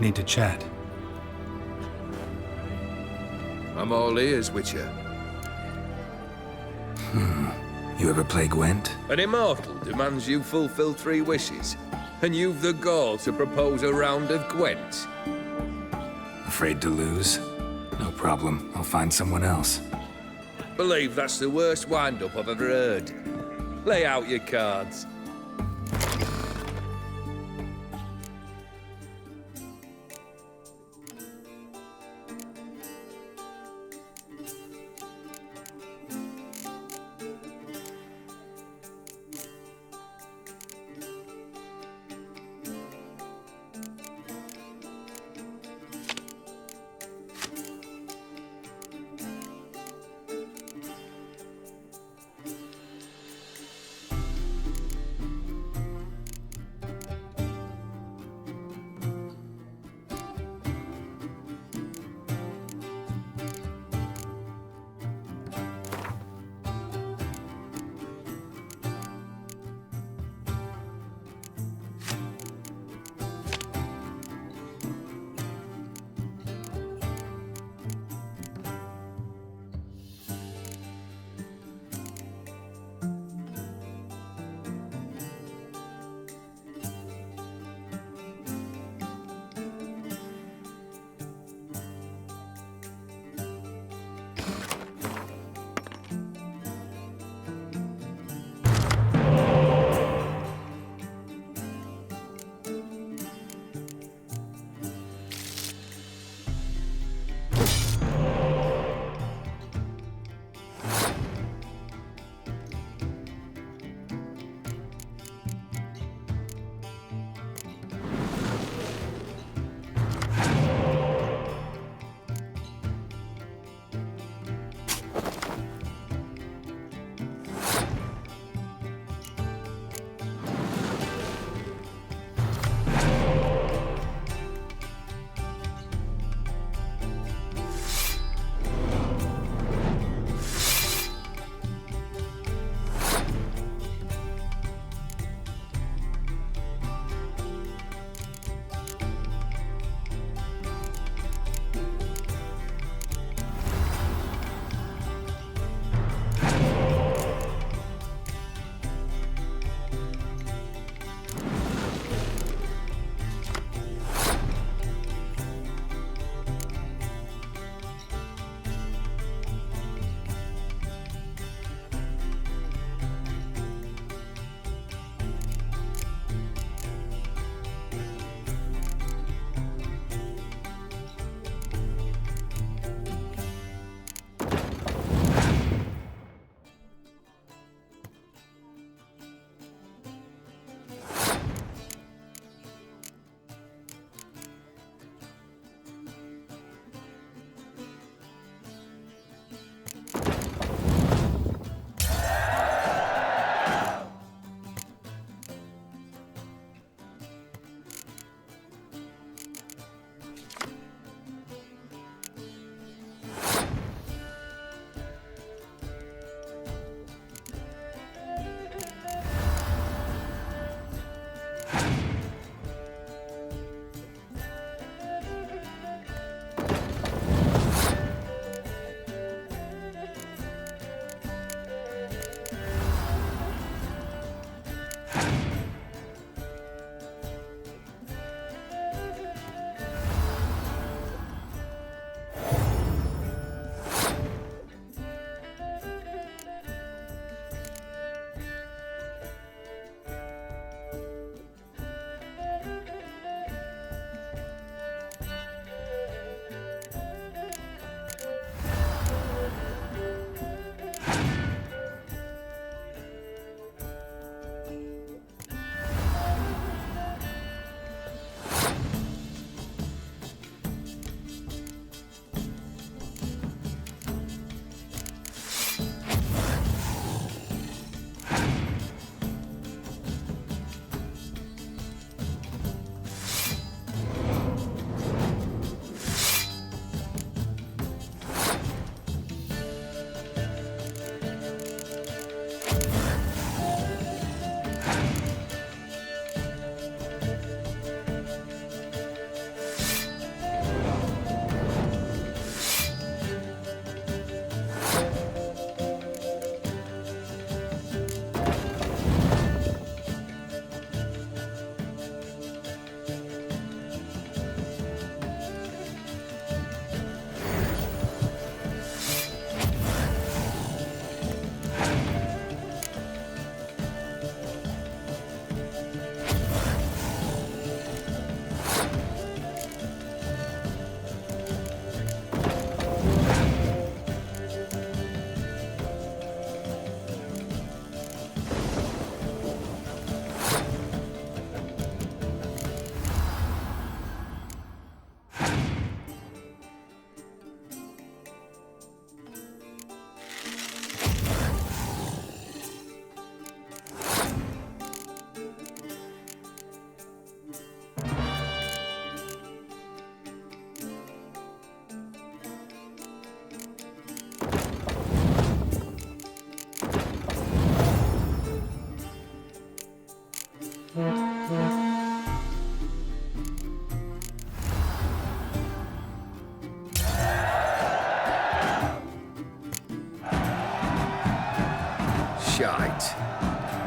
Need to chat. I'm all ears, Witcher. You ever play Gwent? An immortal demands you fulfill 3 wishes, and you've the gall to propose a round of Gwent. Afraid to lose? No problem. I'll find someone else. Believe that's the worst wind-up I've ever heard. Lay out your cards.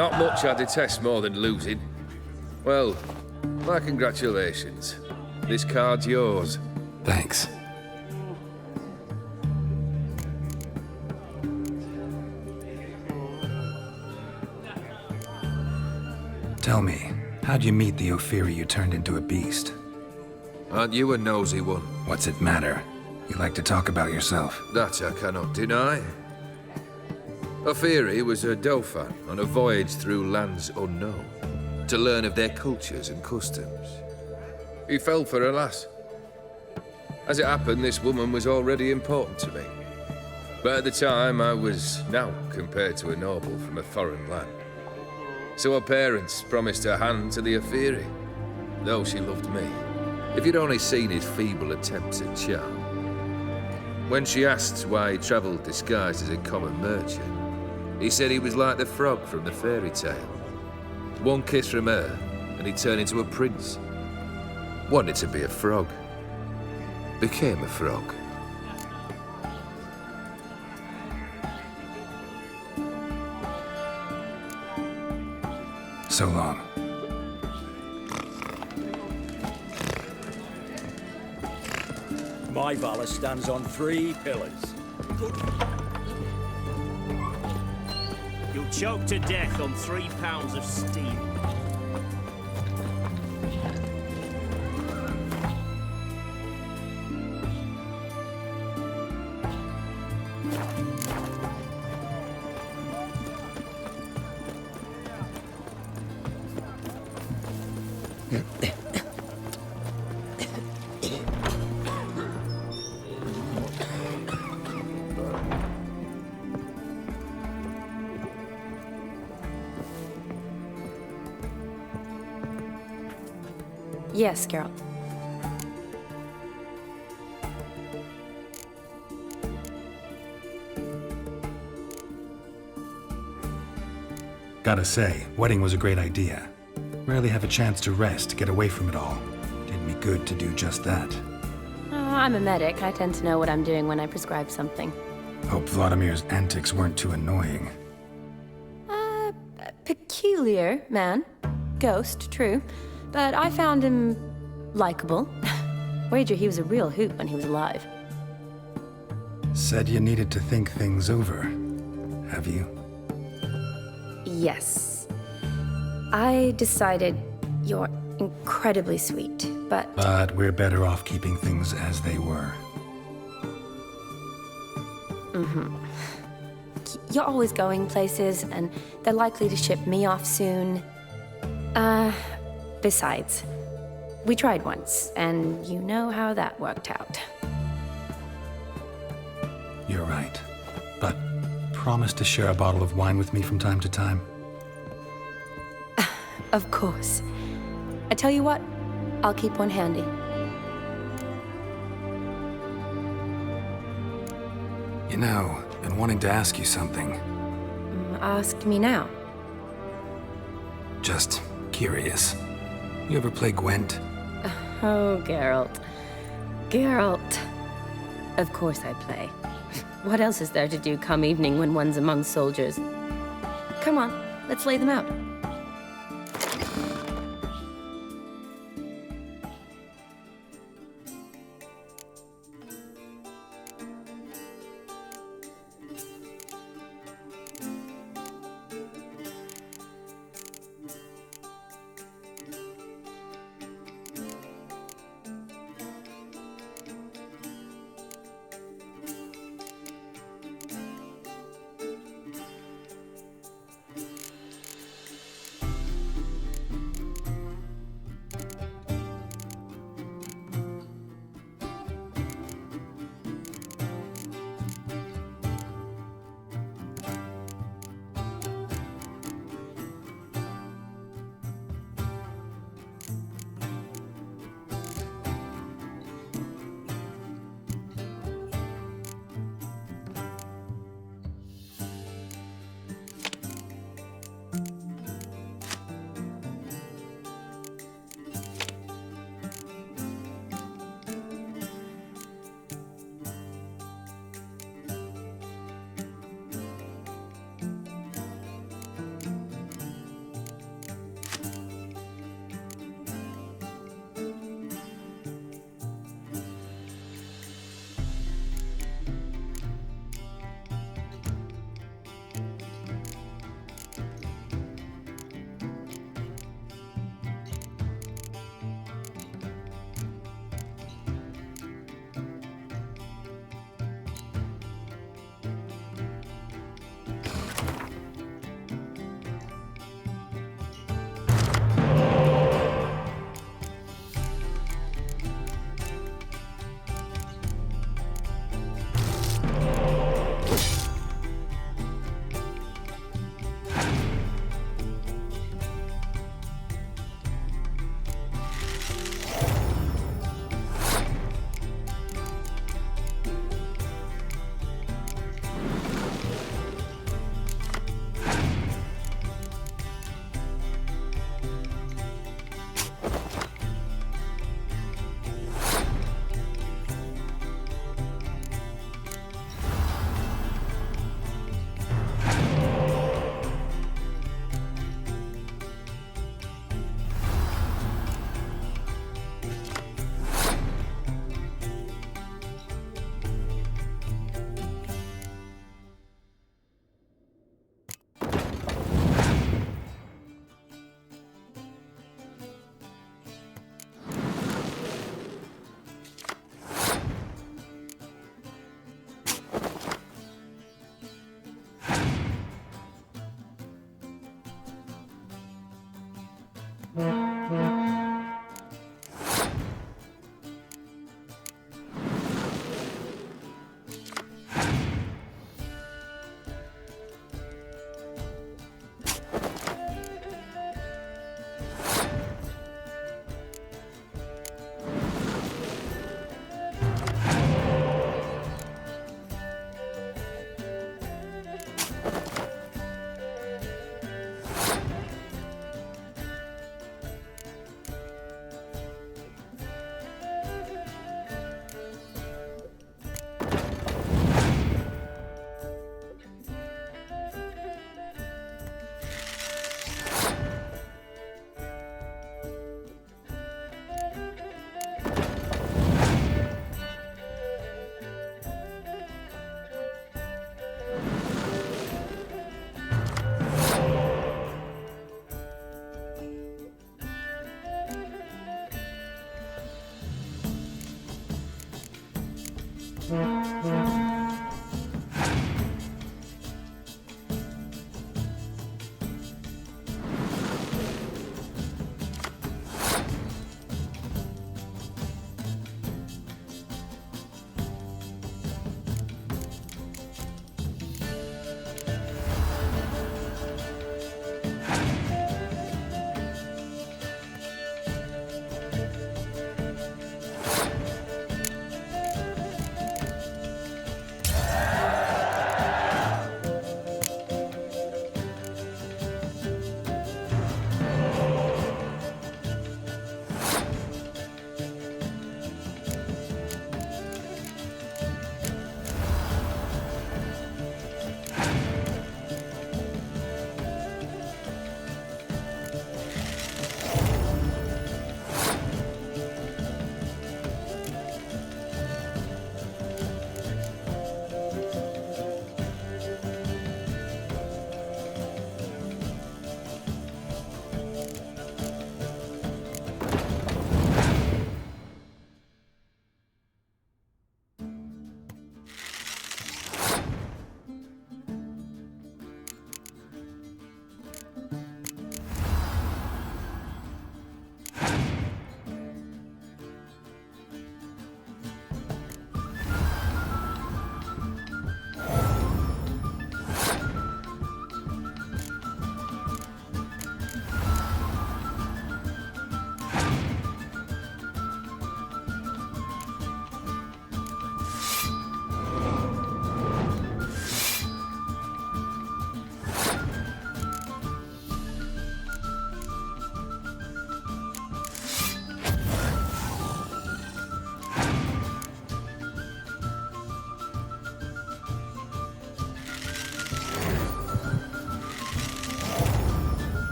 Not much I detest more than losing. Well, my congratulations. This card's yours. Thanks. Tell me, how'd you meet the Ophiri you turned into a beast? Aren't you a nosy one? What's it matter? You like to talk about yourself. That I cannot deny. Ophiri was a Dauphin on a voyage through lands unknown, to learn of their cultures and customs. He fell for a lass. As it happened, this woman was already important to me. But at the time, I was now compared to a noble from a foreign land. So her parents promised her hand to the Ophiri, though she loved me. If you'd only seen his feeble attempts at charm. When she asked why he travelled disguised as a common merchant, he said he was like the frog from the fairy tale. One kiss from her, and he turned into a prince. Wanted to be a frog. Became a frog. So long. My Valor stands on 3 pillars. You'll choke to death on 3 pounds of steam. Yes, Geralt. Gotta say, wedding was a great idea. Rarely have a chance to rest, get away from it all. Did me good to do just that. I'm a medic. I tend to know what I'm doing when I prescribe something. Hope Vladimir's antics weren't too annoying. Peculiar man. Ghost, true. But I found him likable. Wager he was a real hoot when he was alive. Said you needed to think things over. Have you? Yes. I decided you're incredibly sweet, but... But we're better off keeping things as they were. You're always going places, and they're likely to ship me off soon. Besides, we tried once, and you know how that worked out. You're right. But promise to share a bottle of wine with me from time to time. Of course. I tell you what, I'll keep one handy. You know, been wanting to ask you something. Ask me now. Just curious. You ever play Gwent? Oh, Geralt. Geralt. Of course I play. What else is there to do come evening when one's among soldiers? Come on, let's lay them out.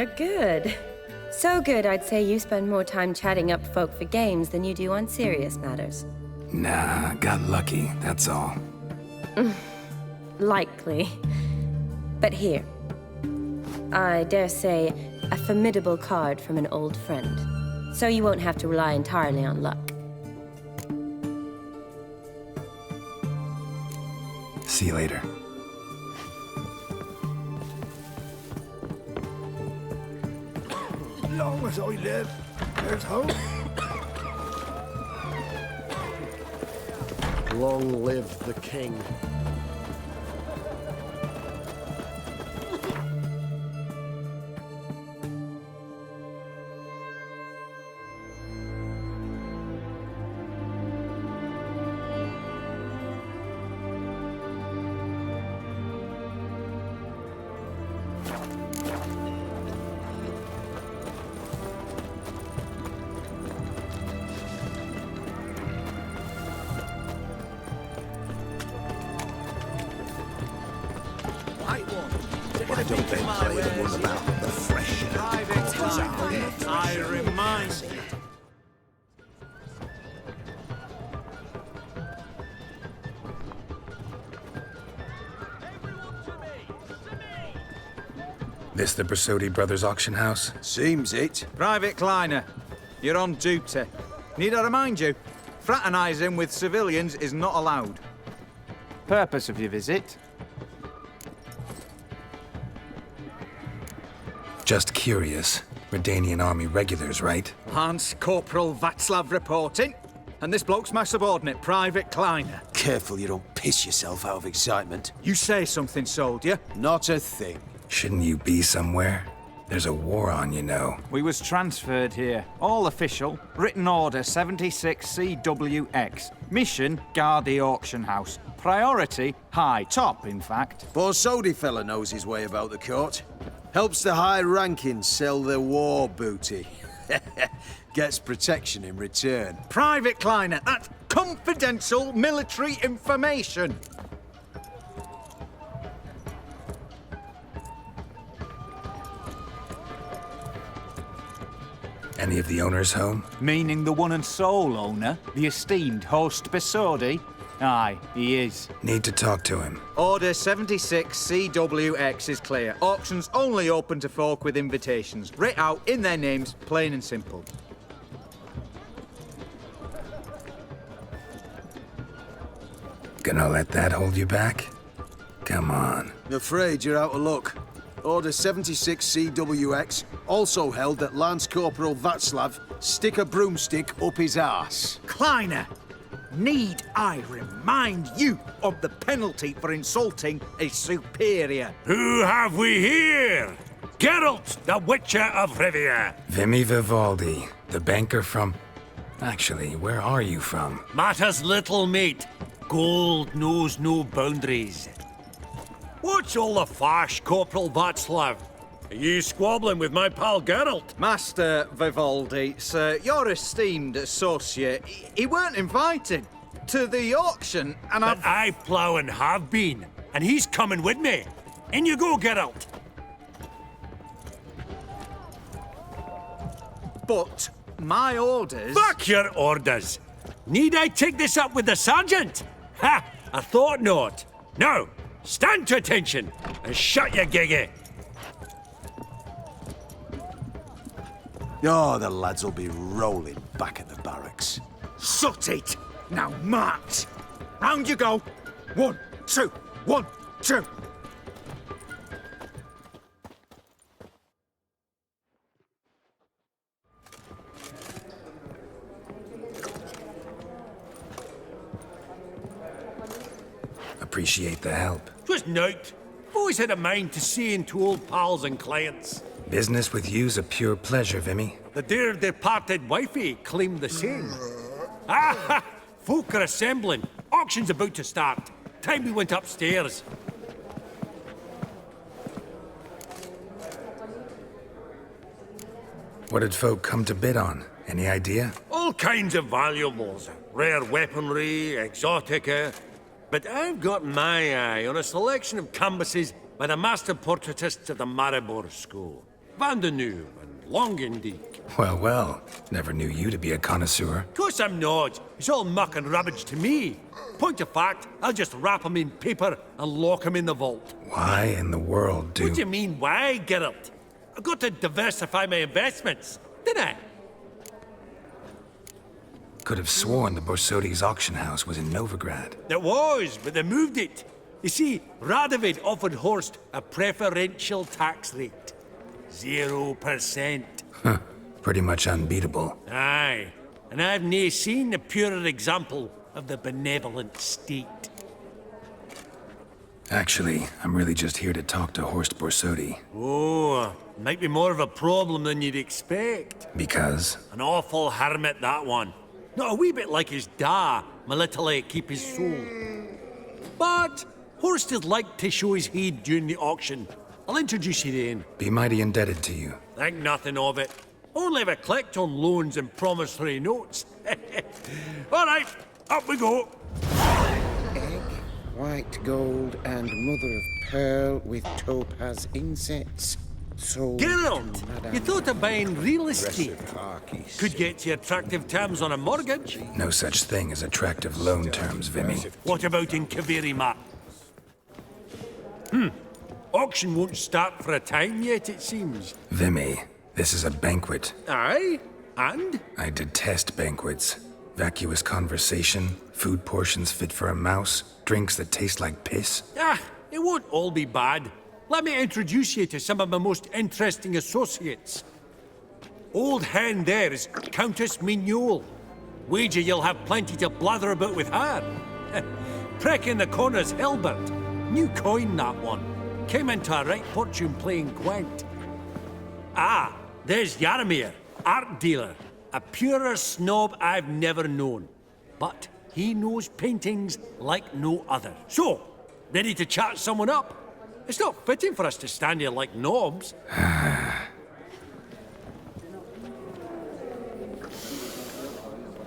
You're good. So good, I'd say you spend more time chatting up folk for games than you do on serious matters. Nah, got lucky, that's all. Likely. But here. I dare say, a formidable card from an old friend. So you won't have to rely entirely on luck. See you later. Long as I live, there's hope. Long live the king. Don't they play the one about the fresh I remind you. This the Bersodi Brothers auction house? Seems it. Private Kleiner, you're on duty. Need I remind you, fraternising with civilians is not allowed. Purpose of your visit? Just curious. Redanian army regulars, right? Lance Corporal Václav reporting. And this bloke's my subordinate, Private Kleiner. Careful you don't piss yourself out of excitement. You say something, soldier. Not a thing. Shouldn't you be somewhere? There's a war on, you know. We was transferred here. All official. Written order 76 CWX. Mission, guard the auction house. Priority, high. Top, in fact. Borsodi fella knows his way about the court. Helps the high rankings sell their war booty. Gets protection in return. Private Kleiner, that's confidential military information. Any of the owners home? Meaning the one and sole owner, the esteemed host Bersodi? Aye, he is. Need to talk to him. Order 76 CWX is clear. Auctions only open to folk with invitations. Writ out in their names, plain and simple. Gonna let that hold you back? Come on. I'm afraid you're out of luck. Order 76 CWX also held that Lance Corporal Václav stick a broomstick up his arse. Kleiner, need I remind you of the penalty for insulting a superior? Who have we here? Geralt, the Witcher of Rivia. Vimy Vivaldi, the banker from... Actually, where are you from? Matters little, mate. Gold knows no boundaries. What's all the fash, Corporal Václav? Are you squabbling with my pal Geralt? Master Vivaldi, sir, your esteemed associate, he weren't invited to the auction, and But I plough and have been, and he's coming with me. In you go, Geralt. But my orders... Fuck your orders! Need I take this up with the sergeant? Ha! I thought not. Now, stand to attention and shut your giggy. Oh, the lads will be rolling back at the barracks. Shut it! Now march! Round you go! 1, 2, 1, 2! Appreciate the help. Twas nowt. Always had a mind to seeing to old pals and clients. Business with you's a pure pleasure, Vimy. The dear departed wifey claimed the same. Ah! Folk are assembling. Auction's about to start. Time we went upstairs. What did folk come to bid on? Any idea? All kinds of valuables. Rare weaponry, exotica. But I've got my eye on a selection of canvases by the master portraitists of the Maribor School. Van de Nieuw and Longendijk. Well, well. Never knew you to be a connoisseur. Of course I'm not. It's all muck and rubbish to me. Point of fact, I'll just wrap 'em in paper and lock 'em in the vault. Why in the world do... What do you mean, why, Geralt? I've got to diversify my investments, didn't I? Could have sworn the Borsodi's auction house was in Novigrad. It was, but they moved it. You see, Radovid offered Horst a preferential tax rate. 0%. Huh. Pretty much unbeatable. Aye, and I've nae seen a purer example of the benevolent state. Actually, I'm really just here to talk to Horst Borsodi. Oh, might be more of a problem than you'd expect. Because? An awful hermit, that one. Not a wee bit like his da, my little keep his soul. But Horst would like to show his head during the auction. I'll introduce you then. Be mighty indebted to you. Think nothing of it. Only ever collect on loans and promissory notes. All right, up we go. white gold and mother of pearl with topaz insets. Sold Geralt, to Madame you thought of buying real estate. Archis. Could get you attractive terms on a mortgage. No such thing as attractive loan terms, Vimy. What about in Kaviri, Matt? Auction won't start for a time yet, it seems. Vimy, this is a banquet. Aye? And? I detest banquets. Vacuous conversation, food portions fit for a mouse, drinks that taste like piss. Ah, it won't all be bad. Let me introduce you to some of my most interesting associates. Old hen there is Countess Mignole. Wager you'll have plenty to blather about with her. Prek in the corner's Hilbert. New coin, that one. Came into a right fortune playing Gwent. Ah, there's Yaramir, art dealer. A purer snob I've never known. But he knows paintings like no other. So, ready to chat someone up? It's not fitting for us to stand here like knobs.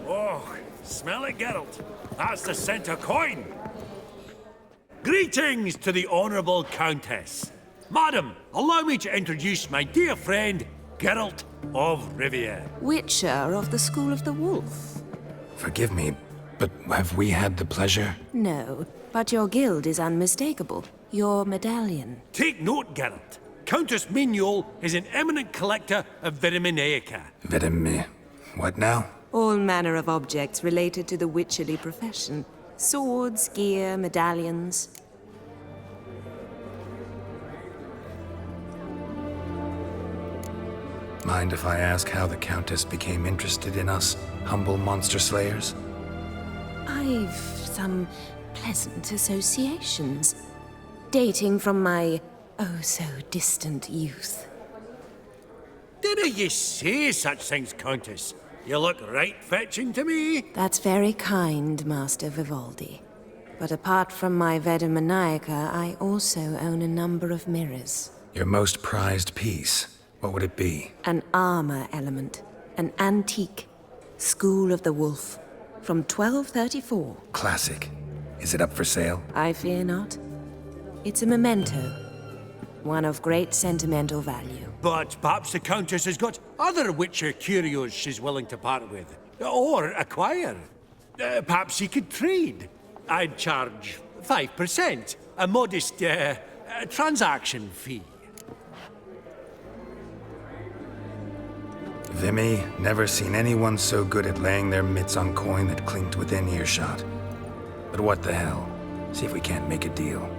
Oh, smell it, Geralt. That's the center coin. Greetings to the Honourable Countess. Madam, allow me to introduce my dear friend, Geralt of Rivia. Witcher of the School of the Wolf. Forgive me, but have we had the pleasure? No, but your guild is unmistakable. Your medallion. Take note, Geralt. Countess Mignole is an eminent collector of Vitaminaica. What now? All manner of objects related to the witcherly profession. Swords, gear, medallions. Mind if I ask how the Countess became interested in us, humble monster slayers? I've some pleasant associations. Dating from my oh-so-distant youth. Didn't you say such things, Countess? You look right fetching to me. That's very kind, Master Vivaldi. But apart from my Vitaminaica, I also own a number of mirrors. Your most prized piece, what would it be? An armor element. An antique. School of the Wolf. From 1234. Classic. Is it up for sale? I fear not. It's a memento. One of great sentimental value. But perhaps the Countess has got other Witcher curios she's willing to part with. Or acquire. Perhaps he could trade. I'd charge 5%. A modest, transaction fee. Vimy, never seen anyone so good at laying their mitts on coin that clinked within earshot. But what the hell? See if we can't make a deal.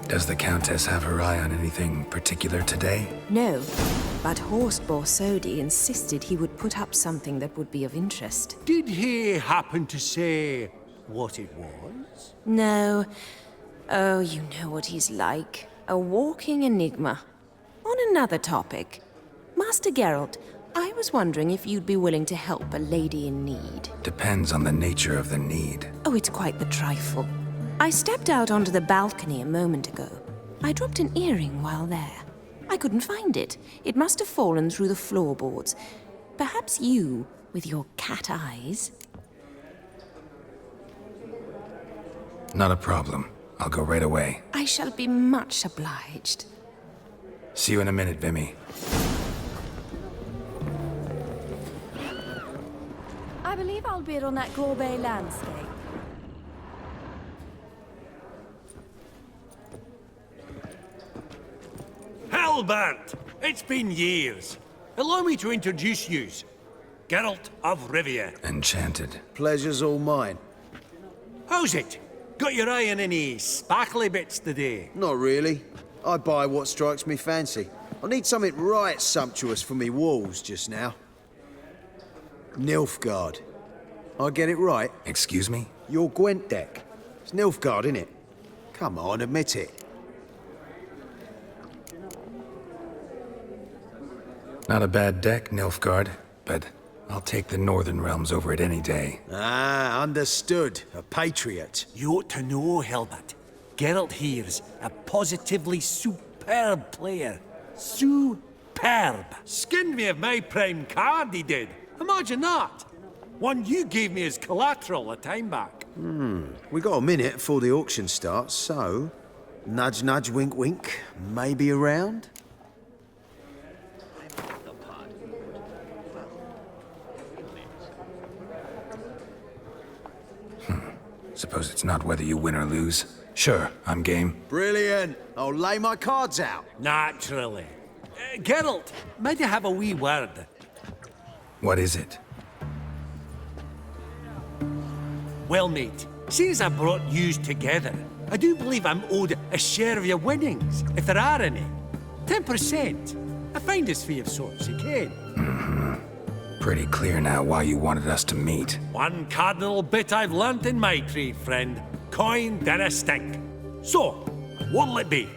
Does the Countess have her eye on anything particular today? No, but Horst Borsodi insisted he would put up something that would be of interest. Did he happen to say what it was? No. Oh, you know what he's like. A walking enigma. On another topic. Master Geralt, I was wondering if you'd be willing to help a lady in need. Depends on the nature of the need. Oh, it's quite the trifle. I stepped out onto the balcony a moment ago. I dropped an earring while there. I couldn't find it. It must have fallen through the floorboards. Perhaps you, with your cat eyes... Not a problem. I'll go right away. I shall be much obliged. See you in a minute, Vimy. little bit on that Gorbet landscape. Halbert! It's been years. Allow me to introduce yous. Geralt of Rivia. Enchanted. Pleasure's all mine. How's it? Got your eye on any sparkly bits today? Not really. I buy what strikes me fancy. I need something right sumptuous for me walls just now. Nilfgaard. I get it right? Excuse me? Your Gwent deck. It's Nilfgaard, innit? Come on, admit it. Not a bad deck, Nilfgaard, but I'll take the Northern Realms over it any day. Ah, understood. A patriot. You ought to know, Halbert. Geralt here's a positively superb player. Superb. Skinned me of my prime card, he did. Imagine that. One you gave me as collateral a time back. We got a minute before the auction starts, so... Nudge, nudge, wink, wink. Maybe around? Suppose it's not whether you win or lose. Sure, I'm game. Brilliant. I'll lay my cards out. Naturally. Geralt, might I have a wee word? What is it? Well, mate, seeing as I brought yous together, I do believe I'm owed a share of your winnings, if there are any. 10%. A finder's fee of sorts, you can. Pretty clear now why you wanted us to meet. One cardinal bit I've learnt in my trade, friend. Coin dinna stink. So, what'll it be?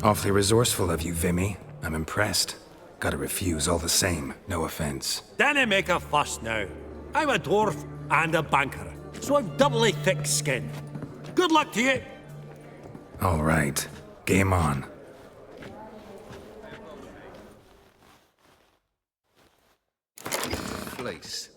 Awfully resourceful of you, Vimy. I'm impressed. Gotta refuse all the same, no offense. Dinna make a fuss now. I'm a dwarf and a banker, so I've doubly thick skin. Good luck to you. All right, game on. Place.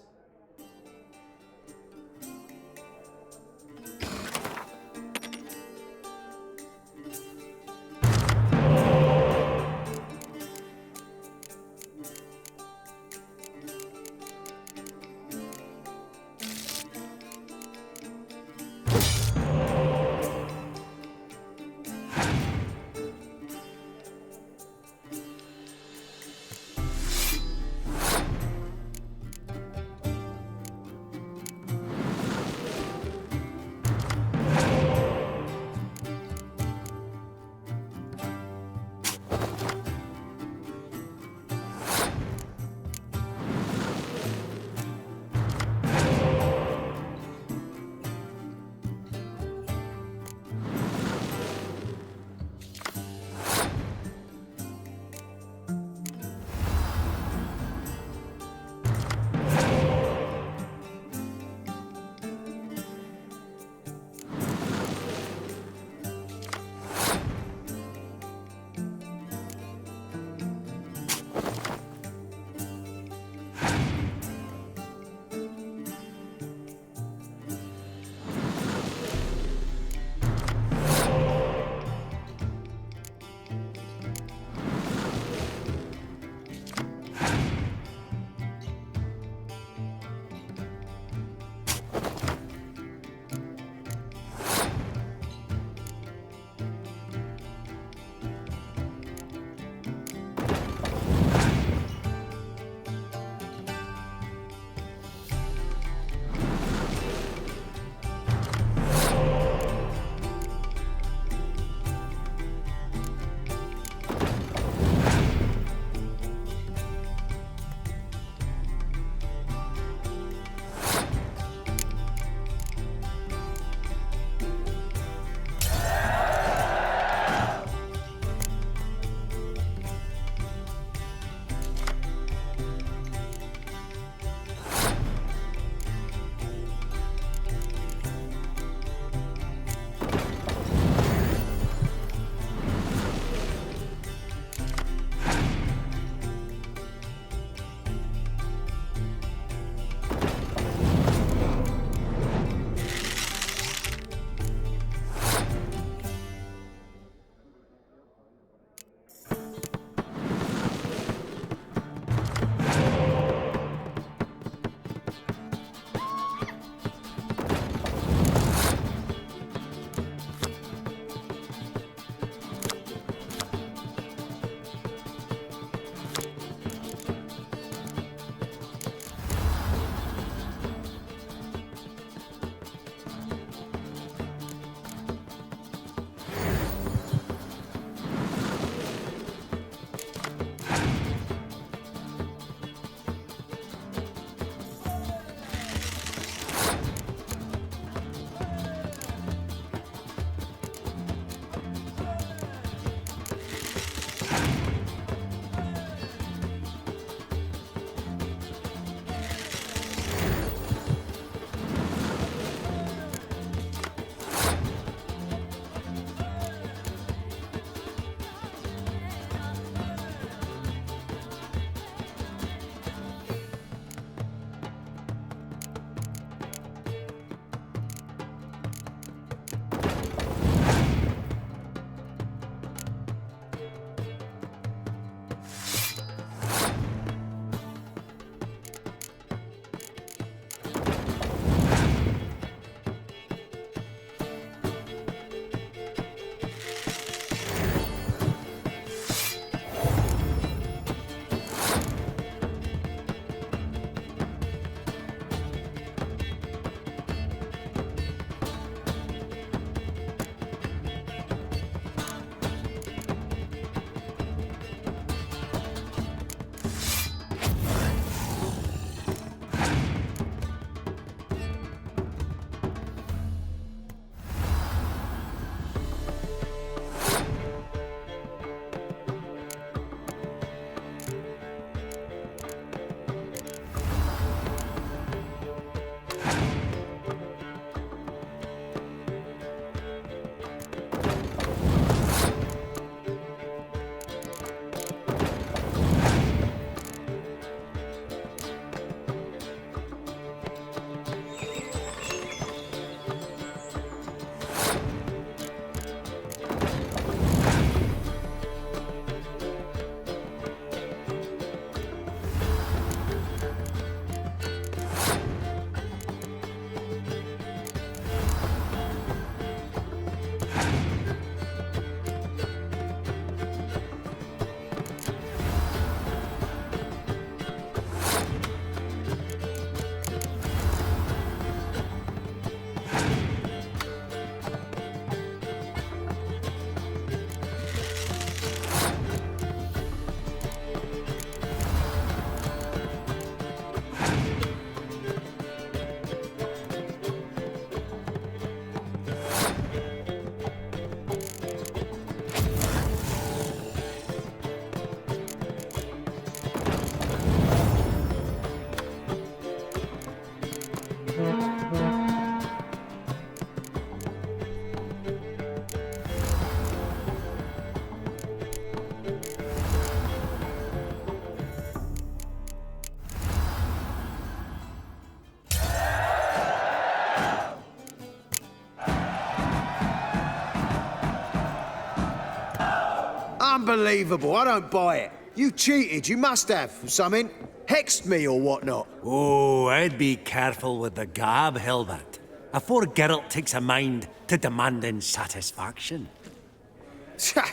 Unbelievable, I don't buy it. You cheated, you must have, or something. Hexed me or whatnot. Oh, I'd be careful with the gab, Hilbert. Afore Geralt takes a mind to demanding satisfaction.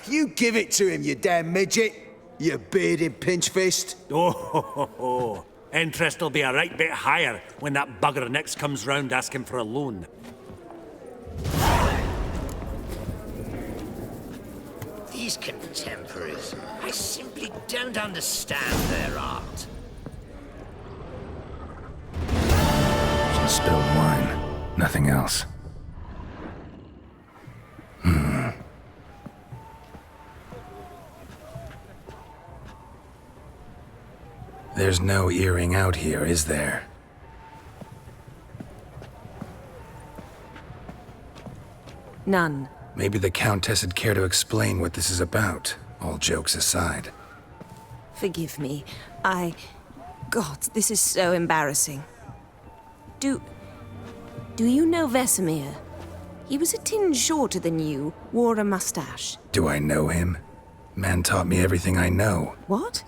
You give it to him, you damn midget. You bearded pinchfist. Oh, interest'll be a right bit higher when that bugger next comes round asking for a loan. These contemporaries, I simply don't understand their art. Just spilled wine. Nothing else. There's no earring out here, is there? None. Maybe the Countess would care to explain what this is about, all jokes aside. Forgive me. God, this is so embarrassing. Do you know Vesemir? He was a tinge shorter than you, wore a mustache. Do I know him? Man taught me everything I know. What?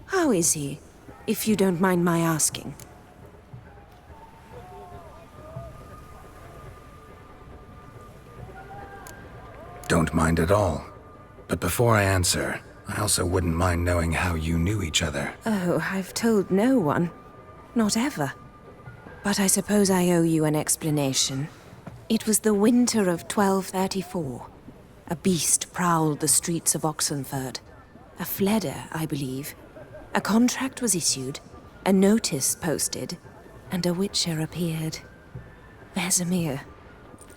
How is he, if you don't mind my asking? Don't mind at all. But before I answer, I also wouldn't mind knowing how you knew each other. Oh, I've told no one. Not ever. But I suppose I owe you an explanation. It was the winter of 1234. A beast prowled the streets of Oxenford. A fledder, I believe. A contract was issued, a notice posted, and a witcher appeared. Vesemir.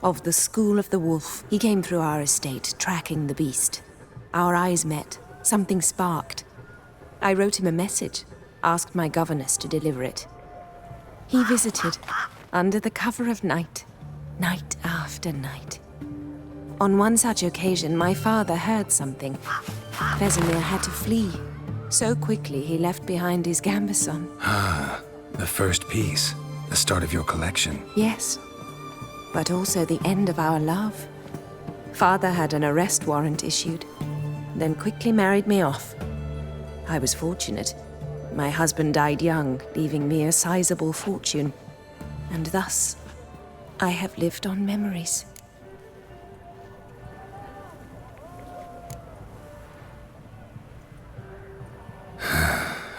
Of the School of the Wolf. He came through our estate, tracking the beast. Our eyes met. Something sparked. I wrote him a message, asked my governess to deliver it. He visited, under the cover of night, night after night. On one such occasion, my father heard something. Vesemir had to flee. So quickly, he left behind his gambeson. Ah, the first piece. The start of your collection. Yes, but also the end of our love. Father had an arrest warrant issued, then quickly married me off. I was fortunate. My husband died young, leaving me a sizable fortune. And thus, I have lived on memories.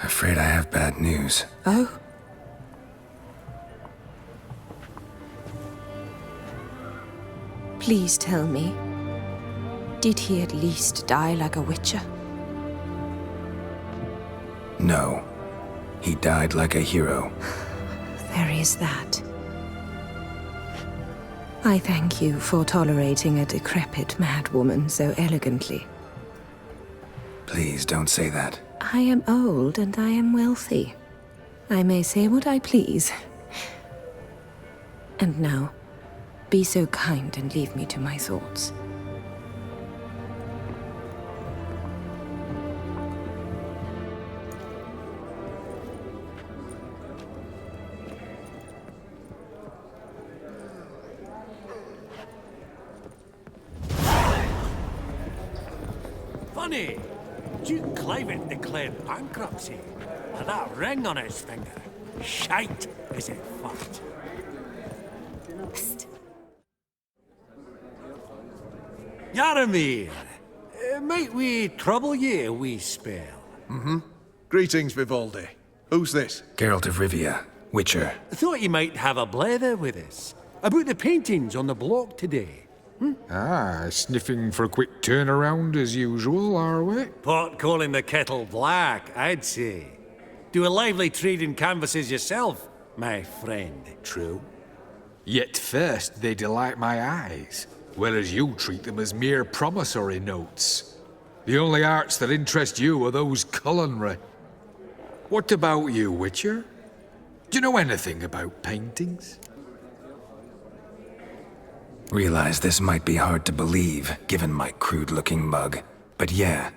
Afraid I have bad news. Oh? Please tell me, did he at least die like a witcher? No. He died like a hero. There is that. I thank you for tolerating a decrepit madwoman so elegantly. Please don't say that. I am old and I am wealthy. I may say what I please. And now, be so kind and leave me to my thoughts. Funny, Duke Cliven declared bankruptcy, and that ring on his finger. Shite, is it fucked? Yaramir, might we trouble ye a wee spell? Greetings, Vivaldi. Who's this? Geralt of Rivia, Witcher. Thought you might have a blether with us. about the paintings on the block today. Ah, sniffing for a quick turnaround as usual, are we? Pot calling the kettle black, I'd say. Do a lively trade in canvases yourself, my friend. True. Yet first they delight my eyes, whereas you treat them as mere promissory notes. The only arts that interest you are those culinary. What about you, Witcher? Do you know anything about paintings? Realize this might be hard to believe, given my crude-looking mug. But yeah,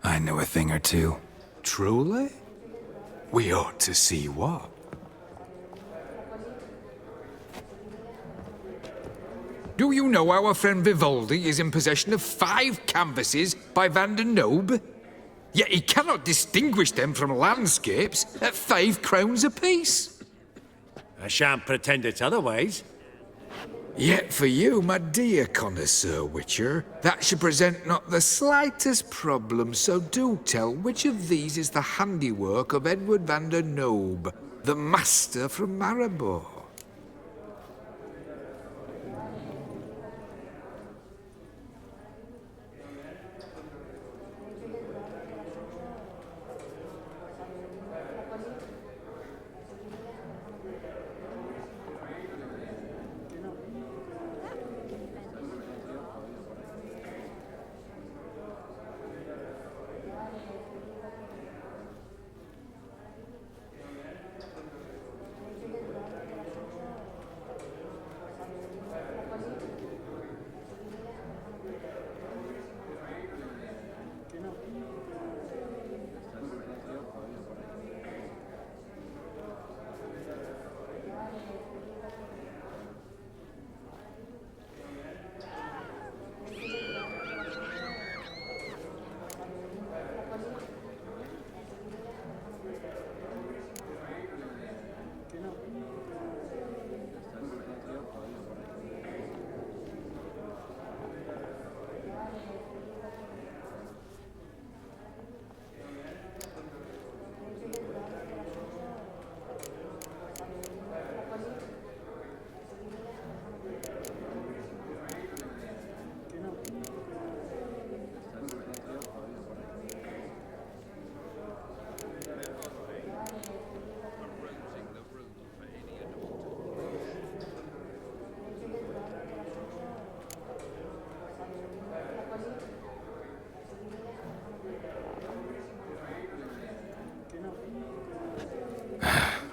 I know a thing or two. Truly? We ought to see what. Do you know our friend Vivaldi is in possession of 5 canvases by Van der Nobe? Yet he cannot distinguish them from landscapes at 5 crowns apiece. I shan't pretend it's otherwise. Yet for you, my dear connoisseur Witcher, that should present not the slightest problem, so do tell which of these is the handiwork of Edward van der Nobe, the master from Maribor.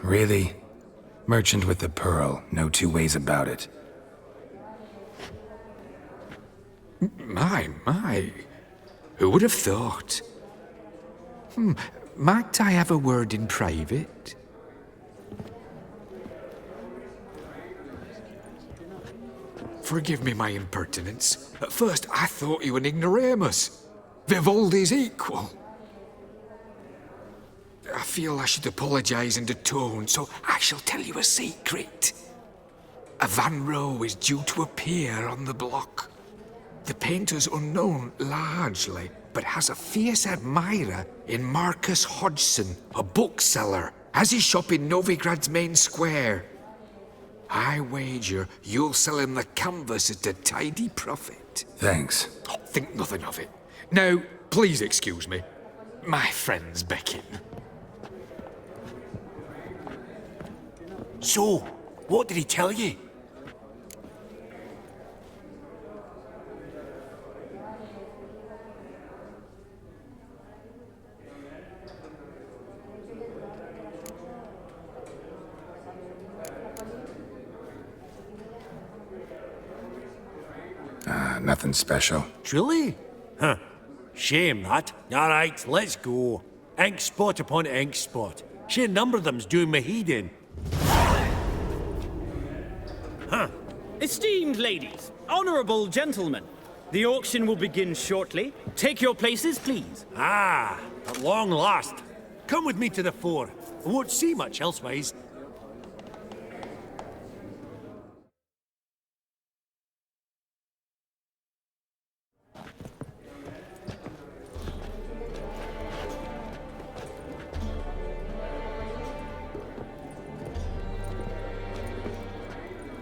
Really? Merchant with the pearl, no two ways about it. My. Who would have thought? Might I have a word in private? Forgive me my impertinence. At first I thought you an ignoramus. Vivaldi's equal. I feel I should apologize and atone, so I shall tell you a secret. A Van Rohe is due to appear on the block. The painter's unknown largely, but has a fierce admirer in Marcus Hodgson, a bookseller, has his shop in Novigrad's main square. I wager you'll sell him the canvas at a tidy profit. Thanks. Think nothing of it. Now, please excuse me. My friend's becking. So, what did he tell you? Nothing special. Truly? Huh. Shame that. All right, let's go. Ink spot upon ink spot. Sheer number of them's doing me heed in. Huh. Esteemed ladies, honorable gentlemen, the auction will begin shortly. Take your places, please. Ah, at long last. Come with me to the fore. I won't see much elsewise.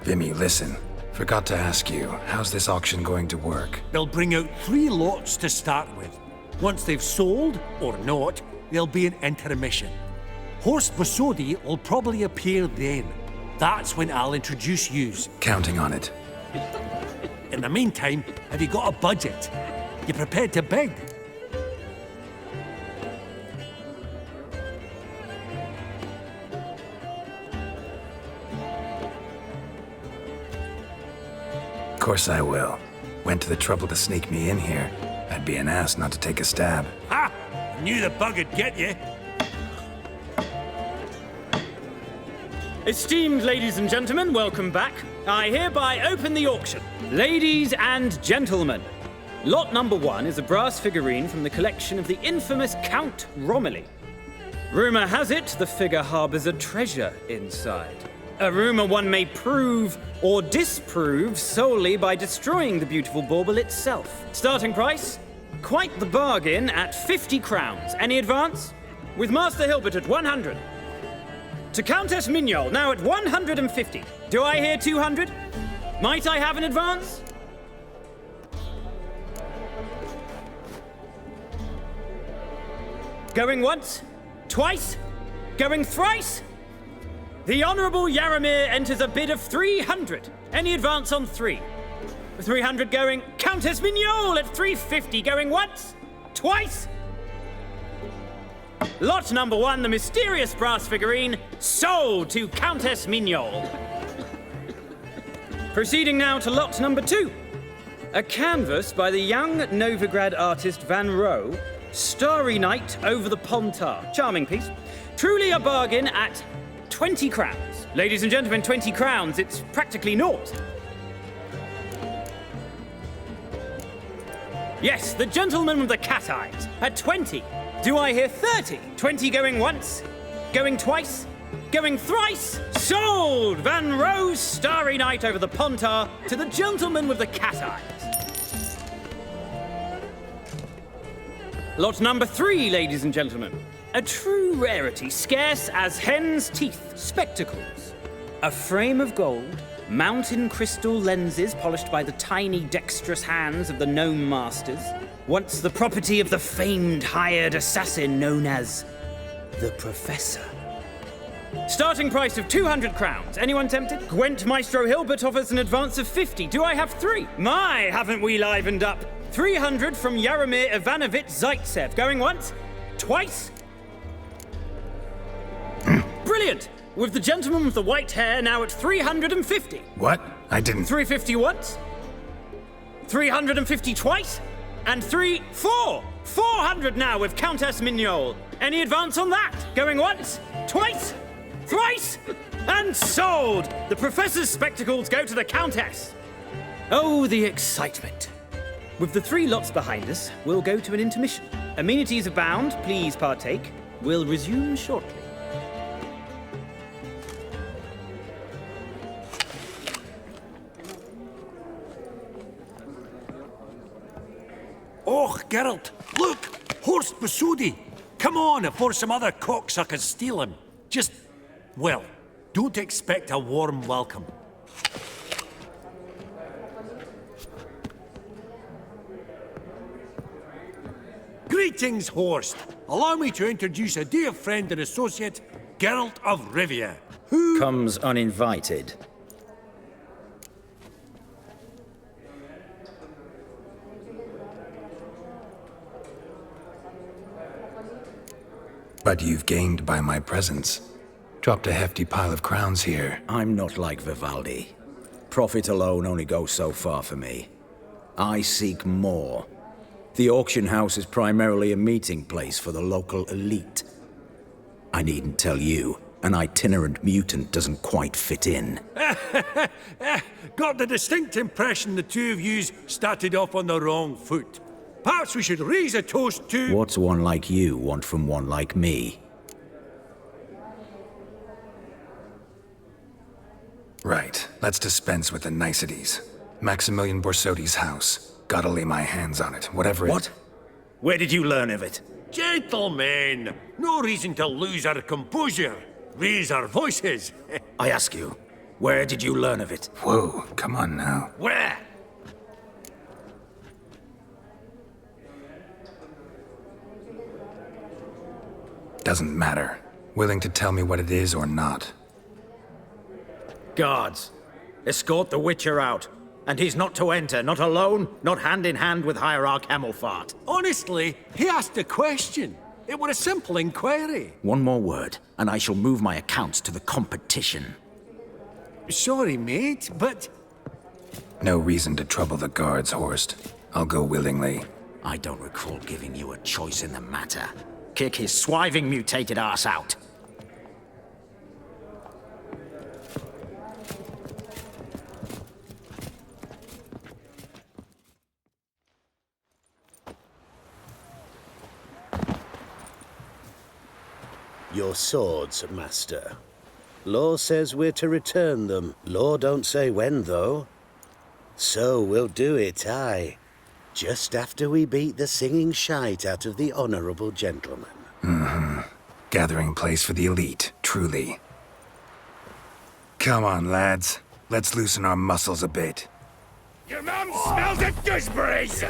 Vimy, listen. Forgot to ask you, how's this auction going to work? They'll bring out 3 lots to start with. Once they've sold, or not, there'll be an intermission. Horst Bosodi will probably appear then. That's when I'll introduce yous. Counting on it. In the meantime, have you got a budget? You prepared to bid? Of course I will. Went to the trouble to sneak me in here. I'd be an ass not to take a stab. Ha! I knew the bug would get you. Esteemed ladies and gentlemen, welcome back. I hereby open the auction. Ladies and gentlemen, lot number 1 is a brass figurine from the collection of the infamous Count Romilly. Rumor has it the figure harbors a treasure inside. A rumor one may prove or disprove solely by destroying the beautiful bauble itself. Starting price? Quite the bargain at 50 crowns. Any advance? With Master Hilbert at 100. To Countess Mignol, now at 150. Do I hear 200? Might I have an advance? Going once? Twice? Going thrice? The Honourable Yaramir enters a bid of 300. Any advance on 3? 300 going. Countess Mignol at 350 going once? Twice? Lot number 1, the mysterious brass figurine, sold to Countess Mignol. Proceeding now to lot number 2. A canvas by the young Novigrad artist Van Rohe, Starry Night over the Pontar. Charming piece. Truly a bargain at 20 crowns. Ladies and gentlemen, 20 crowns, it's practically naught. Yes, the gentleman with the cat eyes, at 20. Do I hear 30? 20 going once, going twice, going thrice. Sold! Van Rohe's Starry Night over the Pontar to the gentleman with the cat eyes. Lot number 3, ladies and gentlemen. A true rarity, scarce as hen's teeth. Spectacles. A frame of gold, mountain crystal lenses polished by the tiny, dexterous hands of the gnome masters. Once the property of the famed hired assassin known as the Professor. Starting price of 200 crowns. Anyone tempted? Gwent Maestro Hilbert offers an advance of 50. Do I have 3? My, haven't we livened up? 300 from Yaramir Ivanovich Zaitsev. Going once? Twice? Brilliant! With the gentleman with the white hair now at 350. What? I didn't... 350 once? 350 twice? And 400 now with Countess Mignol. Any advance on that? Going once? Twice? Thrice? And sold! The Professor's spectacles go to the Countess. Oh, the excitement. With the 3 lots behind us, we'll go to an intermission. Amenities abound, please partake. We'll resume shortly. Oh, Geralt, look! Horst Bosodi! Come on before some other cocksuckers steal him. Just, well, don't expect a warm welcome. Greetings, Horst. Allow me to introduce a dear friend and associate, Geralt of Rivia, who... comes uninvited. But you've gained by my presence. Dropped a hefty pile of crowns here. I'm not like Vivaldi. Profit alone only goes so far for me. I seek more. The auction house is primarily a meeting place for the local elite. I needn't tell you, an itinerant mutant doesn't quite fit in. Got the distinct impression the two of yous started off on the wrong foot. Perhaps we should raise a toast to... What's one like you want from one like me? Right. Let's dispense with the niceties. Maximilian Borsodi's house. Gotta lay my hands on it, whatever What? Where did you learn of it? Gentlemen, no reason to lose our composure. Raise our voices. I ask you, Where did you learn of it? Whoa, come on now. Where? Doesn't matter. Willing to tell me what it is or not? Guards, escort the Witcher out. And he's not to enter, not alone, not hand in hand with Hierarch Hemmelfart. Honestly, he asked a question. It were a simple inquiry. One more word, and I shall move my accounts to the competition. Sorry, mate, but... No reason to trouble the guards, Horst. I'll go willingly. I don't recall giving you a choice in the matter. Kick his swiving mutated ass out. Your swords, Master. Law says we're to return them. Law don't say when, though. So we'll do it, aye. Just after we beat the singing shite out of the honorable gentleman. Mm-hmm. Gathering place for the elite, truly. Come on, lads. Let's loosen our muscles a bit. Your mum smells of gooseberries!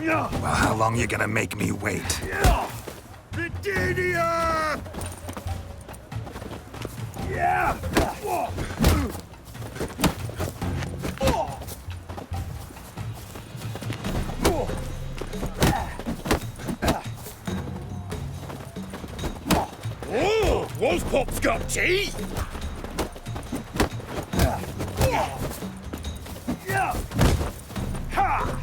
Well, how long you gonna make me wait? Virginia! Yeah! Oh, Wolfpop's got teeth! Ha!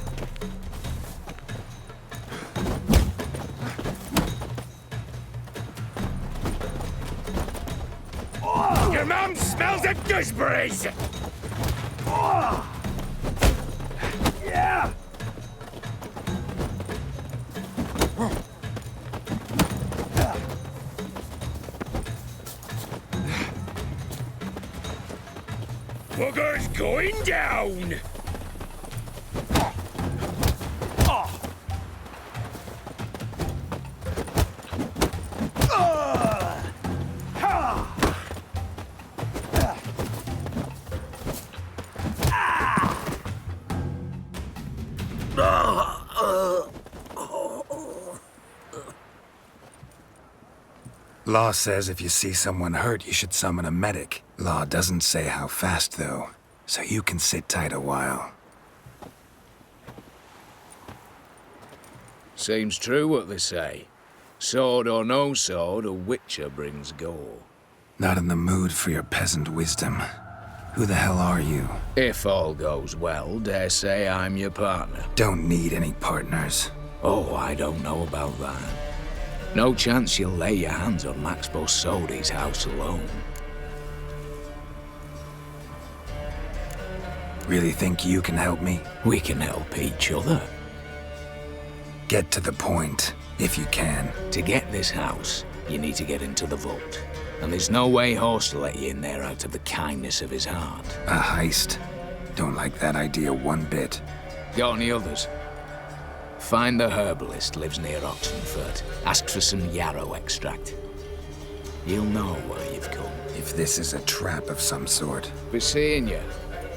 Your mum smells of gooseberries! Yeah! Bugger's going down! Law says if you see someone hurt, you should summon a medic. Law doesn't say how fast, though, so you can sit tight a while. Seems true what they say. Sword or no sword, a witcher brings gore. Not in the mood for your peasant wisdom. Who the hell are you? If all goes well, dare say I'm your partner. Don't need any partners. Oh, I don't know about that. No chance you'll lay your hands on Max Bosodi's house alone. Really think you can help me? We can help each other. Get to the point, if you can. To get this house, you need to get into the vault. And there's no way Horst will let you in there out of the kindness of his heart. A heist. Don't like that idea one bit. Got any others? Find the herbalist lives near Oxenfurt. Ask for some yarrow extract. You'll know why you've come. If this is a trap of some sort. Be seeing you,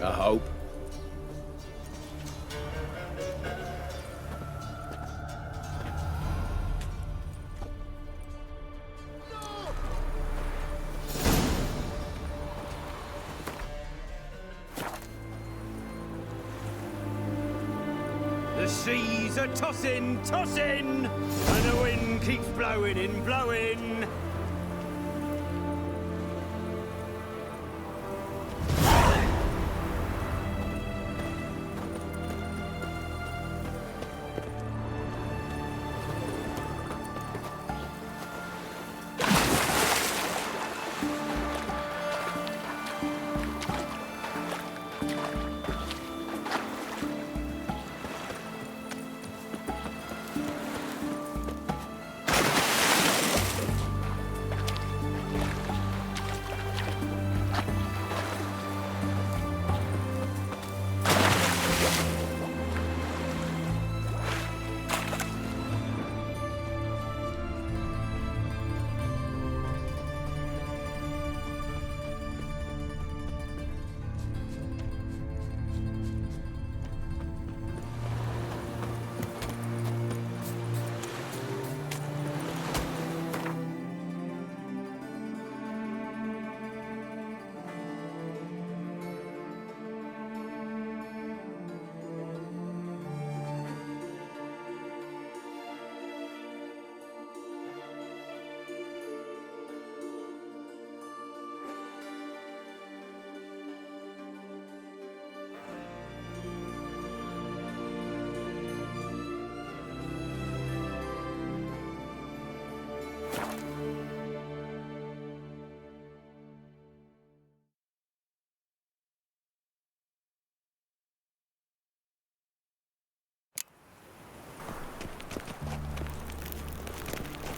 I hope. The seas are tossing, tossing, and the wind keeps blowing and blowing.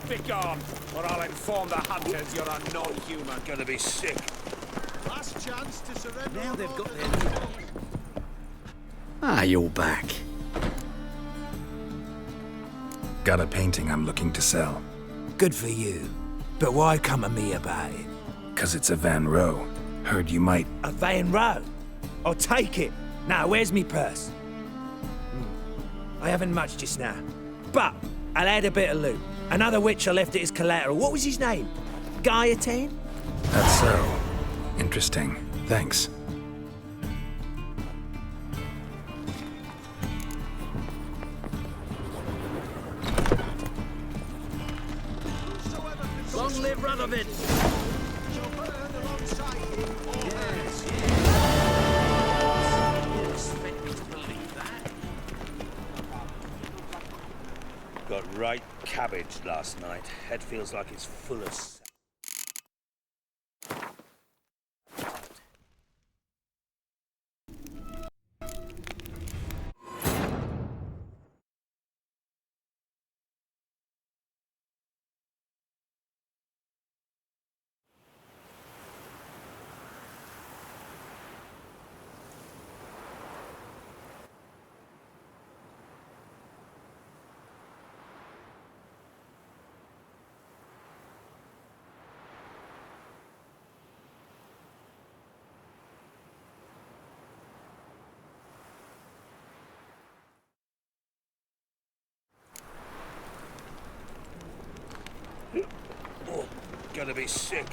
begone, or I'll inform the hunters you're a non-human. Gonna be sick. Last chance to surrender. Now they've got their... Ah, you're back. Got a painting I'm looking to sell. Good for you. But why come to me about it? 'Cause it's a Van Row. Heard you might... A Van Row? I'll take it. Now, where's me purse? I haven't much just now. But I'll add a bit of loot. Another which I left it as collateral. What was his name? Gaiatan? That's so. Interesting. Thanks. Long live Radovid! Got right cabbage last night. Head feels like it's full of... Oh, gonna be sick.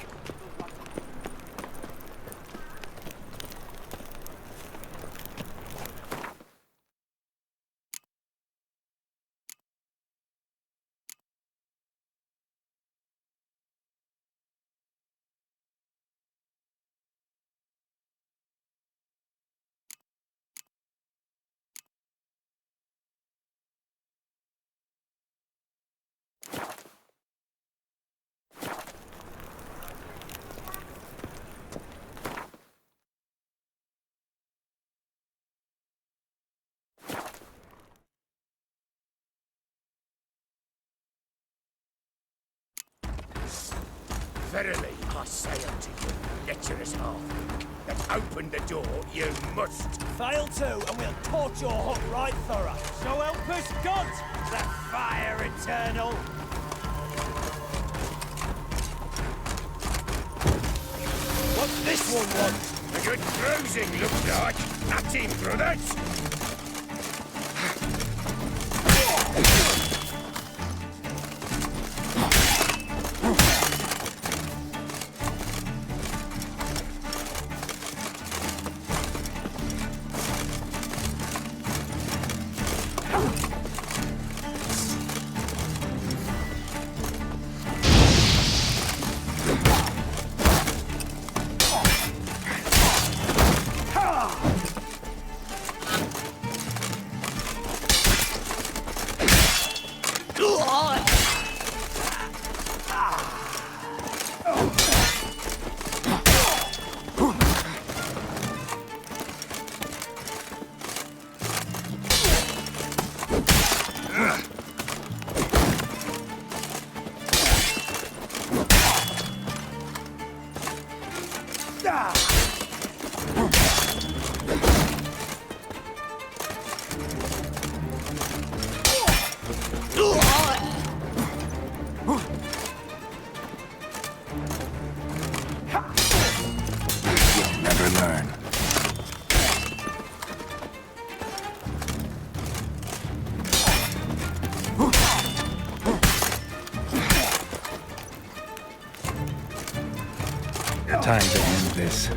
Verily, I say unto you, lecherous half, that open the door you must. Fail to, and we'll torch your hook right thorough. So help us God! The fire eternal. What's this one want? A good bruising, looks like. At him, brothers. Never learn. Time to end this.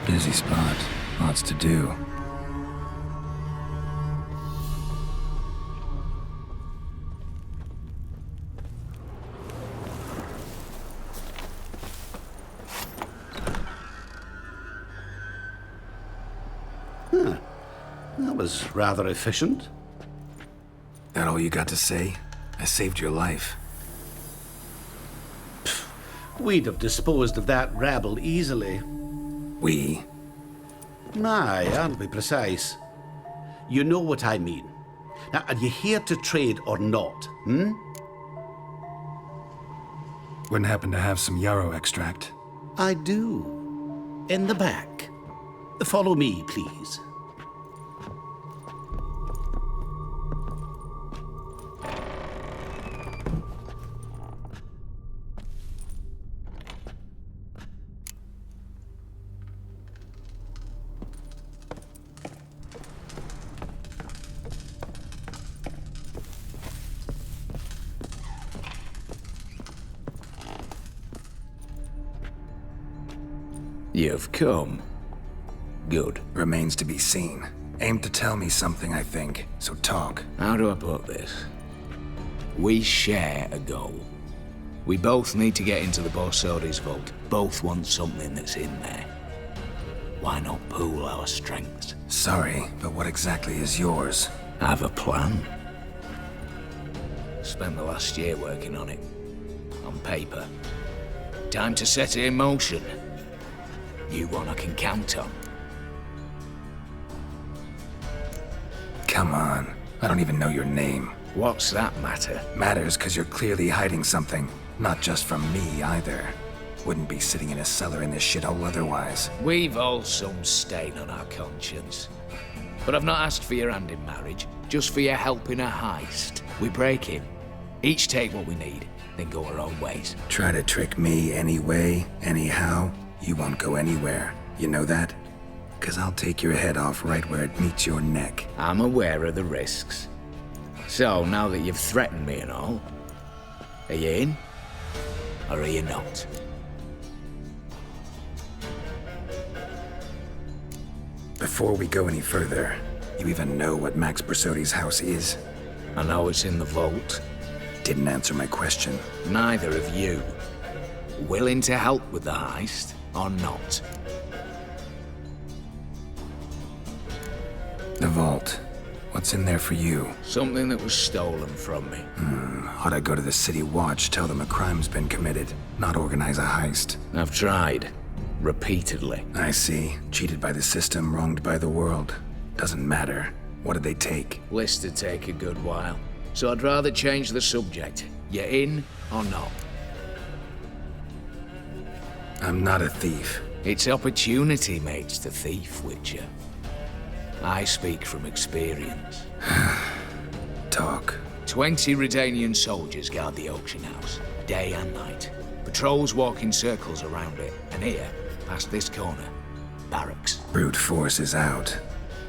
Busy spot. Lots to do. That was rather efficient. That all you got to say? I saved your life. We'd have disposed of that rabble easily. We? Aye, I'll be precise. You know what I mean. Now, are you here to trade or not, hmm? Wouldn't happen to have some yarrow extract. I do. In the back. Follow me, please. You've come. Good. Remains to be seen. Aim to tell me something, I think, so talk. How do I put this? We share a goal. We both need to get into the Borsodi's vault. Both want something that's in there. Why not pool our strengths? Sorry, but what exactly is yours? I have a plan. Spent the last year working on it. On paper. Time to set it in motion. You one I can count on. Come on. I don't even know your name. What's that matter? Matters because you're clearly hiding something. Not just from me, either. Wouldn't be sitting in a cellar in this shithole otherwise. We've all some stain on our conscience. But I've not asked for your hand in marriage, just for your help in a heist. We break in. Each take what we need, then go our own ways. Try to trick me anyway, anyhow. You won't go anywhere. You know that? 'Cause I'll take your head off right where it meets your neck. I'm aware of the risks. So, now that you've threatened me and all, are you in? Or are you not? Before we go any further, you even know what Max Borsodi's house is? I know it's in the vault. Didn't answer my question. Neither of you. Willing to help with the heist, or not? The vault. What's in there for you? Something that was stolen from me. Ought I go to the City Watch, tell them a crime's been committed, not organize a heist? I've tried. Repeatedly. I see. Cheated by the system, wronged by the world. Doesn't matter. What did they take? List to take a good while. So I'd rather change the subject. You in or not? I'm not a thief. It's opportunity makes the thief, Witcher. I speak from experience. Talk. 20 Redanian soldiers guard the auction house, day and night. Patrols walk in circles around it, and here, past this corner, barracks. Brute force is out.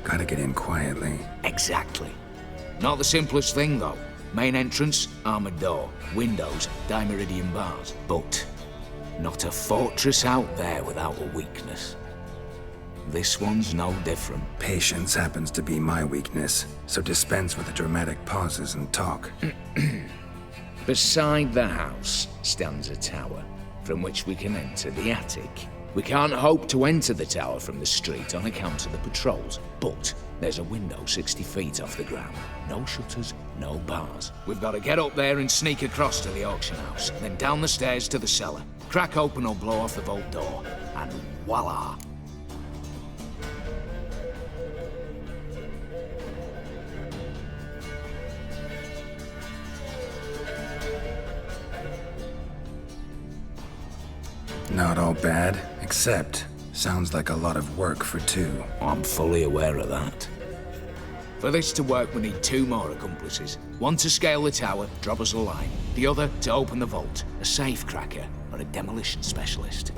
Gotta get in quietly. Exactly. Not the simplest thing, though. Main entrance, armored door. Windows, dimeridian bars. But not a fortress out there without a weakness. This one's no different. Patience happens to be my weakness, so dispense with the dramatic pauses and talk. Beside the house stands a tower, from which we can enter the attic. We can't hope to enter the tower from the street on account of the patrols, but there's a window 60 feet off the ground. No shutters, no bars. We've got to get up there and sneak across to the auction house, then down the stairs to the cellar, crack open or blow off the vault door, and voila! Not all bad, except sounds like a lot of work for two. I'm fully aware of that. For this to work, we need 2 more accomplices. One to scale the tower, drop us a line. The other to open the vault, a safe cracker or a demolition specialist.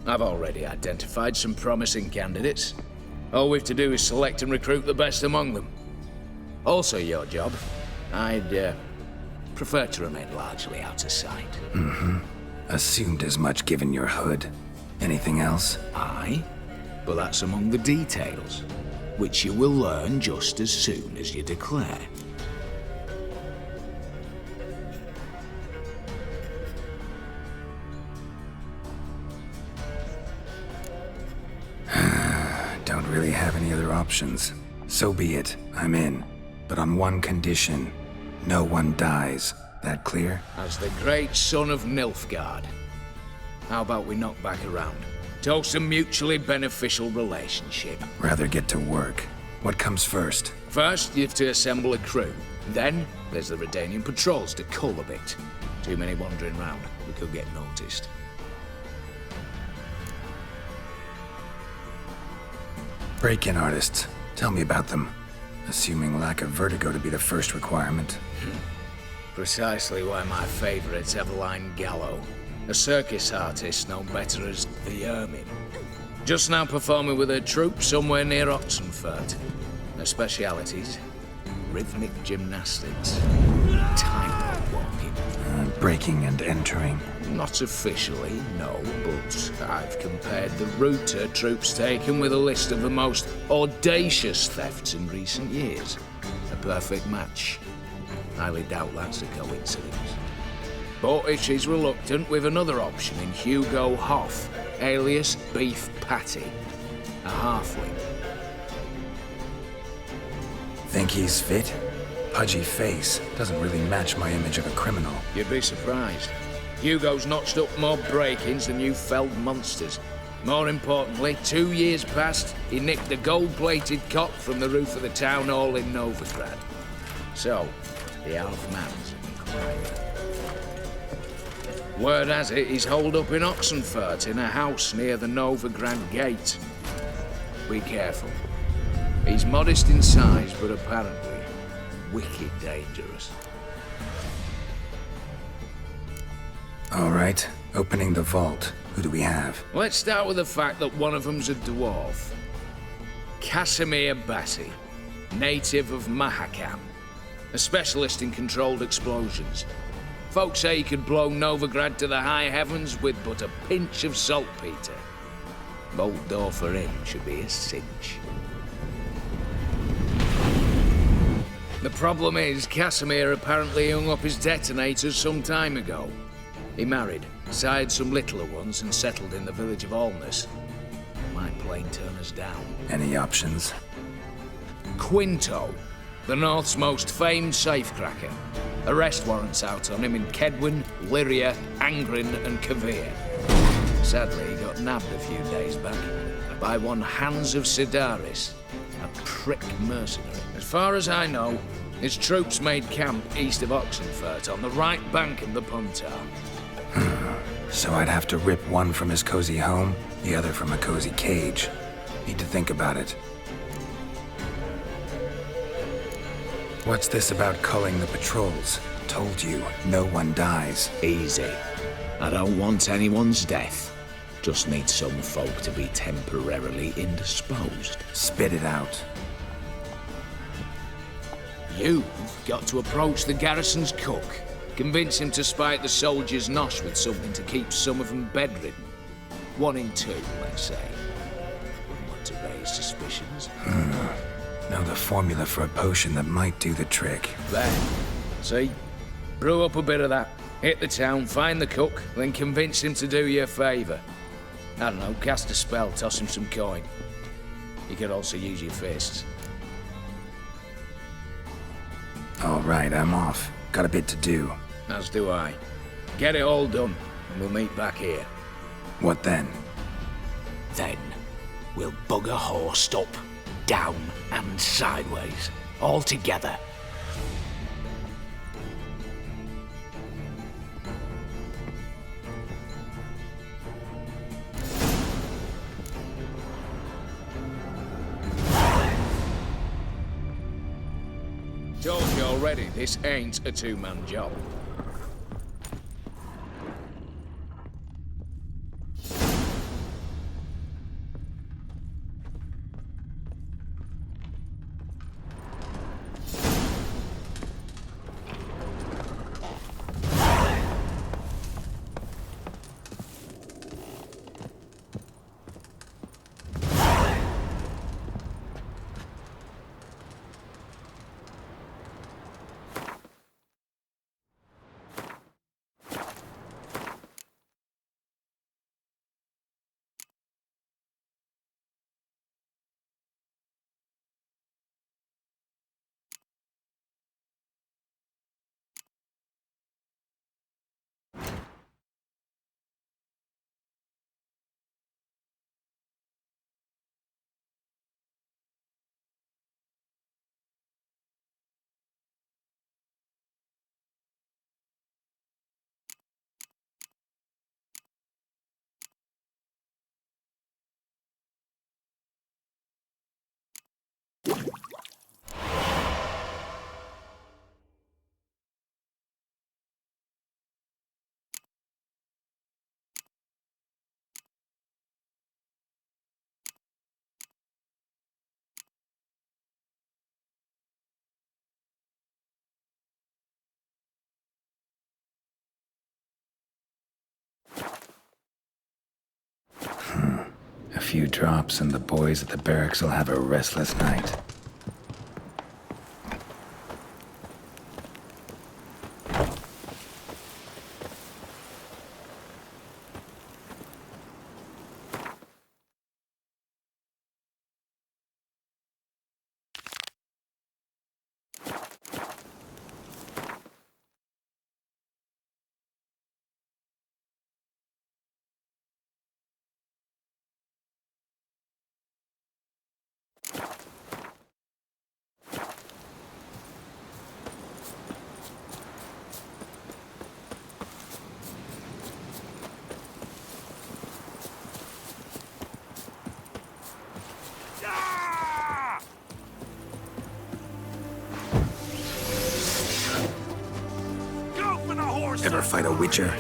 I've already identified some promising candidates. All we've to do is select and recruit the best among them. Also your job. I'd prefer to remain largely out of sight. Assumed as much given your hood. Anything else? Aye, but that's among the details, which you will learn just as soon as you declare. Don't really have any other options. So be it, I'm in. But on one condition. No one dies. That clear? As the great son of Nilfgaard. How about we knock back around? Toast a mutually beneficial relationship. Rather get to work. What comes first? First, you have to assemble a crew. Then, there's the Redanian patrols to cull a bit. Too many wandering round. We could get noticed. Break-in artists. Tell me about them. Assuming lack of vertigo to be the first requirement. Precisely why my favourite's Eveline Gallo. A circus artist known better as the Ermine. Just now performing with her troupe somewhere near Oxenfurt. Her specialities? Rhythmic gymnastics. Tightrope walking. Breaking and entering. Not officially, no, but I've compared the route her troops taken with a list of the most audacious thefts in recent years. A perfect match. Highly doubt that's a coincidence. But if she's reluctant, with another option in Hugo Hoff, alias Beef Patty. A halfling. Think he's fit? Pudgy face. Doesn't really match my image of a criminal. You'd be surprised. Hugo's notched up more break-ins than you felled monsters. More importantly, 2 years past, he nicked a gold-plated cock from the roof of the town hall in Novigrad. So, the half-man's a crime. Word has it he's holed up in Oxenfurt in a house near the Novigrad gate. Be careful. He's modest in size, but apparently wicked dangerous. All right, opening the vault. Who do we have? Let's start with the fact that one of them's a dwarf. Casimir Bassi, native of Mahakam. A specialist in controlled explosions. Folks say he could blow Novigrad to the high heavens with but a pinch of saltpeter. Bolt door for him should be a cinch. The problem is, Casimir apparently hung up his detonators some time ago. He married, sired some littler ones, and settled in the village of Alness. Might plain turn us down. Any options? Quinto, the North's most famed safecracker. Arrest warrants out on him in Kedwin, Lyria, Angrin, and Kavir. Sadly, he got nabbed a few days back by one Hans of Sidaris, a prick mercenary. As far as I know, his troops made camp east of Oxenfurt on the right bank of the Puntar. So I'd have to rip one from his cozy home, the other from a cozy cage. Need to think about it. What's this about culling the patrols? Told you, no one dies. Easy. I don't want anyone's death. Just need some folk to be temporarily indisposed. Spit it out. You've got to approach the garrison's cook. Convince him to spike the soldiers' nosh with something to keep some of them bedridden. 1 in 2, let's say. Wouldn't want to raise suspicions. Know the formula for a potion that might do the trick. There. See? Brew up a bit of that. Hit the town, find the cook, then convince him to do you a favour. I don't know, cast a spell, toss him some coin. You could also use your fists. All right, I'm off. Got a bit to do. As do I. Get it all done, and we'll meet back here. What then? Then, we'll bug a horse up, down and sideways, all together. Told you already, this ain't a two-man job. few drops and the boys at the barracks will have a restless night. Ever fight a Witcher?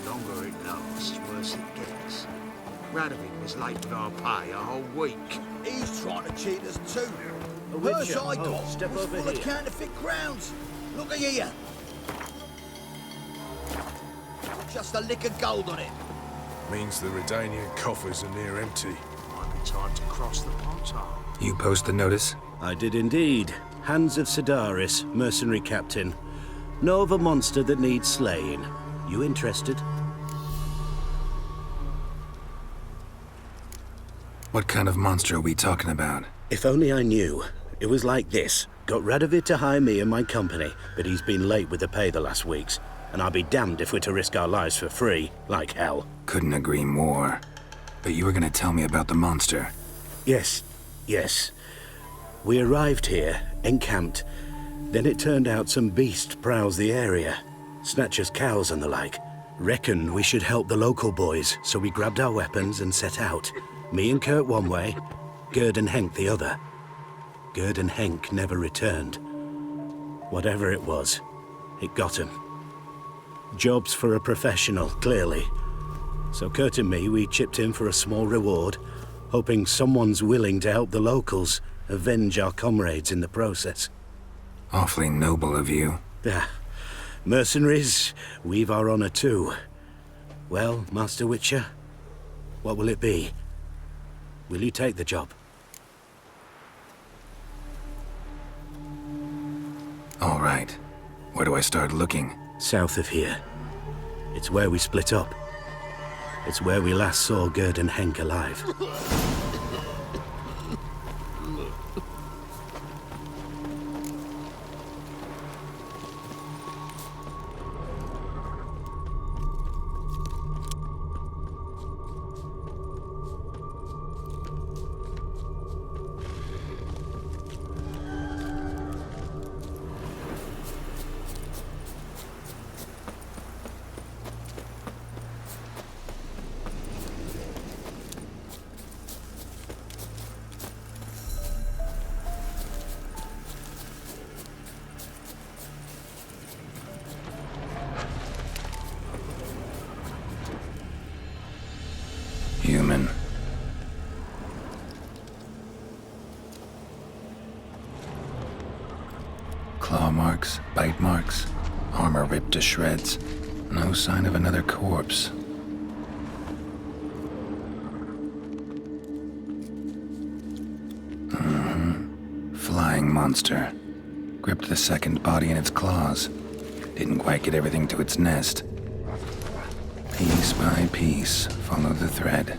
Longer it lasts, worse it gets. Radovid was late with our pay a whole week. He's trying to cheat us too. A Purse witcher. I got Oh, step was over full of here. counterfeit crowns. Look at here. Just a lick of gold on it. Means the Redanian coffers are near empty. Might be time to cross the portal. You post the notice? I did indeed. Hands of Sedaris, mercenary captain. Know of a monster that needs slaying. You interested? What kind of monster are we talking about? If only I knew. It was like this. Got Radovid to hire me and my company, but he's been late with the pay the last weeks. And I'll be damned if we're to risk our lives for free, like hell. Couldn't agree more. But you were gonna tell me about the monster. Yes. We arrived here, encamped. Then it turned out some beast prowls the area. Snatchers cows and the like. Reckoned we should help the local boys, so we grabbed our weapons and set out. Me and Kurt one way, Gerd and Henk the other. Gerd and Henk never returned. Whatever it was, it got him. Jobs for a professional, clearly. So Kurt and me, we chipped in for a small reward, hoping someone's willing to help the locals avenge our comrades in the process. Awfully noble of you. Mercenaries, we've our honor too. Well, Master Witcher, what will it be? Will you take the job? All right. Where do I start looking? South of here. It's where we split up. It's where we last saw Gerd and Henk alive. Claw marks, bite marks, armor ripped to shreds. No sign of another corpse. Flying monster. Gripped the second body in its claws. Didn't quite get everything to its nest. Piece by piece, follow the thread.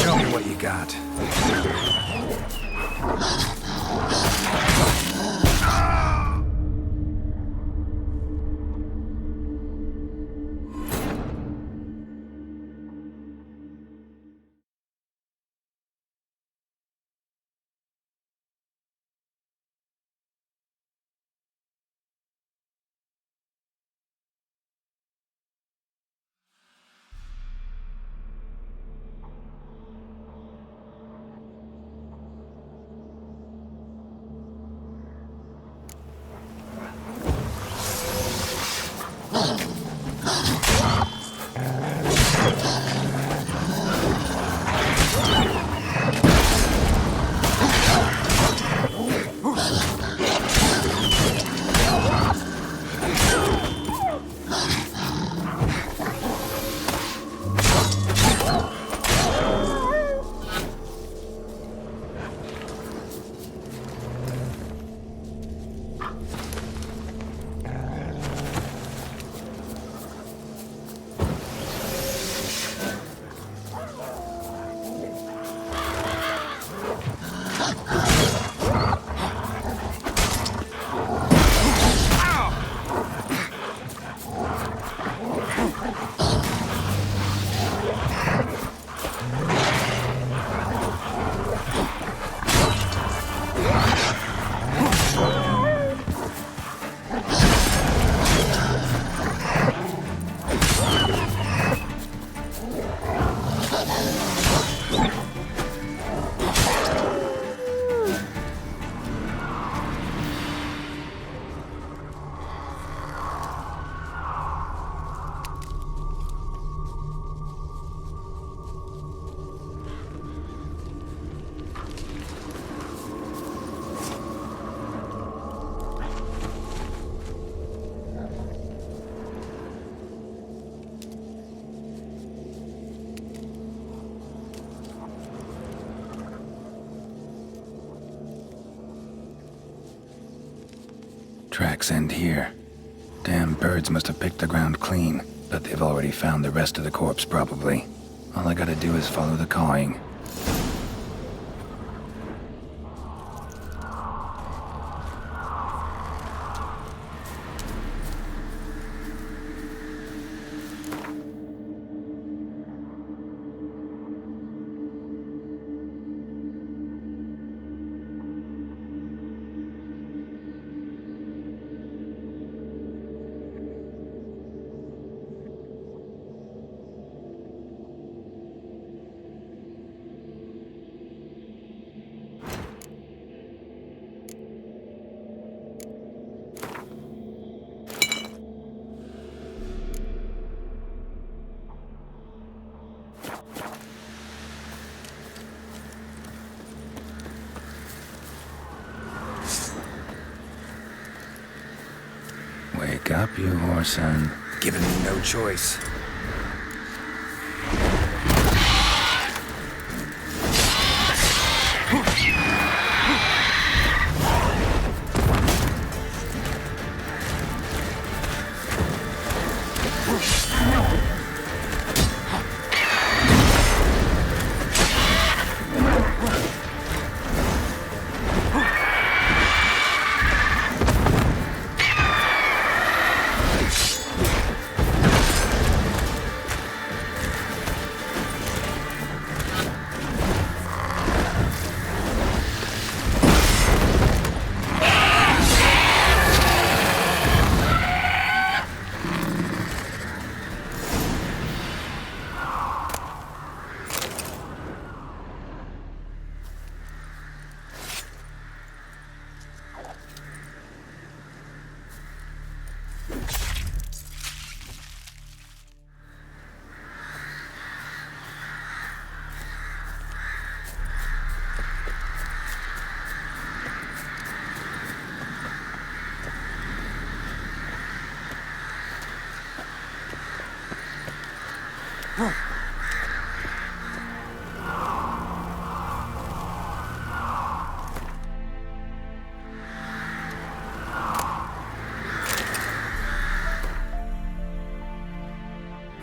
Show me what you got. Tracks end here. Damn birds must have picked the ground clean, but they've already found the rest of the corpse, probably. All I gotta do is follow the cawing. Pick up your horse, son. Giving me no choice.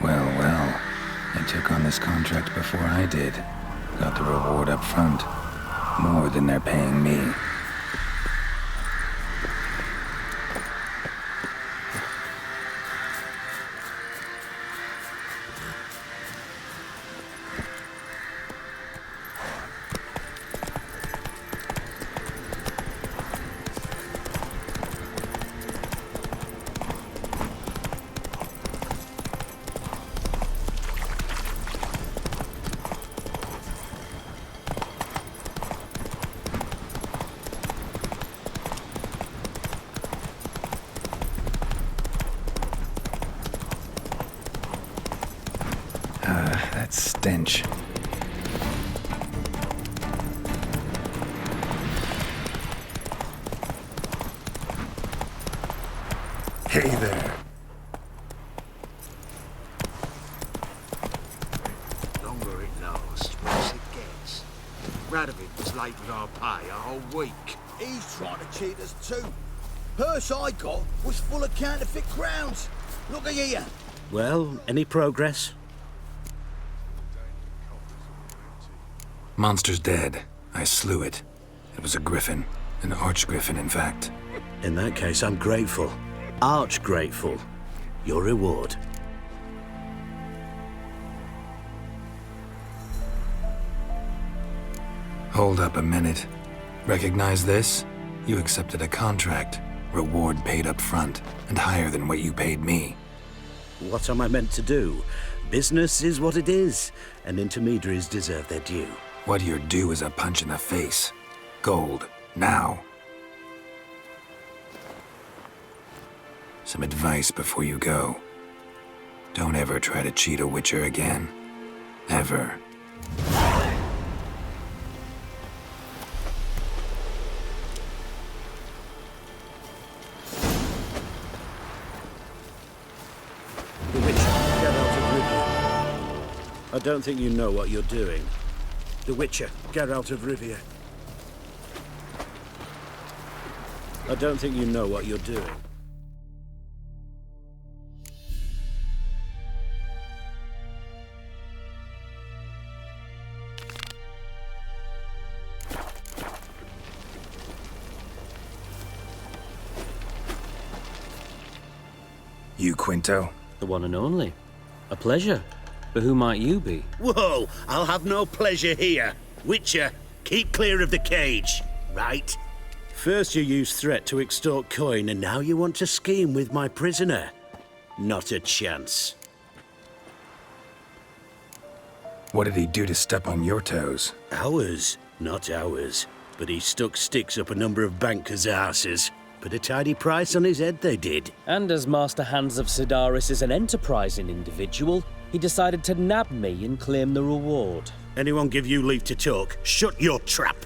Well. They took on this contract before I did. Got the reward up front. More than they're paying me. That stench. Hey there. Longer it lasts, worse it gets. Radovid was late with our pay a whole week. He's trying to cheat us too. Purse I got was full of counterfeit crowns. Look at here. Well, any progress? Monster's dead. I slew it. It was a griffin. An archgriffin, in fact. In that case, I'm grateful. Arch grateful. Your reward. Hold up a minute. Recognize this? You accepted a contract. Reward paid up front, and higher than what you paid me. What am I meant to do? Business is what it is, and intermediaries deserve their due. What you're due is a punch in the face. Gold. Now. Some advice before you go. Don't ever try to cheat a Witcher again. Ever. The Witcher, get out of Rivia. I don't think you know what you're doing. The Witcher, get out of Rivia. I don't think you know what you're doing. You, Quinto? The one and only. A pleasure. But who might you be? Whoa! I'll have no pleasure here. Witcher, keep clear of the cage, right? First you used threat to extort coin, and now you want to scheme with my prisoner. Not a chance. What did he do to step on your toes? Ours, not ours. But he stuck sticks up a number of bankers' asses. Put a tidy price on his head, they did. And as Master Hans of Sidaris is an enterprising individual, he decided to nab me and claim the reward. Anyone give you leave to talk? Shut your trap!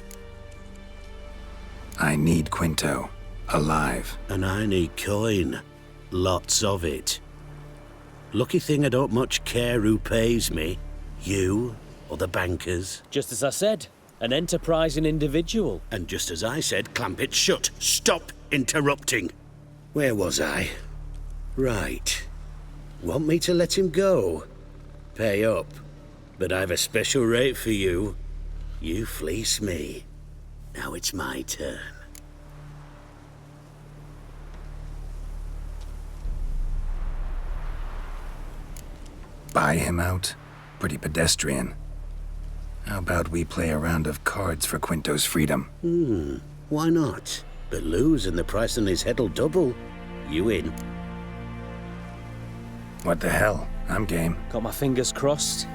I need Quinto. Alive. And I need coin. Lots of it. Lucky thing I don't much care who pays me. You or the bankers. Just as I said, an enterprising individual. And just as I said, clamp it shut. Stop interrupting. Where was I? Right. Want me to let him go? Pay up. But I've a special rate for you. You fleece me. Now it's my turn. Buy him out? Pretty pedestrian. How about we play a round of cards for Quinto's freedom? Why not? But lose and the price on his head'll double. You in? What the hell? I'm game. Got my fingers crossed.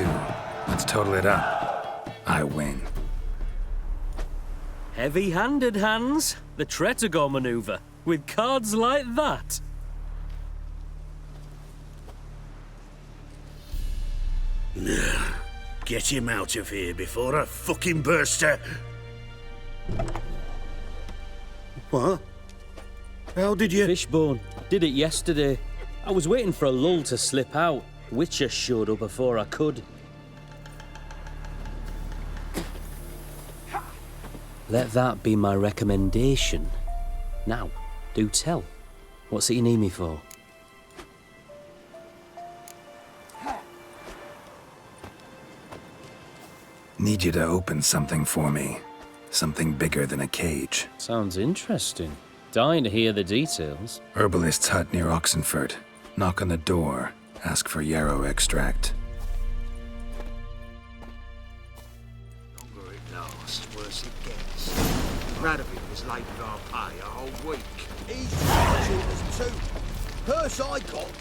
do. Let's total it up. I win. Heavy-handed, Hans. The Tretogor maneuver. With cards like that. Get him out of here before I fucking burst her. What? How did you... Fishbone. Did it yesterday. I was waiting for a lull to slip out. Witcher showed up before I could. Let that be my recommendation. Now, do tell. What's it you need me for? Need you to open something for me. Something bigger than a cage. Sounds interesting. Dying to hear the details. Herbalist's hut near Oxenford. Knock on the door. Ask for yarrow extract. The longer it lasts, worse it gets. Radovid was late with our pay a whole week. He's trying to cheat us too. Purse I got.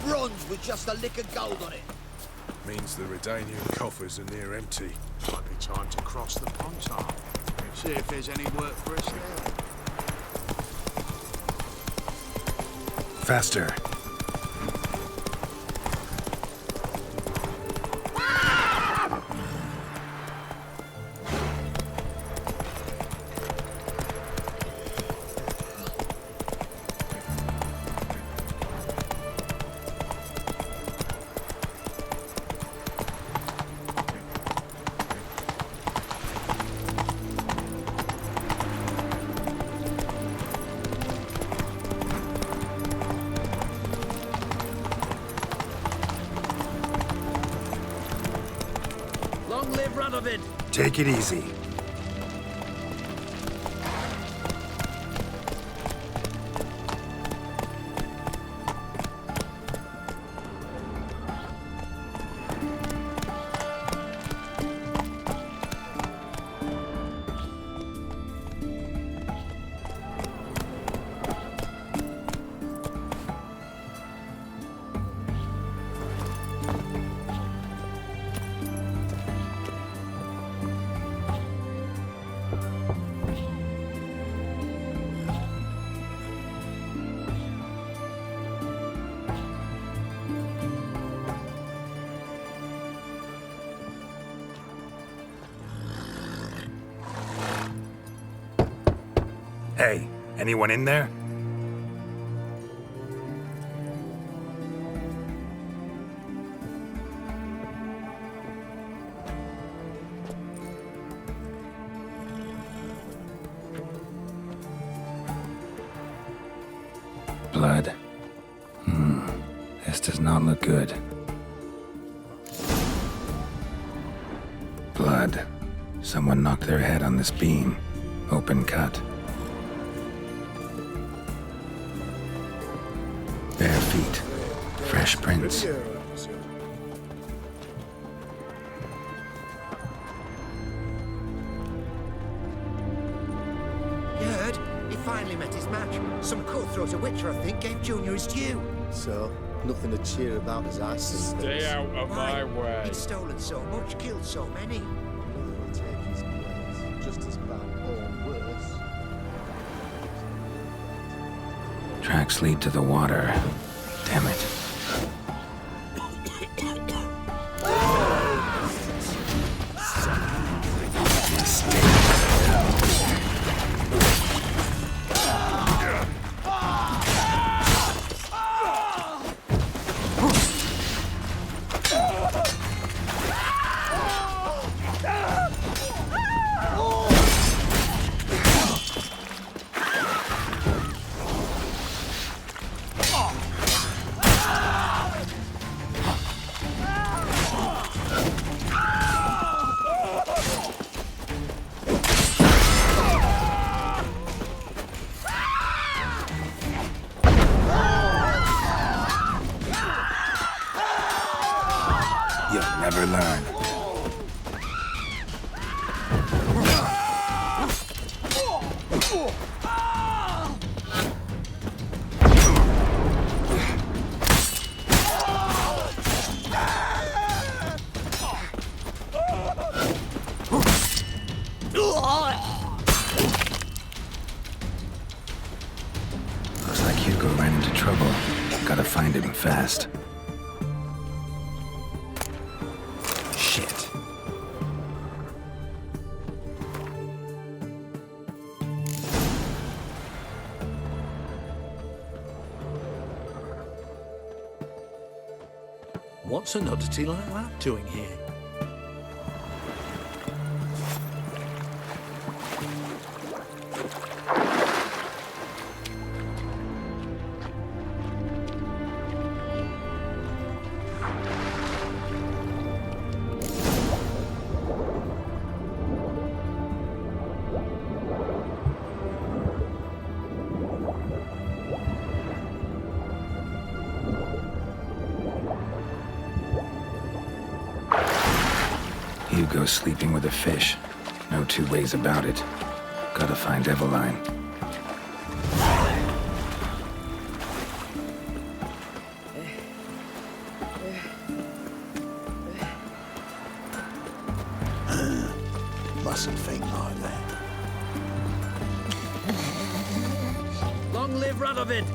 Bronze with just a lick of gold on it. Means the Redanian coffers are near empty. Might be time to cross the Pontar. See if there's any work for us there. Faster. Long live Radovid! Take it easy. Hey, anyone in there? Blood. This does not look good. Blood. Someone knocked their head on this beam. Open cut. Bare feet. Fresh prints. You heard? He finally met his match. Some cutthroat of Witcher, I think, gave Junior his due. So, nothing to cheer about as I see things. Stay out of my way. He'd stolen so much, killed so many. Another will take his place, just as bad or worse. Tracks lead to the water. Damn it. You'll never learn. Looks like Hugo ran into trouble. Gotta find him fast. Shit. What's an oddity like that doing here? Hugo's sleeping with a fish. No two ways about it. Gotta find Eveline. Mustn't think like that. Long live Radovid!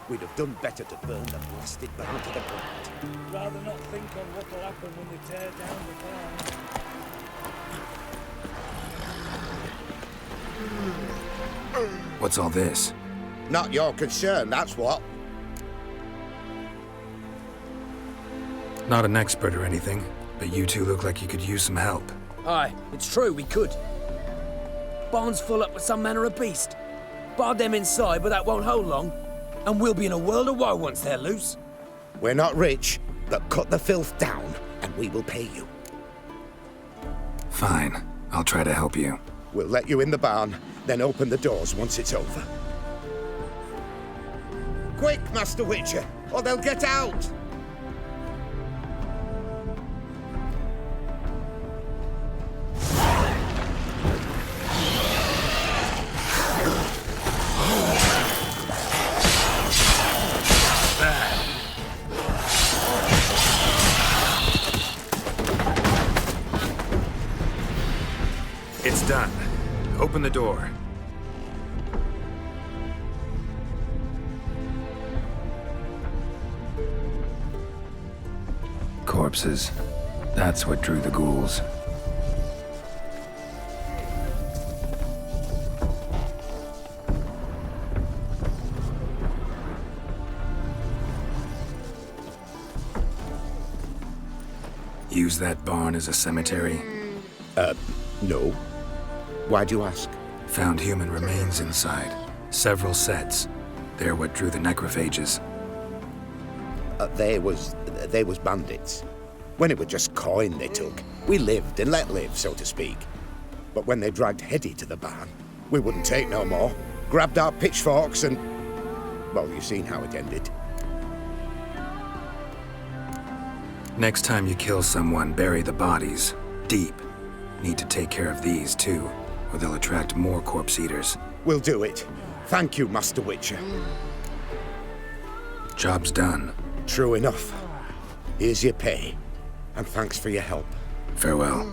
We'd have done better to burn the blasted barn to the ground. Rather not think on what'll happen when they tear down the farm. What's all this? Not your concern, that's what. Not an expert or anything, but you two look like you could use some help. Aye, it's true, we could. Barn's full up with some manner of beast. Bar them inside, but that won't hold long. And we'll be in a world of woe once they're loose. We're not rich, but cut the filth down, and we will pay you. Fine. I'll try to help you. We'll let you in the barn, then open the doors once it's over. Quick, Master Witcher, or they'll get out! It's done. Open the door. Corpses. That's what drew the ghouls. Use that barn as a cemetery? No. Why'd you ask? Found human remains inside. Several sets. They're what drew the necrophages. They was bandits. When it was just coin they took, we lived and let live, so to speak. But when they dragged Hetty to the barn, we wouldn't take no more. Grabbed our pitchforks and... well, you've seen how it ended. Next time you kill someone, bury the bodies. Deep. Need to take care of these, too, or they'll attract more corpse eaters. We'll do it. Thank you, Master Witcher. Job's done. True enough. Here's your pay, and thanks for your help. Farewell.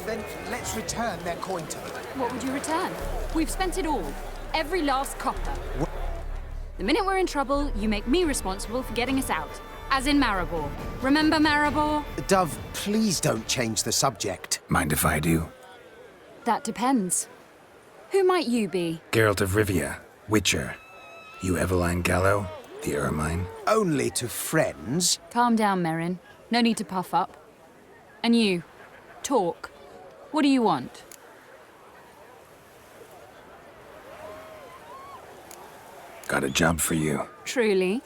Then let's return their coin to them. What would you return? We've spent it all. Every last copper. The minute we're in trouble, you make me responsible for getting us out. As in Maribor. Remember Maribor? Dove, please don't change the subject. Mind if I do? That depends. Who might you be? Geralt of Rivia, Witcher. You Eveline Gallo, the Ermine? Only to friends. Calm down, Merrin. No need to puff up. And you, talk. What do you want? Got a job for you. Truly?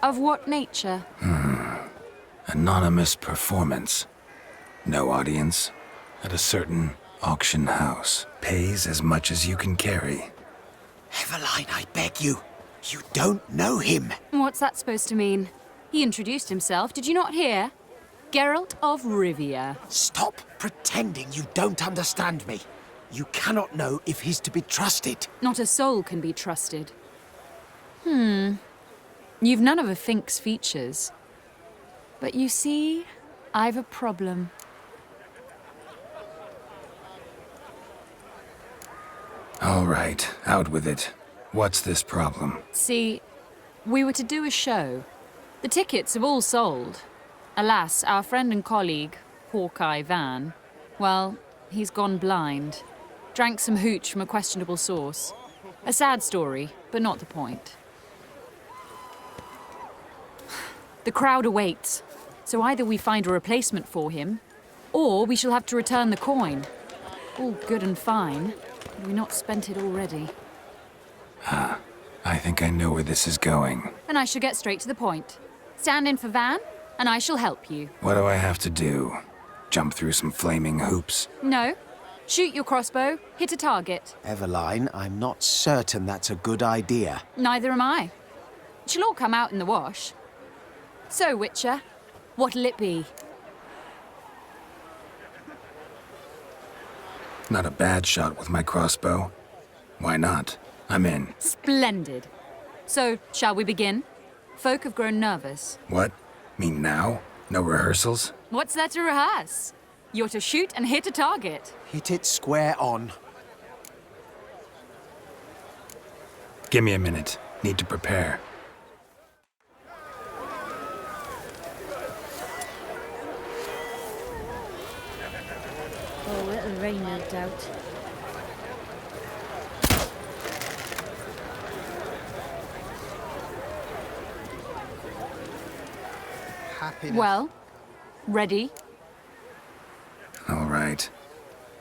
Of what nature? Anonymous performance. No audience. At a certain auction house. Pays as much as you can carry. Eveline, I beg you. You don't know him. What's that supposed to mean? He introduced himself, did you not hear? Geralt of Rivia. Stop pretending you don't understand me. You cannot know if he's to be trusted. Not a soul can be trusted. You've none of a Fink's features. But you see, I've a problem. All right, out with it. What's this problem? See, we were to do a show. The tickets have all sold. Alas, our friend and colleague, Hawkeye Van, well, he's gone blind. Drank some hooch from a questionable source. A sad story, but not the point. The crowd awaits, so either we find a replacement for him, or we shall have to return the coin. All good and fine, but we've not spent it already. I think I know where this is going. And I shall get straight to the point. Stand in for Van, and I shall help you. What do I have to do? Jump through some flaming hoops? No. Shoot your crossbow, hit a target. Eveline, I'm not certain that's a good idea. Neither am I. It shall all come out in the wash. So, Witcher, what'll it be? Not a bad shot with my crossbow. Why not? I'm in. Splendid. So, shall we begin? Folk have grown nervous. What? Mean now? No rehearsals? What's there to rehearse? You're to shoot and hit a target. Hit it square on. Give me a minute. Need to prepare. Oh, it'll rain, no doubt. Happiness. Well, ready? All right.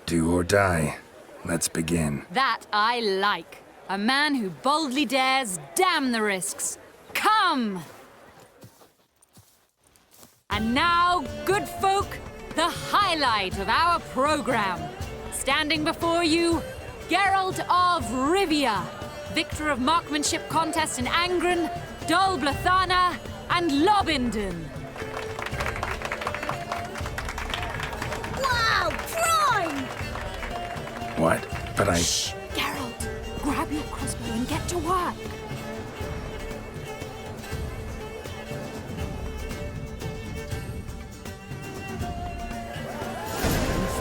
Do or die. Let's begin. That I like. A man who boldly dares, damn the risks. Come! And now, good folk, the highlight of our program. Standing before you, Geralt of Rivia, victor of marksmanship contests in Angren, Dol Blathana, and Lobindon. Wow, prime! What? But I... Shh! Geralt, grab your crossbow and get to work.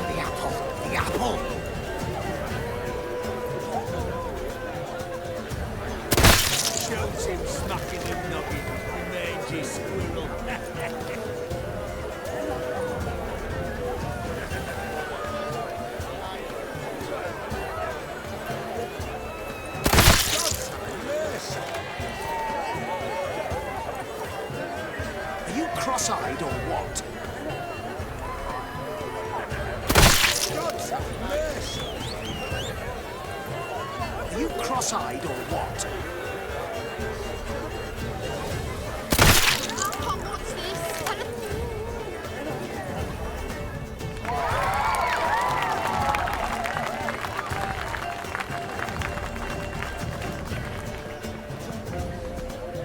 The apple! The apple! Shows him smacking the noggin, the mangy squirrel. Are you cross-eyed or what? God's mercy! Are you cross-eyed or what? What's this?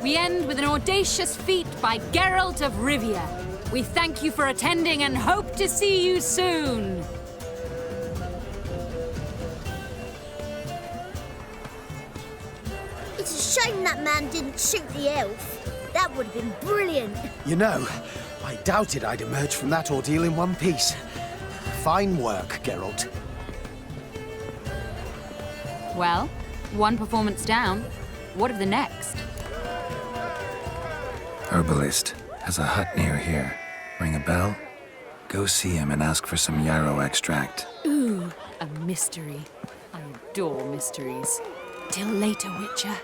We end with an audacious feat by Geralt of Rivia. We thank you for attending and hope to see you soon. It's a shame that man didn't shoot the elf. That would have been brilliant. You know, I doubted I'd emerge from that ordeal in one piece. Fine work, Geralt. Well, one performance down. What of the next? Herbalist. has a hut near here. Ring a bell? Go see him and ask for some yarrow extract. Ooh, a mystery. I adore mysteries. Till later, Witcher.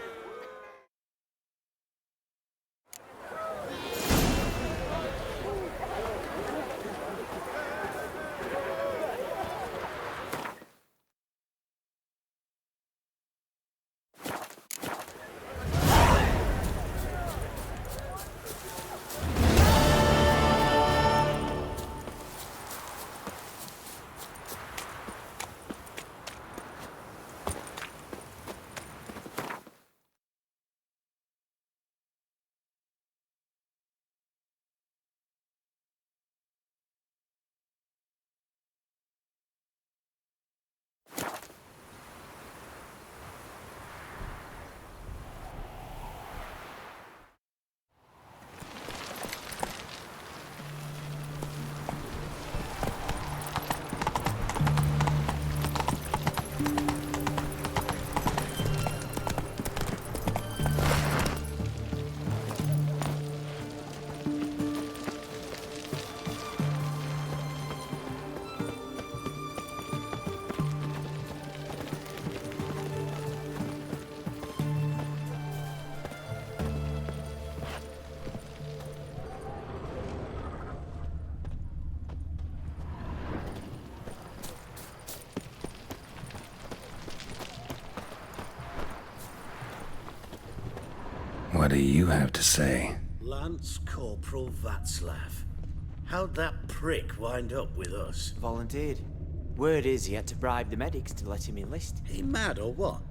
What do you have to say? Lance Corporal Václav. How'd that prick wind up with us? Volunteered. Word is he had to bribe the medics to let him enlist. He mad or what?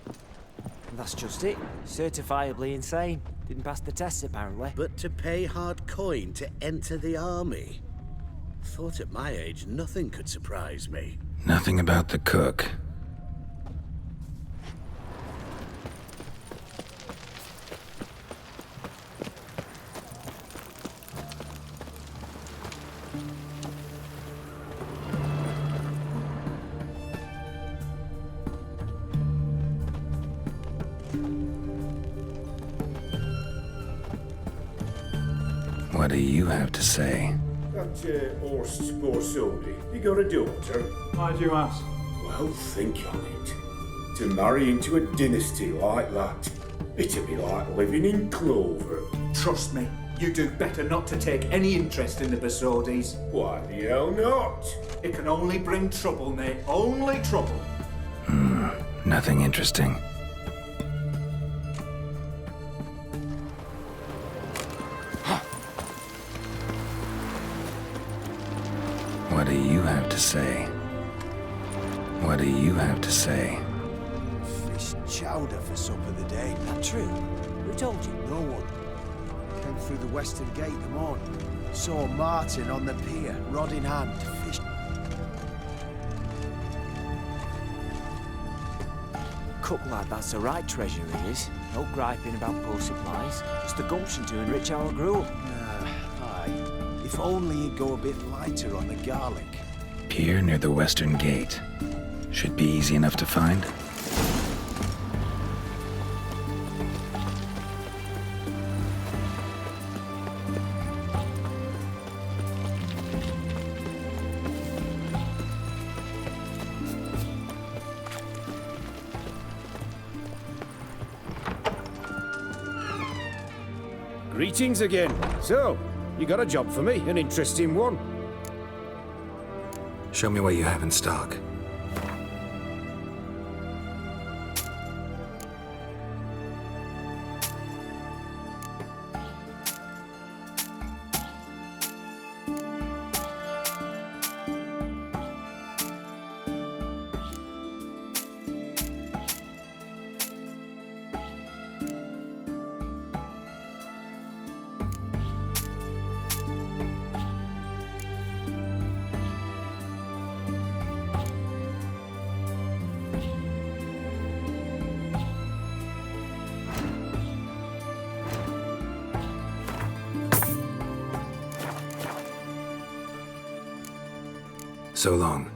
And that's just it. Certifiably insane. Didn't pass the tests, apparently. But to pay hard coin to enter the army? Thought at my age nothing could surprise me. Nothing about the cook. What do you have to say? That Horst Borsodi, you got a daughter? Why'd you ask? Well, think on it. To marry into a dynasty like that, it'd be like living in clover. Trust me, you do better not to take any interest in the Borsodis. Why the hell not? It can only bring trouble, mate. Only trouble. Nothing interesting. What do you have to say? What do you have to say? Fish chowder for supper the day. Not true. Who told you? No one. Came through the western gate in the morning. Saw Martin on the pier, rod in hand, fish. Cook like that's the right treasure he is. No griping about poor supplies. Just the gumption to enrich our gruel. Aye. If only he'd go a bit lighter on the garlic. Pier near the western gate. Should be easy enough to find. Greetings again. So, you got a job for me, an interesting one. Show me what you have in stock. So long.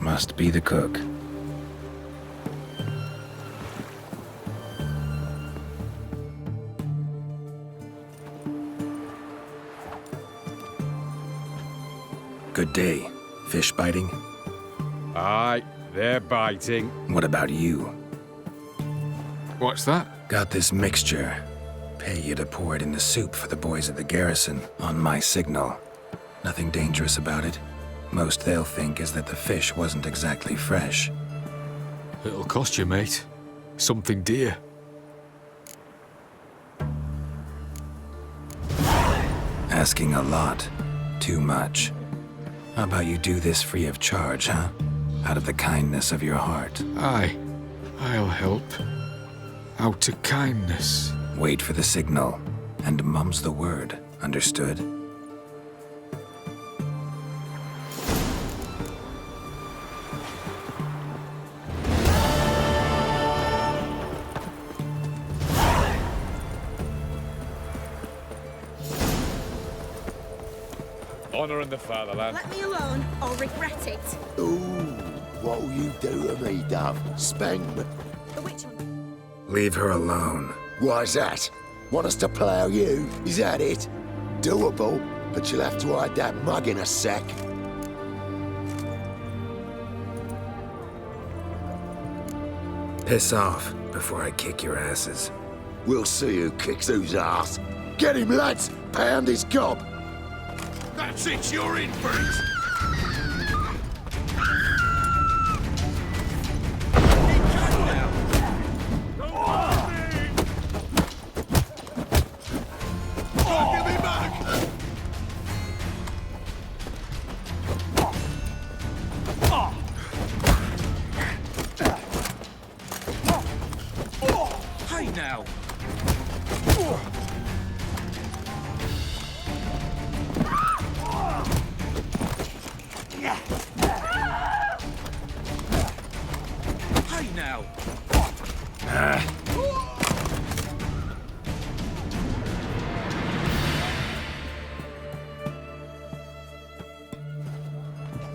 Must be the cook. Good day. Fish biting? Aye, they're biting. What about you? What's that? Got this mixture. Pay you to pour it in the soup for the boys at the garrison, on my signal. Nothing dangerous about it. Most they'll think is that the fish wasn't exactly fresh. It'll cost you, mate. Something dear. Asking a lot. Too much. How about you do this free of charge, huh? Out of the kindness of your heart. Aye, I'll help. Out of kindness. Wait for the signal, and mum's the word. Understood? Honour in the fatherland. Let me alone, or regret it. Ooh, what'll you do to me, Dove? Spank me? The witch hunt. Leave her alone. Why's that? Want us to plough you? Is that it? Doable, but you'll have to hide that mug in a sec. Piss off before I kick your asses. We'll see who kicks whose ass. Get him, lads! Pound his gob! That's it, you're in for it! Hey now! Hey now!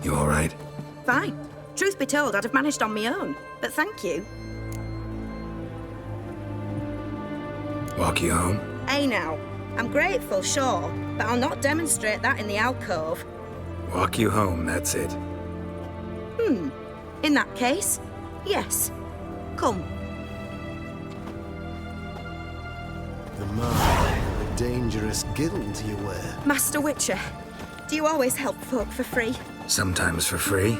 You all right? Fine. Truth be told, I'd have managed on my own. But thank you. Walk you home? Hey now. I'm grateful, sure, but I'll not demonstrate that in the alcove. Walk you home, that's it. In that case, yes. Come. The mark of a dangerous guild you wear. Master Witcher, do you always help folk for free? Sometimes for free,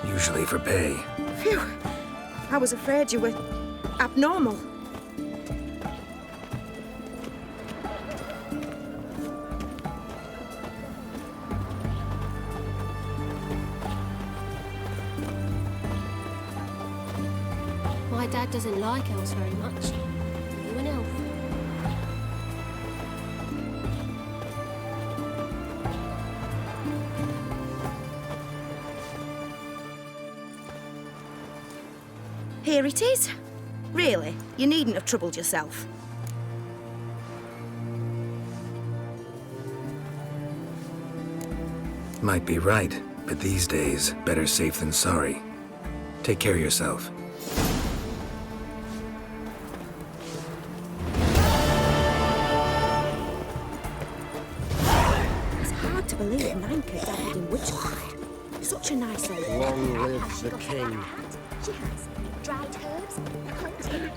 usually for pay. Phew. I was afraid you were abnormal. My dad doesn't like elves very much. Are you an elf? Here it is. Really, you needn't have troubled yourself. Might be right, but these days, better safe than sorry. Take care of yourself. It's hard to believe Nanka dabbled in witchcraft. Such a nice lady. Long live the king. She has dried herbs, hunting.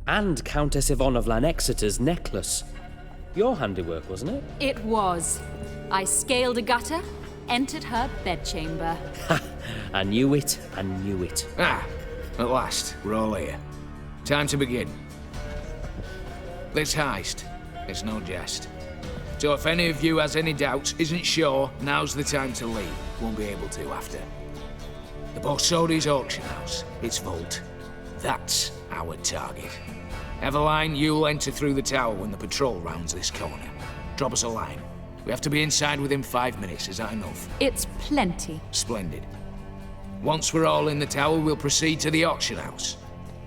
And Countess Yvonne of Lanexeter's necklace. Your handiwork, wasn't it? It was. I scaled a gutter, entered her bedchamber. Ha! I knew it, I knew it. Ah, at last, we're all here. Time to begin. This heist, it's no jest. So if any of you has any doubts, isn't sure, now's the time to leave. Won't be able to after. The Borsodi's auction house, its vault. That's our target. Eveline, you'll enter through the tower when the patrol rounds this corner. Drop us a line. We have to be inside within 5 minutes, is that enough? It's plenty. Splendid. Once we're all in the tower, we'll proceed to the auction house.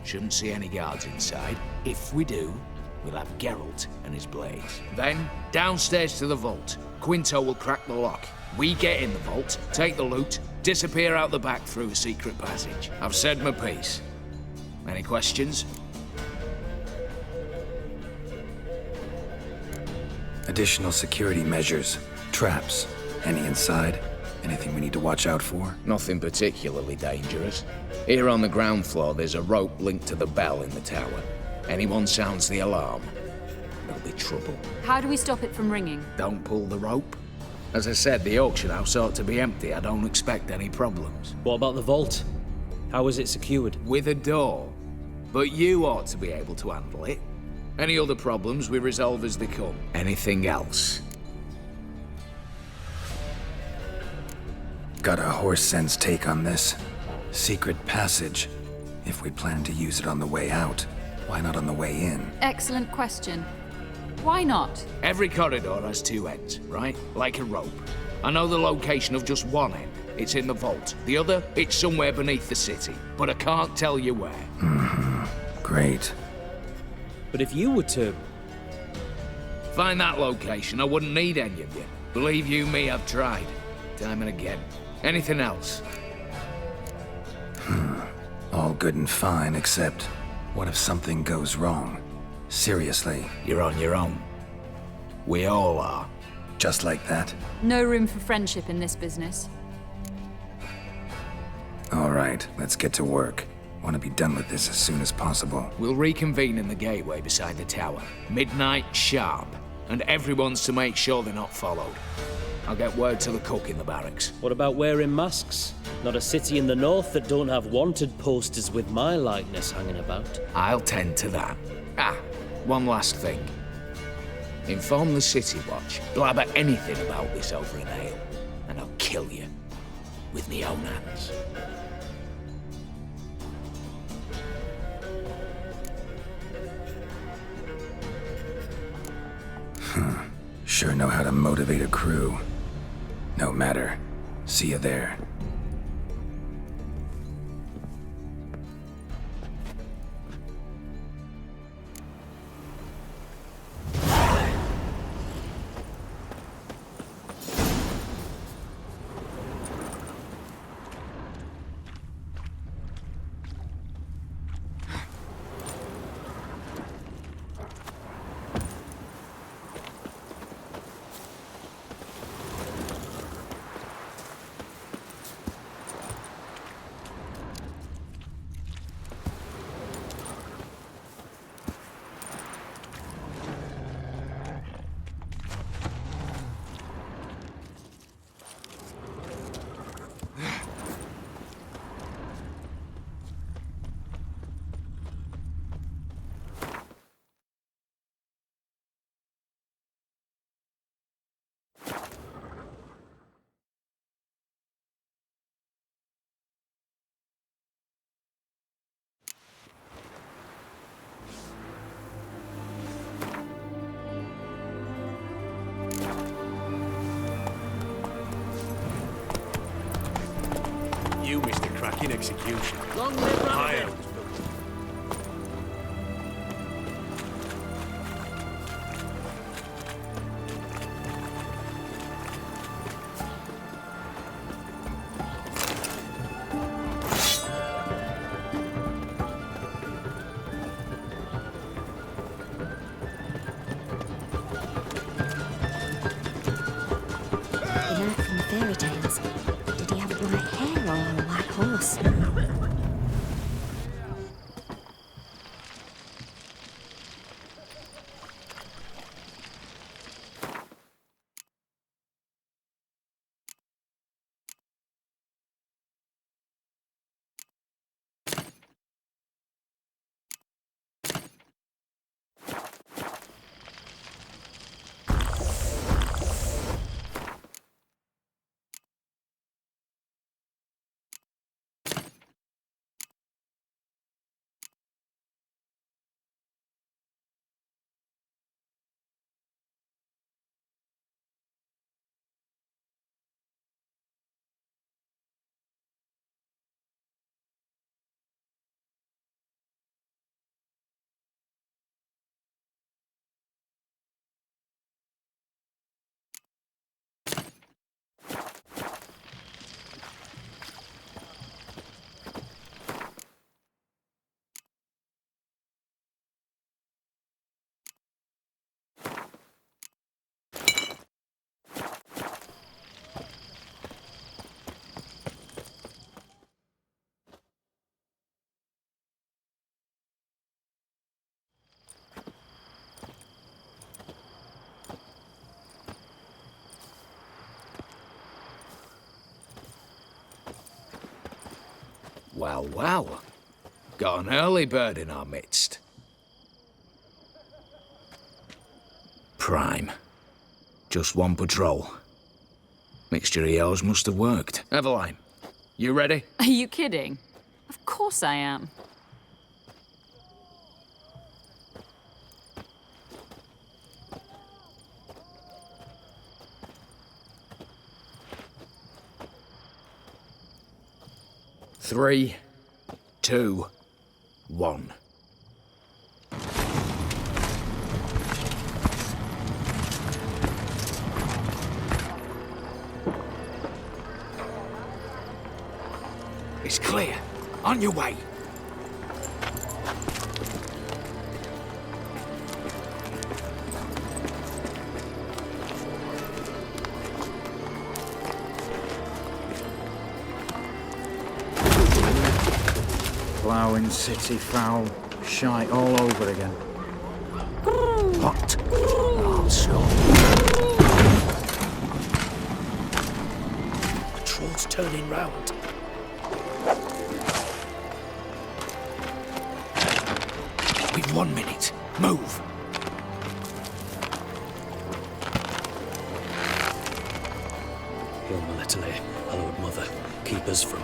Shouldn't see any guards inside. If we do, we'll have Geralt and his blades. Then, downstairs to the vault. Quinto will crack the lock. We get in the vault, take the loot, disappear out the back through a secret passage. I've said my piece. Any questions? Additional security measures, traps. Any inside? Anything we need to watch out for? Nothing particularly dangerous. Here on the ground floor, there's a rope linked to the bell in the tower. Anyone sounds the alarm, there'll be trouble. How do we stop it from ringing? Don't pull the rope. As I said, the auction house ought to be empty. I don't expect any problems. What about the vault? How is it secured? With a door. But you ought to be able to handle it. Any other problems we resolve as they come. Anything else? Got a horse sense take on this. Secret passage. If we plan to use it on the way out, why not on the way in? Excellent question. Why not? Every corridor has two ends, right? Like a rope. I know the location of just one end. It's in the vault. The other, it's somewhere beneath the city. But I can't tell you where. Great. But if you were to... find that location, I wouldn't need any of you. Believe you me, I've tried. Time and again. Anything else? All good and fine, except what if something goes wrong? Seriously. You're on your own. We all are. Just like that? No room for friendship in this business. All right, let's get to work. Want to be done with this as soon as possible. We'll reconvene in the gateway beside the tower. Midnight sharp. And everyone's to make sure they're not followed. I'll get word to the cook in the barracks. What about wearing masks? Not a city in the north that don't have wanted posters with my likeness hanging about. I'll tend to that. One last thing. Inform the City Watch. Blabber anything about this over an ale, and I'll kill you. With me own hands. Sure know how to motivate a crew. No matter. See you there. You, Mr. Cracking Execution. Long live Higher. Rabbit. You know from the fairy tales. Did he have white hair or a white horse? Well, well. Got an early bird in our midst. Prime. Just one patrol. Mixture of yours must have worked. Eveline, you ready? Are you kidding? Of course I am. Three, 2, 1. It's clear. On your way. Ploughing city foul, shite all over again. What? Also. Patrol's turning round. We've 1 minute. Move. Hail Meletale, hallowed mother, keep us from...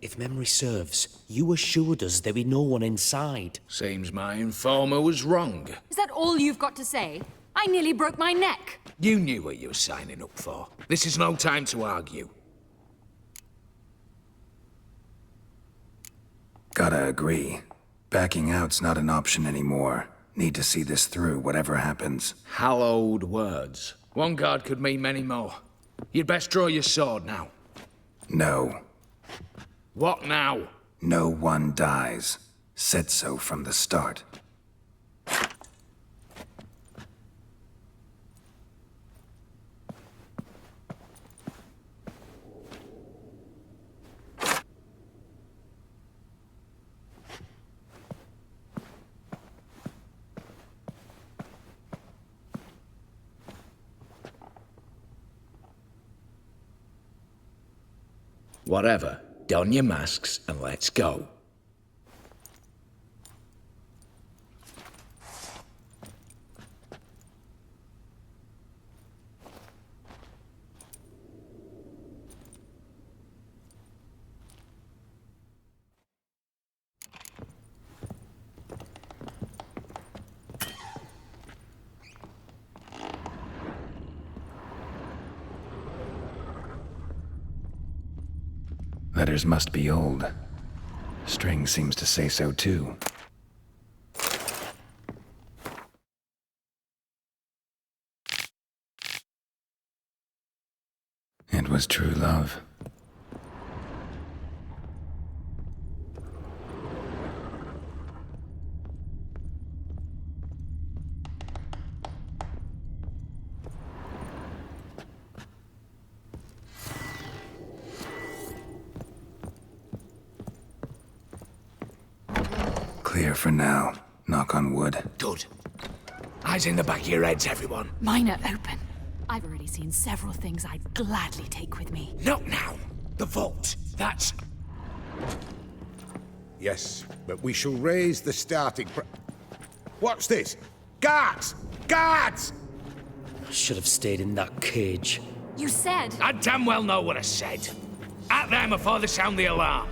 If memory serves, you assured us there be no one inside. Seems my informer was wrong. Is that all you've got to say? I nearly broke my neck. You knew what you were signing up for. This is no time to argue. Gotta agree. Backing out's not an option anymore. Need to see this through, whatever happens. Hallowed words. One guard could mean many more. You'd best draw your sword now. No. What now? No one dies. Said so from the start. Whatever. Don your masks and let's go. Letters must be old. String seems to say so too. It was true love. Clear for now. Knock on wood. Good. Eyes in the back of your heads, everyone. Mine are open. I've already seen several things I'd gladly take with me. Not now. The vault. That's... Yes, but we shall raise the starting What's this? Guards! Guards! I should have stayed in that cage. You said... I damn well know what I said. At them before they sound the alarm.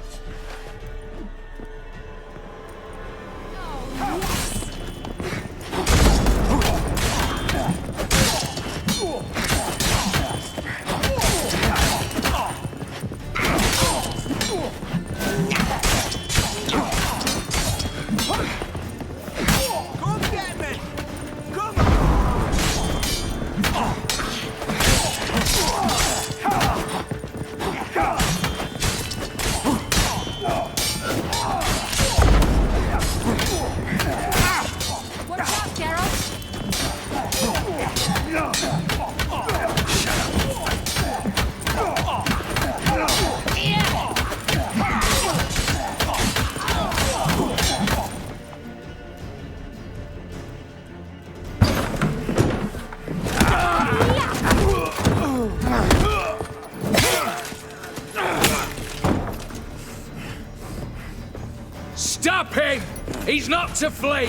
Stop him! He's not to flee!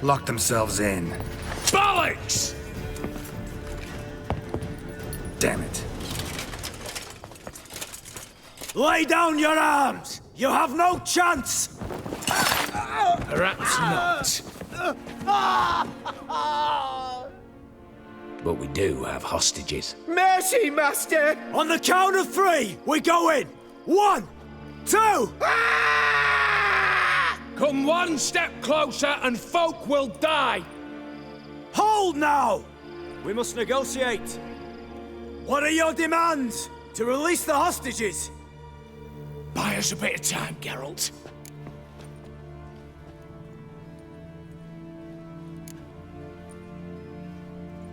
Lock themselves in. Bollocks! Damn it. Lay down your arms! You have no chance! Perhaps not. But we do have hostages. Mercy, Master! On the count of 3, we go in! 1, 2... Come one step closer and folk will die! Hold now! We must negotiate. What are your demands? To release the hostages? Buy us a bit of time, Geralt.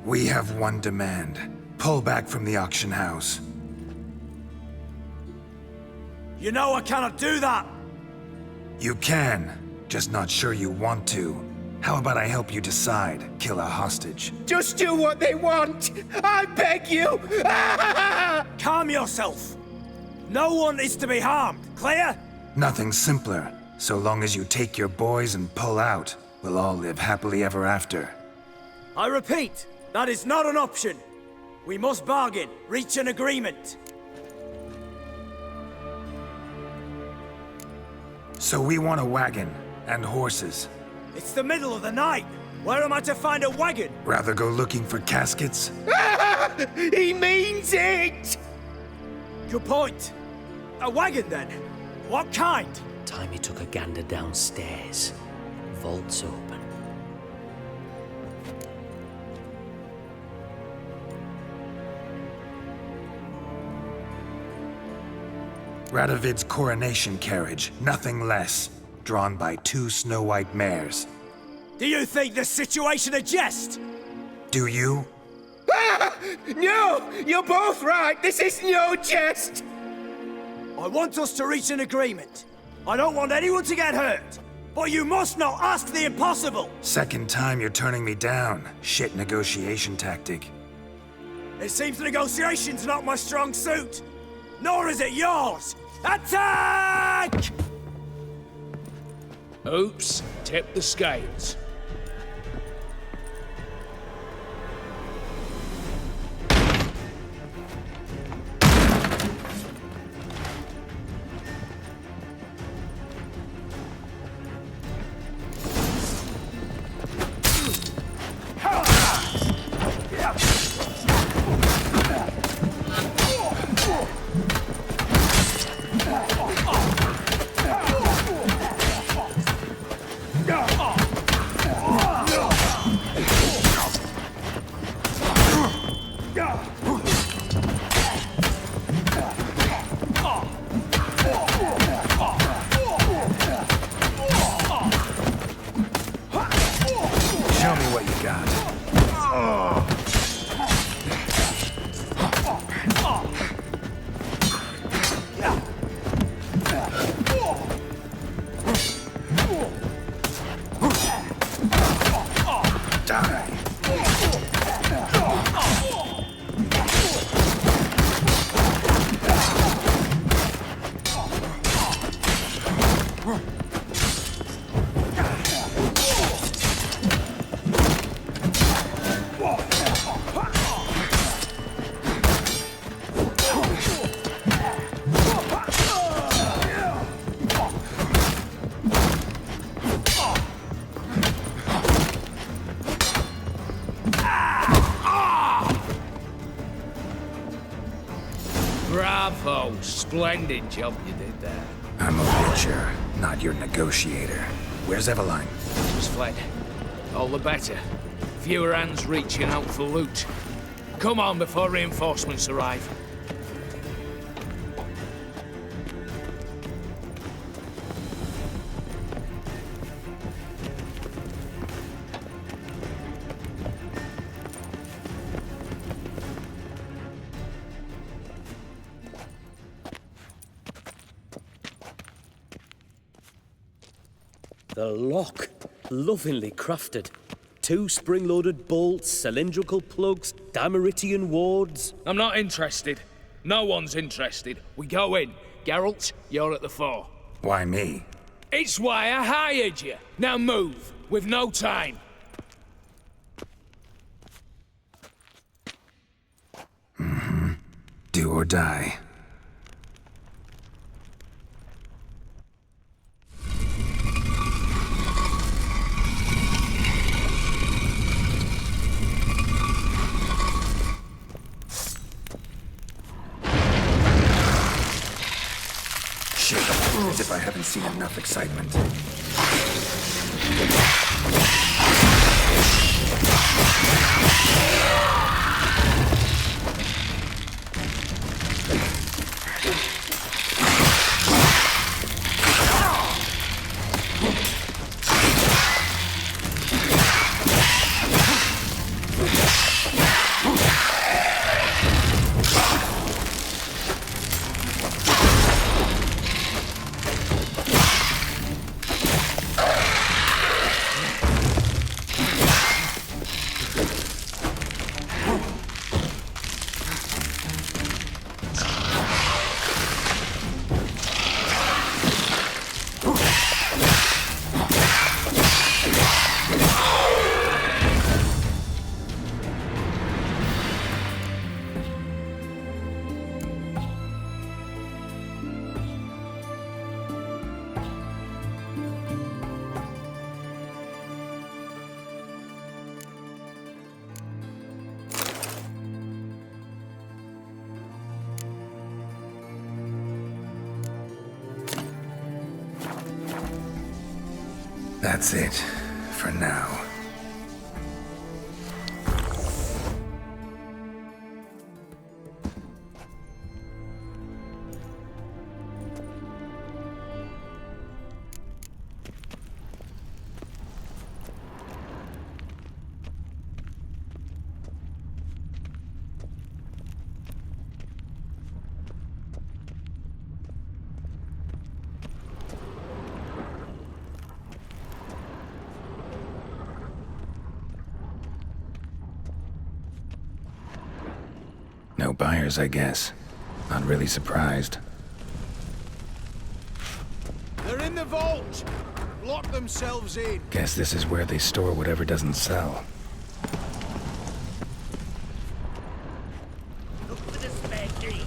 We have one demand. Pull back from the auction house. You know I cannot do that! You can, just not sure you want to. How about I help you decide? Kill a hostage. Just do what they want! I beg you! Calm yourself! No one is to be harmed, clear? Nothing simpler. So long as you take your boys and pull out, we'll all live happily ever after. I repeat, that is not an option. We must bargain, reach an agreement. So we want a wagon and horses. It's the middle of the night. Where am I to find a wagon? Rather go looking for caskets? He means it! Good point. A wagon, then? What kind? Time he took a gander downstairs. Vault's open. Radovid's coronation carriage, nothing less. Drawn by 2 snow-white mares. Do you think the situation a jest? Do you? No! You're both right! This is no jest! I want us to reach an agreement. I don't want anyone to get hurt. But you must not ask the impossible! Second time you're turning me down. Shit negotiation tactic. It seems negotiation's not my strong suit. Nor is it yours! Attack! Oops, tip the scales. Show me what you got. Bravo! Splendid job you did there. I'm a butcher, not your negotiator. Where's Eveline? She's fled. All the better. Fewer hands reaching out for loot. Come on before reinforcements arrive. The lock. Lovingly crafted. 2 spring-loaded bolts, cylindrical plugs, Dameritian wards. I'm not interested. No one's interested. We go in. Geralt, you're at the fore. Why me? It's why I hired you. Now move. We've no time. Do or die. Shit, as if I haven't seen enough excitement. That's it, for now. No buyers, I guess. Not really surprised. They're in the vault! Lock themselves in! Guess this is where they store whatever doesn't sell. Look for the spare key.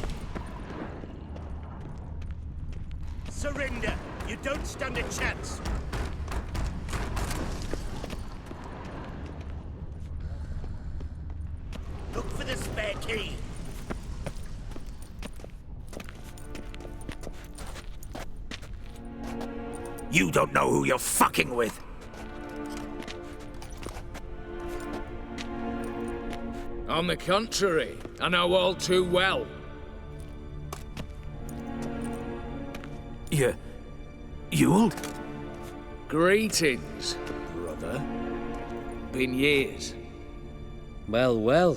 Surrender! You don't stand a chance! Look for the spare key. You don't know who you're fucking with. On the contrary, I know all too well. You'll? Greetings, brother. Been years. Well, well.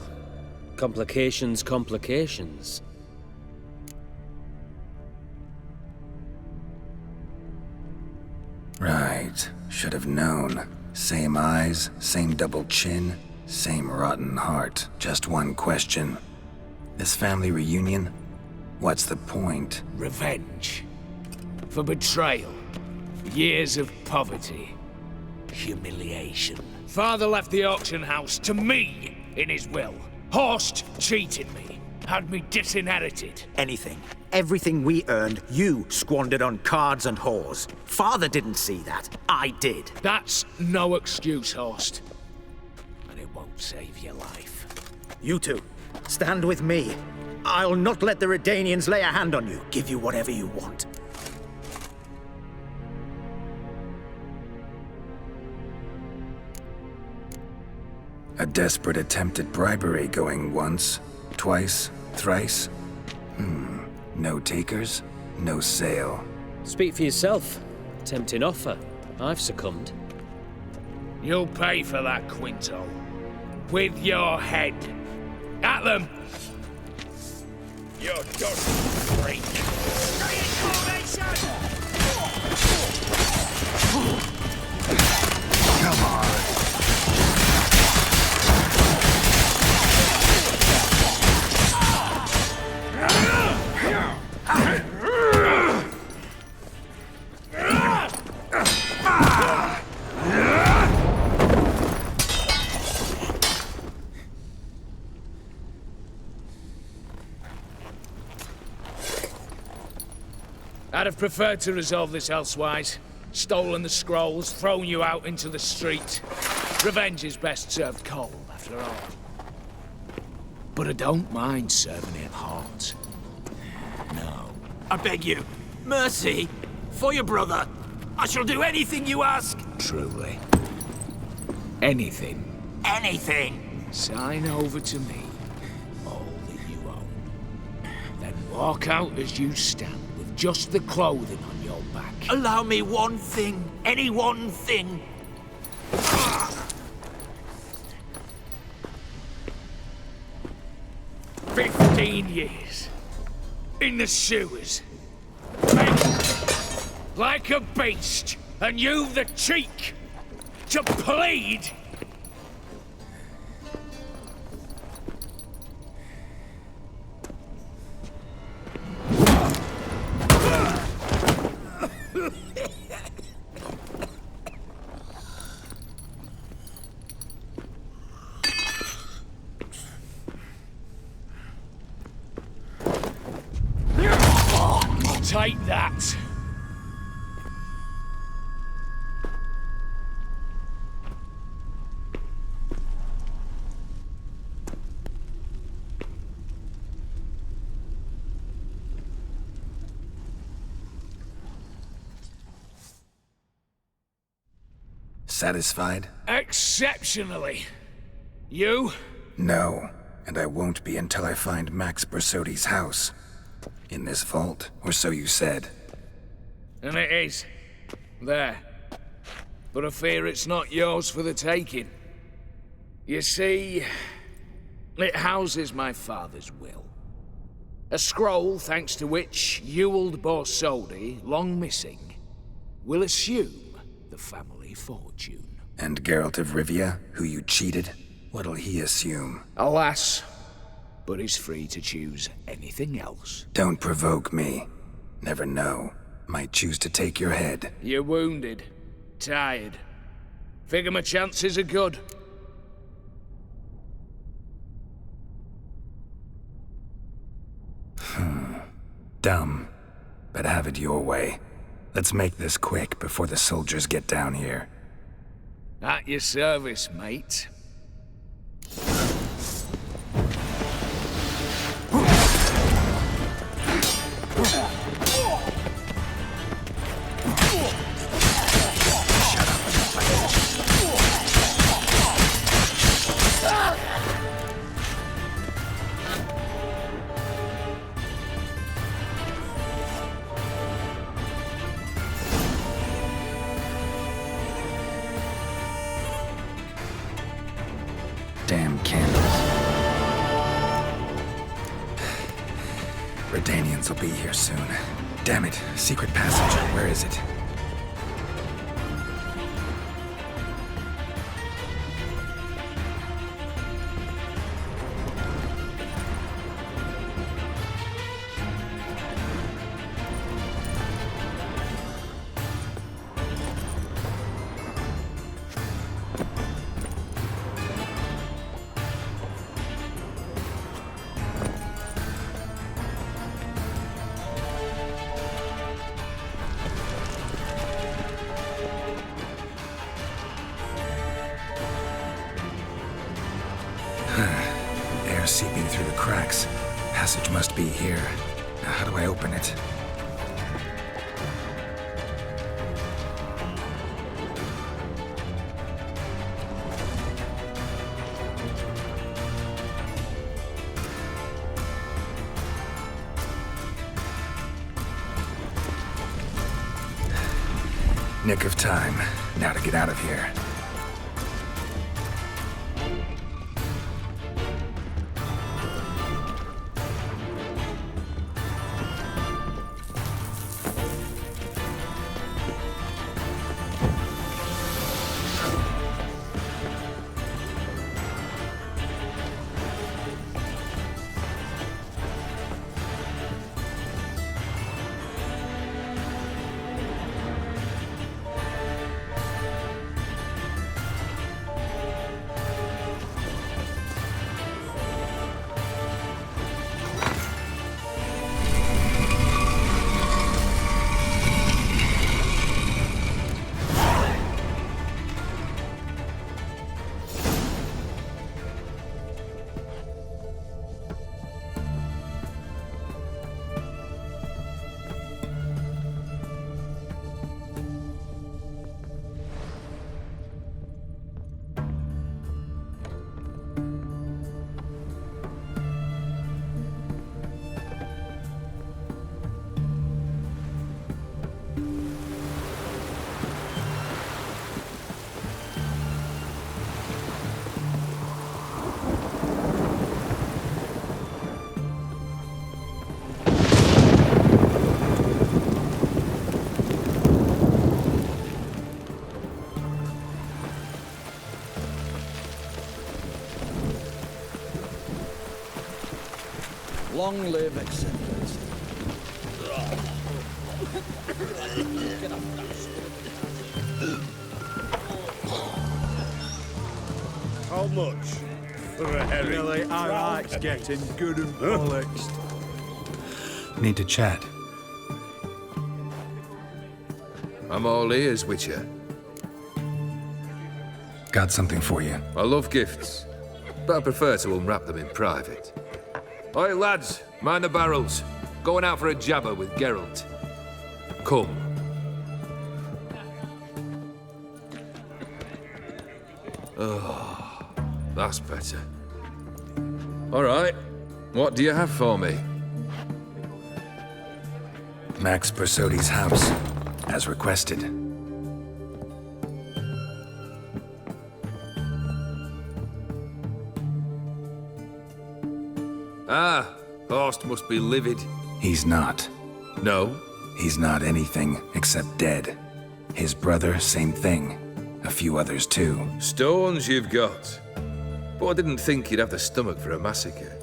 Complications, complications. Right. Should have known. Same eyes, same double chin, same rotten heart. Just one question. This family reunion? What's the point? Revenge. For betrayal. Years of poverty. Humiliation. Father left the auction house to me in his will. Horst cheated me. Had me disinherited. Anything. Everything we earned, you squandered on cards and whores. Father didn't see that. I did. That's no excuse, Horst. And it won't save your life. You two, stand with me. I'll not let the Redanians lay a hand on you. Give you whatever you want. A desperate attempt at bribery going once, twice, thrice? No takers, no sale. Speak for yourself. Tempting offer. I've succumbed. You'll pay for that, Quinto. With your head. At them! You dirty freak! Stay in formation! I'd have preferred to resolve this elsewise. Stolen the scrolls, thrown you out into the street. Revenge is best served cold, after all. But I don't mind serving it hot. No. I beg you, mercy, for your brother. I shall do anything you ask. Truly. Anything. Anything. Sign over to me all that you own. Then walk out as you stand with just the clothing on your back. Allow me one thing. Any one thing. 15 years. In the sewers. Baked like a beast. And you've the cheek to plead. Take that. Satisfied? Exceptionally. You? No, and I won't be until I find Max Bersodi's house. In this vault, or so you said. And it is. There. But I fear it's not yours for the taking. You see, it houses my father's will. A scroll thanks to which Ewald Borsodi, long missing, will assume the family fortune. And Geralt of Rivia, who you cheated, what'll he assume? Alas, but he's free to choose anything else. Don't provoke me. Never know. Might choose to take your head. You're wounded. Tired. Figure my chances are good. Dumb. But have it your way. Let's make this quick before the soldiers get down here. At your service, mate. Damn candles. Redanians will be here soon. Damn it, secret passage. Where is it? Air seeping through the cracks. Passage must be here. Now, how do I open it? Nick of time. Now to get out of here. Long live acceptance. How much for a herring? Really, our heart's getting good and polished. Need to chat. I'm all ears, Witcher. Got something for you. I love gifts, but I prefer to unwrap them in private. Oi, lads, mind the barrels. Going out for a jabber with Geralt. Come. Oh, that's better. All right, what do you have for me? Max Bersodi's house, as requested. Ah, Horst must be livid. He's not. No? He's not anything except dead. His brother, same thing. A few others too. Stones you've got. But I didn't think you'd have the stomach for a massacre.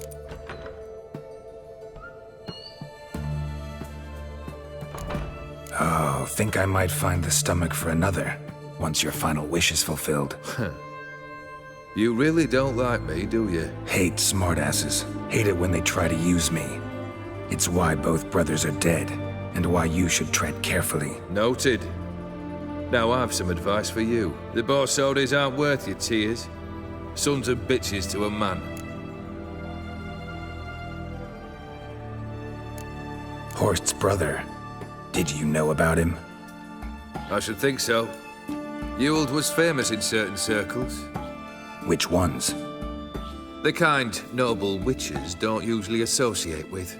Oh, think I might find the stomach for another, once your final wish is fulfilled. You really don't like me, do you? Hate smartasses. Hate it when they try to use me. It's why both brothers are dead, and why you should tread carefully. Noted. Now I've some advice for you. The Borsodis aren't worth your tears. Sons of bitches to a man. Horst's brother. Did you know about him? I should think so. Ewald was famous in certain circles. Which ones? The kind noble witches don't usually associate with.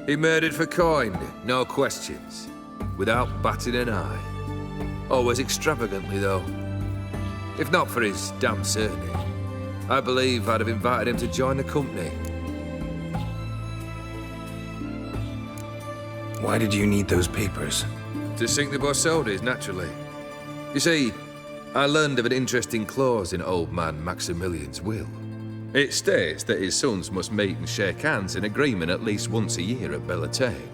He murdered for coin, no questions, without batting an eye. Always extravagantly, though. If not for his damn surname, I believe I'd have invited him to join the company. Why did you need those papers? To sink the Borsodis, naturally. You see, I learned of an interesting clause in old man Maximilian's will. It states that his sons must meet and shake hands in agreement at least once a year at Bellatane.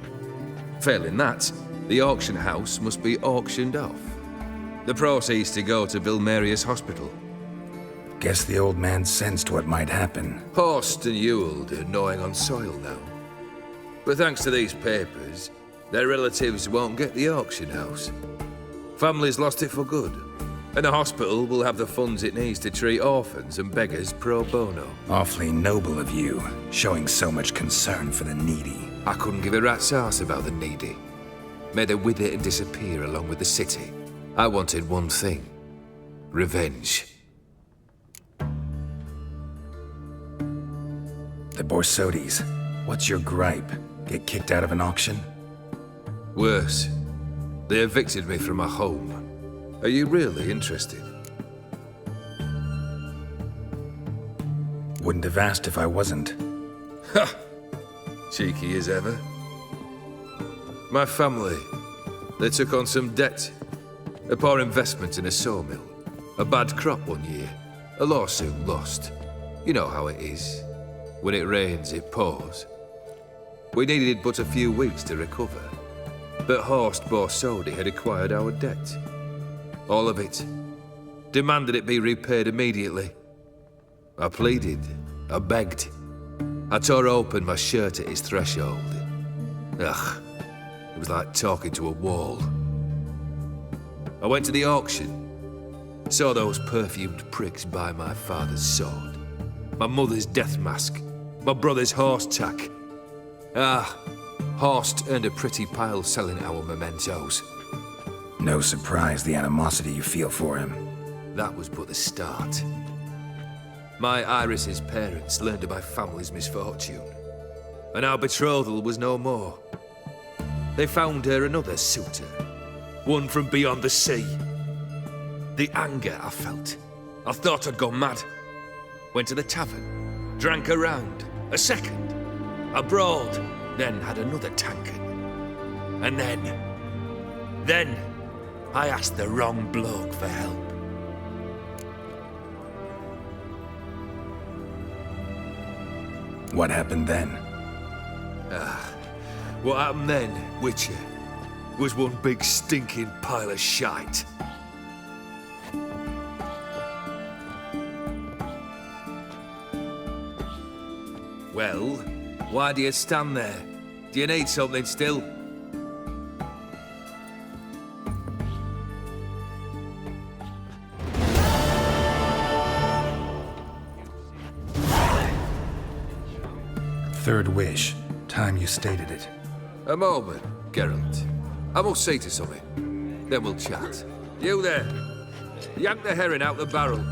Failing that, the auction house must be auctioned off. The proceeds to go to Vilmerius Hospital. Guess the old man sensed what might happen. Horst and Ewald are gnawing on soil now. But thanks to these papers, their relatives won't get the auction house. Families lost it for good. And the hospital will have the funds it needs to treat orphans and beggars pro bono. Awfully noble of you, showing so much concern for the needy. I couldn't give a rat's ass about the needy. May they wither and disappear along with the city. I wanted one thing. Revenge. The Borsodis. What's your gripe? Get kicked out of an auction? Worse. They evicted me from my home. Are you really interested? Wouldn't have asked if I wasn't. Ha! Cheeky as ever. My family, they took on some debt. A poor investment in a sawmill. A bad crop one year. A lawsuit lost. You know how it is. When it rains, it pours. We needed but a few weeks to recover. But Horst Borsodi had acquired our debt. All of it. Demanded it be repaid immediately. I pleaded. I begged. I tore open my shirt at his threshold. Ugh. It was like talking to a wall. I went to the auction. Saw those perfumed pricks buy my father's sword. My mother's death mask. My brother's horse tack. Ah, Horst earned a pretty pile selling our mementos. No surprise the animosity you feel for him. That was but the start. My Iris's parents learned of my family's misfortune, and our betrothal was no more. They found her another suitor, one from beyond the sea. The anger I felt, I thought I'd gone mad. Went to the tavern, drank a round, a second, abroad, then had another tankard. And then I asked the wrong bloke for help. What happened then? What happened then, Witcher, was one big stinking pile of shite. Well, why do you stand there? Do you need something still? Third wish. Time you stated it. A moment, Geralt. I must see to something. Then we'll chat. You there. Yank the herring out the barrel.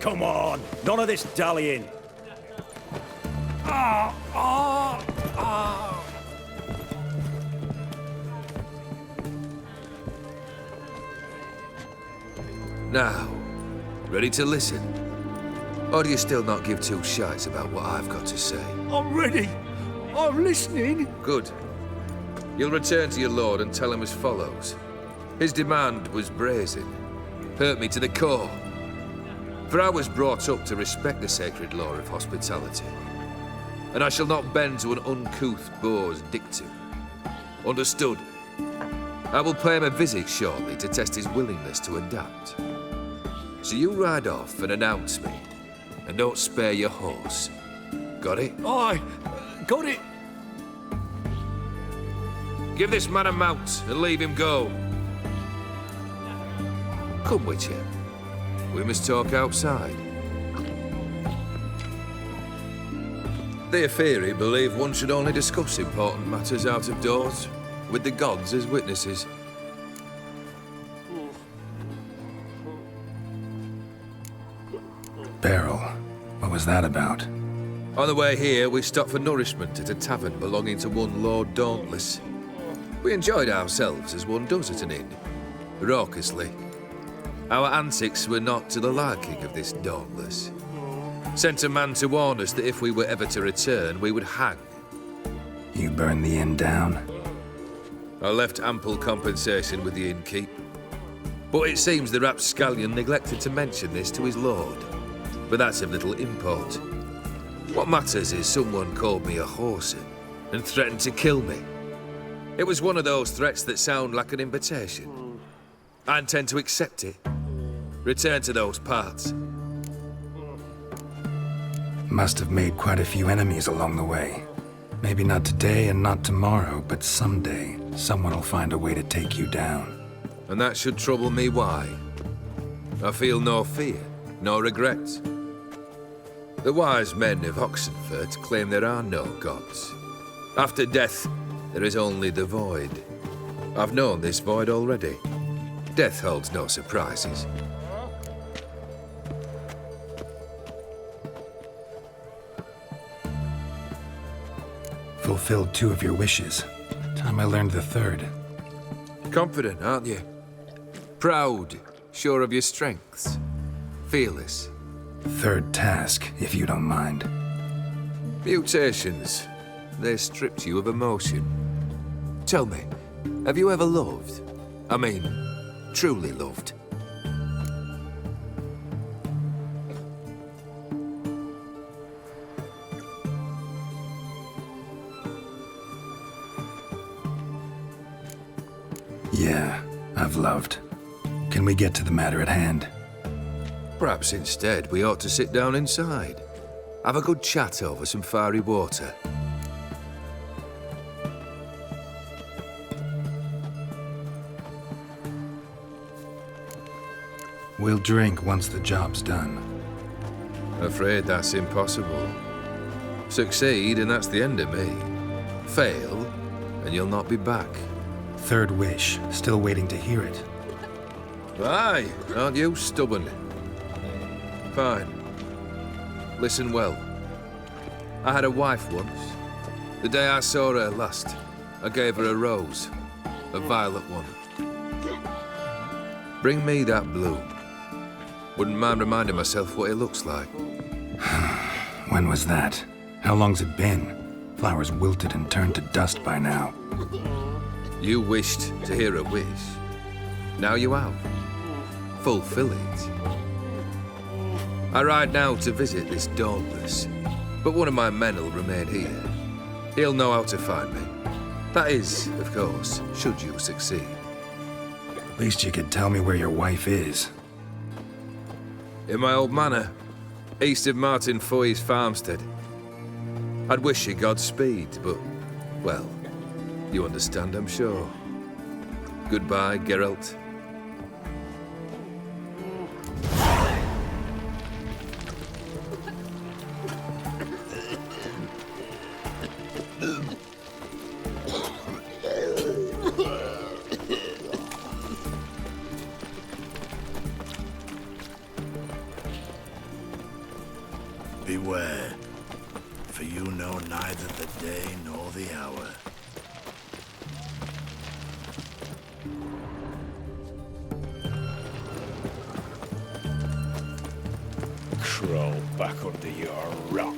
Come on, none of this dallying. Now, ready to listen? Or do you still not give two shites about what I've got to say? I'm ready. I'm listening. Good. You'll return to your lord and tell him as follows. His demand was brazen. Hurt me to the core. For I was brought up to respect the sacred law of hospitality. And I shall not bend to an uncouth boor's dictum. Understood? I will pay him a visit shortly to test his willingness to adapt. So you ride off and announce me. And don't spare your horse. Got it? Aye, got it. Give this man a mount and leave him go. Come, Witcher. We must talk outside. The Aetheri believe one should only discuss important matters out of doors, with the gods as witnesses. Beryl, what was that about? On the way here, we stopped for nourishment at a tavern belonging to one Lord Dauntless. We enjoyed ourselves as one does at an inn, raucously. Our antics were not to the liking of this Dauntless. Sent a man to warn us that if we were ever to return, we would hang. You burned the inn down? I left ample compensation with the innkeep. But it seems the rapscallion neglected to mention this to his lord. But that's of little import. What matters is someone called me a whoreson and threatened to kill me. It was one of those threats that sound like an invitation. I intend to accept it. Return to those parts. Must have made quite a few enemies along the way. Maybe not today and not tomorrow, but someday, someone will find a way to take you down. And that should trouble me why? I feel no fear, no regrets. The wise men of Oxenfurt claim there are no gods. After death, there is only the void. I've known this void already. Death holds no surprises. Fulfilled 2 of your wishes. Time I learned the 3rd. Confident, aren't you? Proud, sure of your strengths. Fearless. 3rd task, if you don't mind. Mutations. They stripped you of emotion. Tell me, have you ever loved? I mean, truly loved? Yeah, I've loved. Can we get to the matter at hand? Perhaps instead we ought to sit down inside. Have a good chat over some fiery water. We'll drink once the job's done. Afraid that's impossible. Succeed and that's the end of me. Fail and you'll not be back. 3rd wish, still waiting to hear it. Aye, aren't you stubborn? Fine. Listen well. I had a wife once. The day I saw her last, I gave her a rose. A violet one. Bring me that bloom. Wouldn't mind reminding myself what it looks like. When was that? How long's it been? Flowers wilted and turned to dust by now. You wished to hear a wish. Now you have. Fulfill it. I ride now to visit this Dauntless, but one of my men will remain here. He'll know how to find me. That is, of course, should you succeed. At least you could tell me where your wife is. In my old manor, east of Martin Foy's farmstead. I'd wish you Godspeed, but, well, you understand, I'm sure. Goodbye, Geralt. Beware, for you know neither the day nor the hour. Crawl back under your rock.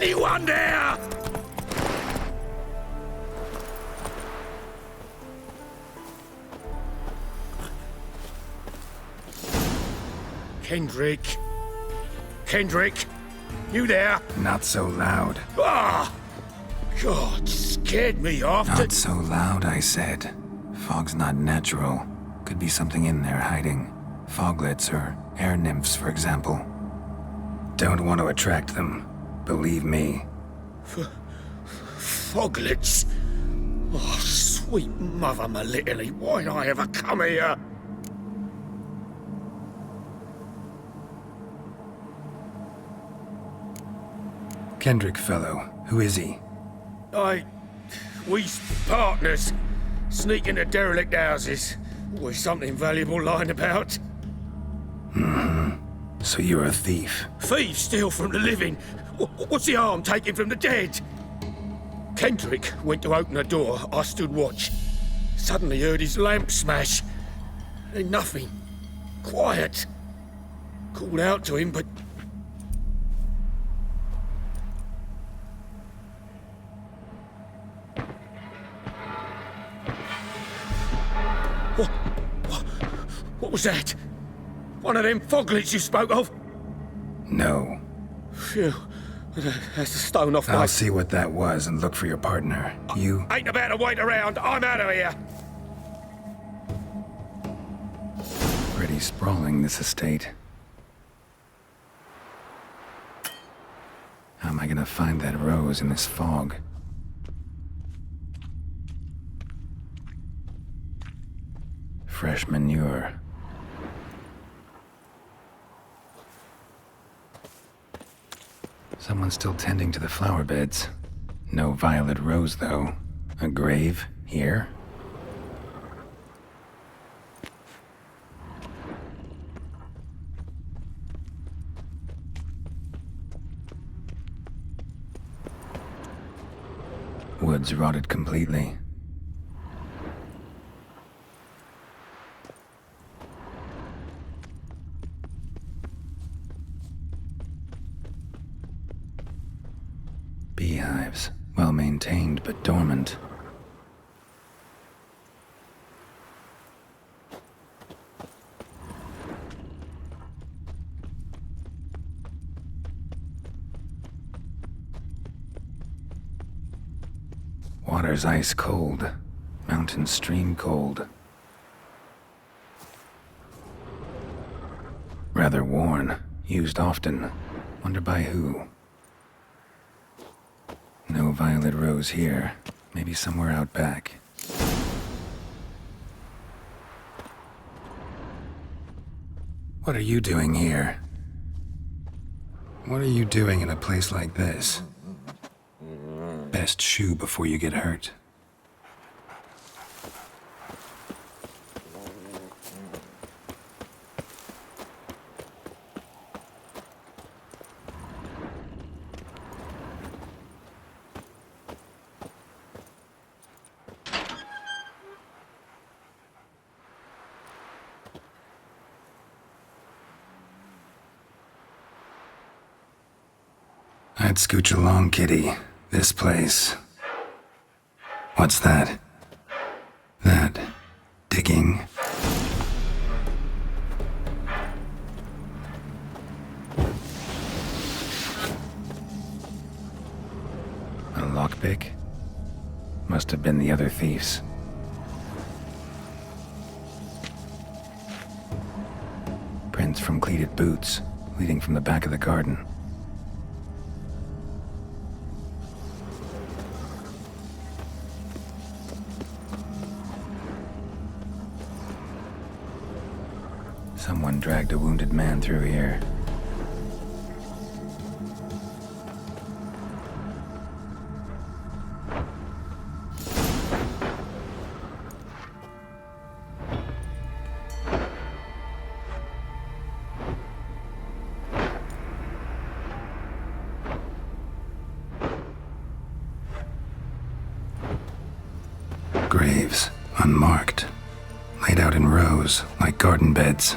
Anyone there? Kendrick. Kendrick. You there? Not so loud. Ah! God, scared me off. Not so loud, I said. Fog's not natural. Could be something in there hiding. Foglets or air nymphs, for example. Don't want to attract them. Believe me. Foglets? Oh, sweet mother, my little, why'd I ever come here? Kendrick fellow. Who is he? We partners. Sneak into derelict houses. With something valuable lying about. So you're a thief? Thieves steal from the living. What's the harm taking from the dead? Kendrick went to open the door. I stood watch. Suddenly heard his lamp smash. Then nothing. Quiet. Called out to him, but... What was that? One of them foglets you spoke of? No. Phew. That's a stone off my... I'll see what that was and look for your partner. You... Ain't about to wait around. I'm out of here. Pretty sprawling, this estate. How am I gonna find that rose in this fog? Fresh manure. Someone's still tending to the flower beds. No violet rose, though. A grave here? Woods rotted completely. Beehives, well maintained but dormant. Water's ice cold, mountain stream cold. Rather worn, used often. Wonder by who? No violet rose here. Maybe somewhere out back. What are you doing here? What are you doing in a place like this? Best shoo before you get hurt. I'd scooch along, kitty. This place. What's that? That digging? A lockpick? Must have been the other thieves. Prints from cleated boots, leading from the back of the garden. Someone dragged a wounded man through here. Graves, unmarked, laid out in rows like garden beds.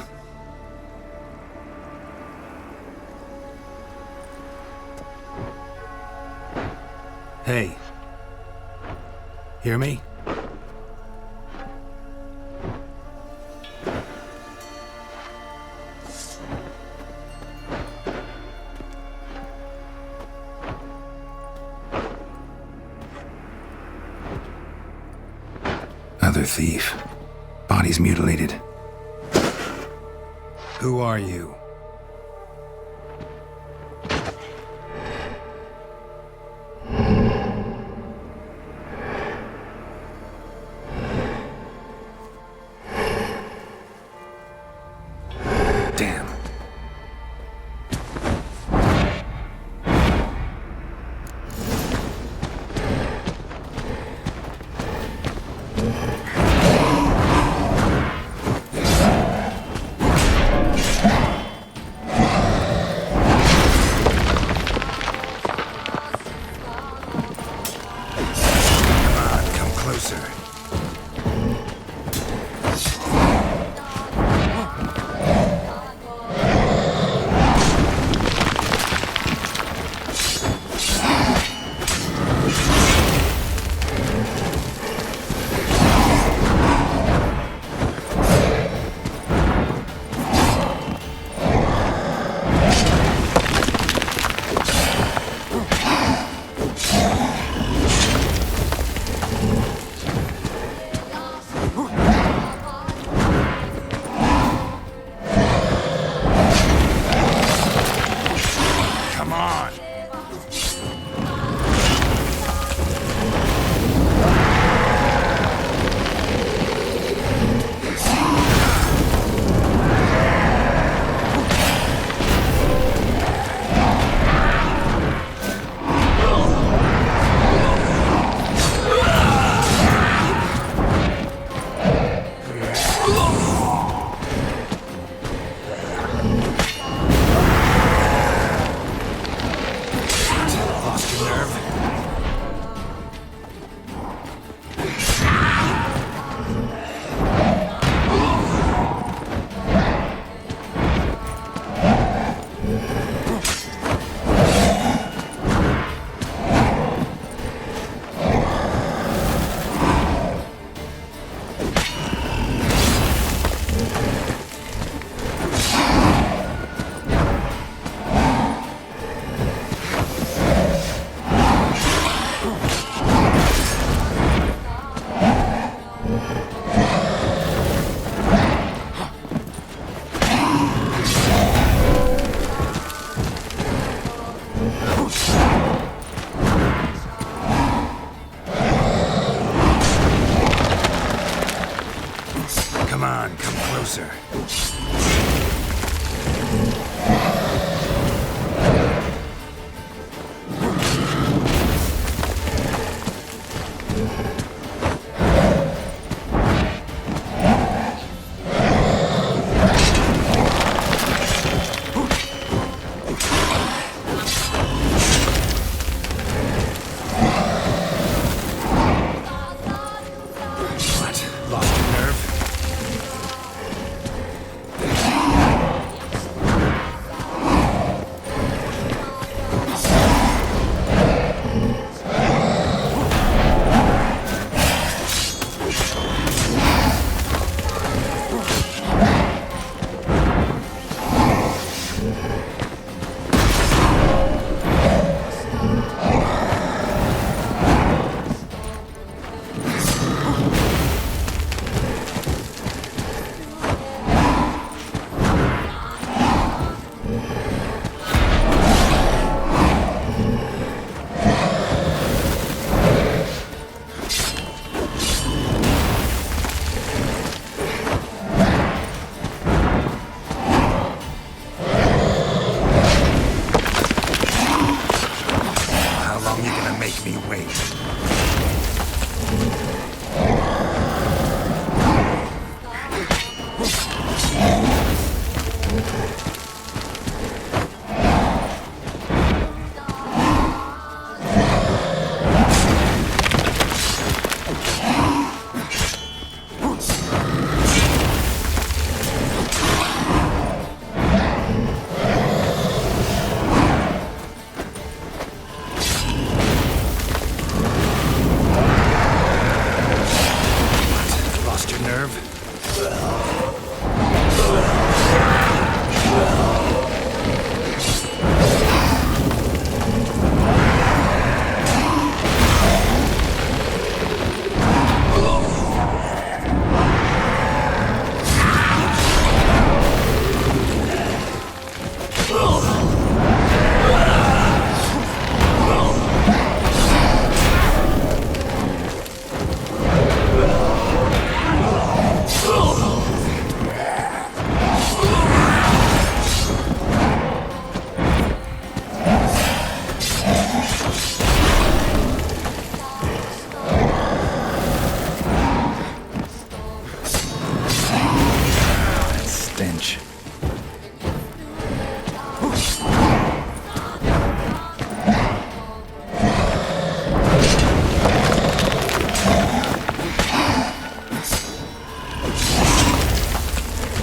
Hey. Hear me? thief. Body's mutilated. Who are you? Damn. Come on, come closer.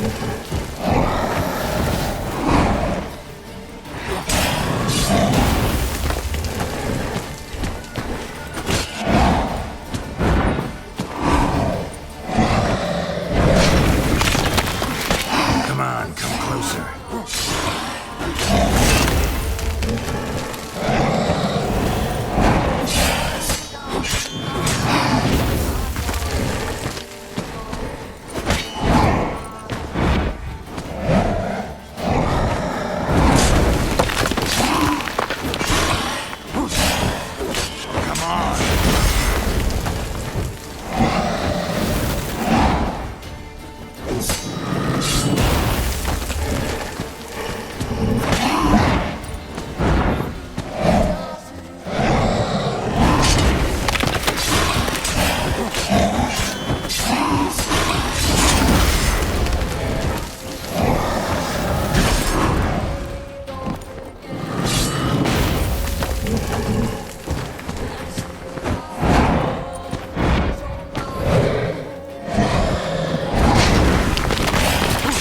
Come on, come closer.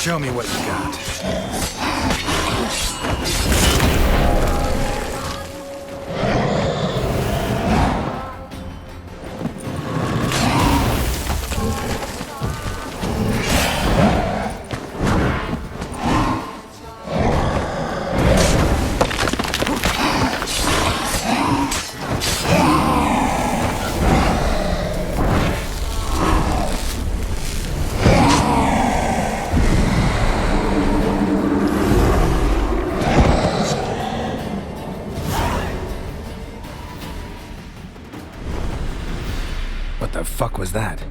Show me what you got. What the fuck was that?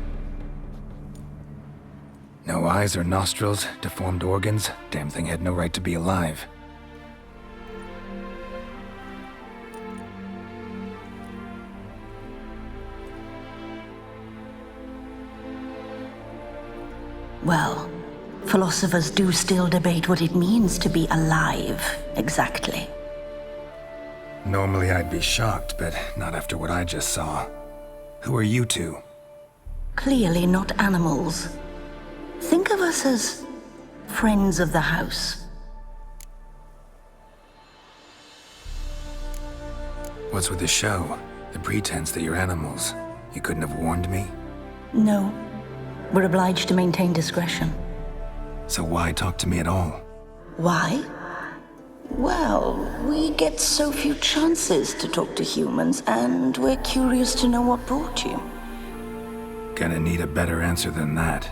No eyes or nostrils, deformed organs. Damn thing had no right to be alive. Well, philosophers do still debate what it means to be alive, exactly. Normally I'd be shocked, but not after what I just saw. Who are you two? Clearly not animals. Think of us as friends of the house. What's with the show? The pretense that you're animals. You couldn't have warned me? No. We're obliged to maintain discretion. So why talk to me at all? Why? Well, we get so few chances to talk to humans, and we're curious to know what brought you. Gonna need a better answer than that.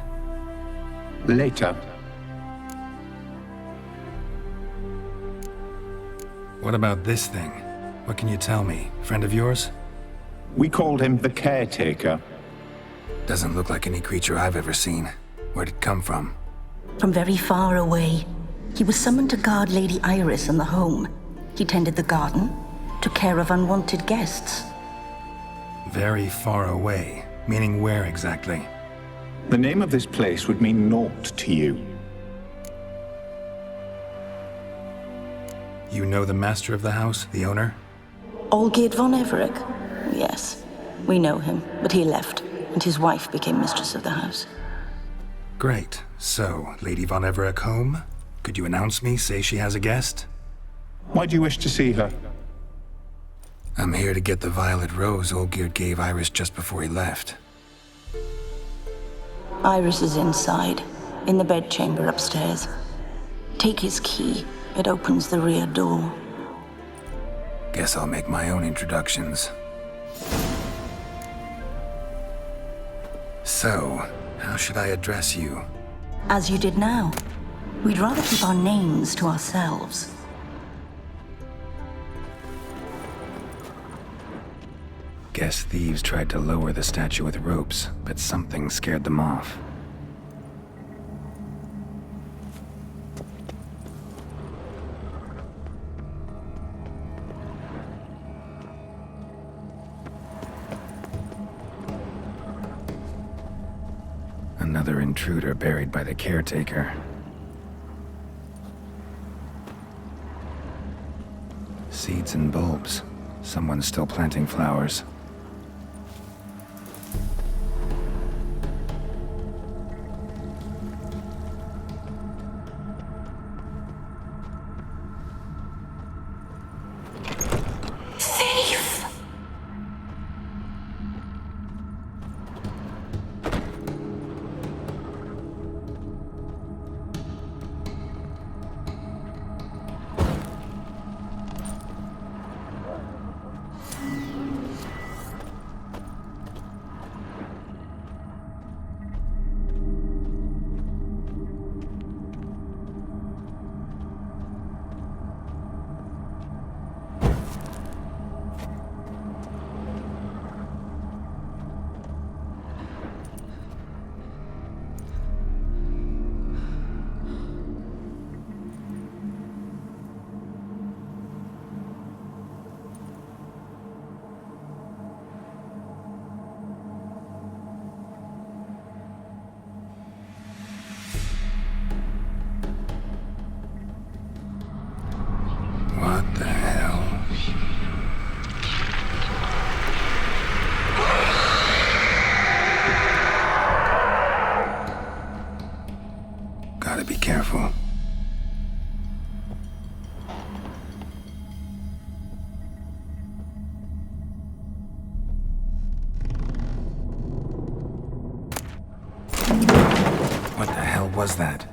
Later. What about this thing? What can you tell me? Friend of yours? We called him the Caretaker. Doesn't look like any creature I've ever seen. Where'd it come from? From very far away. He was summoned to guard Lady Iris and the home. He tended the garden, took care of unwanted guests. Very far away. Meaning where exactly? The name of this place would mean naught to you. You know the master of the house, the owner? Olgierd von Everec? Yes, we know him, but he left, and his wife became mistress of the house. Great. So, Lady von Everec home? Could you announce me, say she has a guest? Why do you wish to see her? I'm here to get the violet rose Olgierd gave Iris just before he left. Iris is inside, in the bedchamber upstairs. Take his key. It opens the rear door. Guess I'll make my own introductions. So, how should I address you? As you did now. We'd rather keep our names to ourselves. Guess thieves tried to lower the statue with ropes, but something scared them off. Another intruder buried by the caretaker. Seeds and bulbs. Someone's still planting flowers. Gotta be careful. What the hell was that?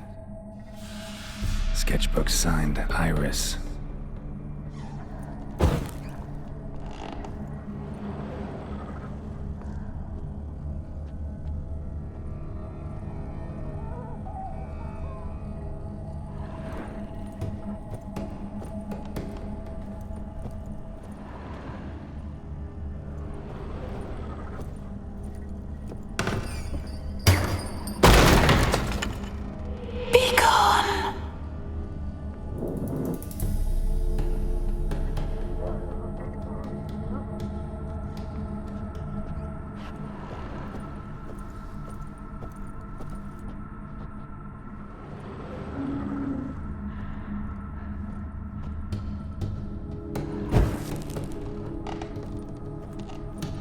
Sketchbook signed Iris.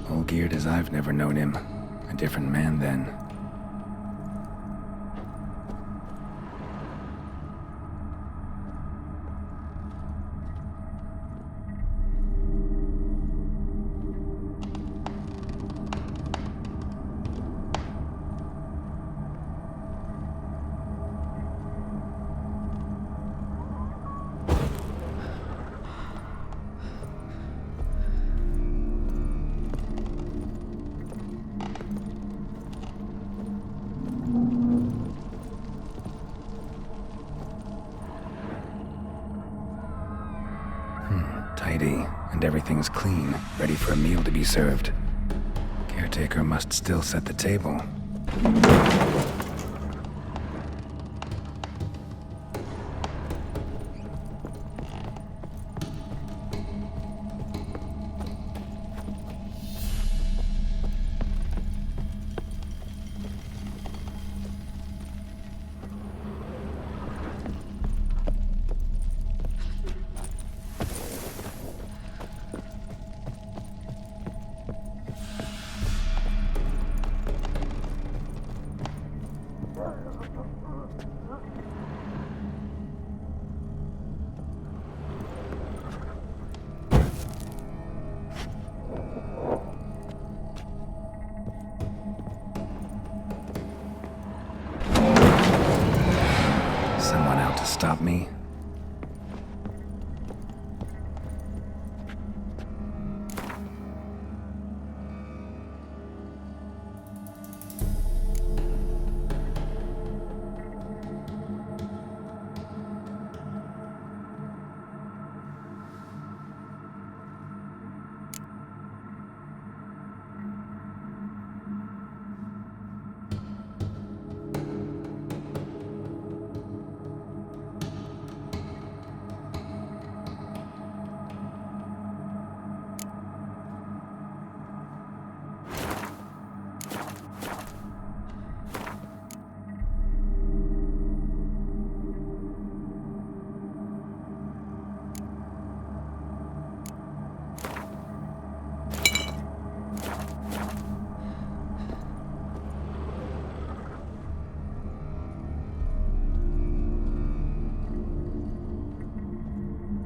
All geared as I've never known him. A different man then. Tidy, and everything's clean, ready for a meal to be served. Caretaker must still set the table. Someone out to stop me?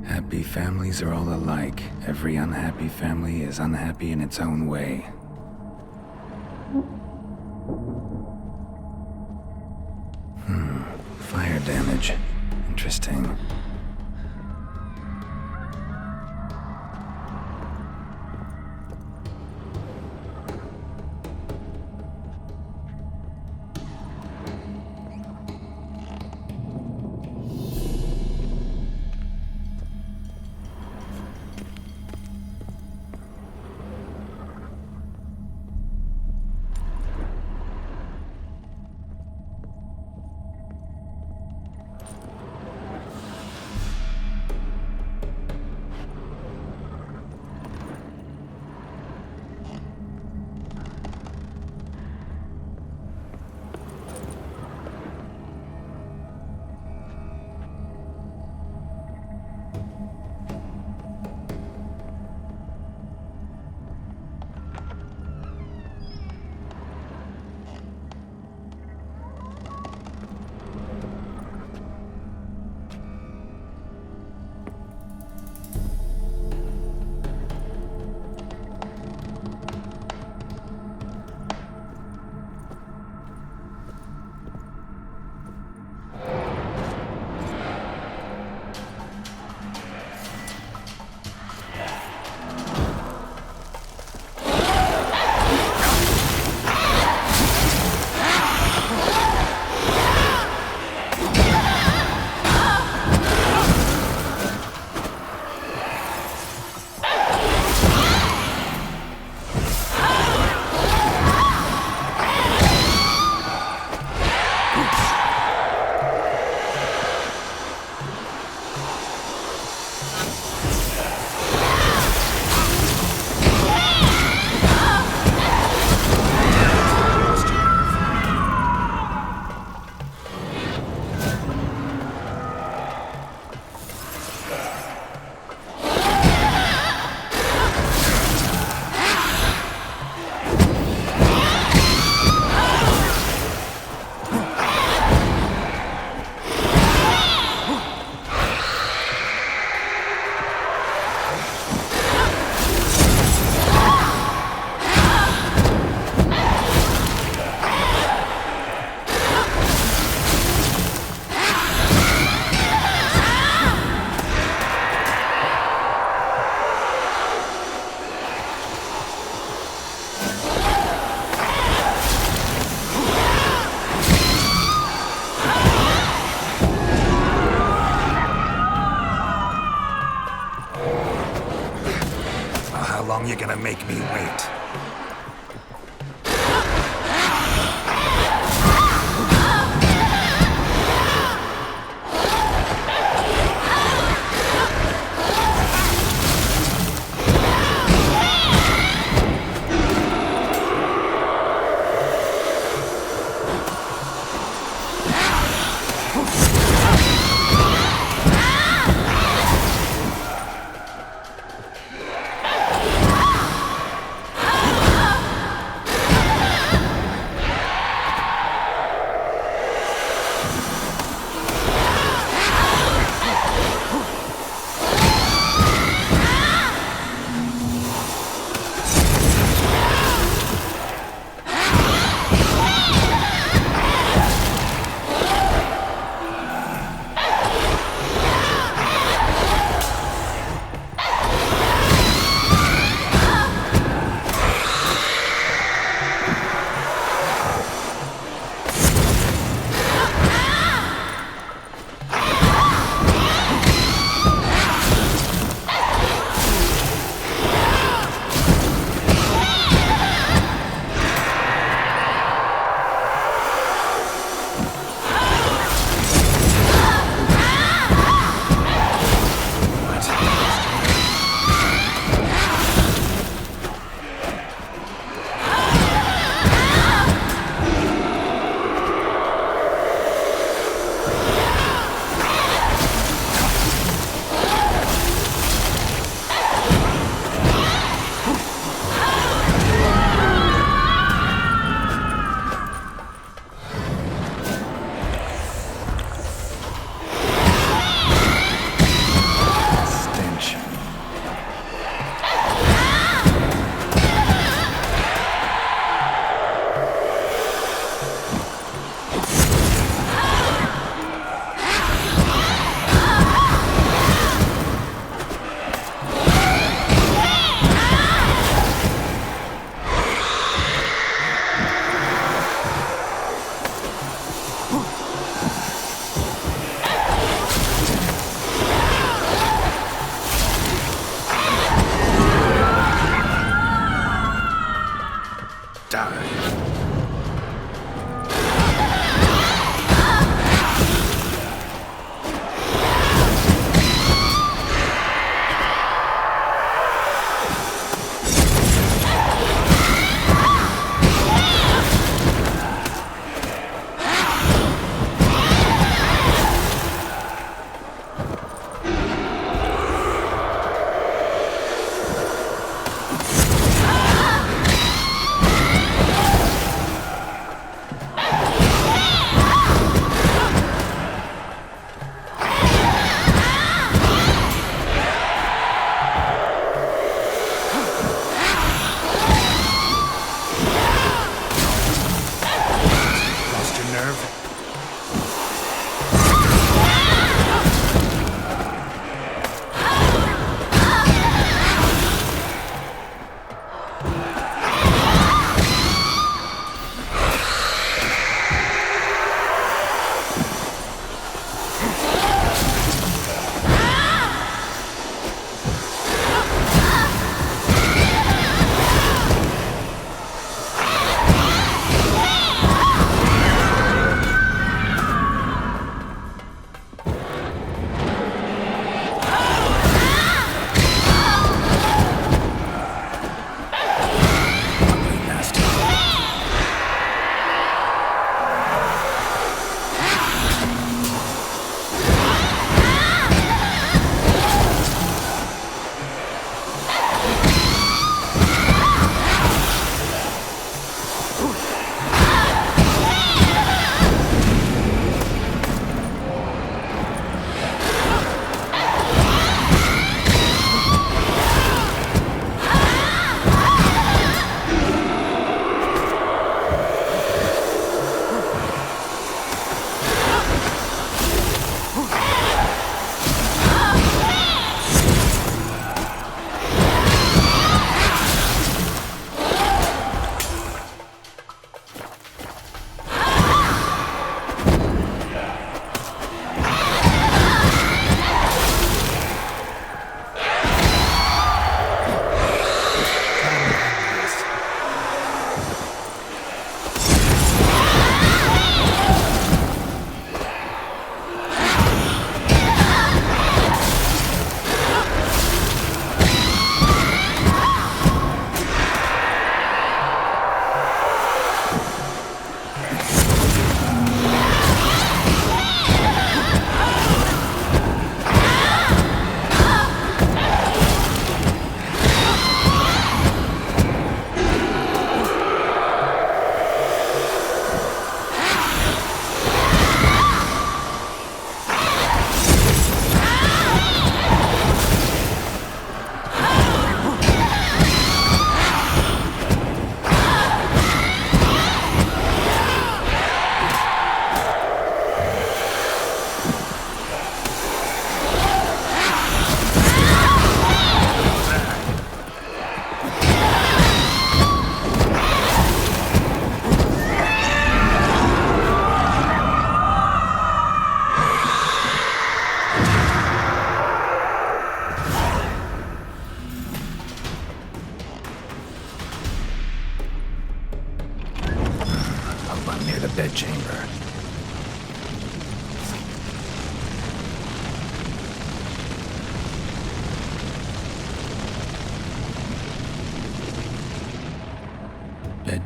Happy families are all alike. Every unhappy family is unhappy in its own way. Fire damage. Interesting. you're gonna make me wait.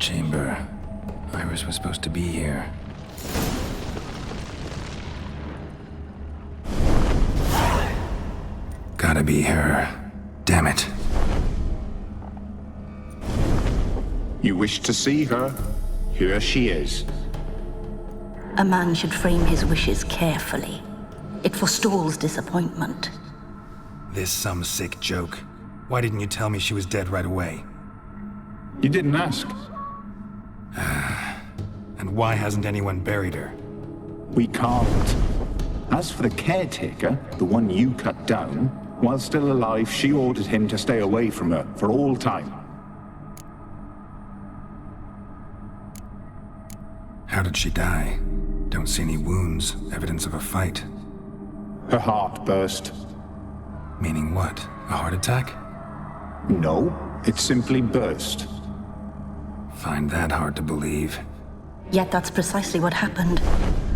chamber. Iris was supposed to be here. Gotta be her. Damn it. You wish to see her? Here she is. A man should frame his wishes carefully. It forestalls disappointment. This some sick joke. Why didn't you tell me she was dead right away? You didn't ask. And why hasn't anyone buried her? We can't. As for the caretaker, the one you cut down, while still alive, she ordered him to stay away from her for all time. How did she die? Don't see any wounds, evidence of a fight. Her heart burst. Meaning what? A heart attack? No, it simply burst. Find that hard to believe. Yet that's precisely what happened.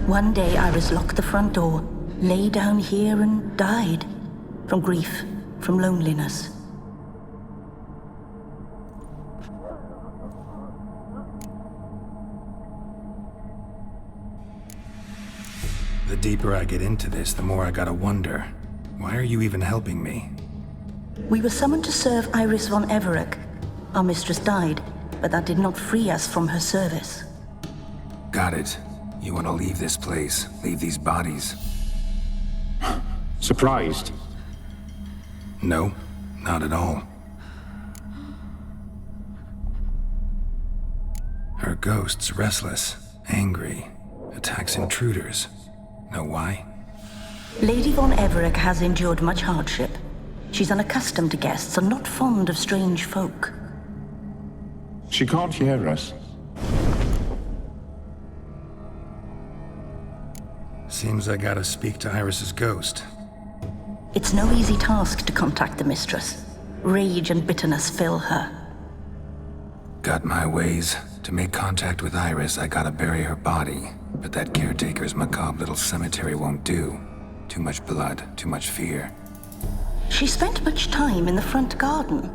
One day Iris locked the front door, lay down here and died. From grief, from loneliness. The deeper I get into this, the more I gotta wonder. Why are you even helping me? We were summoned to serve Iris von Everec. Our mistress died, but that did not free us from her service. Got it. You want to leave this place, leave these bodies. Surprised? No, not at all. Her ghost's restless, angry, attacks intruders. Know why? Lady von Everec has endured much hardship. She's unaccustomed to guests and not fond of strange folk. She can't hear us. Seems I gotta speak to Iris's ghost. It's no easy task to contact the mistress. Rage and bitterness fill her. Got my ways. To make contact with Iris, I gotta bury her body. But that caretaker's macabre little cemetery won't do. Too much blood, too much fear. She spent much time in the front garden.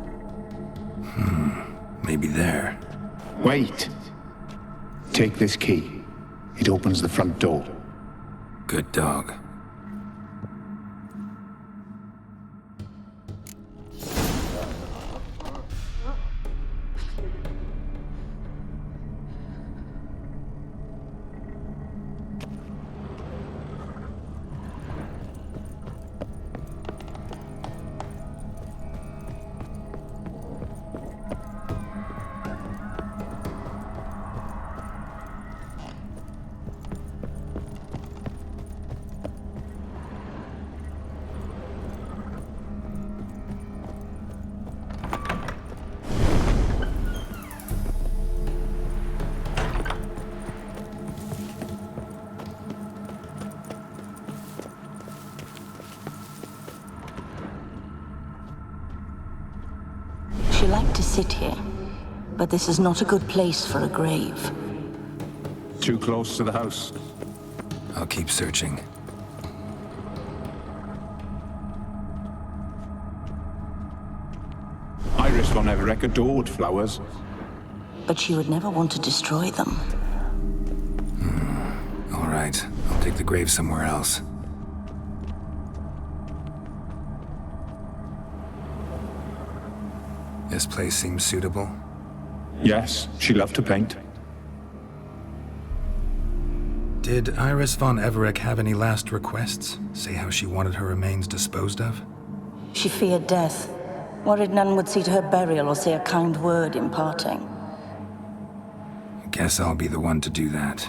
Maybe there. Wait. Take this key. It opens the front door. Good dog. She liked to sit here, but this is not a good place for a grave. Too close to the house. I'll keep searching. Iris von Everec adored flowers. But she would never want to destroy them. All right, I'll take the grave somewhere else. This place seems suitable. Yes, she loved to paint. Did Iris von Everec have any last requests? Say how she wanted her remains disposed of? She feared death, worried none would see to her burial or say a kind word in parting. Guess I'll be the one to do that.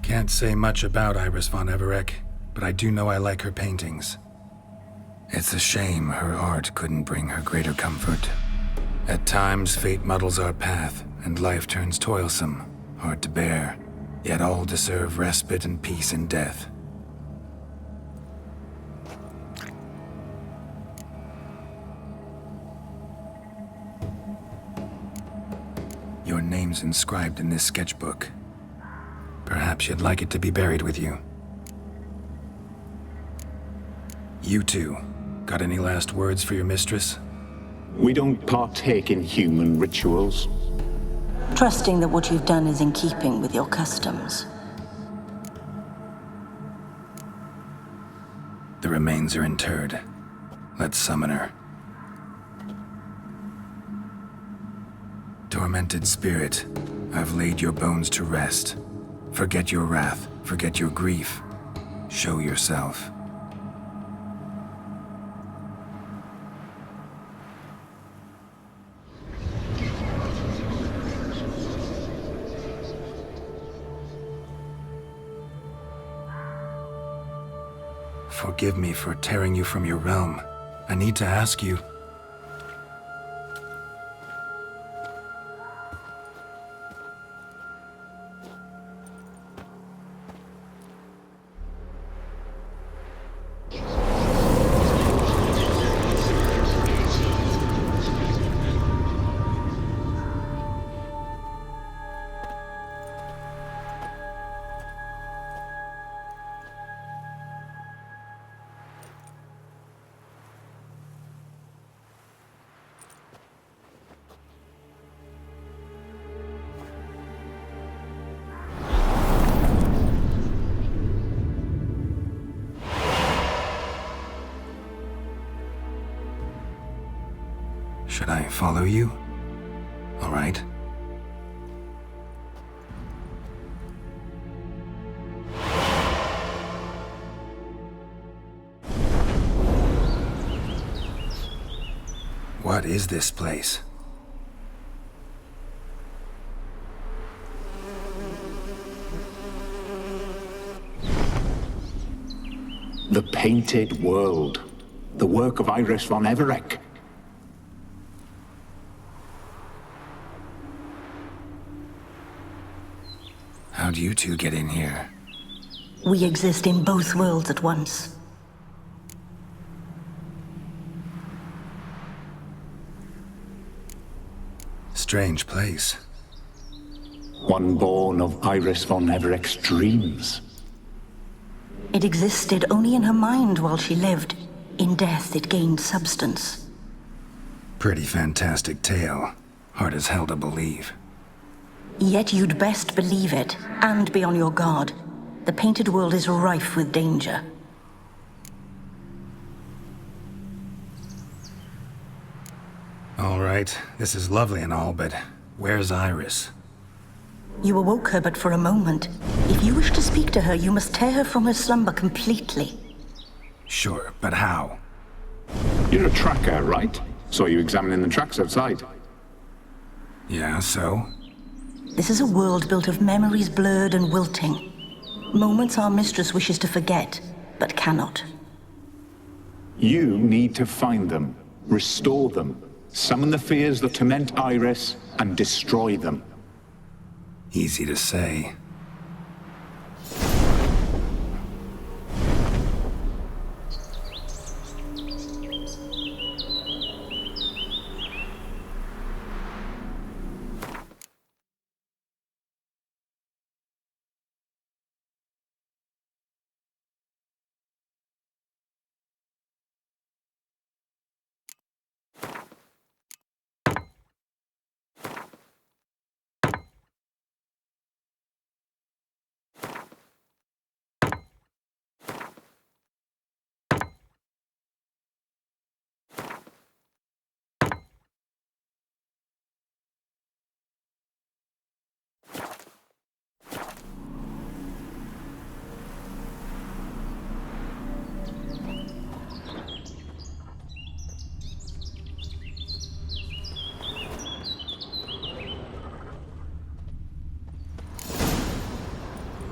Can't say much about Iris von Everec, but I do know I like her paintings. It's a shame her art couldn't bring her greater comfort. At times, fate muddles our path, and life turns toilsome, hard to bear, yet all deserve respite and peace in death. Your name's inscribed in this sketchbook. Perhaps you'd like it to be buried with you. You two, got any last words for your mistress? We don't partake in human rituals. Trusting that what you've done is in keeping with your customs. The remains are interred. Let's summon her. Tormented spirit, I've laid your bones to rest. Forget your wrath, forget your grief. Show yourself. Forgive me for tearing you from your realm. I need to ask you. Should I follow you? All right. What is this place? The Painted World. The work of Iris von Everec. How'd you two get in here? We exist in both worlds at once. Strange place. One born of Iris von Everec's dreams. It existed only in her mind while she lived. In death, it gained substance. Pretty fantastic tale. Hard as hell to believe. Yet you'd best believe it, and be on your guard. The Painted World is rife with danger. All right, this is lovely and all, but where's Iris? You awoke her but for a moment. If you wish to speak to her, you must tear her from her slumber completely. Sure, but how? You're a tracker, right? Saw you examining the tracks outside. Yeah, so? This is a world built of memories blurred and wilting. Moments our mistress wishes to forget, but cannot. You need to find them, restore them, summon the fears that torment Iris, and destroy them. Easy to say.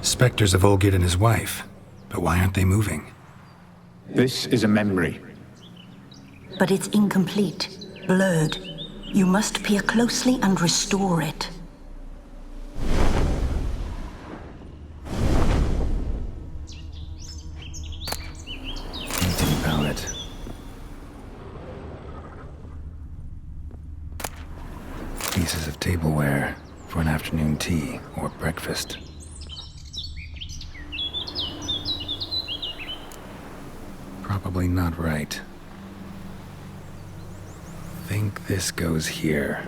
Spectres of Olgid and his wife. But why aren't they moving? This is a memory. But it's incomplete, blurred. You must peer closely and restore it. Painting palette. Pieces of tableware. for an afternoon tea or breakfast. Probably not right. Think this goes here.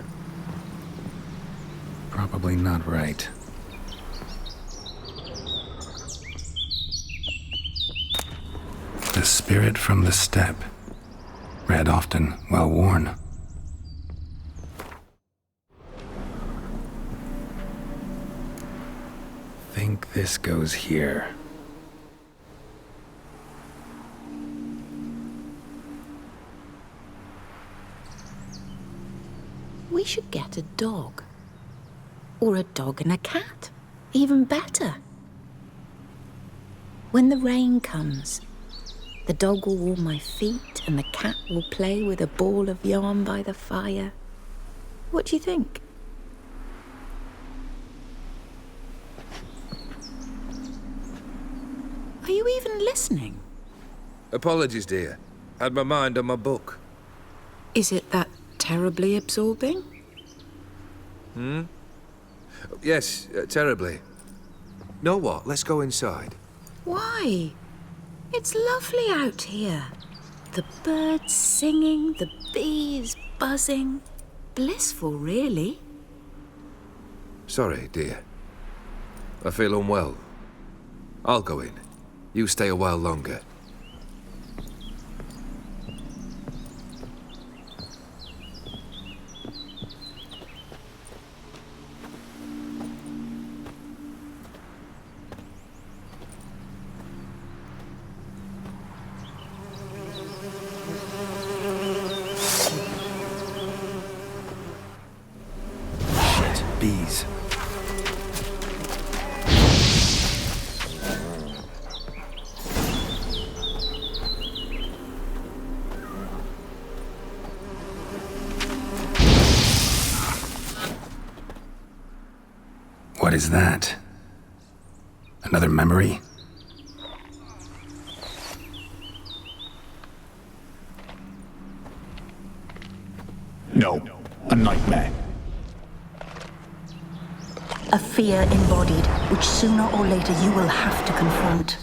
Probably not right. The spirit from the steppe. Read often, well worn. Think this goes here. We should get a dog. Or a dog and a cat. Even better. When the rain comes, the dog will warm my feet and the cat will play with a ball of yarn by the fire. What do you think? Are you even listening? Apologies, dear. Had my mind on my book. Is it that terribly absorbing? Yes, terribly. Know what? Let's go inside. Why? It's lovely out here. The birds singing, the bees buzzing. Blissful, really. Sorry, dear. I feel unwell. I'll go in. You stay a while longer. Bees. What is that? Another memory? No, a nightmare. A fear embodied, which sooner or later you will have to confront.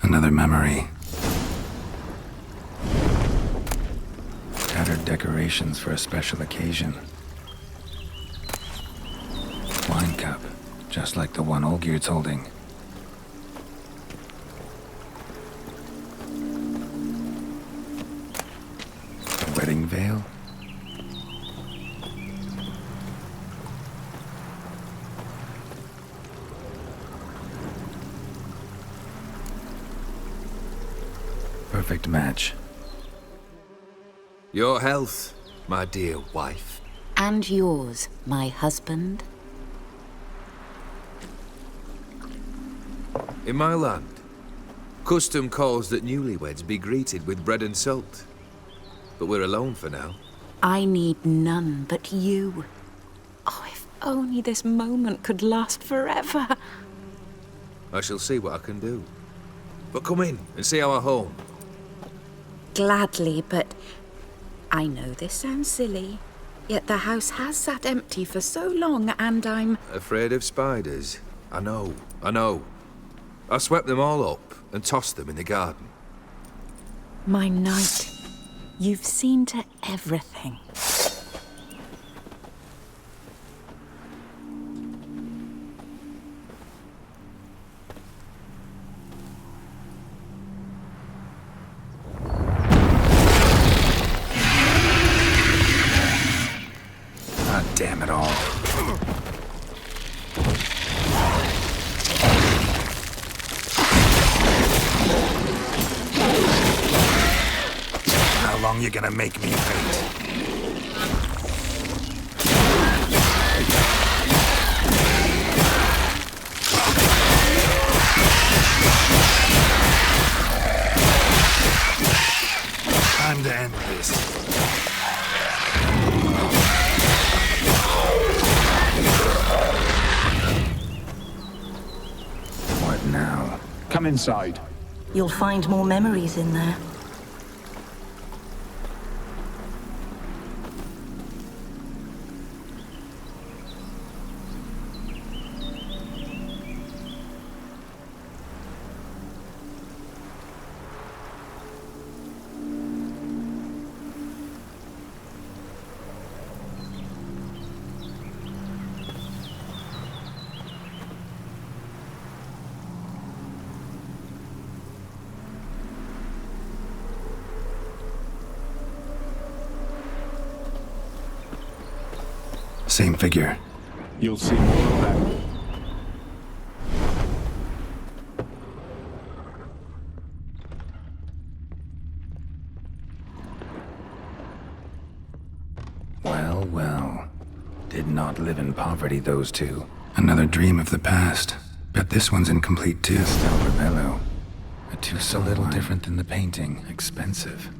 Another memory. Tattered decorations for a special occasion. Wine cup, just like the one Olgierd's holding. A wedding veil? Perfect match. Your health, my dear wife. And yours, my husband. In my land, custom calls that newlyweds be greeted with bread and salt. But we're alone for now. I need none but you. Oh, if only this moment could last forever. I shall see what I can do. But come in and see our home. Gladly, but I know this sounds silly, yet the house has sat empty for so long and I'm... Afraid of spiders? I know. I swept them all up and tossed them in the garden. My knight, you've seen to everything. God damn it all. How long you gonna make me wait? Time to end this. What now? Come inside. You'll find more memories in there. Same figure. You'll see more of them. Well, well. Did not live in poverty, those two. Another dream of the past. Bet this one's incomplete too. Castel Rebello. A two so little different than the painting. Expensive.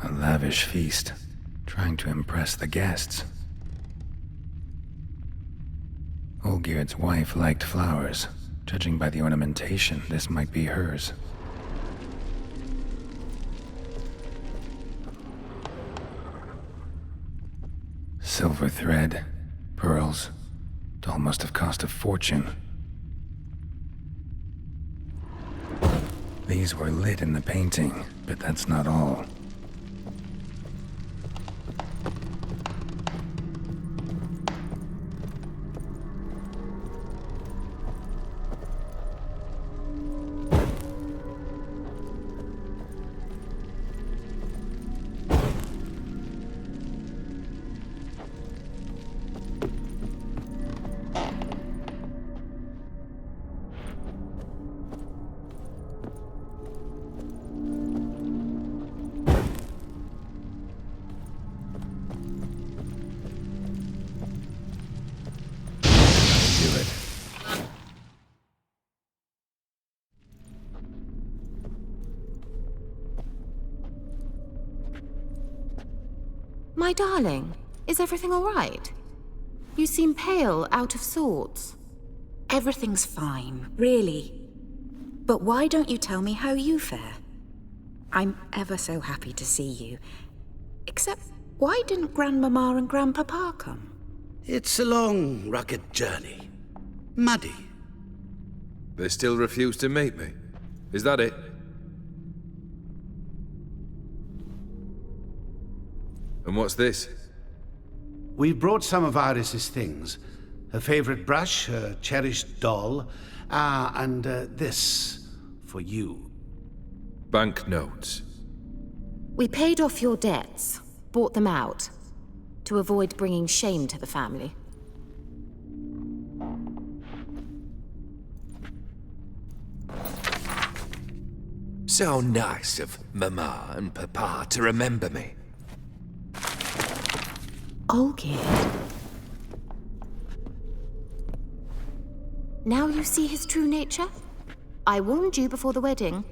A lavish feast, trying to impress the guests. Olgierd's wife liked flowers. Judging by the ornamentation, this might be hers. Silver thread, pearls. Doll must have cost a fortune. These were lit in the painting, but that's not all. My darling, is everything all right? You seem pale, out of sorts. Everything's fine, really. But why don't you tell me how you fare? I'm ever so happy to see you. Except, why didn't Grandmama and Grandpapa come? It's a long, rugged journey. Muddy. They still refuse to meet me. Is that it? And what's this? We brought some of Iris's things. Her favorite brush, her cherished doll, and this for you. Banknotes. We paid off your debts, bought them out, to avoid bringing shame to the family. So nice of Mama and Papa to remember me. Olgierd. Now you see his true nature? I warned you before the wedding.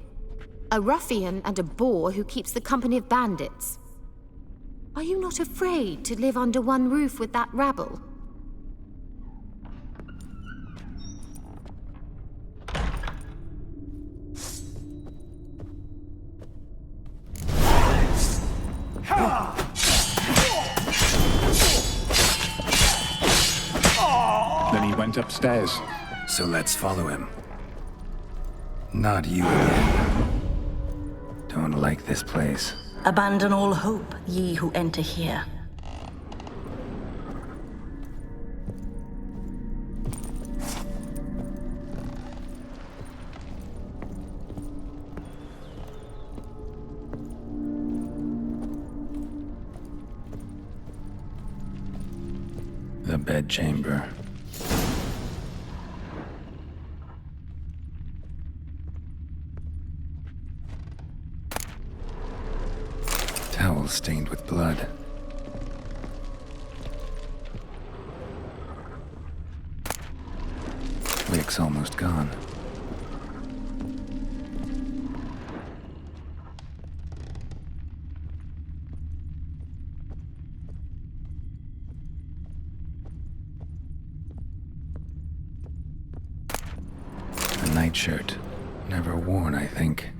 A ruffian and a boor who keeps the company of bandits. Are you not afraid to live under one roof with that rabble? Then he went upstairs. So let's follow him. Not you again. Don't like this place. Abandon all hope, ye who enter here. The bedchamber. Towel stained with blood. Wick's almost gone. A nightshirt. Never worn, I think.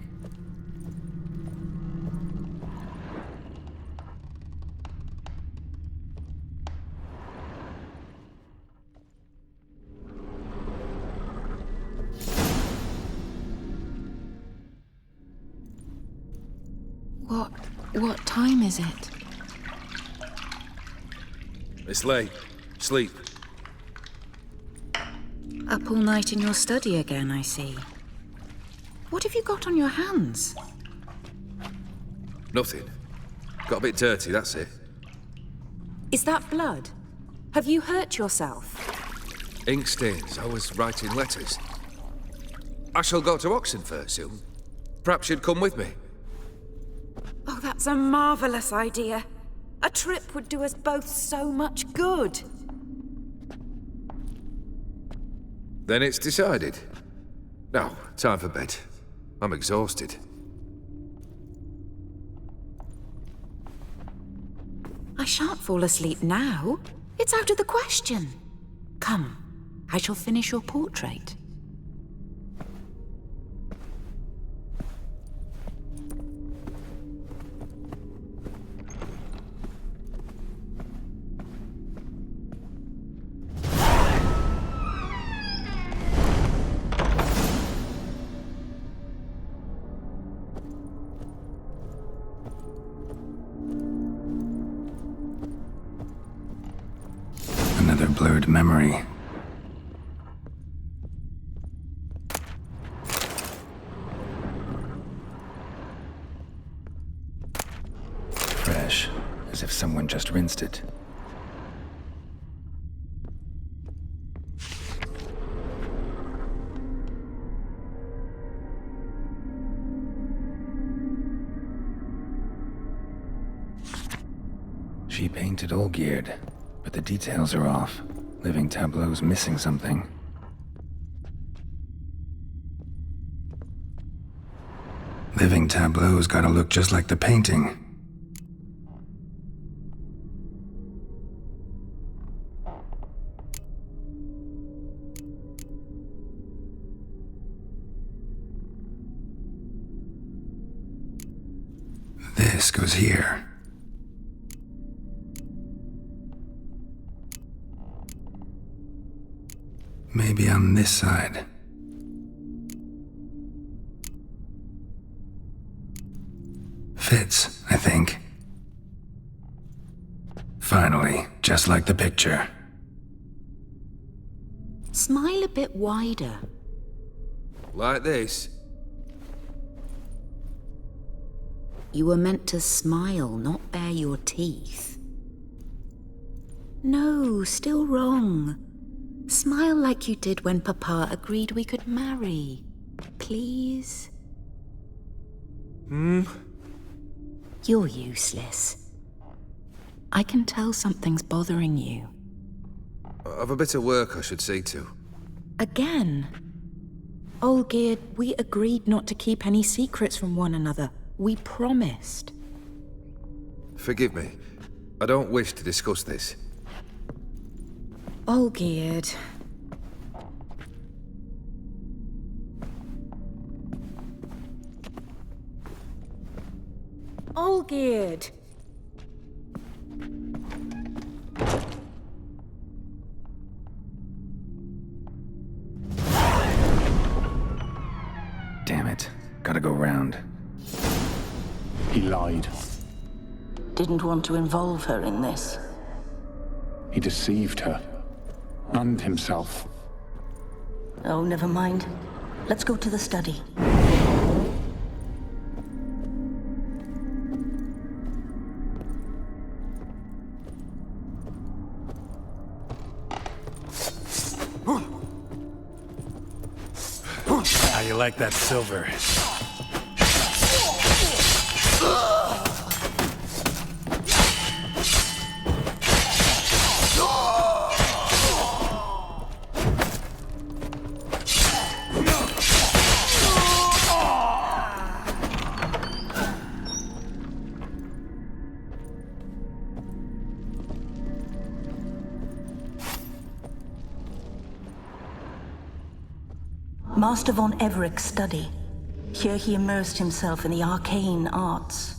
What time is it? It's late. Sleep. Up all night in your study again, I see. What have you got on your hands? Nothing. Got a bit dirty, that's it. Is that blood? Have you hurt yourself? Ink stains. I was writing letters. I shall go to Oxenfurt soon. Perhaps you'd come with me. Oh, that's a marvelous idea. A trip would do us both so much good. Then it's decided. Now, time for bed. I'm exhausted. I shan't fall asleep now. It's out of the question. Come, I shall finish your portrait. Another blurred memory. Fresh, as if someone just rinsed it. She painted all geared, but the details are off. Living tableau's missing something. Living tableau's gotta look just like the painting. This goes here. Maybe on this side. Fits, I think. Finally, just like the picture. Smile a bit wider. Like this? You were meant to smile, not bare your teeth. No, still wrong. Smile like you did when Papa agreed we could marry. Please? You're useless. I can tell something's bothering you. I've a bit of work I should see to. Again. Olgierd, we agreed not to keep any secrets from one another. We promised. Forgive me. I don't wish to discuss this. Olgierd. Olgierd. Damn it. Gotta go round. He lied. Didn't want to involve her in this. He deceived her. And himself. Oh, never mind. Let's go to the study. How you like that silver? Master von Everett's study. Here he immersed himself in the arcane arts.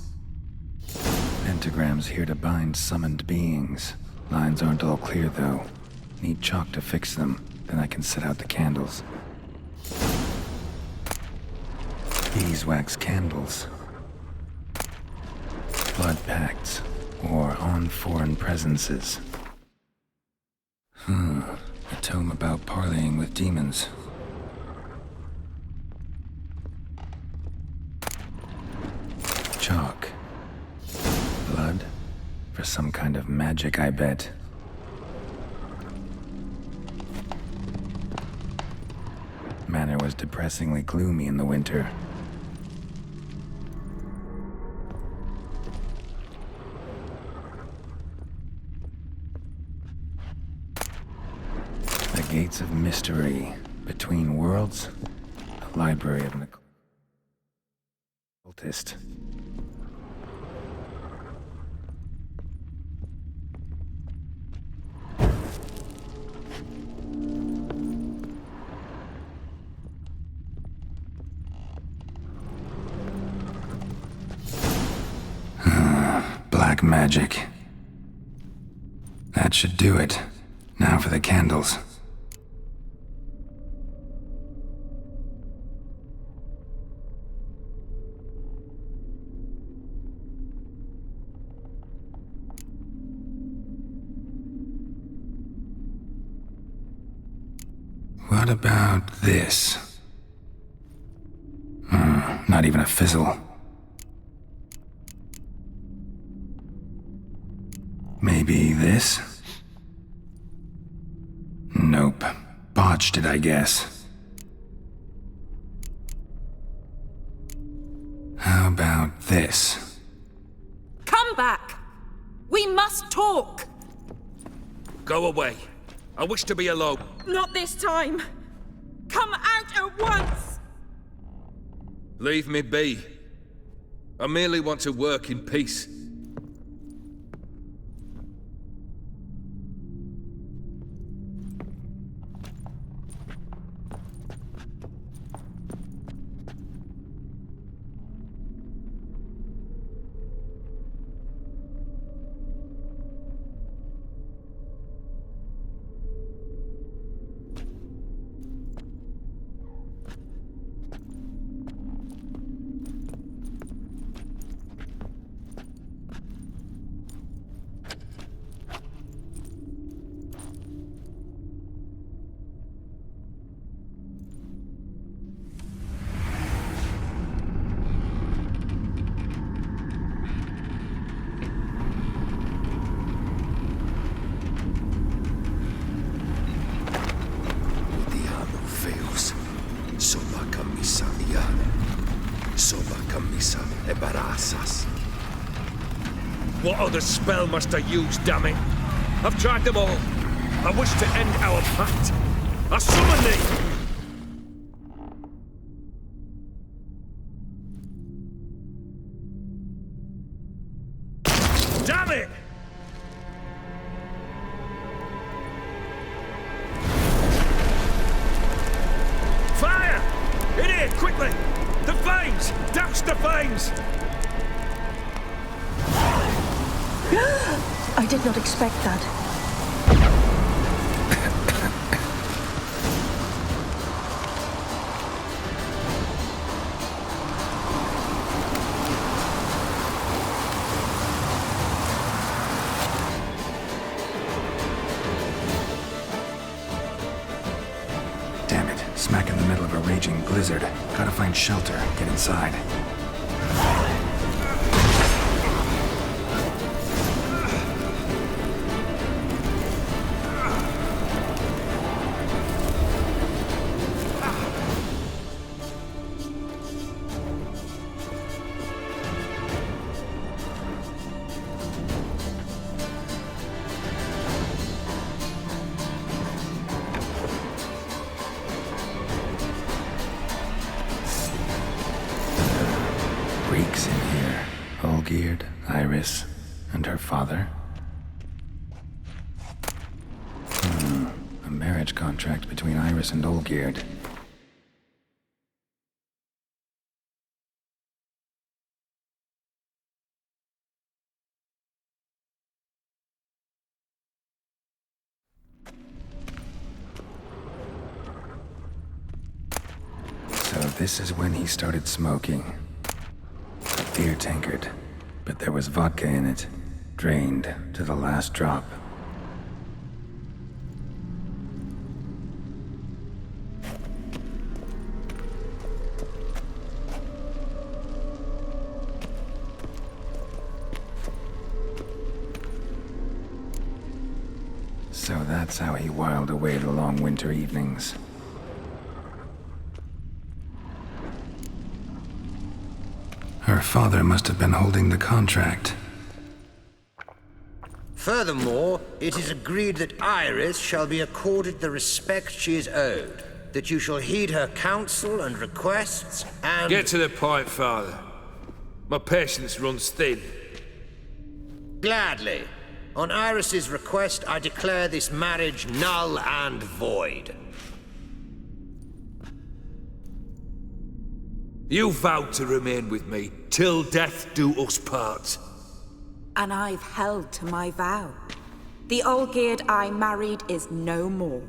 Pentagrams here to bind summoned beings. Lines aren't all clear, though. Need chalk to fix them, then I can set out the candles. Beeswax candles. Blood pacts, or on foreign presences. A tome about parleying with demons. Chalk. Blood? For some kind of magic, I bet. Manor was depressingly gloomy in the winter. The Gates of Mystery. Between Worlds. A library of an occultist. Black magic. That should do it. Now for the candles. What about this? Not even a fizzle. Maybe this? Nope. Botched it, I guess. How about this? Come back! We must talk! Go away. I wish to be alone. Not this time! Come out at once! Leave me be. I merely want to work in peace. What other spell must I use, damn it? I've tried them all. I wish to end our pact. I summon thee! Damn it! Fire! In here, quickly! The flames! Douse the flames! I did not expect that. Damn it, smack in the middle of a raging blizzard. Gotta find shelter, get inside. Reeks in here. Olgierd, Iris, and her father. A marriage contract between Iris and Olgierd. So this is when he started smoking. A beer tankard, but there was vodka in it, drained to the last drop. So that's how he whiled away the long winter evenings. Her father must have been holding the contract. Furthermore, it is agreed that Iris shall be accorded the respect she is owed, that you shall heed her counsel and requests, and... Get to the point, Father. My patience runs thin. Gladly. On Iris's request, I declare this marriage null and void. You vowed to remain with me till death do us part. And I've held to my vow. The Olgierd I married is no more.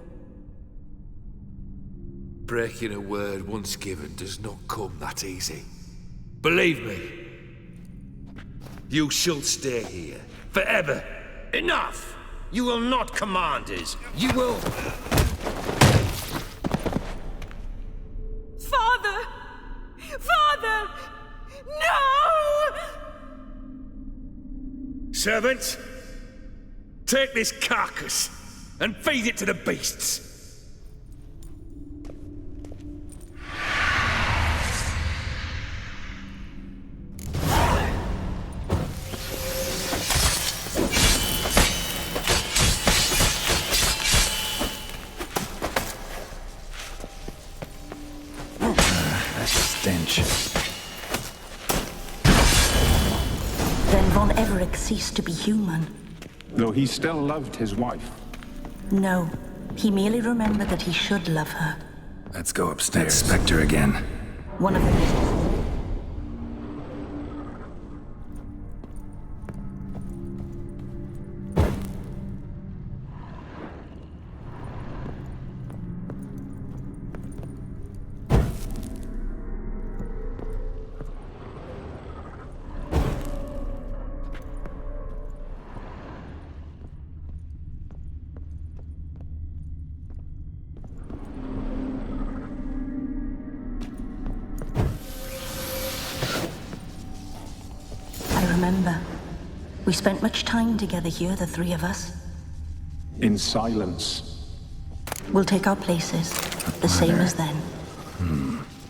Breaking a word once given does not come that easy. Believe me. You shall stay here, forever. Enough! You will not command us. You will... Father! Father! No! Servants, take this carcass and feed it to the beasts. Stench. Then Von Everett ceased to be human. Though he still loved his wife. No, he merely remembered that he should love her. Let's go upstairs. Spectre again. One of them is... Remember, we spent much time together here, the three of us. In silence. We'll take our places, the same as then.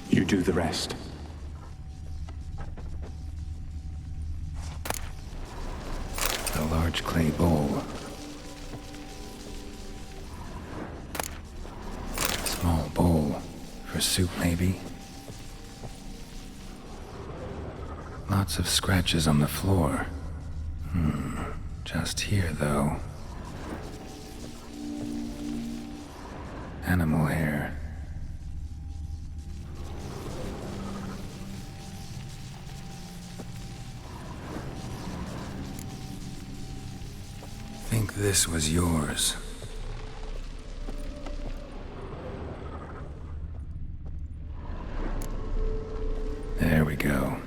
You do the rest. A large clay bowl. Small bowl. For soup, maybe? Lots of scratches on the floor. Just here, though. Animal hair. Think this was yours. There we go.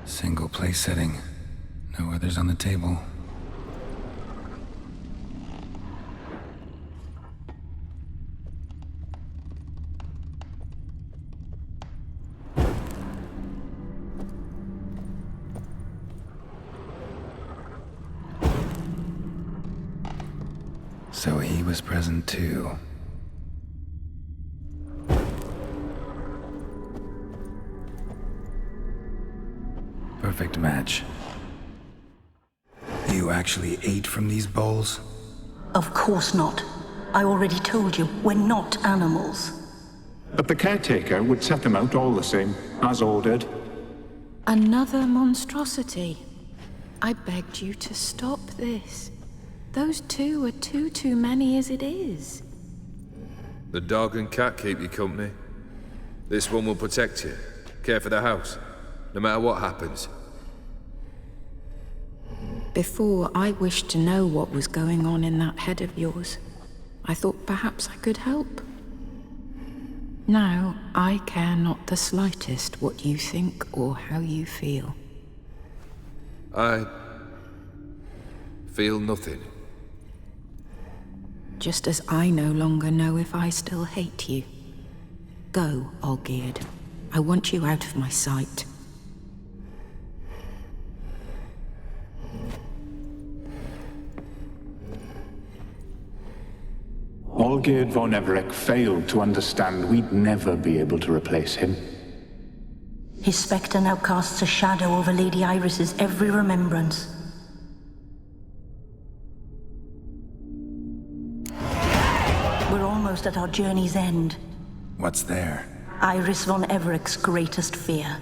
Single place setting. No others on the table. So he was present too. Perfect match. You actually ate from these bowls? Of course not. I already told you, we're not animals. But the caretaker would set them out all the same, as ordered. Another monstrosity. I begged you to stop this. Those two are too many as it is. The dog and cat keep you company. This one will protect you, care for the house, no matter what happens. Before, I wished to know what was going on in that head of yours. I thought perhaps I could help. Now, I care not the slightest what you think or how you feel. I feel nothing. Just as I no longer know if I still hate you. Go, Olgierd. I want you out of my sight. Olgierd von Everec failed to understand we'd never be able to replace him. His spectre now casts a shadow over Lady Iris's every remembrance. We're almost at our journey's end. What's there? Iris von Everec's greatest fear.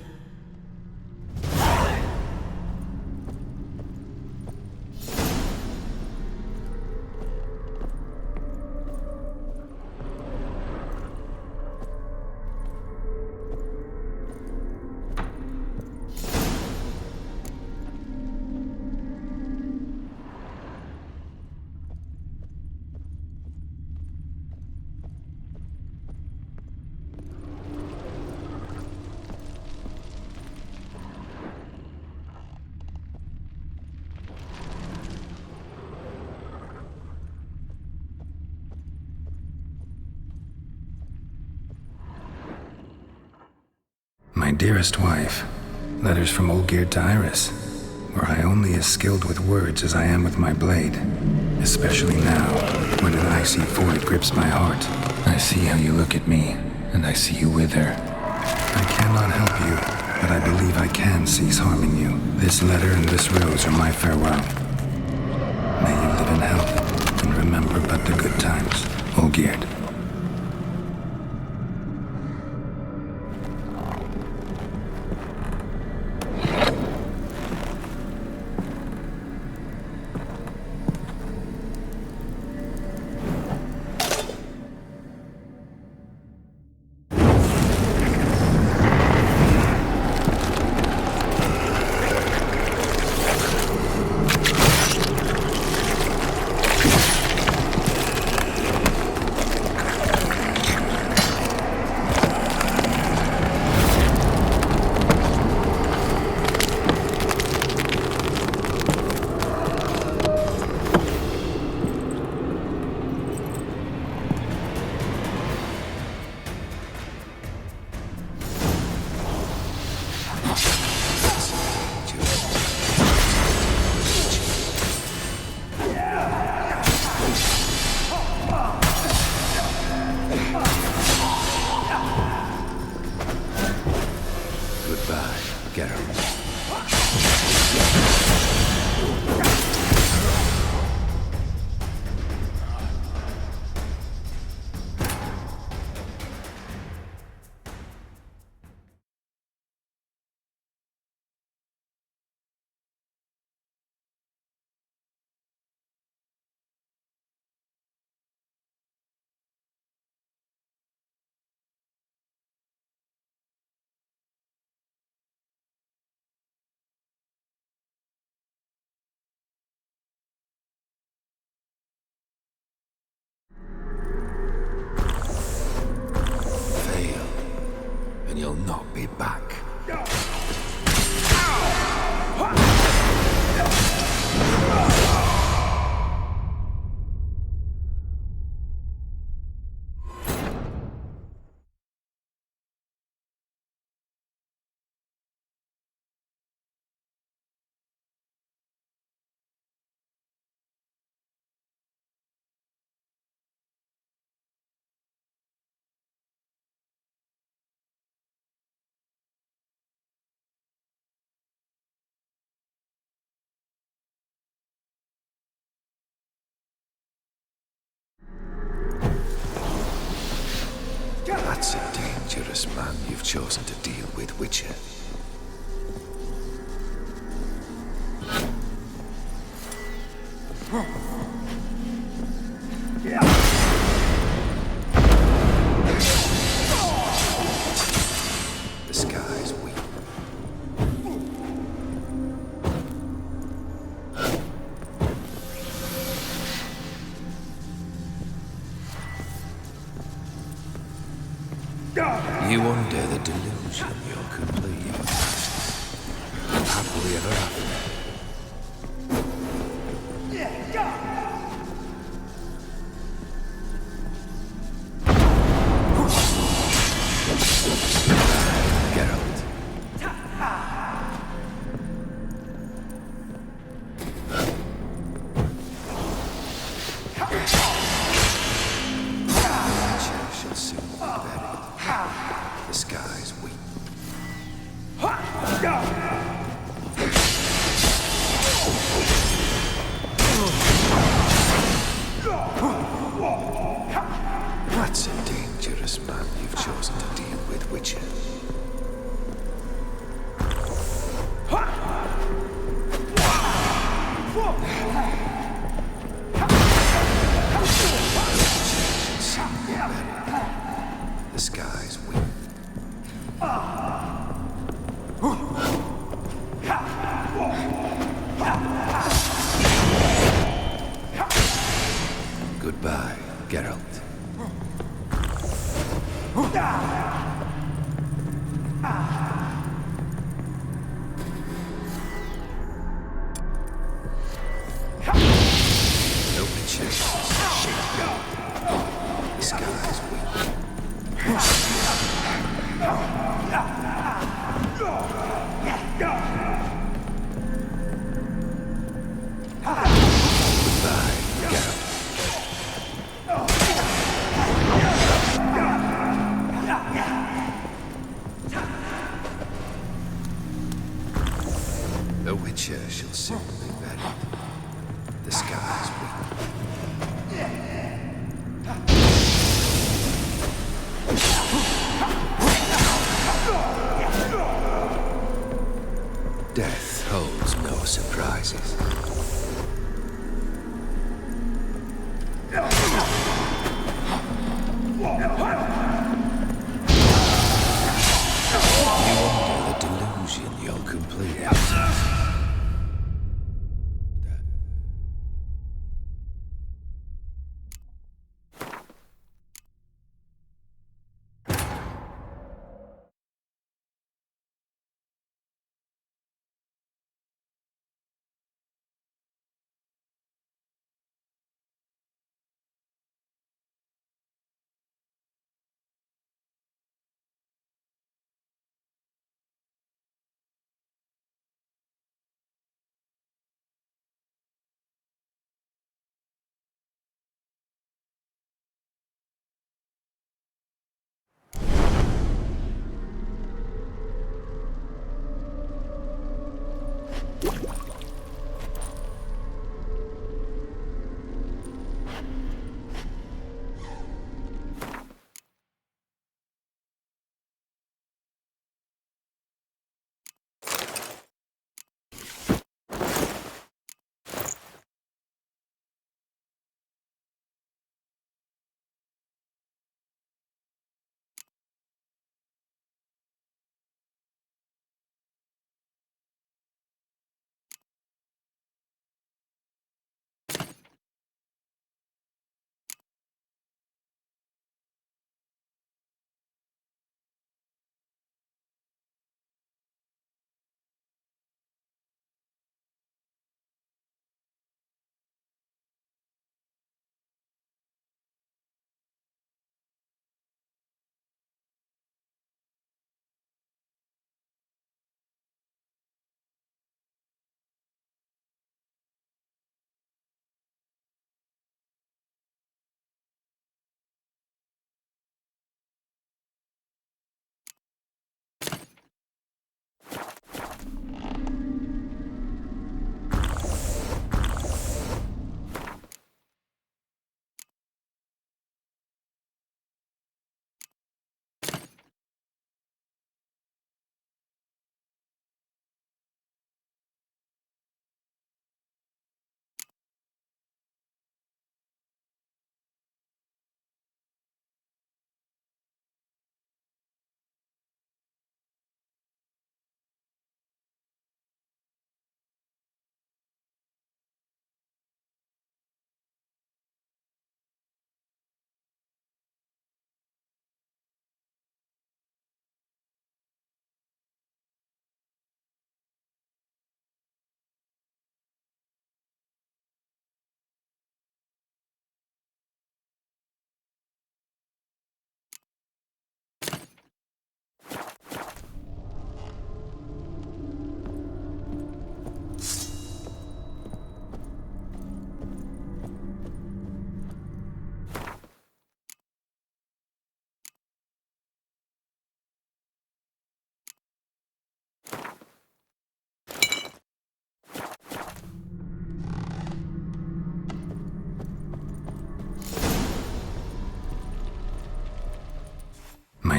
My dearest wife, letters from Olgierd to Iris, where I only as skilled with words as I am with my blade, especially now, when an icy void grips my heart. I see how you look at me, and I see you with her. I cannot help you, but I believe I can cease harming you. This letter and this rose are my farewell. May you live in health, and remember but the good times, Olgierd. That's a dangerous man you've chosen to deal with, Witcher. The skies weep. You under the delusion you're complete. Happily ever after. Geralt. Nature shall soon be buried. The skies weep. That's a dangerous man you've chosen to deal with, Witcher. The skies weep. Goodbye, Geralt. No Witcher. The skies weep. Goodbye, Geralt. The Witcher shall soon be buried. The skies weep. Death holds no surprises. You under the delusion you're complete.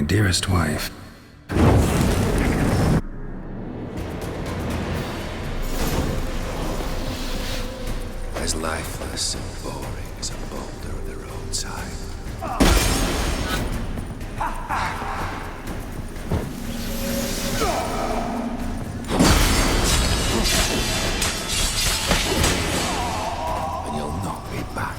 my dearest wife. As lifeless and boring as a boulder of the roadside. And you'll not be back.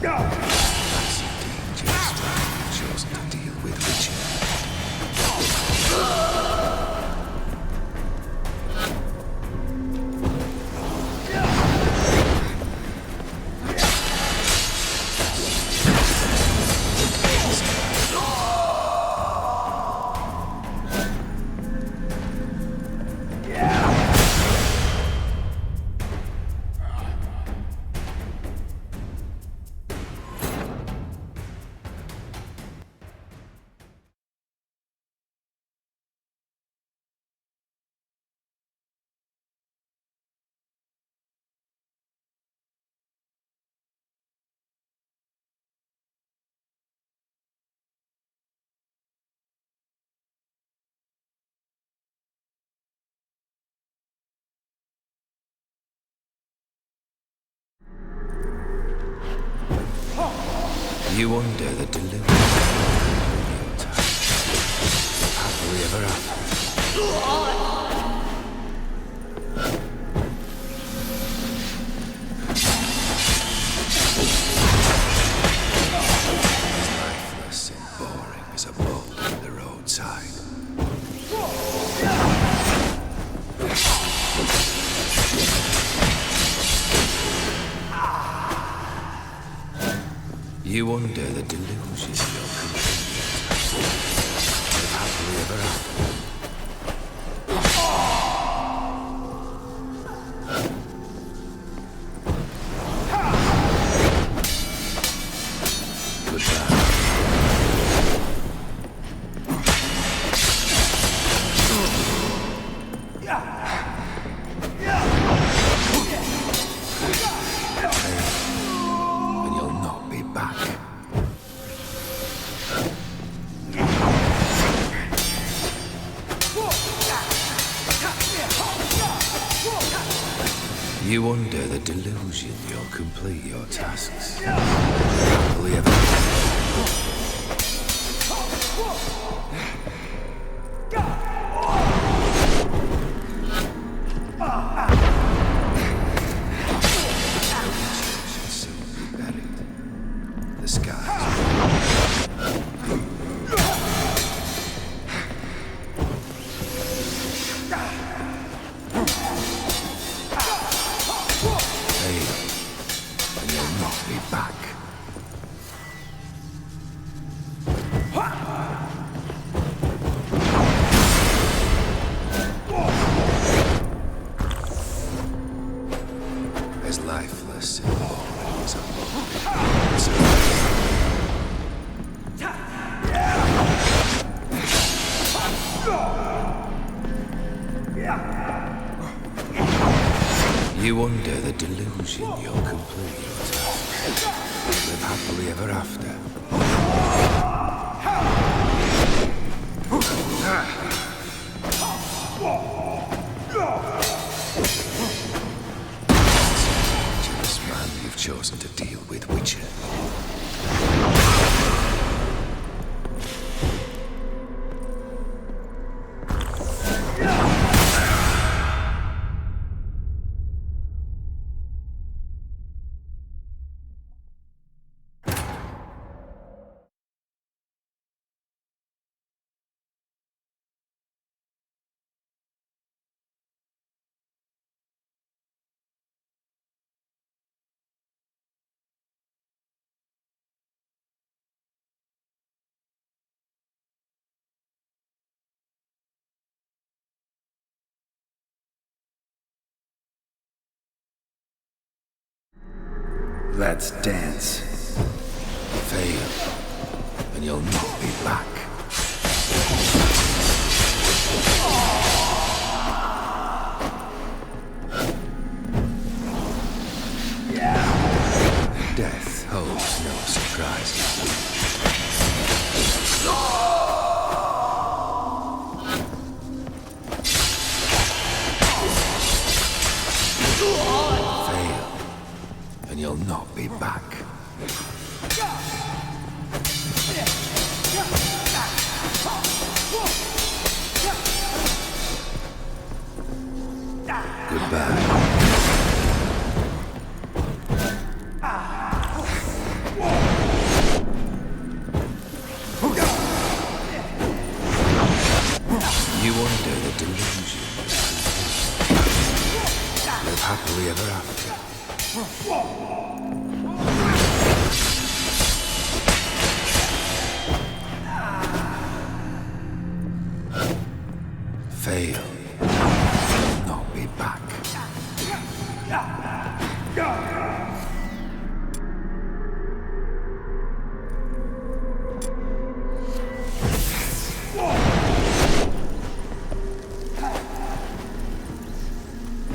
That's indeed just how you've chosen to deal with witches. You under the delusion happily ever after. Lifeless and boring as a boulder on the roadside. You under the delusion you're complete. Live happily ever after. And you'll not be back. You under the delusion you'll complete your tasks. Happily ever after. Shall soon be buried. The skies. And you'll not be back. As lifeless and boring as a boulder. You under the delusion you'll complete your task. Live happily ever after. Jealous man, you've chosen to deal with Witcher. Let's dance. Fail, and you'll not be back. and you'll not be back. Goodbye. You wonder the delusions. Live happily ever after. Fail. Not be back.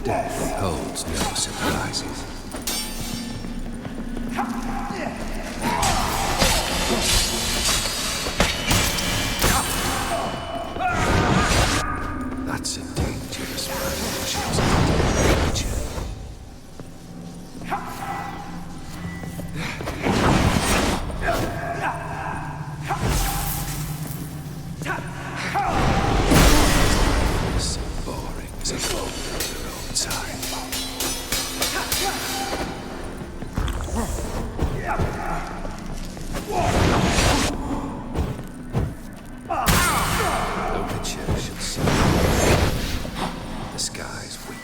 Death holds no surprises. That's a dangerous nature. So boring as a boat of their own time. The witcher should see the skies weep.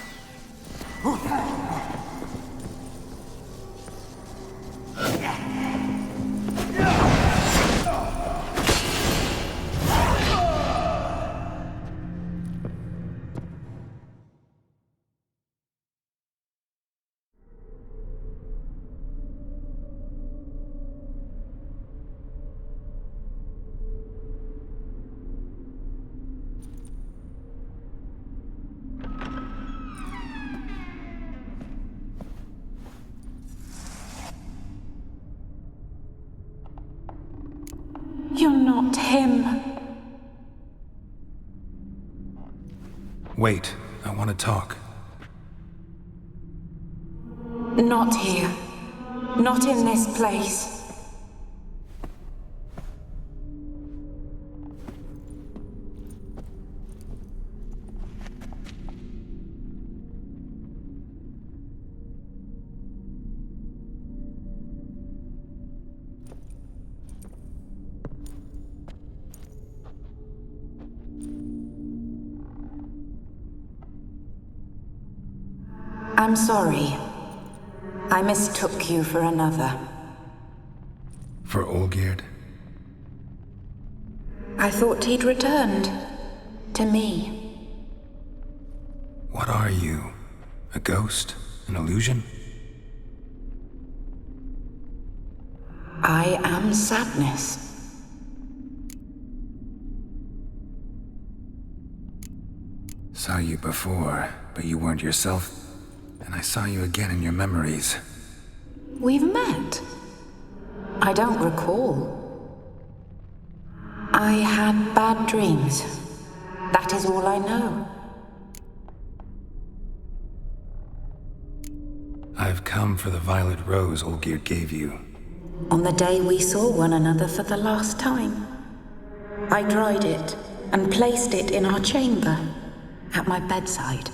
You're not him. Wait, I want to talk. Not here. Not in this place. I'm sorry. I mistook you for another. For Olgierd? I thought he'd returned. To me. What are you? A ghost? An illusion? I am sadness. Saw you before, but you weren't yourself. And I saw you again in your memories. We've met? I don't recall. I had bad dreams. That is all I know. I've come for the violet rose Olgierd gave you. On the day we saw one another for the last time, I dried it and placed it in our chamber, at my bedside.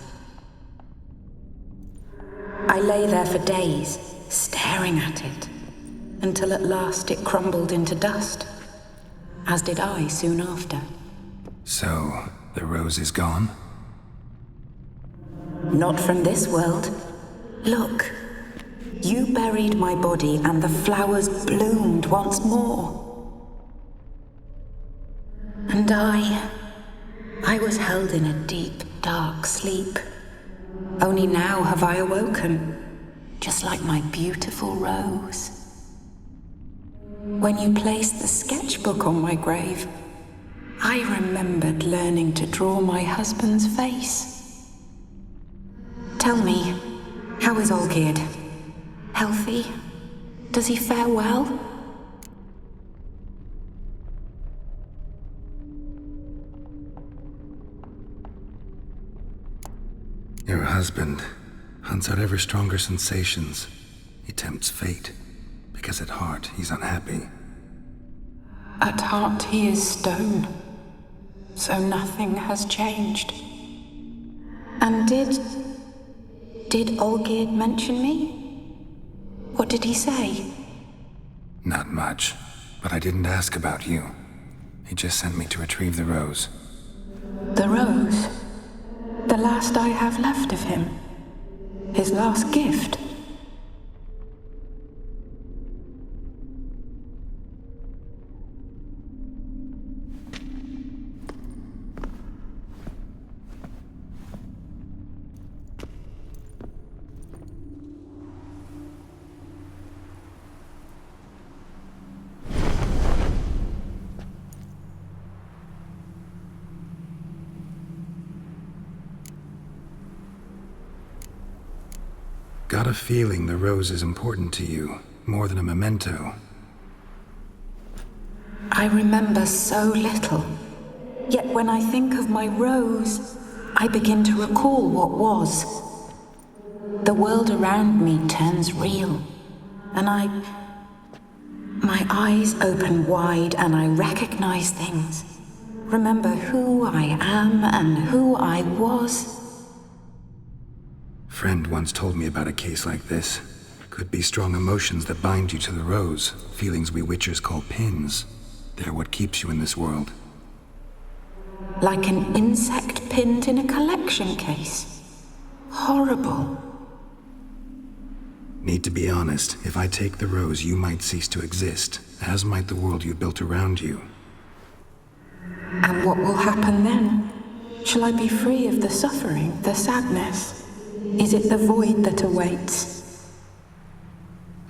I lay there for days, staring at it, until at last it crumbled into dust, as did I soon after. So, the rose is gone? Not from this world. Look, you buried my body and the flowers bloomed once more. And I was held in a deep, dark sleep. Only now have I awoken, just like my beautiful rose. When you placed the sketchbook on my grave, I remembered learning to draw my husband's face. Tell me, how is Olgierd? Healthy? Does he fare well? Your husband hunts out ever stronger sensations, He tempts fate, because at heart he's unhappy. At heart he is stone, so nothing has changed. And did Olgierd mention me? What did he say? Not much, but I didn't ask about you. He just sent me to retrieve the rose. The rose? The last I have left of him? His last gift? Got a feeling the rose is important to you, more than a memento. I remember so little. Yet when I think of my rose, I begin to recall what was. The world around me turns real, and my eyes open wide and I recognize things. Remember who I am and who I was. Friend once told me about a case like this. Could be strong emotions that bind you to the rose, feelings we witchers call pins. They're what keeps you in this world. Like an insect pinned in a collection case. Horrible. Need to be honest, if I take the rose, you might cease to exist, as might the world you built around you. And what will happen then? Shall I be free of the suffering, the sadness? Is it the void that awaits?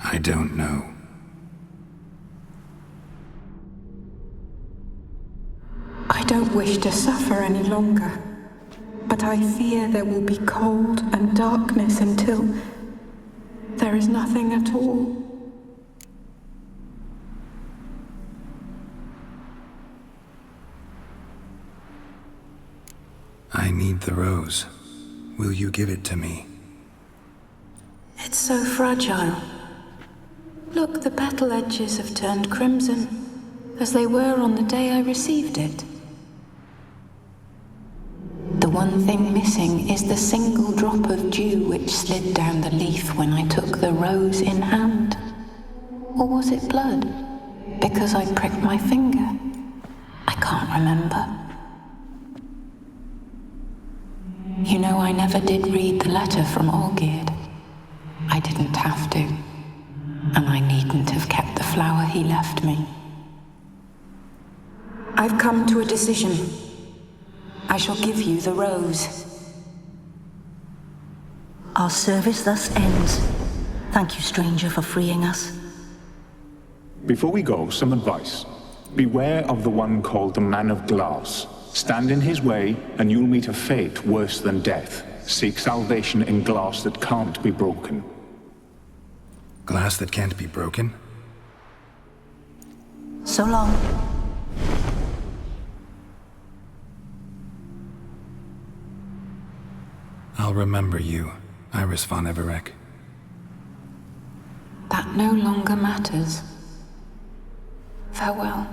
I don't know. I don't wish to suffer any longer, but I fear there will be cold and darkness until there is nothing at all. I need the rose. Will you give it to me? It's so fragile. Look, the petal edges have turned crimson, as they were on the day I received it. The one thing missing is the single drop of dew which slid down the leaf when I took the rose in hand. Or was it blood? Because I pricked my finger? I can't remember. You know, I never did read the letter from Olgierd. I didn't have to. And I needn't have kept the flower he left me. I've come to a decision. I shall give you the rose. Our service thus ends. Thank you, stranger, for freeing us. Before we go, some advice. Beware of the one called the Man of Glass. Stand in his way, and you'll meet a fate worse than death. Seek salvation in glass that can't be broken. Glass that can't be broken? So long. I'll remember you, Iris von Everec. That no longer matters. Farewell.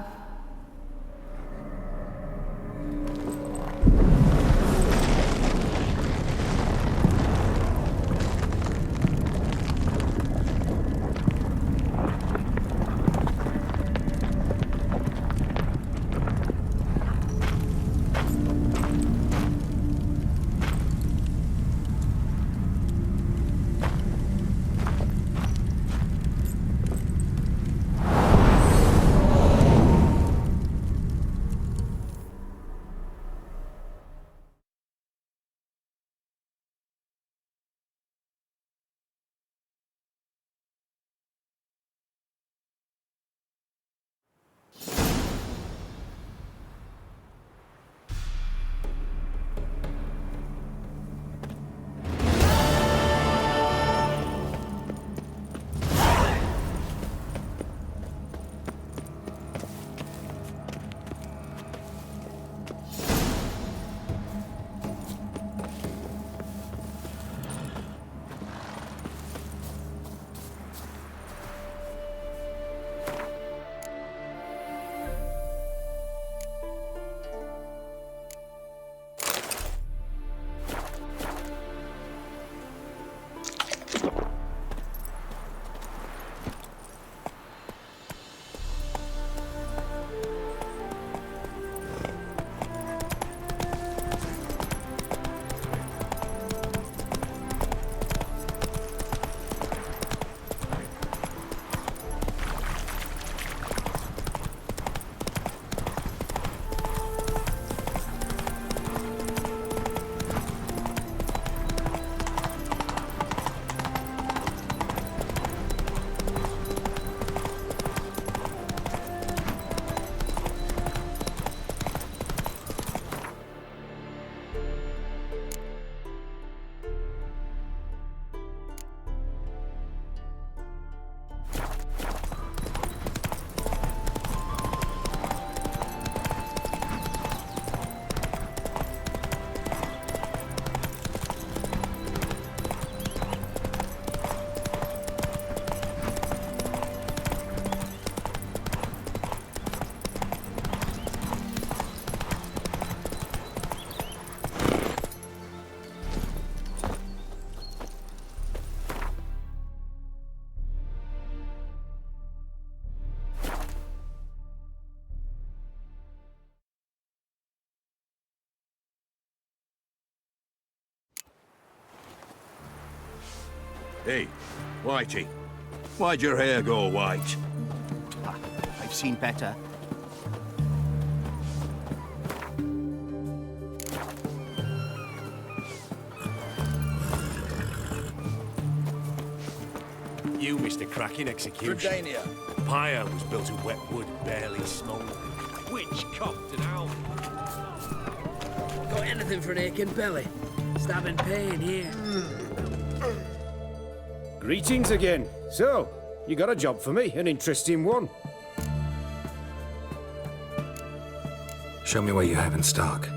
Hey, Whitey. Why'd your hair go white? I've seen better. You missed a cracking execution. Jordania. Pyre was built of wet wood, barely smouldering. Witch coughed and owl. Got anything for an aching belly? Stabbing pain here. Greetings again. So, you got a job for me, an interesting one. Show me what you have in stock.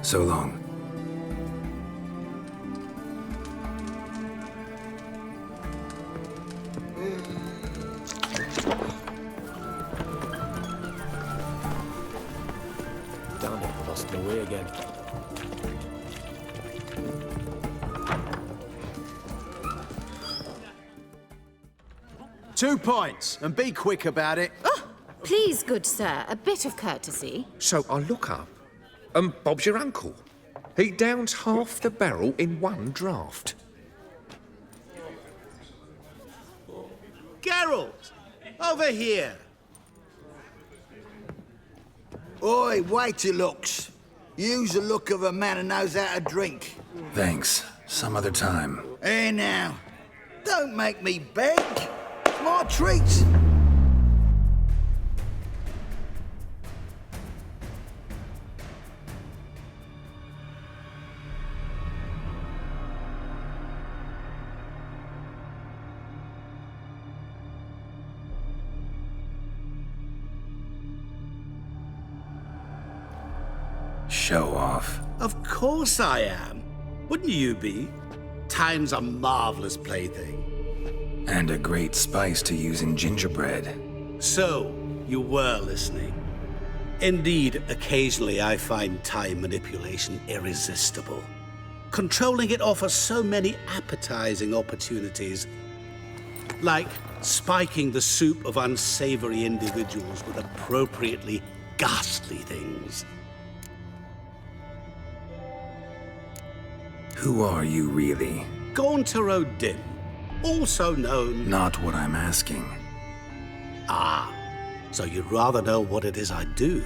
So long. Damn it, lost the way again. Two points, and be quick about it. Oh, please, good sir, a bit of courtesy. So I look up, and Bob's your uncle. He downs half the barrel in one draught. Geralt! Over here! Oi, waiter looks. Use the look of a man who knows how to drink. Thanks. Some other time. Here now. Don't make me beg. It's my treat. Show off. Of course I am. Wouldn't you be? Time's a marvelous plaything. And a great spice to use in gingerbread. So, you were listening. Indeed, occasionally I find time manipulation irresistible. Controlling it offers so many appetizing opportunities. Like spiking the soup of unsavory individuals with appropriately ghastly things. Who are you really? Gaunter O'Dim, also known... Not what I'm asking. Ah, so you'd rather know what it is I do.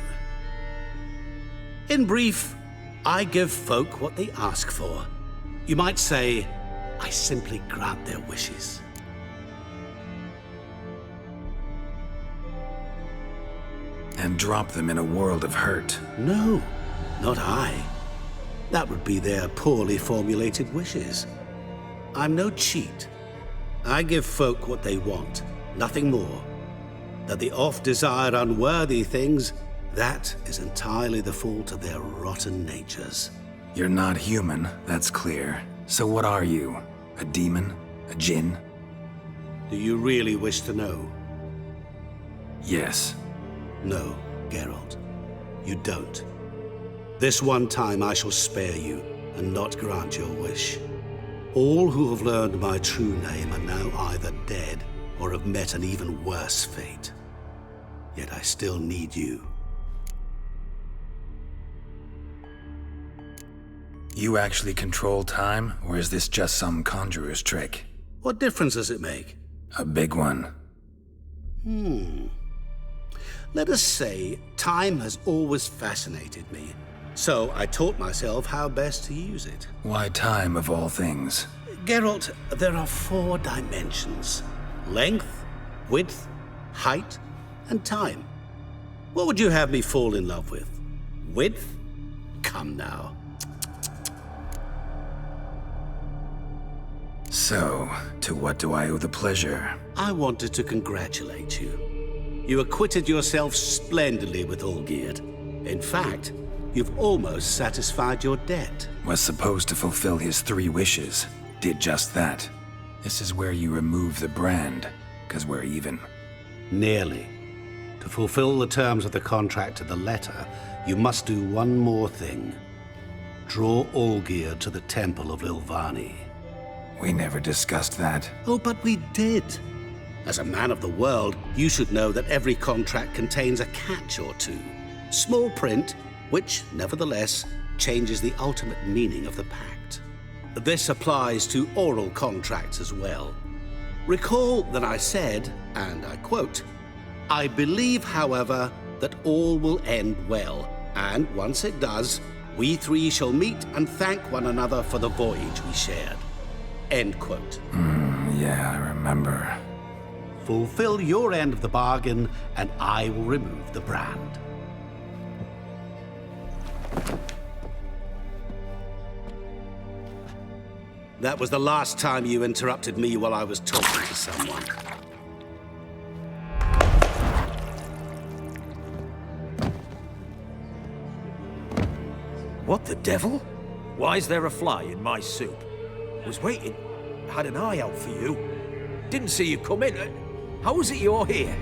In brief, I give folk what they ask for. You might say, I simply grant their wishes. And drop them in a world of hurt. No, not I. That would be their poorly formulated wishes. I'm no cheat. I give folk what they want, nothing more. That they oft desire unworthy things, that is entirely the fault of their rotten natures. You're not human, that's clear. So what are you? A demon? A djinn? Do you really wish to know? Yes. No, Geralt. You don't. This one time I shall spare you, and not grant your wish. All who have learned my true name are now either dead, or have met an even worse fate. Yet I still need you. You actually control time, or is this just some conjurer's trick? What difference does it make? A big one. Let us say, time has always fascinated me. So I taught myself how best to use it. Why time of all things? Geralt, there are 4 dimensions. Length, width, height, and time. What would you have me fall in love with? Width? Come now. So, to what do I owe the pleasure? I wanted to congratulate you. You acquitted yourself splendidly with Olgierd. In fact, you've almost satisfied your debt. Was supposed to fulfill his 3 wishes. Did just that. This is where you remove the brand, 'cause we're even. Nearly. To fulfill the terms of the contract to the letter, you must do one more thing. Draw Olgierd to the Temple of Lilvani. We never discussed that. Oh, but we did. As a man of the world, you should know that every contract contains a catch or two. Small print, which, nevertheless, changes the ultimate meaning of the pact. This applies to oral contracts as well. Recall that I said, and I quote, "I believe, however, that all will end well, and once it does, we 3 shall meet and thank one another for the voyage we shared." End quote. Yeah, I remember. Fulfill your end of the bargain, and I will remove the brand. That was the last time you interrupted me while I was talking to someone. What the devil? Why is there a fly in my soup? Was waiting. Had an eye out for you. Didn't see you come in. How is it you're here?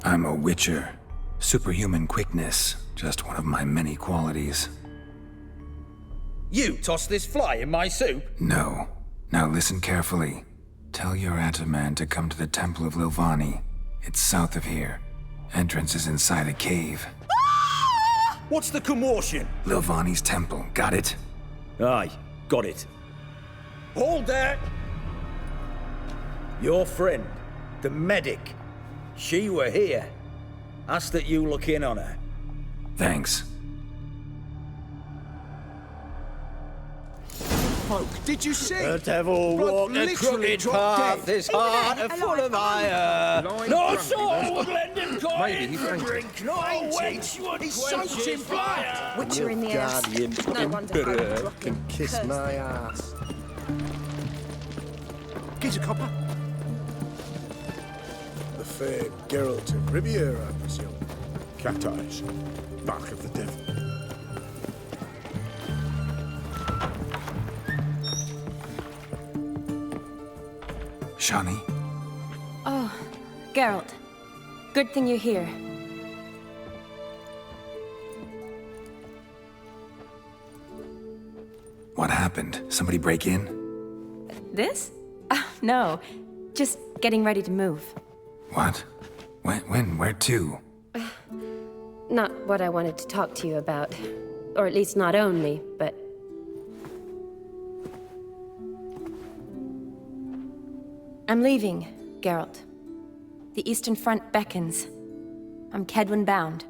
I'm a witcher. Superhuman quickness. Just one of my many qualities. You tossed this fly in my soup? No. Now listen carefully. Tell your Ataman to come to the Temple of Lilvani. It's south of here. Entrance is inside a cave. What's the commotion? Lilvani's temple. Got it? Aye, got it. Hold there! Your friend, the medic, she were here. Asked that you look in on her. Thanks. Folk, did you see? The devil Blood walked a literally crooked dropped path, dead. his heart a full of iron. No soul would lend him Maybe coin he for fainted. drink, no wench would He's quench soaked in his blood. fire. Witcher in the air. Guardian No wonder Emperor I'm can kiss cursed. my ass. Get a copper. The fair Geralt of Riviera, I presume. Cat eyes. Mark of the devil. Shani? Oh, Geralt. Good thing you're here. What happened? Somebody break in? This? No. Just getting ready to move. What? When? Where to? Not what I wanted to talk to you about. Or at least not only, but... I'm leaving, Geralt. The Eastern Front beckons. I'm Kedwin bound.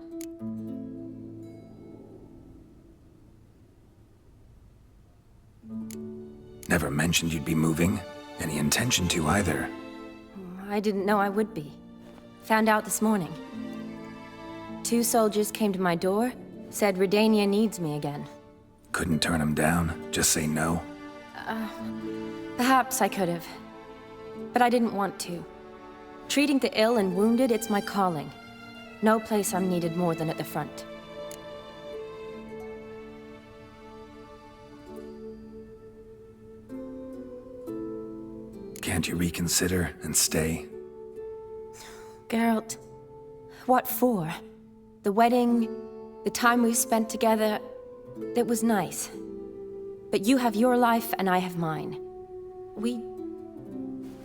Never mentioned you'd be moving. Any intention to either. I didn't know I would be. Found out this morning. 2 soldiers came to my door, said Redania needs me again. Couldn't turn him down? Just say no? Perhaps I could have. But I didn't want to. Treating the ill and wounded, it's my calling. No place I'm needed more than at the front. Can't you reconsider and stay? Geralt, what for? The wedding, the time we've spent together, it was nice. But you have your life and I have mine.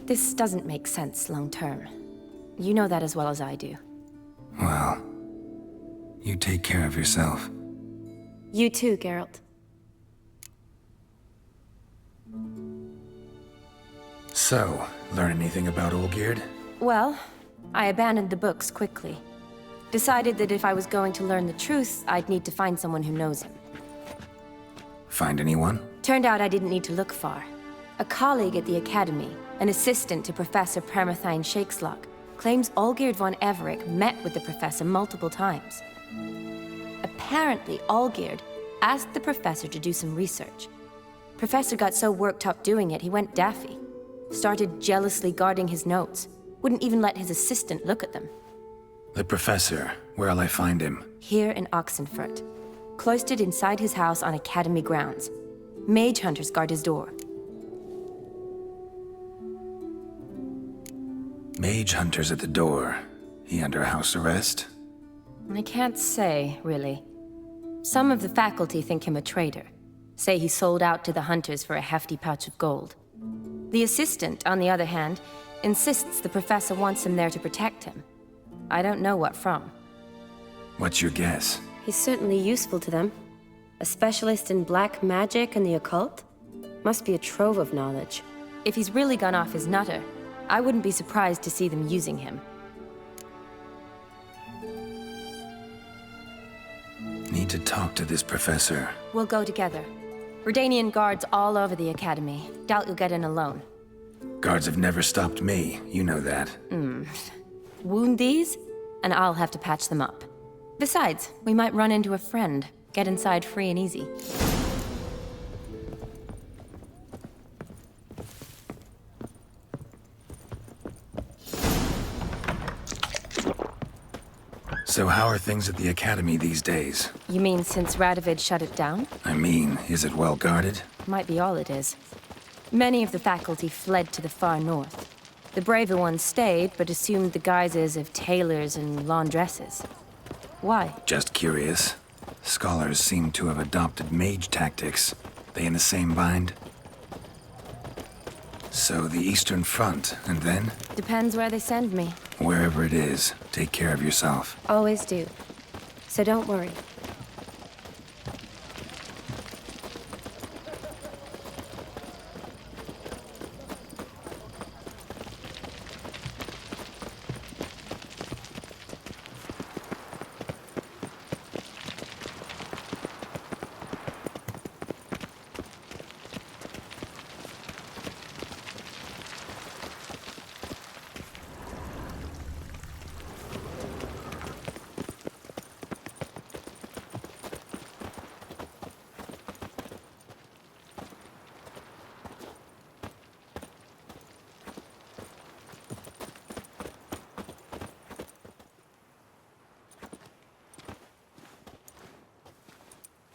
This doesn't make sense long term. You know that as well as I do. Well, you take care of yourself. You too, Geralt. So, learn anything about Olgierd? Well, I abandoned the books quickly. Decided that if I was going to learn the truth, I'd need to find someone who knows him. Find anyone? Turned out I didn't need to look far. A colleague at the Academy, an assistant to Professor Permathine Shakeslok, claims Olgierd von Everec met with the professor multiple times. Apparently, Olgierd asked the professor to do some research. Professor got so worked up doing it, he went daffy. Started jealously guarding his notes. Wouldn't even let his assistant look at them. The professor. Where'll I find him? Here in Oxenfurt. Cloistered inside his house on Academy grounds. Mage hunters guard his door. Mage hunters at the door. He under house arrest? I can't say, really. Some of the faculty think him a traitor. Say he sold out to the hunters for a hefty pouch of gold. The assistant, on the other hand, insists the professor wants him there to protect him. I don't know what from. What's your guess? He's certainly useful to them. A specialist in black magic and the occult? Must be a trove of knowledge. If he's really gone off his nutter, I wouldn't be surprised to see them using him. Need to talk to this professor. We'll go together. Redanian guards all over the Academy. Doubt you'll get in alone. Guards have never stopped me, you know that. Wound these, and I'll have to patch them up. Besides, we might run into a friend. Get inside free and easy. So how are things at the Academy these days? You mean since Radovid shut it down? I mean, is it well guarded? Might be all it is. Many of the faculty fled to the far north. The braver ones stayed, but assumed the guises of tailors and laundresses. Why? Just curious. Scholars seem to have adopted mage tactics. They in the same bind? So the Eastern Front, and then? Depends where they send me. Wherever it is, take care of yourself. Always do. So don't worry.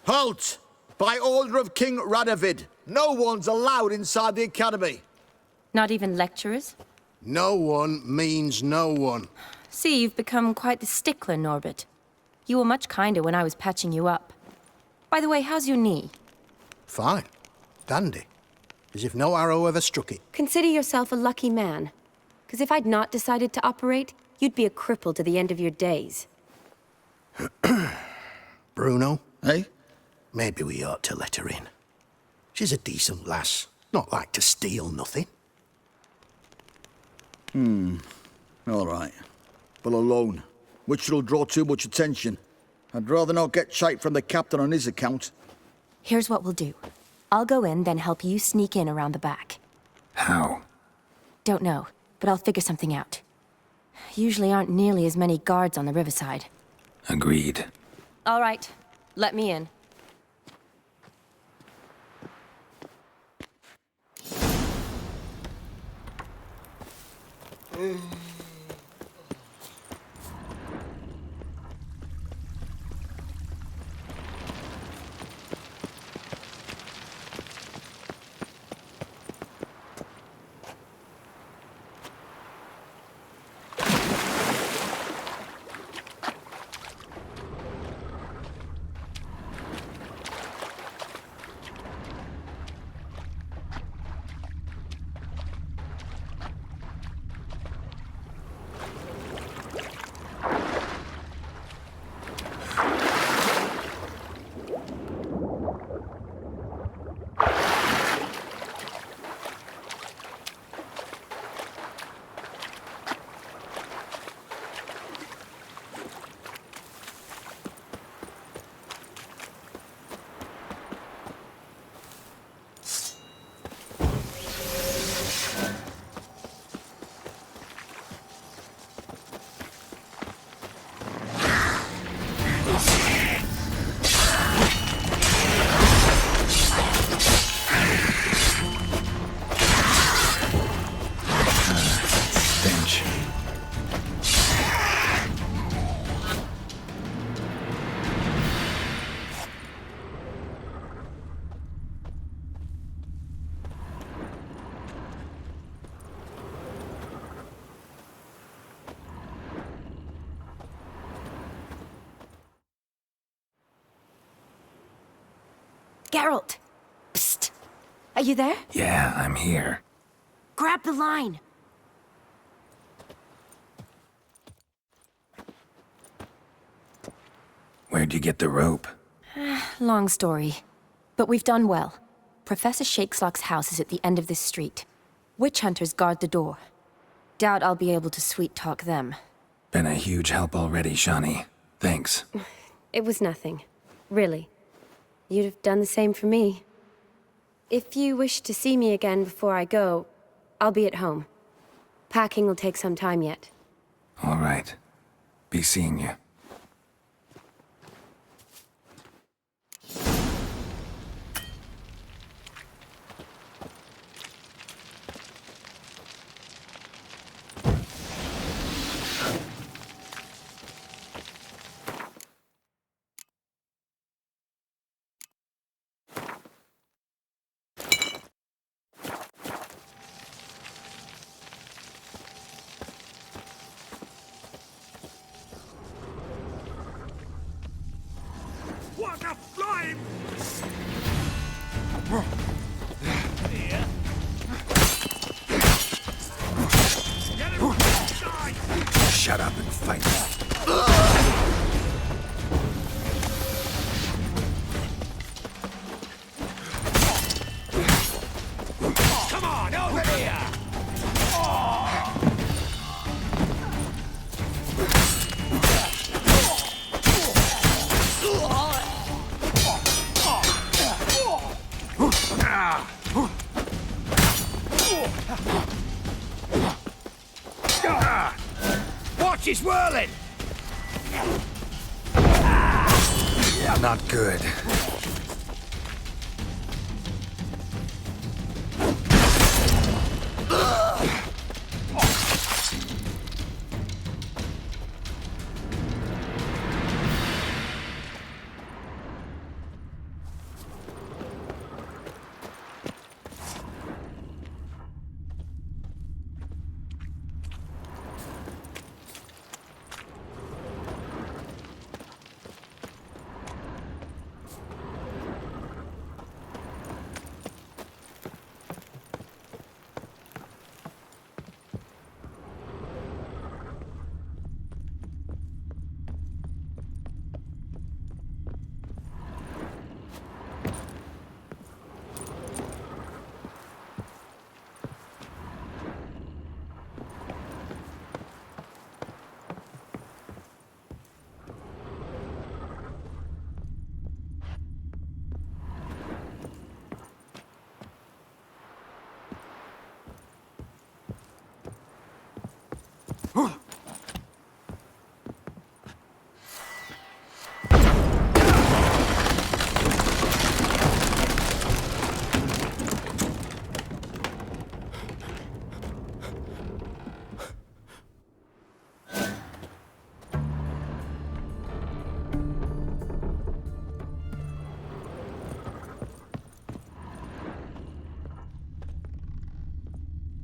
Halt! By order of King Radovid, no one's allowed inside the Academy. Not even lecturers? No one means no one. See, you've become quite the stickler, Norbert. You were much kinder when I was patching you up. By the way, how's your knee? Fine. Dandy. As if no arrow ever struck it. Consider yourself a lucky man. Because if I'd not decided to operate, you'd be a cripple to the end of your days. Bruno? Eh? Maybe we ought to let her in. She's a decent lass. Not like to steal nothing. All right. But alone, which will draw too much attention. I'd rather not get shite from the captain on his account. Here's what we'll do. I'll go in, then help you sneak in around the back. How? Don't know, but I'll figure something out. Usually aren't nearly as many guards on the riverside. Agreed. All right, let me in. Geralt! Psst! Are you there? Yeah, I'm here. Grab the line! Where'd you get the rope? Long story. But we've done well. Professor Shakeslock's house is at the end of this street. Witch hunters guard the door. Doubt I'll be able to sweet-talk them. Been a huge help already, Shawnee. Thanks. It was nothing. Really. You'd have done the same for me. If you wish to see me again before I go, I'll be at home. Packing will take some time yet. All right. Be seeing you. What a flame! Shut up and fight. Come on, over here! Watch his whirling! Not good.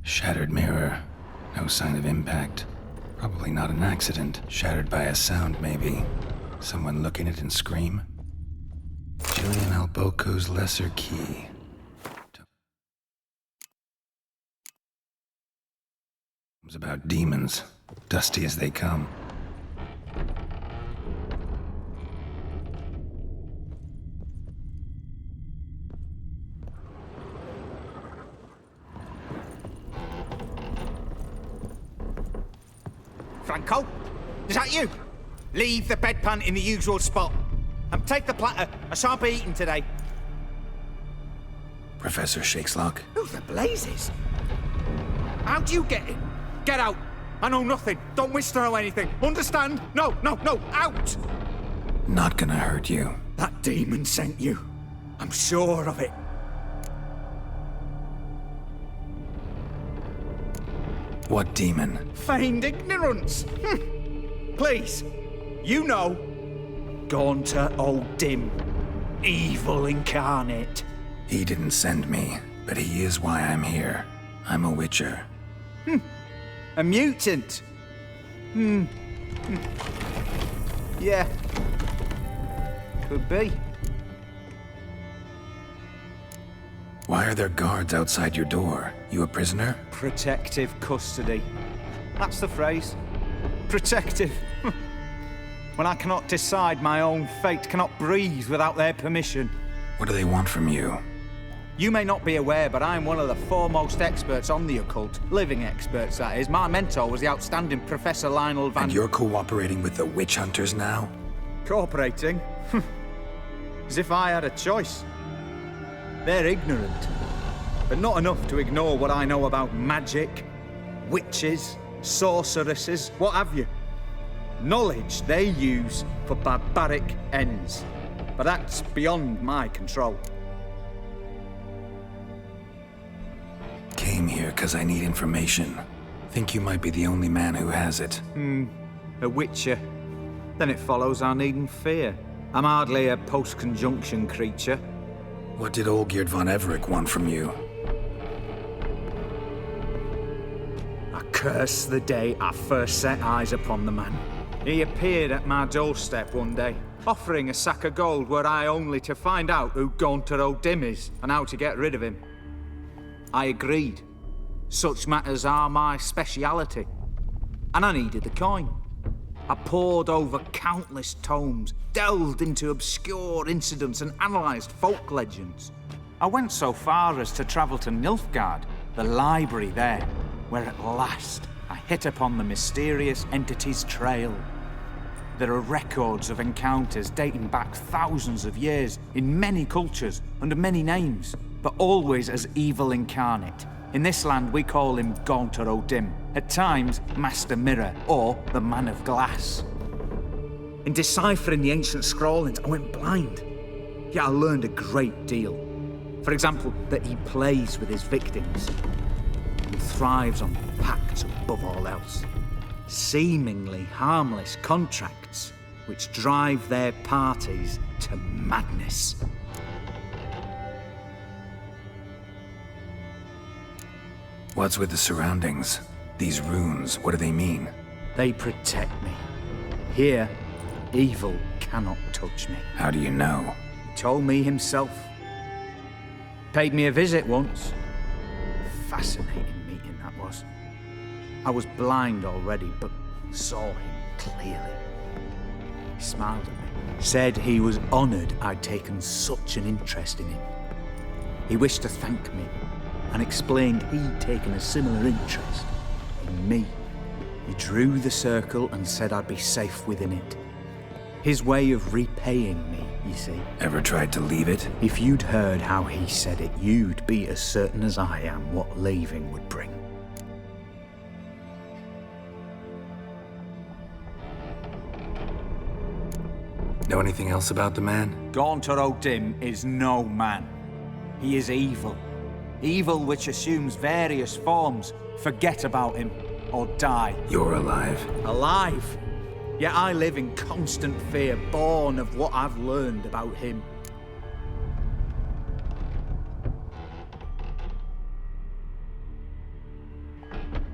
Shattered mirror. No sign of impact. Probably not an accident. Shattered by a sound, maybe. Someone look in it and scream. Julian Alboco's lesser key. It was about demons. Dusty as they come. Franco? Is that you? Leave the bedpan in the usual spot. And take the platter. I shan't be eating today. Professor Shakeslock? Who the blazes? How do you get in? Get out. I know nothing. Don't wish to know anything. Understand? No, out! Not gonna hurt you. That demon sent you. I'm sure of it. What demon? Feigned ignorance. Please, you know. Gaunter old Dim. Evil incarnate. He didn't send me, but he is why I'm here. I'm a witcher. A mutant. Yeah. Could be. Why are there guards outside your door? You a prisoner? Protective custody. That's the phrase. Protective. When I cannot decide my own fate, cannot breathe without their permission. What do they want from you? You may not be aware, but I'm one of the foremost experts on the occult. Living experts, that is. My mentor was the outstanding Professor Lionel Van... And you're cooperating with the witch hunters now? Cooperating? As if I had a choice. They're ignorant, but not enough to ignore what I know about magic, witches, sorceresses, what have you. Knowledge they use for barbaric ends, but that's beyond my control. Came here because I need information. Think you might be the only man who has it. A witcher. Then it follows I needn't fear. I'm hardly a post-conjunction creature. What did Olgierd von Everec want from you? I curse the day I first set eyes upon the man. He appeared at my doorstep one day, offering a sack of gold were I only to find out who Gaunter O'Dim is and how to get rid of him. I agreed. Such matters are my speciality. And I needed the coin. I pored over countless tomes, delved into obscure incidents and analysed folk legends. I went so far as to travel to Nilfgaard, the library there, where at last I hit upon the mysterious entity's trail. There are records of encounters dating back thousands of years in many cultures, under many names, but always as evil incarnate. In this land, we call him Gaunter O'Dim, at times Master Mirror, or the Man of Glass. In deciphering the ancient scrawlings, I went blind. Yet I learned a great deal. For example, that he plays with his victims and thrives on pacts above all else. Seemingly harmless contracts which drive their parties to madness. What's with the surroundings? These runes, what do they mean? They protect me. Here, evil cannot touch me. How do you know? He told me himself. Paid me a visit once. Fascinating meeting that was. I was blind already, but saw him clearly. He smiled at me, said he was honoured I'd taken such an interest in him. He wished to thank me, and explained he'd taken a similar interest in me. He drew the circle and said I'd be safe within it. His way of repaying me, you see. Ever tried to leave it? If you'd heard how he said it, you'd be as certain as I am what leaving would bring. Know anything else about the man? Gaunter O'Dim is no man. He is evil. Evil which assumes various forms. Forget about him, or die. You're alive. Alive? Yet I live in constant fear, born of what I've learned about him.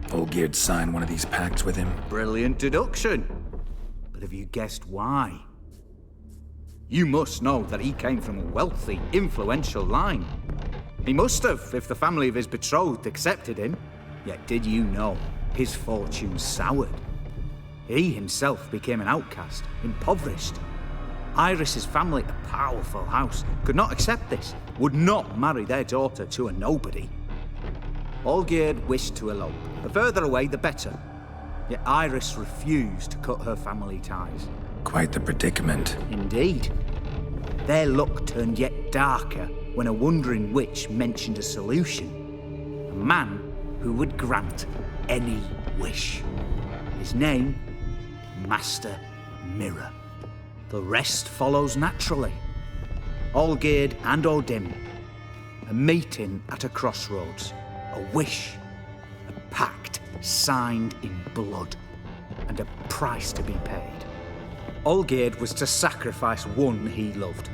Olgierd signed one of these pacts with him? Brilliant deduction. But have you guessed why? You must know that he came from a wealthy, influential line. He must have, if the family of his betrothed accepted him. Yet did you know his fortune soured? He himself became an outcast, impoverished. Iris's family, a powerful house, could not accept this, would not marry their daughter to a nobody. Olgierd wished to elope. The further away, the better. Yet Iris refused to cut her family ties. Quite the predicament. Indeed. Their luck turned yet darker when a wandering witch mentioned a solution. A man who would grant any wish. His name, Master Mirror. The rest follows naturally. Olgierd and O'Dim. A meeting at a crossroads. A wish. A pact signed in blood. And a price to be paid. Olgierd was to sacrifice one he loved.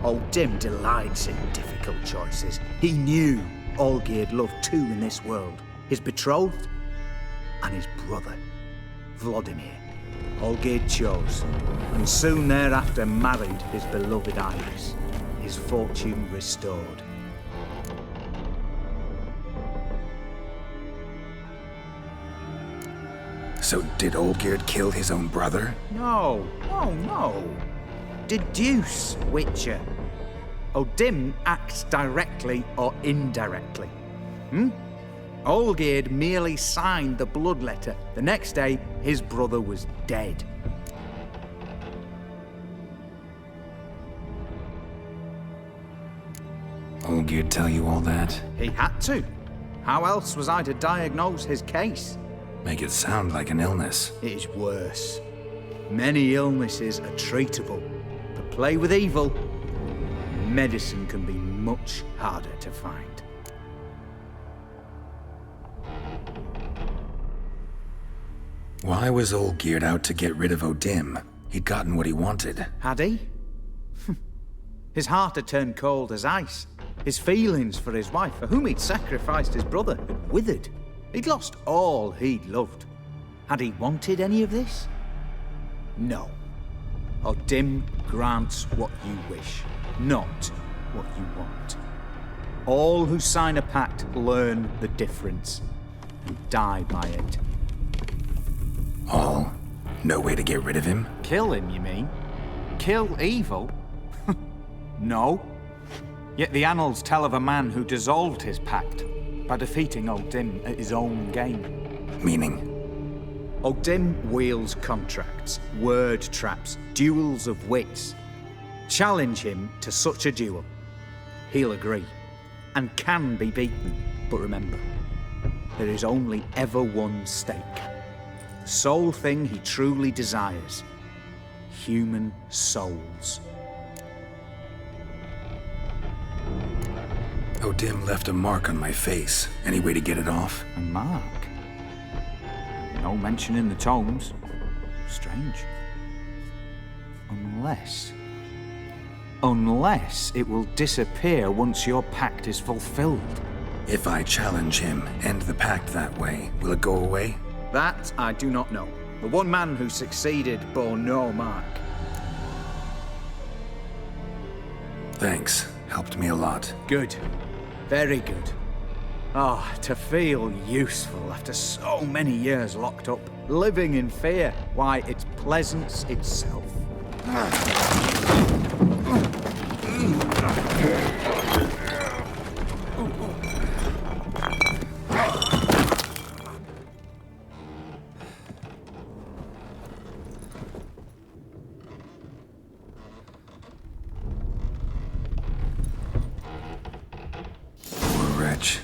O'Dim delights in difficult choices. He knew Olgierd loved two in this world. His betrothed and his brother, Vladimir. Olgierd chose, and soon thereafter married his beloved Iris, his fortune restored. So did Olgierd kill his own brother? No, no. Deduce, Witcher. O'Dim acts directly or indirectly. Olgierd merely signed the blood letter. The next day, his brother was dead. Olgierd tell you all that? He had to. How else was I to diagnose his case? Make it sound like an illness. It is worse. Many illnesses are treatable, but play with evil, medicine can be much harder to find. Why was Olgierd out to get rid of O'Dim? He'd gotten what he wanted. Had he? His heart had turned cold as ice. His feelings for his wife, for whom he'd sacrificed his brother, had withered. He'd lost all he'd loved. Had he wanted any of this? No. O'Dim grants what you wish, not what you want. All who sign a pact learn the difference and die by it. All? No way to get rid of him? Kill him, you mean? Kill evil? No. Yet the annals tell of a man who dissolved his pact by defeating O'Dim at his own game. Meaning? O'Dim wields contracts, word traps, duels of wits. Challenge him to such a duel. He'll agree, and can be beaten. But remember, there is only ever one stake. The sole thing he truly desires. Human souls. O'Dim left a mark on my face. Any way to get it off? A mark? No mention in the tomes. Strange. Unless it will disappear once your pact is fulfilled. If I challenge him, end the pact that way, will it go away? That I do not know. The one man who succeeded bore no mark. Thanks. Helped me a lot. Good. Very good. Ah, to feel useful after so many years locked up, living in fear. Why, it's pleasance itself. Poor wretch.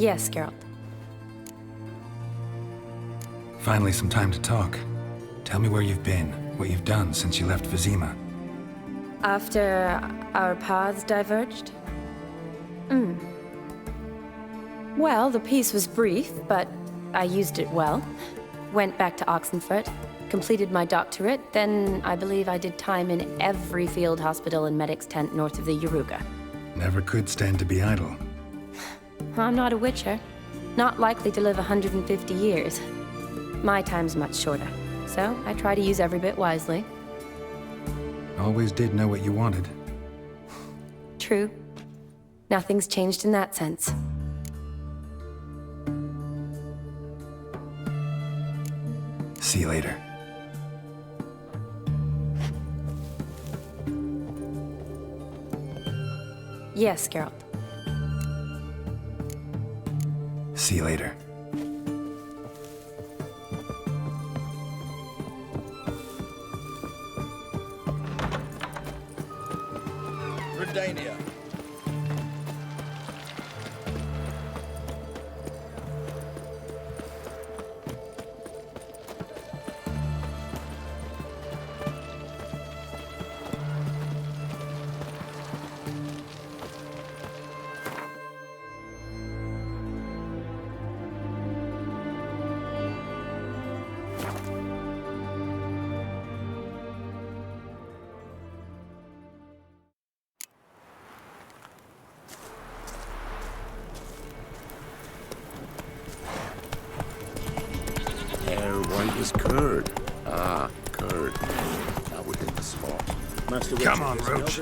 Yes, Geralt. Finally, some time to talk. Tell me where you've been, what you've done since you left Vizima. After our paths diverged? Well, the peace was brief, but I used it well. Went back to Oxenfurt, completed my doctorate, then I believe I did time in every field hospital and medic's tent north of the Yaruga. Never could stand to be idle. I'm not a witcher. Not likely to live 150 years. My time's much shorter, so I try to use every bit wisely. Always did know what you wanted. True. Nothing's changed in that sense. See you later. Yes, Geralt. See you later. Redania. White as curd. Ah, curd. That would hit the spot. Come on, Roach.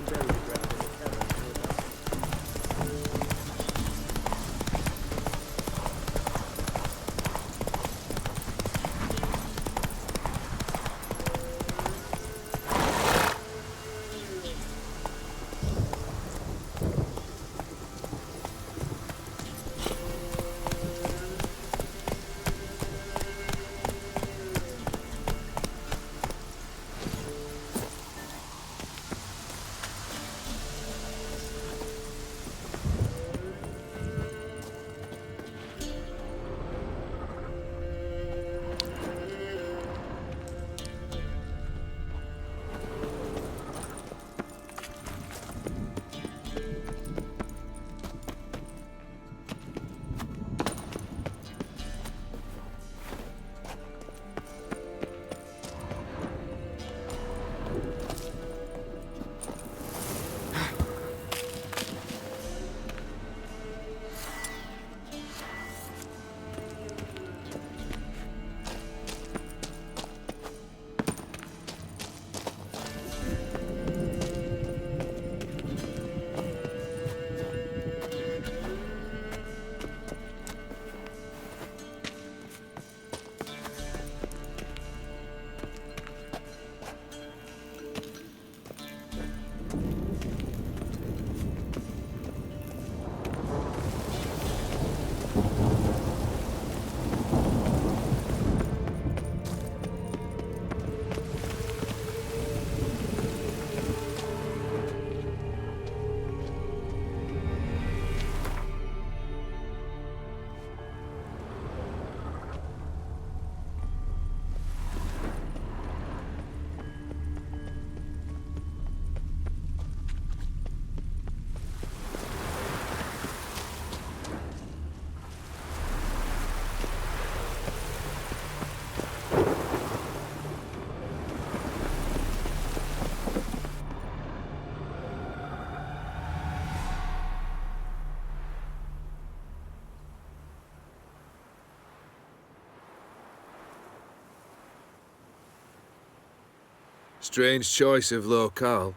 Strange choice of locale.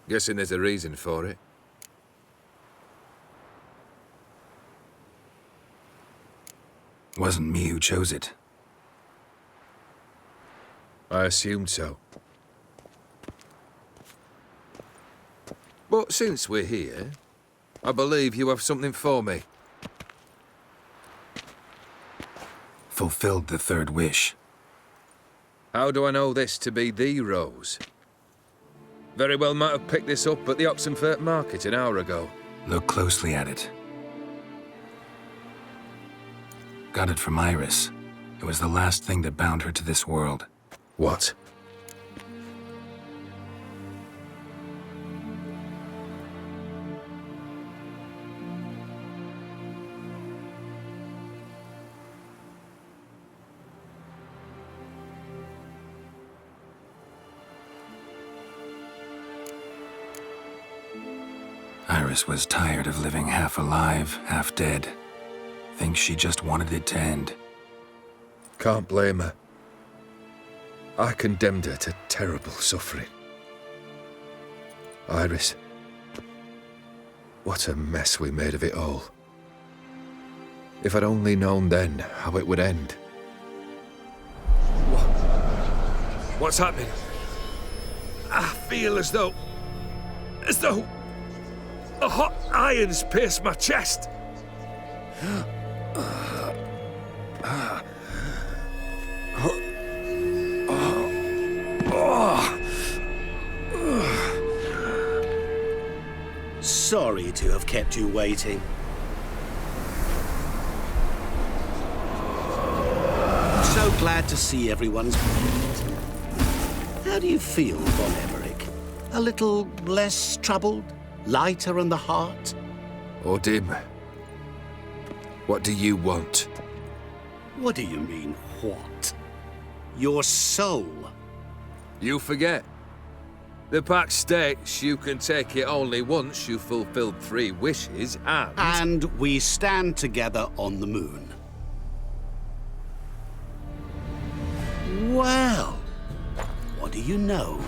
Guessing there's a reason for it. Wasn't me who chose it. I assumed so. But since we're here, I believe you have something for me. Fulfilled the third wish. How do I know this to be the rose? Very well might have picked this up at the Oxenfurt market an hour ago. Look closely at it. Got it from Iris. It was the last thing that bound her to this world. What? Iris was tired of living half alive, half dead. Thinks she just wanted it to end. Can't blame her. I condemned her to terrible suffering. Iris, what a mess we made of it all. If I'd only known then how it would end. What's happening? I feel as though a hot iron's pierced my chest. Sorry to have kept you waiting. So glad to see everyone's pleased. How do you feel, Von Emmerich? A little less troubled? Lighter in the heart? Odim, what do you want? What do you mean, what? Your soul. You forget. The pact states you can take it only once you've fulfilled 3 wishes and... And we stand together on the moon. Well, what do you know?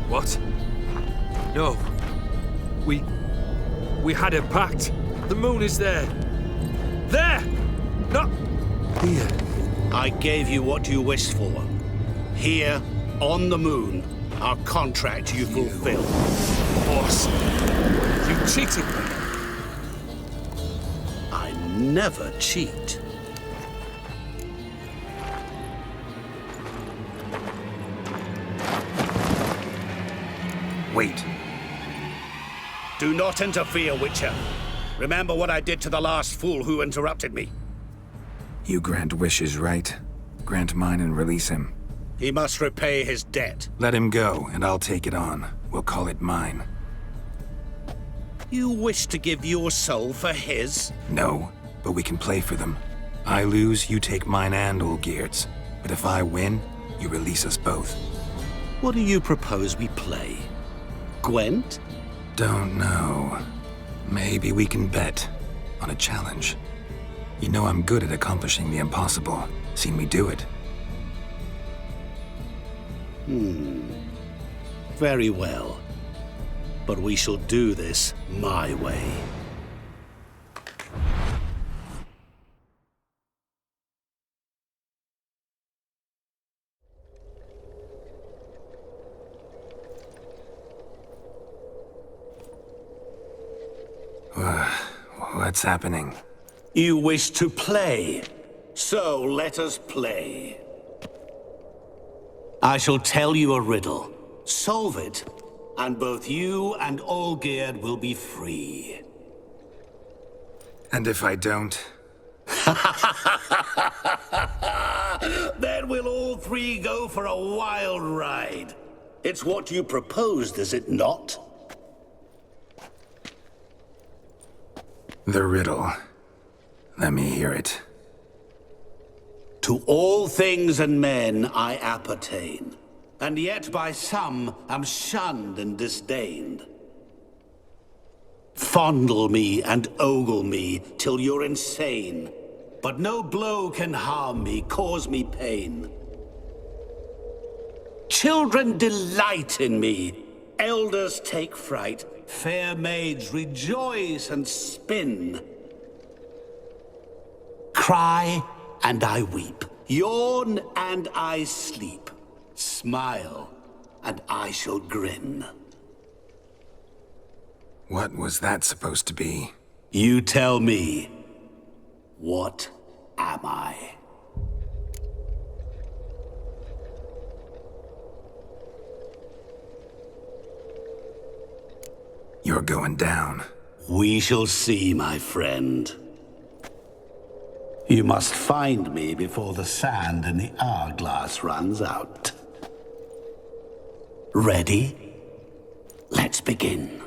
What? No. We had a pact. The moon is there. There! Not here. I gave you what you wished for. Here, on the moon, our contract you fulfilled. Boss, you cheated me. I never cheat. Wait. Do not interfere, Witcher. Remember what I did to the last fool who interrupted me. You grant wishes, right? Grant mine and release him. He must repay his debt. Let him go, and I'll take it on. We'll call it mine. You wish to give your soul for his? No, but we can play for them. I lose, you take mine and Olgierd's. But if I win, you release us both. What do you propose we play? Gwent? Don't know. Maybe we can bet on a challenge. You know I'm good at accomplishing the impossible. Seen me do it. Very well. But we shall do this my way. What's happening? You wish to play, so let us play. I shall tell you a riddle. Solve it, and both you and Olgierd will be free. And if I don't? Then we'll all 3 go for a wild ride. It's what you proposed, is it not? The riddle. Let me hear it. To all things and men I appertain, and yet by some am shunned and disdained. Fondle me and ogle me till you're insane, but no blow can harm me, cause me pain. Children delight in me, elders take fright, fair maids rejoice and spin. Cry and I weep, yawn and I sleep, smile and I shall grin. What was that supposed to be? You tell me, what am I? You're going down. We shall see, my friend. You must find me before the sand in the hourglass runs out. Ready? Let's begin.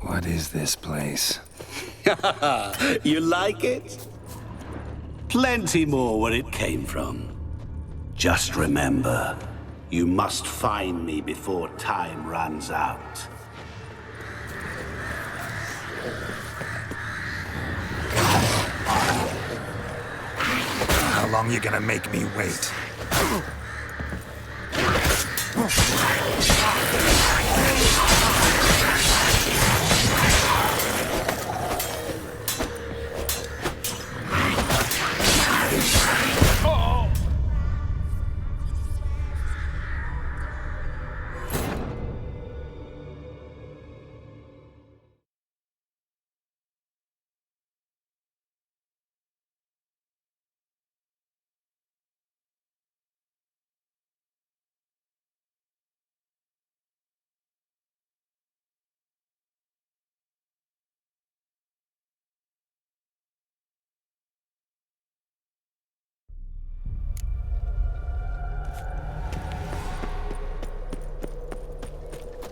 What is this place? You like it? Plenty more where it came from. Just remember, you must find me before time runs out. How long you gonna make me wait?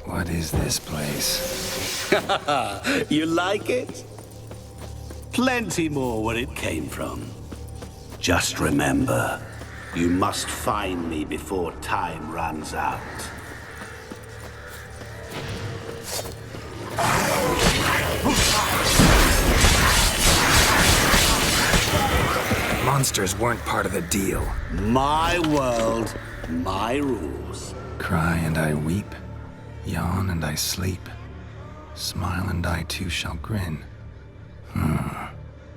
What is this place? You like it? Plenty more where it came from. Just remember, you must find me before time runs out. Monsters weren't part of the deal. My world, my rules. Cry and I weep, yawn and I sleep, smile and I too shall grin.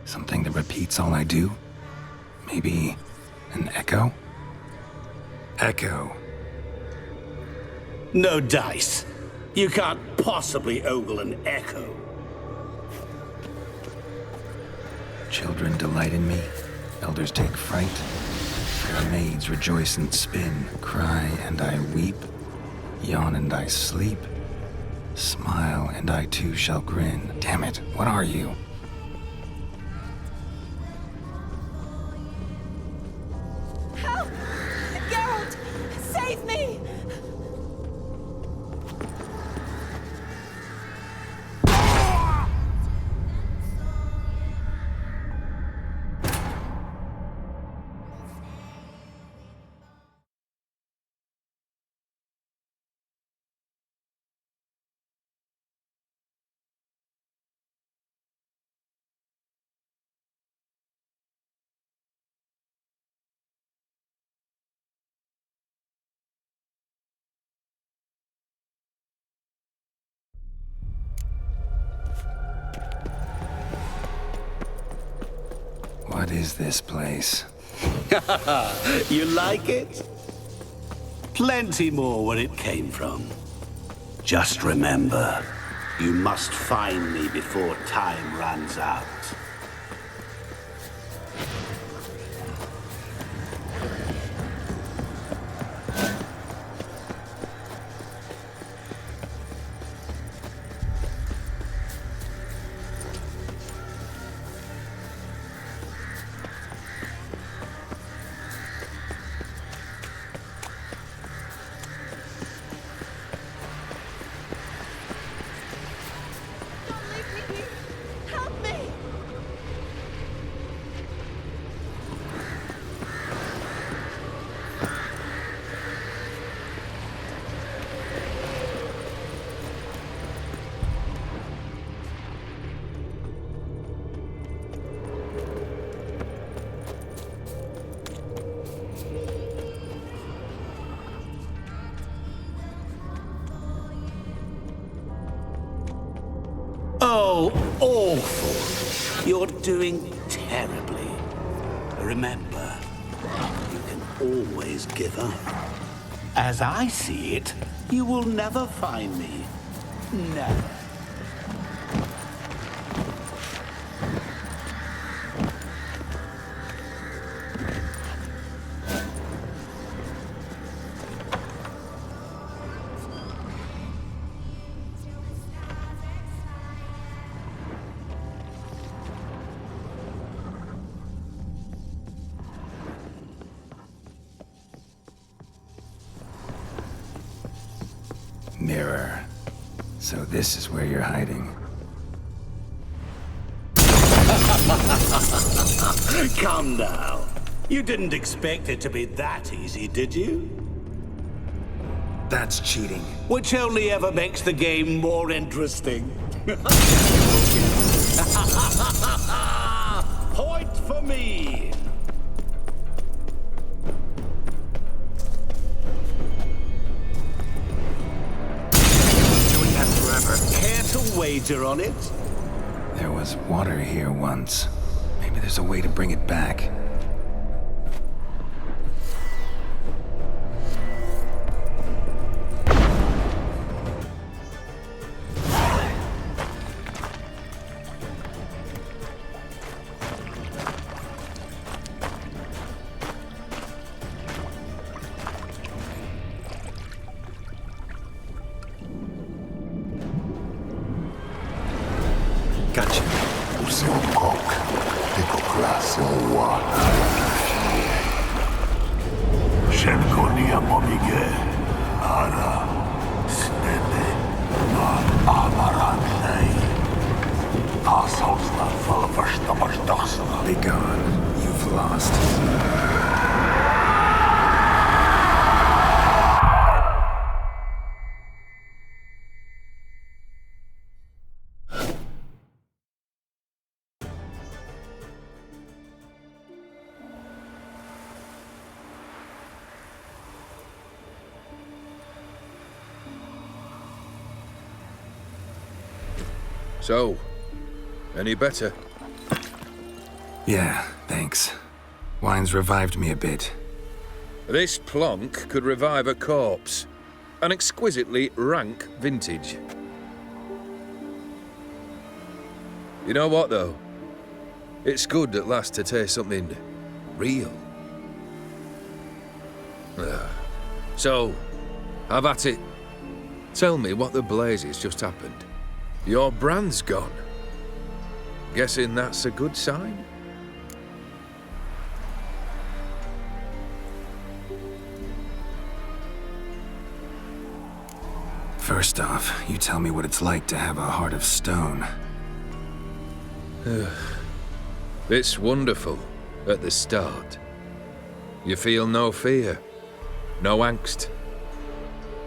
Something that repeats all I do? Maybe an echo? Echo. No dice. You can't possibly ogle an echo. Children delight in me, elders take fright. Fair maids rejoice and spin, cry and I weep, yawn and I sleep, smile and I too shall grin. Damn it, what are you? Help! Geralt! Save me! What is this place? You like it? Plenty more where it came from. Just remember, you must find me before time runs out. Help me! Oh, awful. You're doing terribly. Remember, you can always give up. As I see it, you will never find me. Never. So this is where you're hiding. Come now. You didn't expect it to be that easy, did you? That's cheating. Which only ever makes the game more interesting. Point for me! Doing that forever. Care to wager on it? There was water here once. Maybe there's a way to bring it back. Gotcha. Be gone. You've lost. So, any better? Yeah, thanks. Wine's revived me a bit. This plonk could revive a corpse. An exquisitely rank vintage. You know what, though? It's good at last to taste something real. So, have at it. Tell me what the blazes just happened. Your brand's gone. Guessing that's a good sign? First off, you tell me what it's like to have a heart of stone. It's wonderful at the start. You feel no fear, no angst,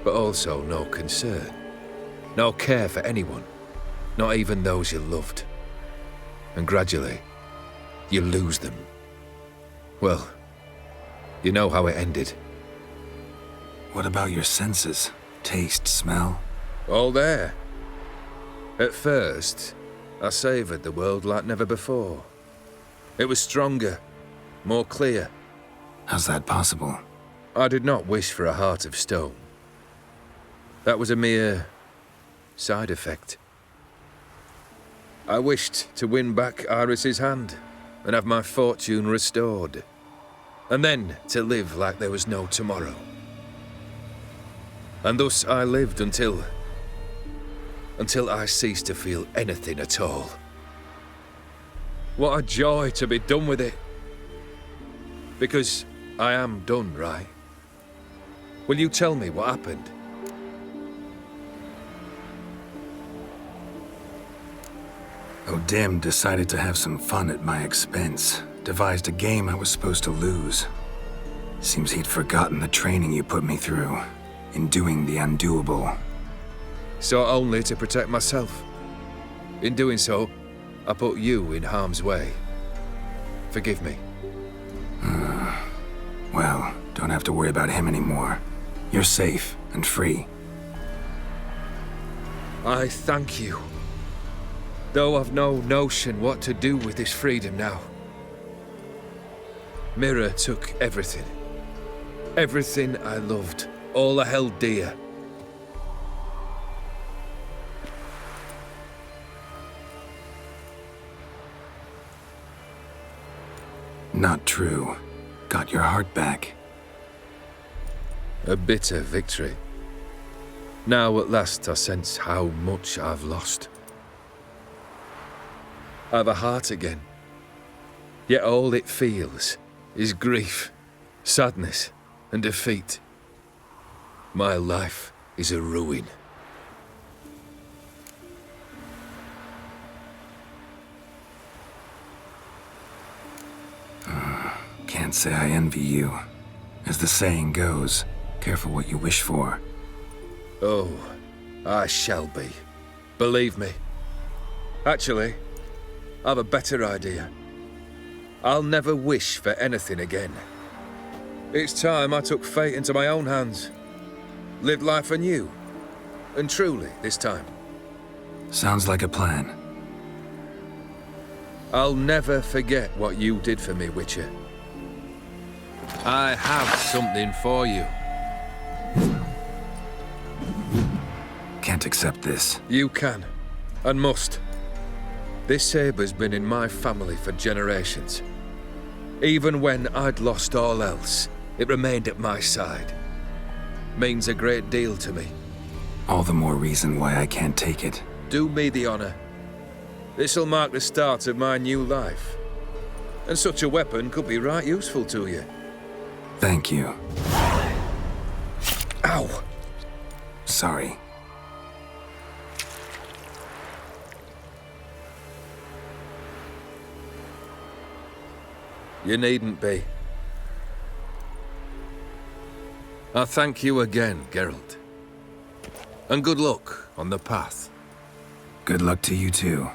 but also no concern, no care for anyone, not even those you loved. And gradually, you lose them. Well, you know how it ended. What about your senses? Taste, smell? All there. At first, I savoured the world like never before. It was stronger, more clear. How's that possible? I did not wish for a heart of stone. That was a mere side effect. I wished to win back Iris's hand and have my fortune restored. And then to live like there was no tomorrow. And thus I lived until I ceased to feel anything at all. What a joy to be done with it. Because I am done, right? Will you tell me what happened? O'Dim decided to have some fun at my expense. Devised a game I was supposed to lose. Seems he'd forgotten the training you put me through. In doing the undoable. So only to protect myself. In doing so, I put you in harm's way. Forgive me. Well, don't have to worry about him anymore. You're safe and free. I thank you. Though I've no notion what to do with this freedom now. Mira took everything. Everything I loved. All I held dear. Not true. Got your heart back. A bitter victory. Now at last I sense how much I've lost. I've a heart again. Yet all it feels is grief, sadness, and defeat. My life is a ruin. can't say I envy you. As the saying goes, careful what you wish for. Oh, I shall be. Believe me. Actually, I've a better idea. I'll never wish for anything again. It's time I took fate into my own hands. Lived life anew. And truly, this time. Sounds like a plan. I'll never forget what you did for me, Witcher. I have something for you. Can't accept this. You can, and must. This sabre's been in my family for generations. Even when I'd lost all else, it remained at my side. Means a great deal to me. All the more reason why I can't take it. Do me the honor. This'll mark the start of my new life. And such a weapon could be right useful to you. Thank you. Ow! Sorry. You needn't be. I thank you again, Geralt. And good luck on the path. Good luck to you too.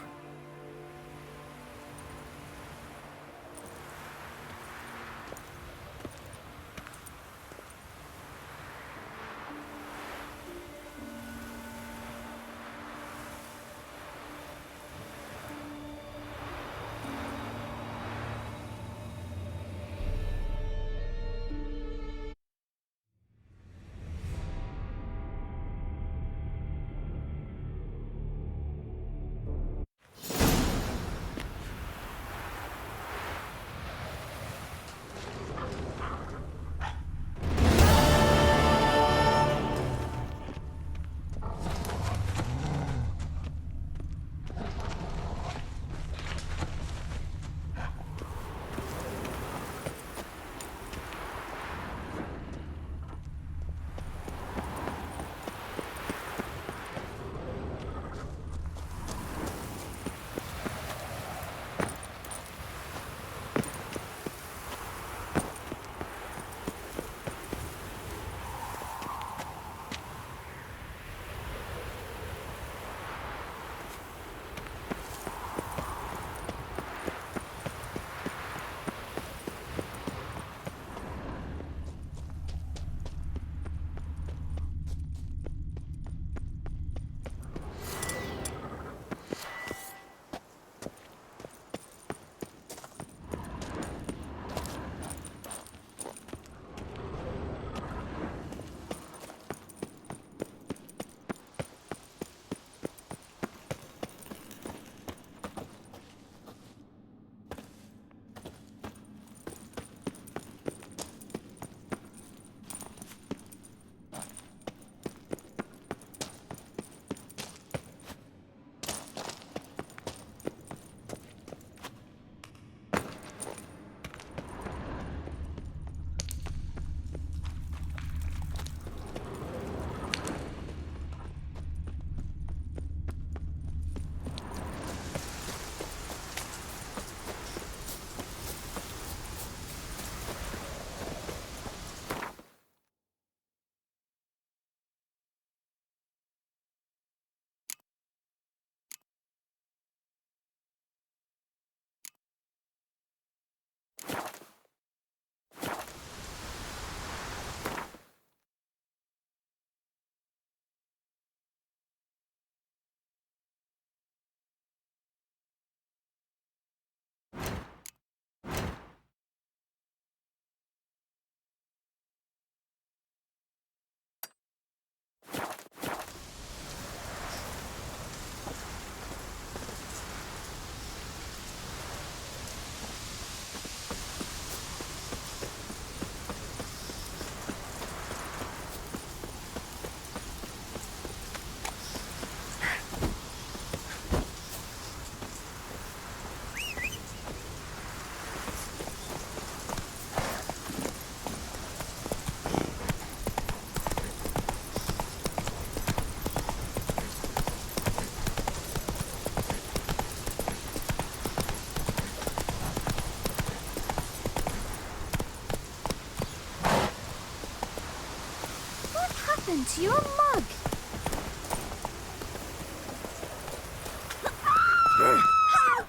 Geralt, you're a mug.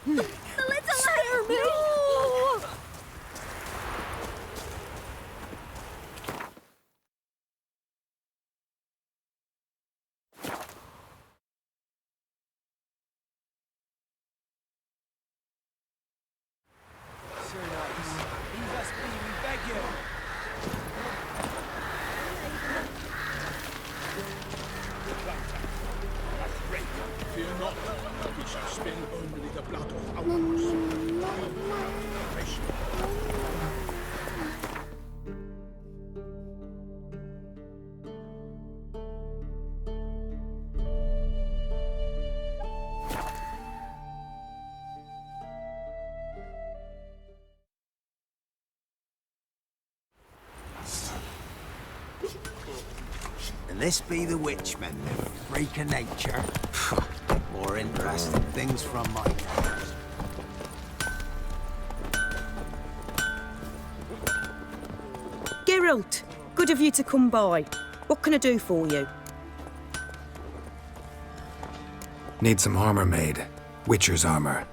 The little spare me! No! Sir Knights, leave us be, we beg you. Fear not, we shall spill only the blood of our And this be the witchmen, the freak of nature. More interesting things from my past. Geralt, good of you to come by. What can I do for you? Need some armor made. Witcher's armor.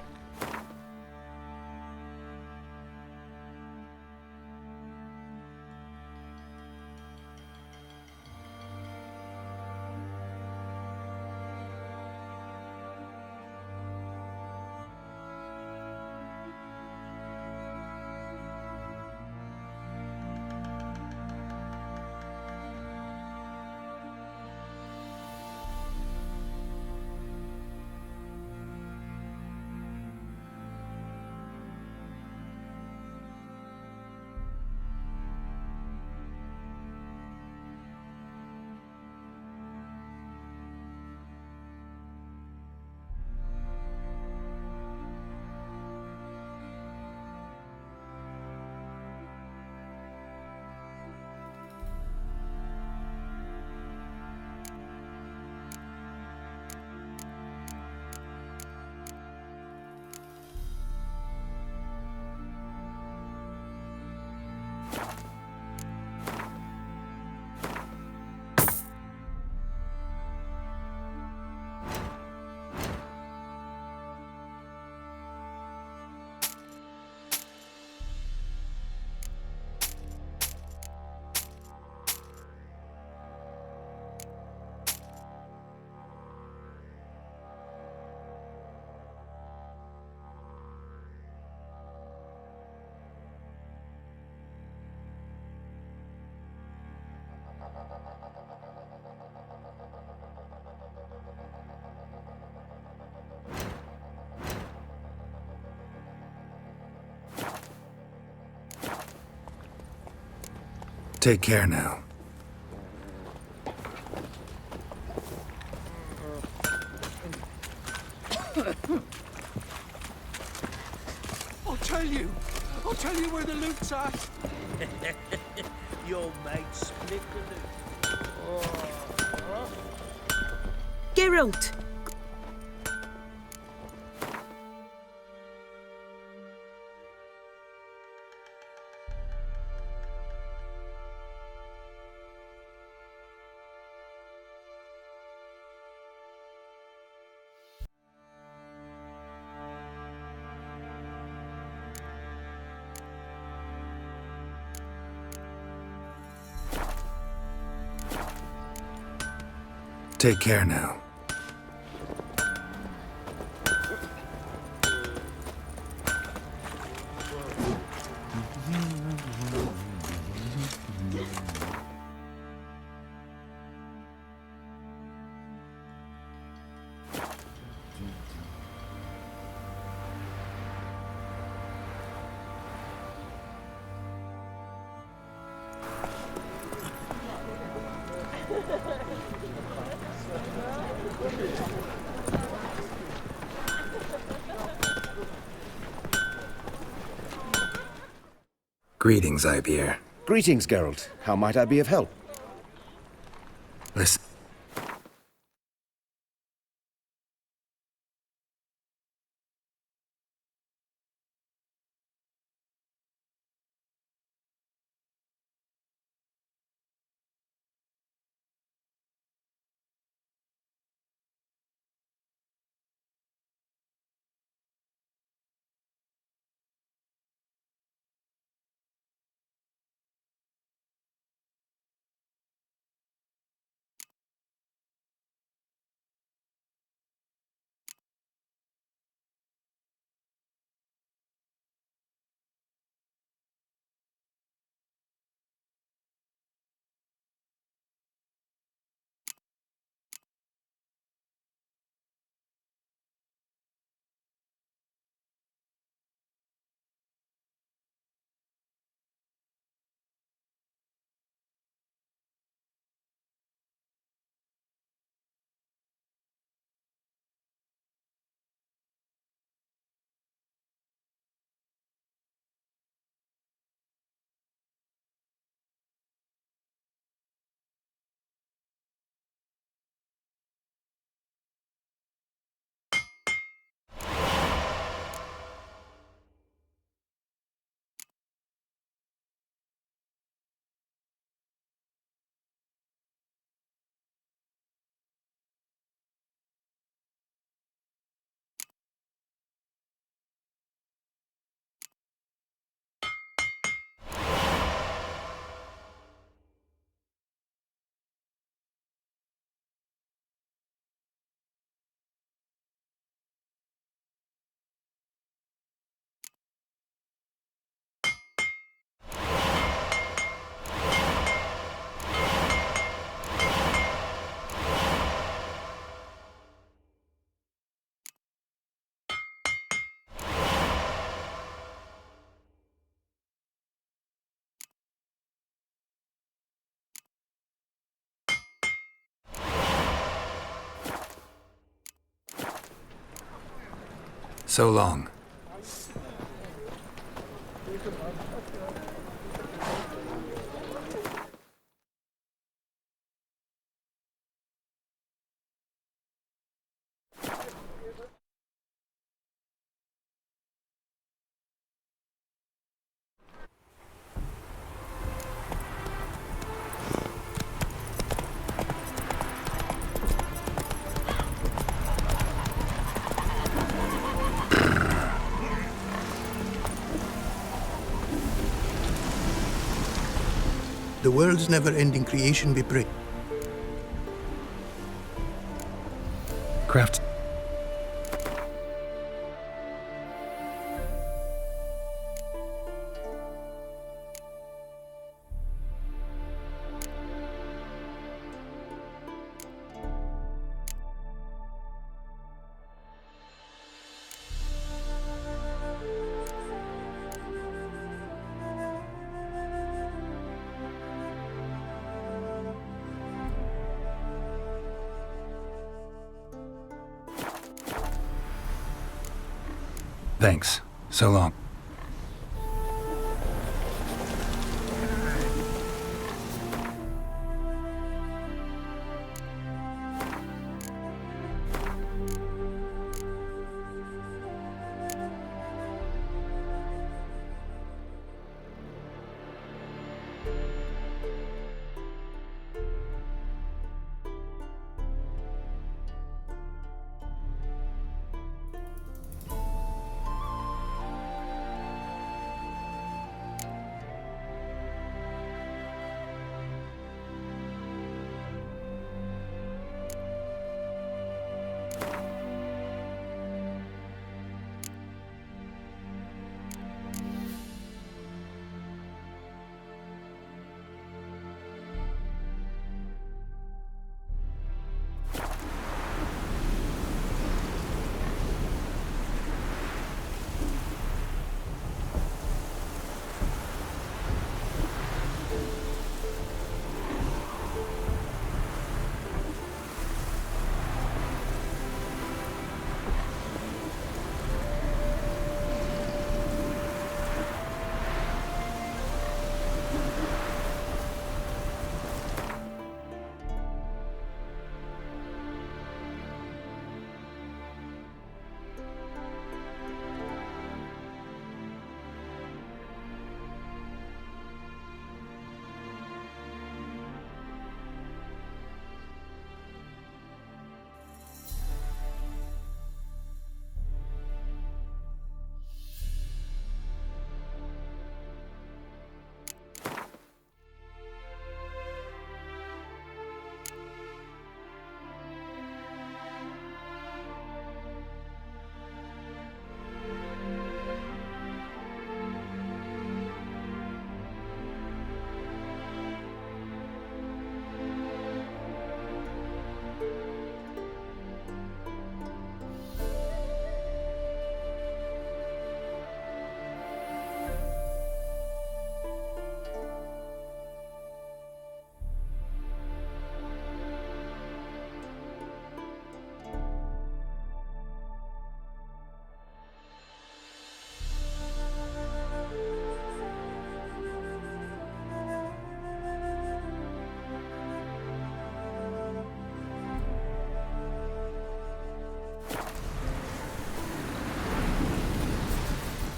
Take care now. I'll tell you where the loot's at. Your mate split the loot. Geralt! Take care now. Greetings, Ibeer. Greetings, Geralt. How might I be of help? Listen. So long. The world's never-ending creation be brick. Craft. Thanks. So long.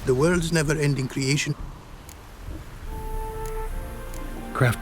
The world's never-ending creation. Craft.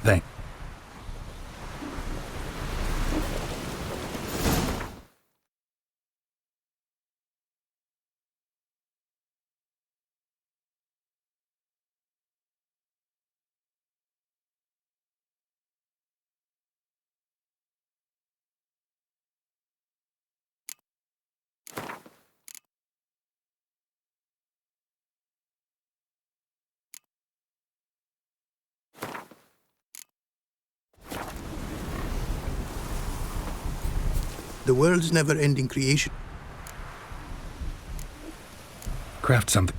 Thank. The world's never-ending creation. Craft something.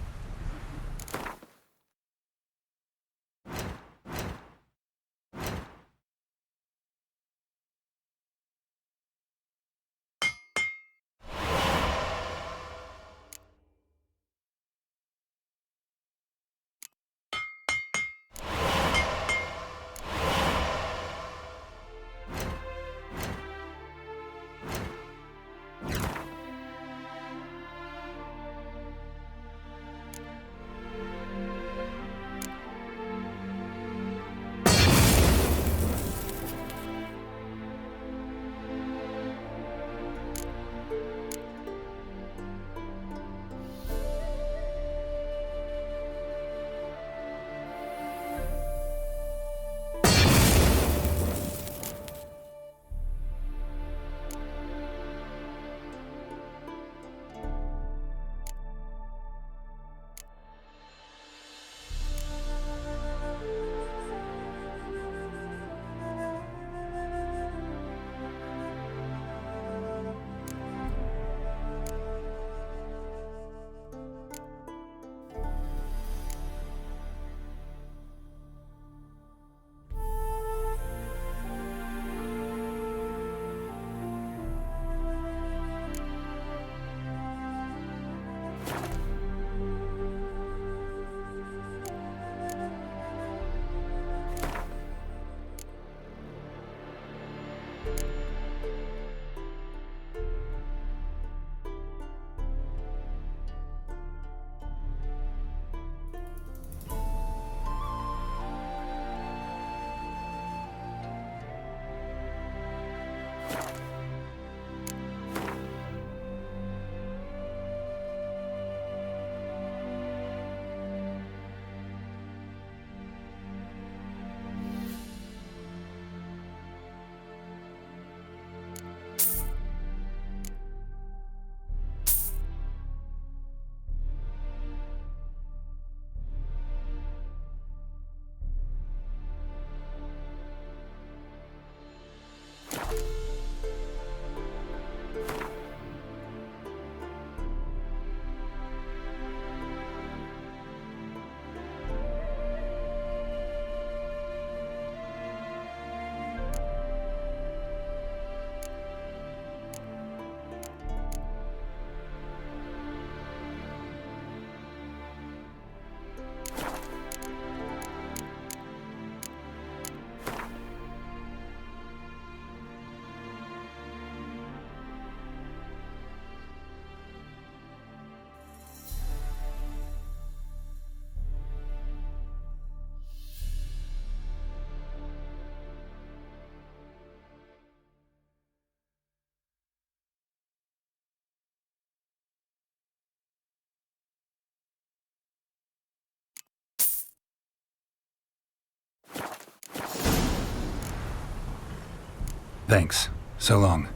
Thanks. So long.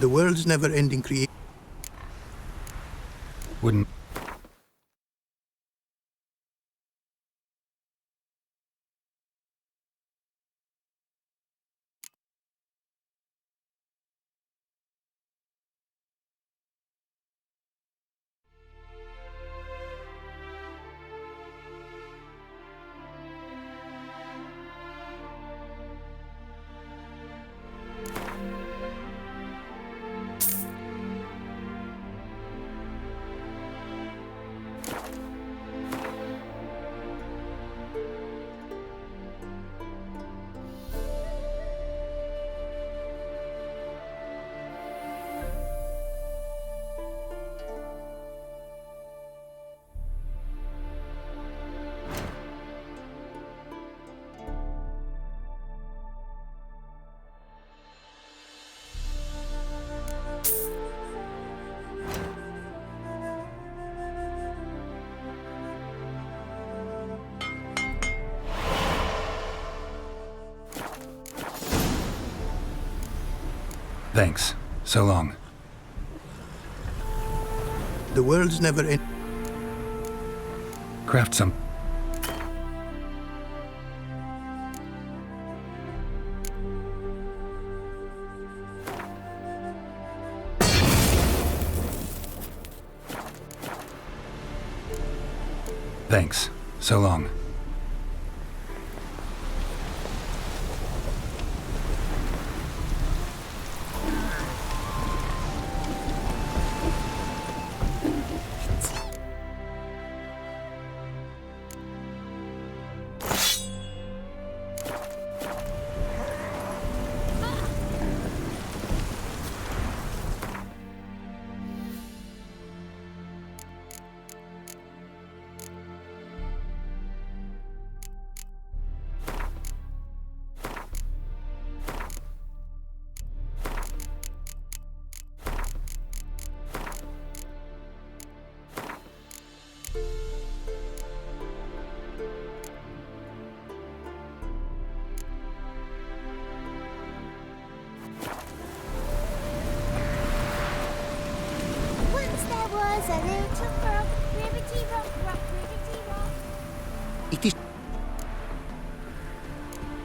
The world's never-ending creation. Wouldn't... Thanks. So long. The world's never end. Craft some... Thanks. So long.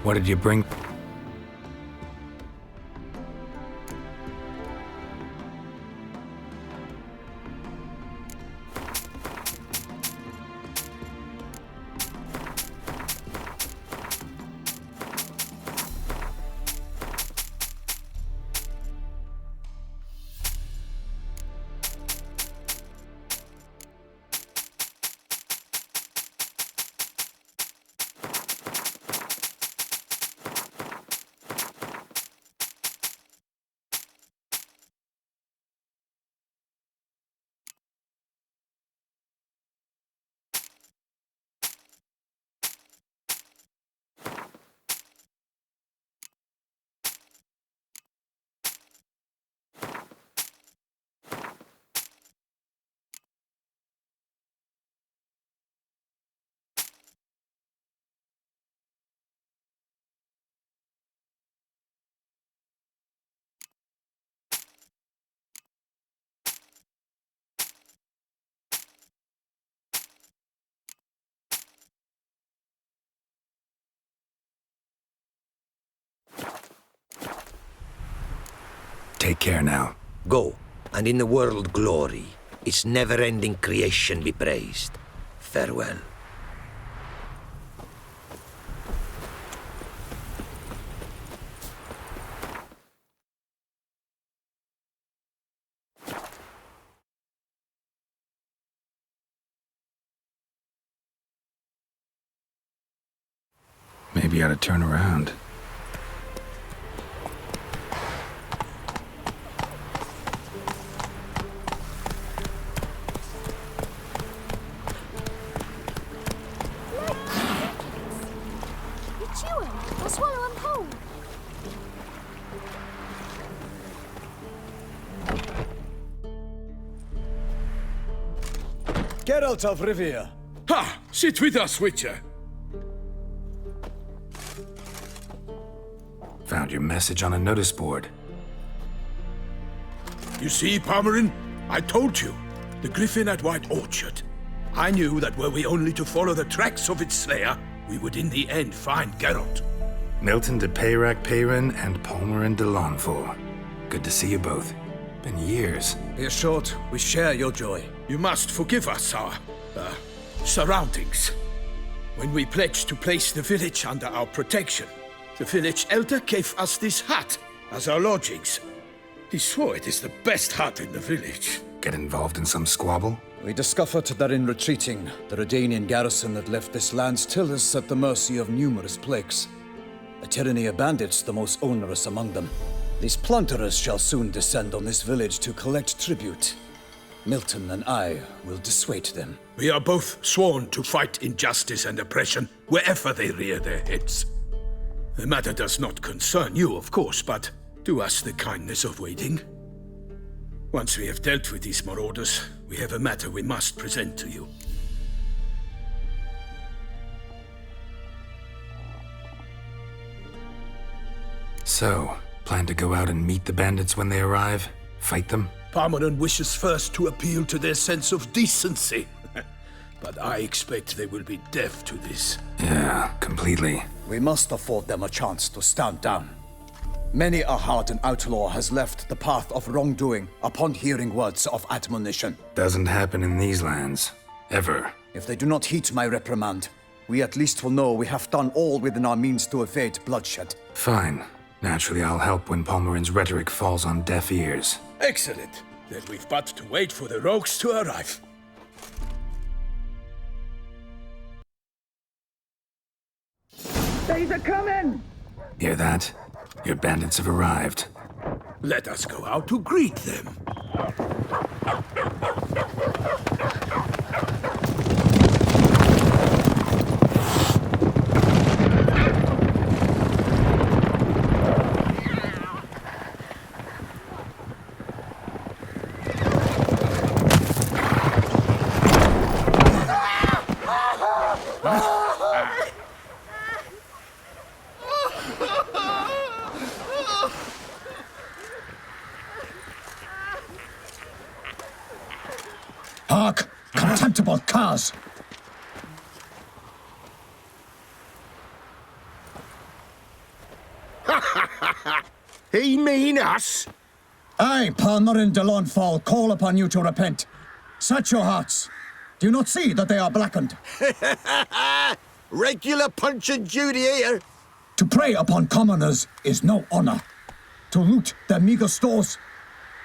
What did you bring? Take care now. Go, and in the world glory, its never-ending creation be praised. Farewell. Maybe I ought to turn around. Geralt of Rivia. Ha! Sit with us, Witcher. Found your message on a notice board. You see, Palmerin? I told you. The griffin at White Orchard. I knew that were we only to follow the tracks of its slayer, we would in the end find Geralt. Milton de Peyrac Peyrin and Palmerin de Lawnfall. Good to see you both. Been years. Be assured, we share your joy. You must forgive us our surroundings. When we pledged to place the village under our protection, the village elder gave us this hut as our lodgings. He swore it is the best hut in the village. Get involved in some squabble? We discovered that in retreating, the Redanian garrison that left this land still is at the mercy of numerous plagues. A tyranny of bandits, the most onerous among them. These plunderers shall soon descend on this village to collect tribute. Milton and I will dissuade them. We are both sworn to fight injustice and oppression wherever they rear their heads. The matter does not concern you, of course, but do us the kindness of waiting. Once we have dealt with these marauders, we have a matter we must present to you. So, plan to go out and meet the bandits when they arrive? Fight them? Palmerin wishes first to appeal to their sense of decency. But I expect they will be deaf to this. Yeah, completely. We must afford them a chance to stand down. Many a hardened outlaw has left the path of wrongdoing upon hearing words of admonition. Doesn't happen in these lands. Ever. If they do not heed my reprimand, we at least will know we have done all within our means to evade bloodshed. Fine. Naturally, I'll help when Palmerin's rhetoric falls on deaf ears. Excellent. Then we've but to wait for the rogues to arrive. They's a coming! Hear that? Your bandits have arrived. Let us go out to greet them. Hark! Contemptible curs! He mean us? I, Palmerin de Lawnfall, call upon you to repent. Search your hearts. Do you not see that they are blackened? Regular Punch and Judy here. To prey upon commoners is no honor. To loot their meager stores,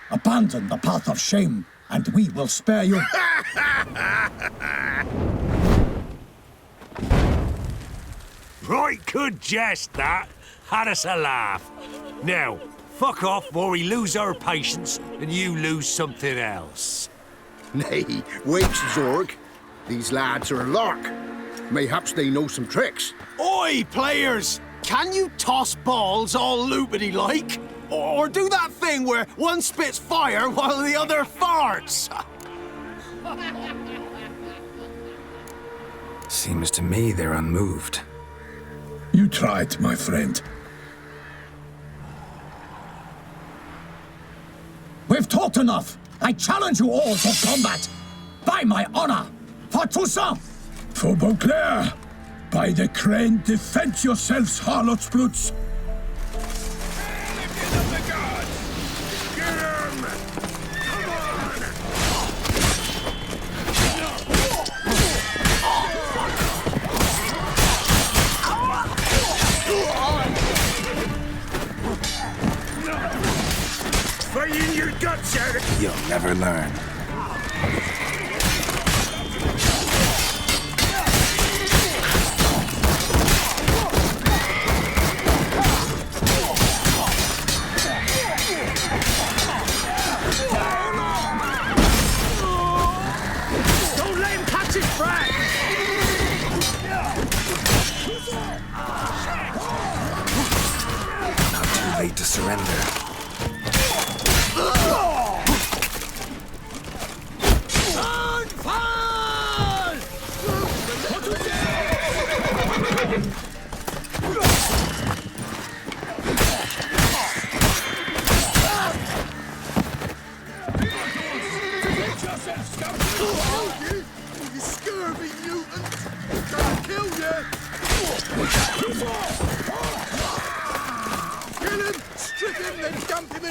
abandon the path of shame, and we will spare you. Right good jest, that. Had us a laugh. Now, fuck off or we lose our patience and you lose something else. Nay, wait, Zorg. These lads are a lark. Mayhaps they know some tricks. Oi, players! Can you toss balls all loopity-like? Or do that thing where one spits fire while the other farts? Seems to me they're unmoved. You tried, my friend. We've talked enough. I challenge you all to combat. By my honor. For Toussaint. For Beauclair. By the crane, defend yourselves, harlots brutes. Fighting your guts out! You'll never learn. Don't let him catch his breath! Not too late to surrender.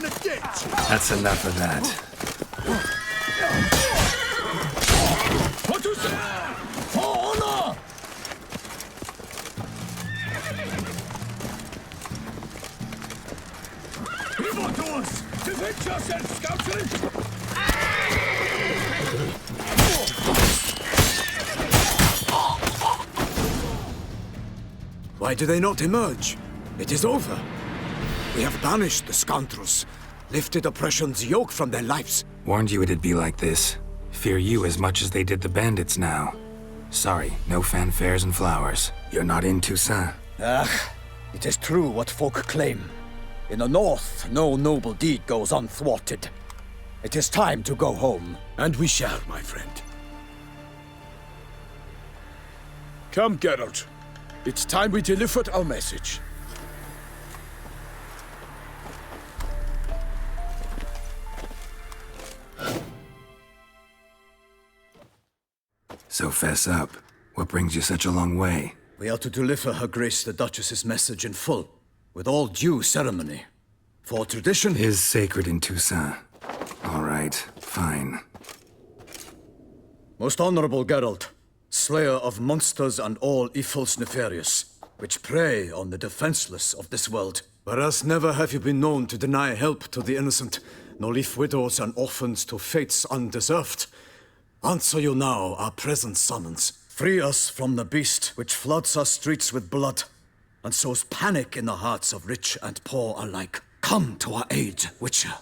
in a ditch! That's enough of that. What is that? For honor! Evildoers! Defend yourself, scoundrel! Why do they not emerge? It is over. We have banished the scoundrels, lifted oppression's yoke from their lives. Warned you it'd be like this. Fear you as much as they did the bandits now. Sorry, no fanfares and flowers. You're not in Toussaint. Ah, it is true what folk claim. In the north, no noble deed goes unthwarted. It is time to go home. And we shall, my friend. Come, Geralt. It's time we delivered our message. So fess up. What brings you such a long way? We are to deliver Her Grace the Duchess's message in full, with all due ceremony. For tradition is sacred in Toussaint. All right, fine. Most honorable Geralt, slayer of monsters and all evils nefarious, which prey on the defenseless of this world. Whereas never have you been known to deny help to the innocent, nor leave widows and orphans to fates undeserved. Answer you now our present summons. Free us from the beast which floods our streets with blood, and sows panic in the hearts of rich and poor alike. Come to our aid, Witcher.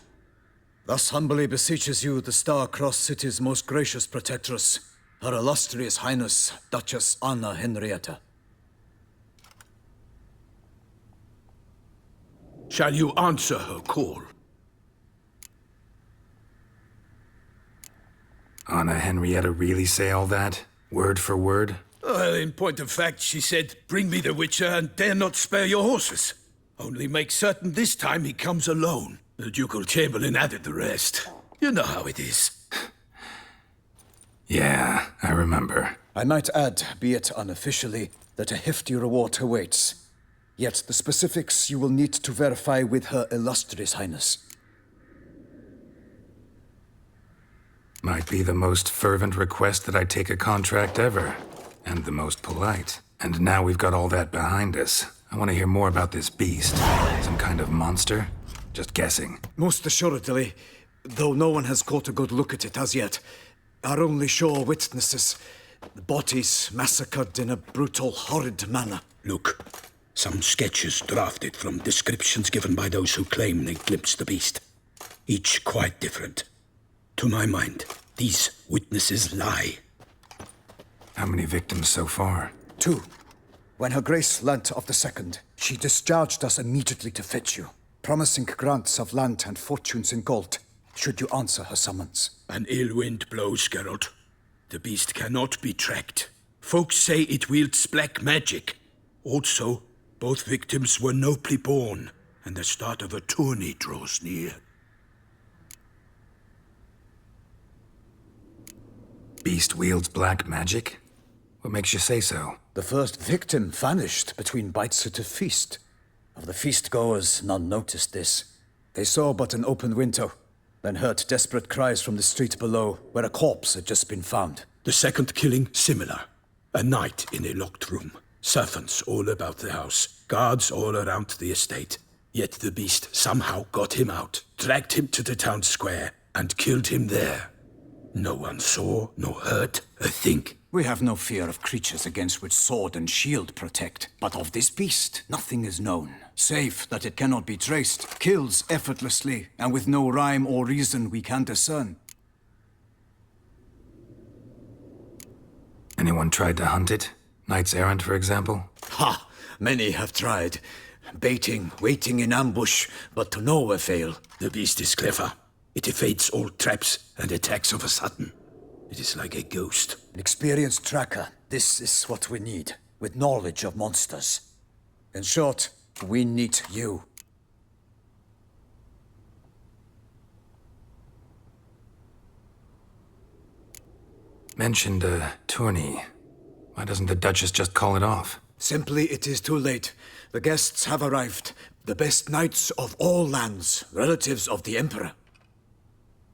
Thus humbly beseeches you the Star-Crossed City's most gracious protectress, Her Illustrious Highness, Duchess Anna Henrietta. Shall you answer her call? Anna Henrietta really say all that? Word for word? Well, in point of fact, she said, "Bring me the Witcher and dare not spare your horses. Only make certain this time he comes alone." The Ducal Chamberlain added the rest. You know how it is. Yeah, I remember. I might add, be it unofficially, that a hefty reward awaits. Yet the specifics you will need to verify with Her Illustrious Highness. Might be the most fervent request that I take a contract ever. And the most polite. And now we've got all that behind us. I want to hear more about this beast. Some kind of monster? Just guessing. Most assuredly, though no one has caught a good look at it as yet. Our only sure witnesses. Bodies massacred in a brutal, horrid manner. Look, some sketches drafted from descriptions given by those who claim they glimpsed the beast. Each quite different. To my mind, these witnesses lie. How many victims so far? 2. When Her Grace learnt of the second, she discharged us immediately to fetch you, promising grants of land and fortunes in gold, should you answer her summons. An ill wind blows, Geralt. The beast cannot be tracked. Folks say it wields black magic. Also, both victims were nobly born, and the start of a tourney draws near. Beast wields black magic? What makes you say so? The first victim vanished between bites at a feast. Of the feast-goers, none noticed this. They saw but an open window, then heard desperate cries from the street below, where a corpse had just been found. The second killing, similar. A night in a locked room. Servants all about the house. Guards all around the estate. Yet the beast somehow got him out, dragged him to the town square, and killed him there. No one saw, nor heard a thing. We have no fear of creatures against which sword and shield protect. But of this beast, nothing is known. Save that it cannot be traced, kills effortlessly, and with no rhyme or reason we can discern. Anyone tried to hunt it? Knights errant, for example? Ha! Many have tried. Baiting, waiting in ambush, but to no avail. The beast is clever. It evades all traps and attacks of a sudden. It is like a ghost. An experienced tracker. This is what we need, with knowledge of monsters. In short, we need you. Mentioned a tourney. Why doesn't the Duchess just call it off? Simply, it is too late. The guests have arrived. The best knights of all lands, relatives of the Emperor.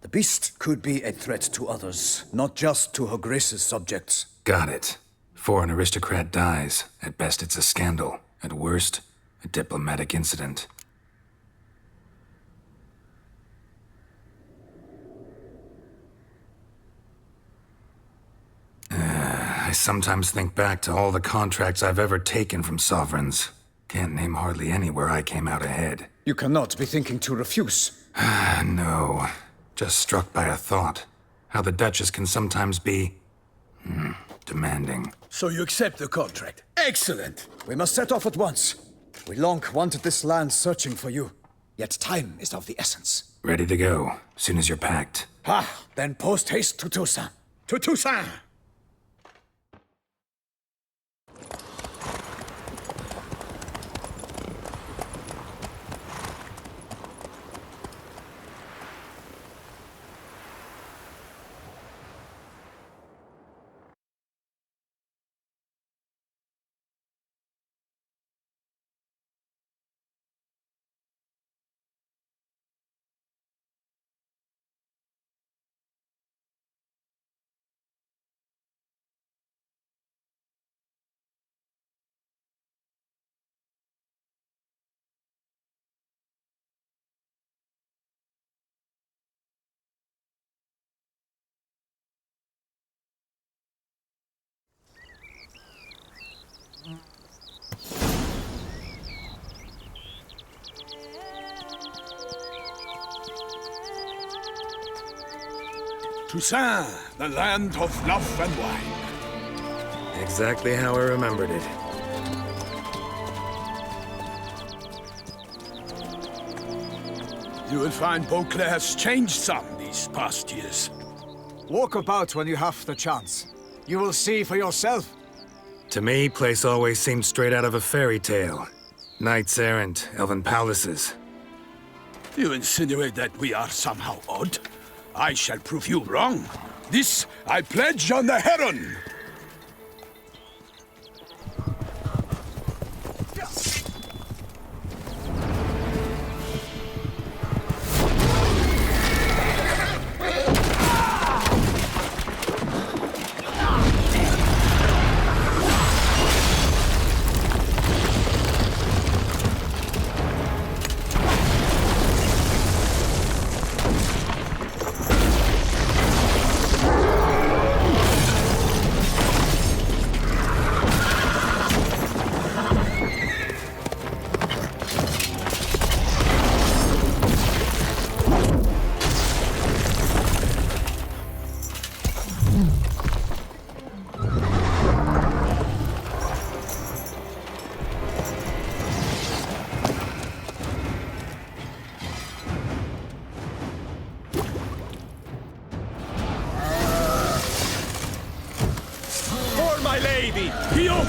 The beast could be a threat to others, not just to Her Grace's subjects. Got it. Before an aristocrat dies, at best it's a scandal. At worst, a diplomatic incident. I sometimes think back to all the contracts I've ever taken from sovereigns. Can't name hardly any where I came out ahead. You cannot be thinking to refuse. No. Just struck by a thought. How the Duchess can sometimes be... demanding. So you accept the contract? Excellent! We must set off at once. We long wanted this land searching for you. Yet time is of the essence. Ready to go, soon as you're packed. Then post haste to Toussaint. To Toussaint! Toussaint, the land of love and wine. Exactly how I remembered it. You will find Beauclair's changed some these past years. Walk about when you have the chance. You will see for yourself. To me, place always seemed straight out of a fairy tale. Knights errant, elven palaces. You insinuate that we are somehow odd? I shall prove you wrong. This I pledge on the Heron.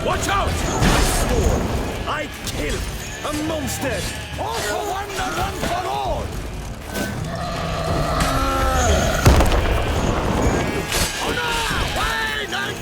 Watch out! I swore I'd kill a monster! All for one and one for all! Honor! Wayne and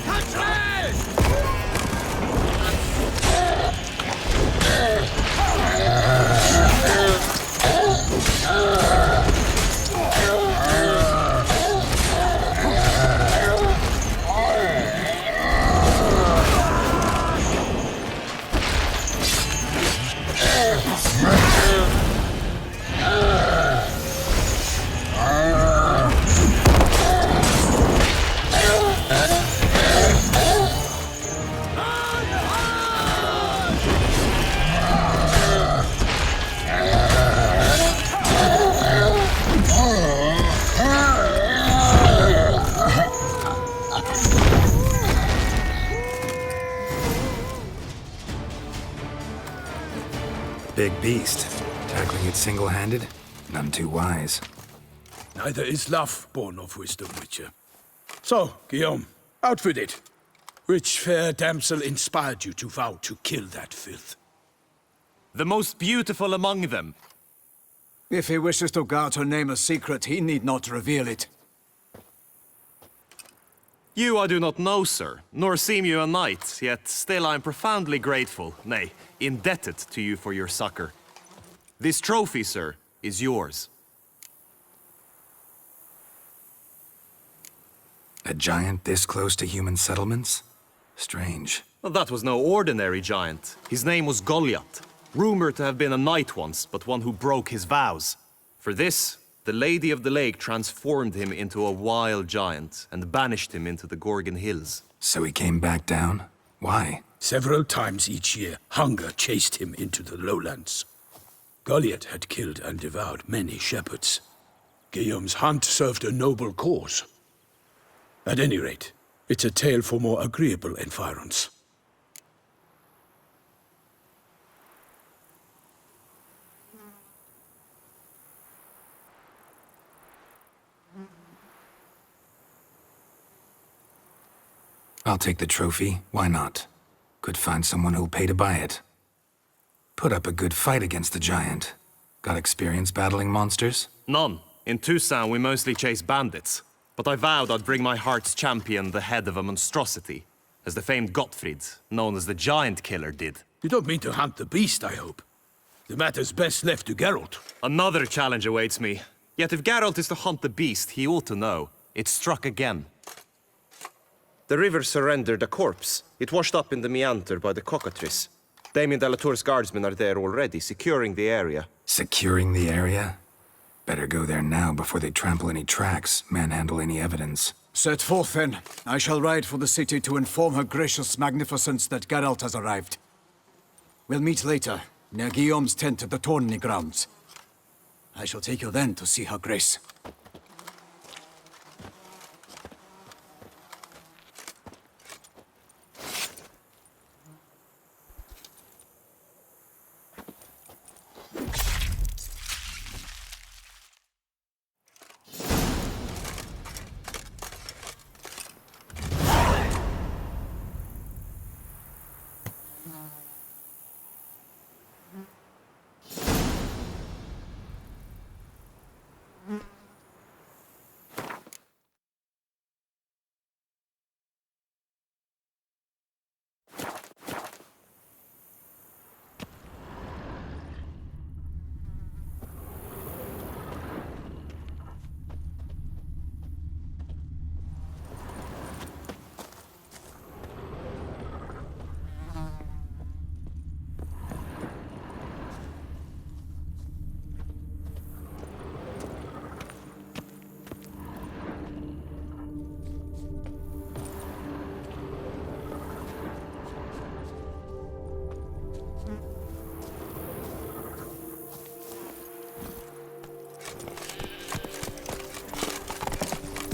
Big beast. Tackling it single-handed? None too wise. Neither is love born of wisdom, Witcher. So, Guillaume, out with it. Which fair damsel inspired you to vow to kill that filth? The most beautiful among them. If he wishes to guard her name a secret, he need not reveal it. You I do not know, sir, nor seem you a knight, yet still I am profoundly grateful, nay, indebted to you for your succor. This trophy, sir, is yours. A giant this close to human settlements? Strange. Well, that was no ordinary giant. His name was Goliath, rumored to have been a knight once, but one who broke his vows. For this, the Lady of the Lake transformed him into a wild giant and banished him into the Gorgon Hills. So he came back down? Why? Several times each year, hunger chased him into the lowlands. Goliath had killed and devoured many shepherds. Guillaume's hunt served a noble cause. At any rate, it's a tale for more agreeable environs. I'll take the trophy. Why not? Could find someone who'll pay to buy it. Put up a good fight against the giant. Got experience battling monsters? None. In Toussaint, we mostly chase bandits. But I vowed I'd bring my heart's champion the head of a monstrosity, as the famed Gottfried, known as the Giant Killer, did. You don't mean to hunt the beast, I hope. The matter's best left to Geralt. Another challenge awaits me. Yet if Geralt is to hunt the beast, he ought to know. It struck again. The river surrendered a corpse. It washed up in the meander by the cockatrice. Damien de la Tour's guardsmen are there already, securing the area. Securing the area? Better go there now before they trample any tracks, manhandle any evidence. Set forth, then. I shall ride for the city to inform her gracious magnificence that Geralt has arrived. We'll meet later, near Guillaume's tent at the tourney grounds. I shall take you then to see her grace.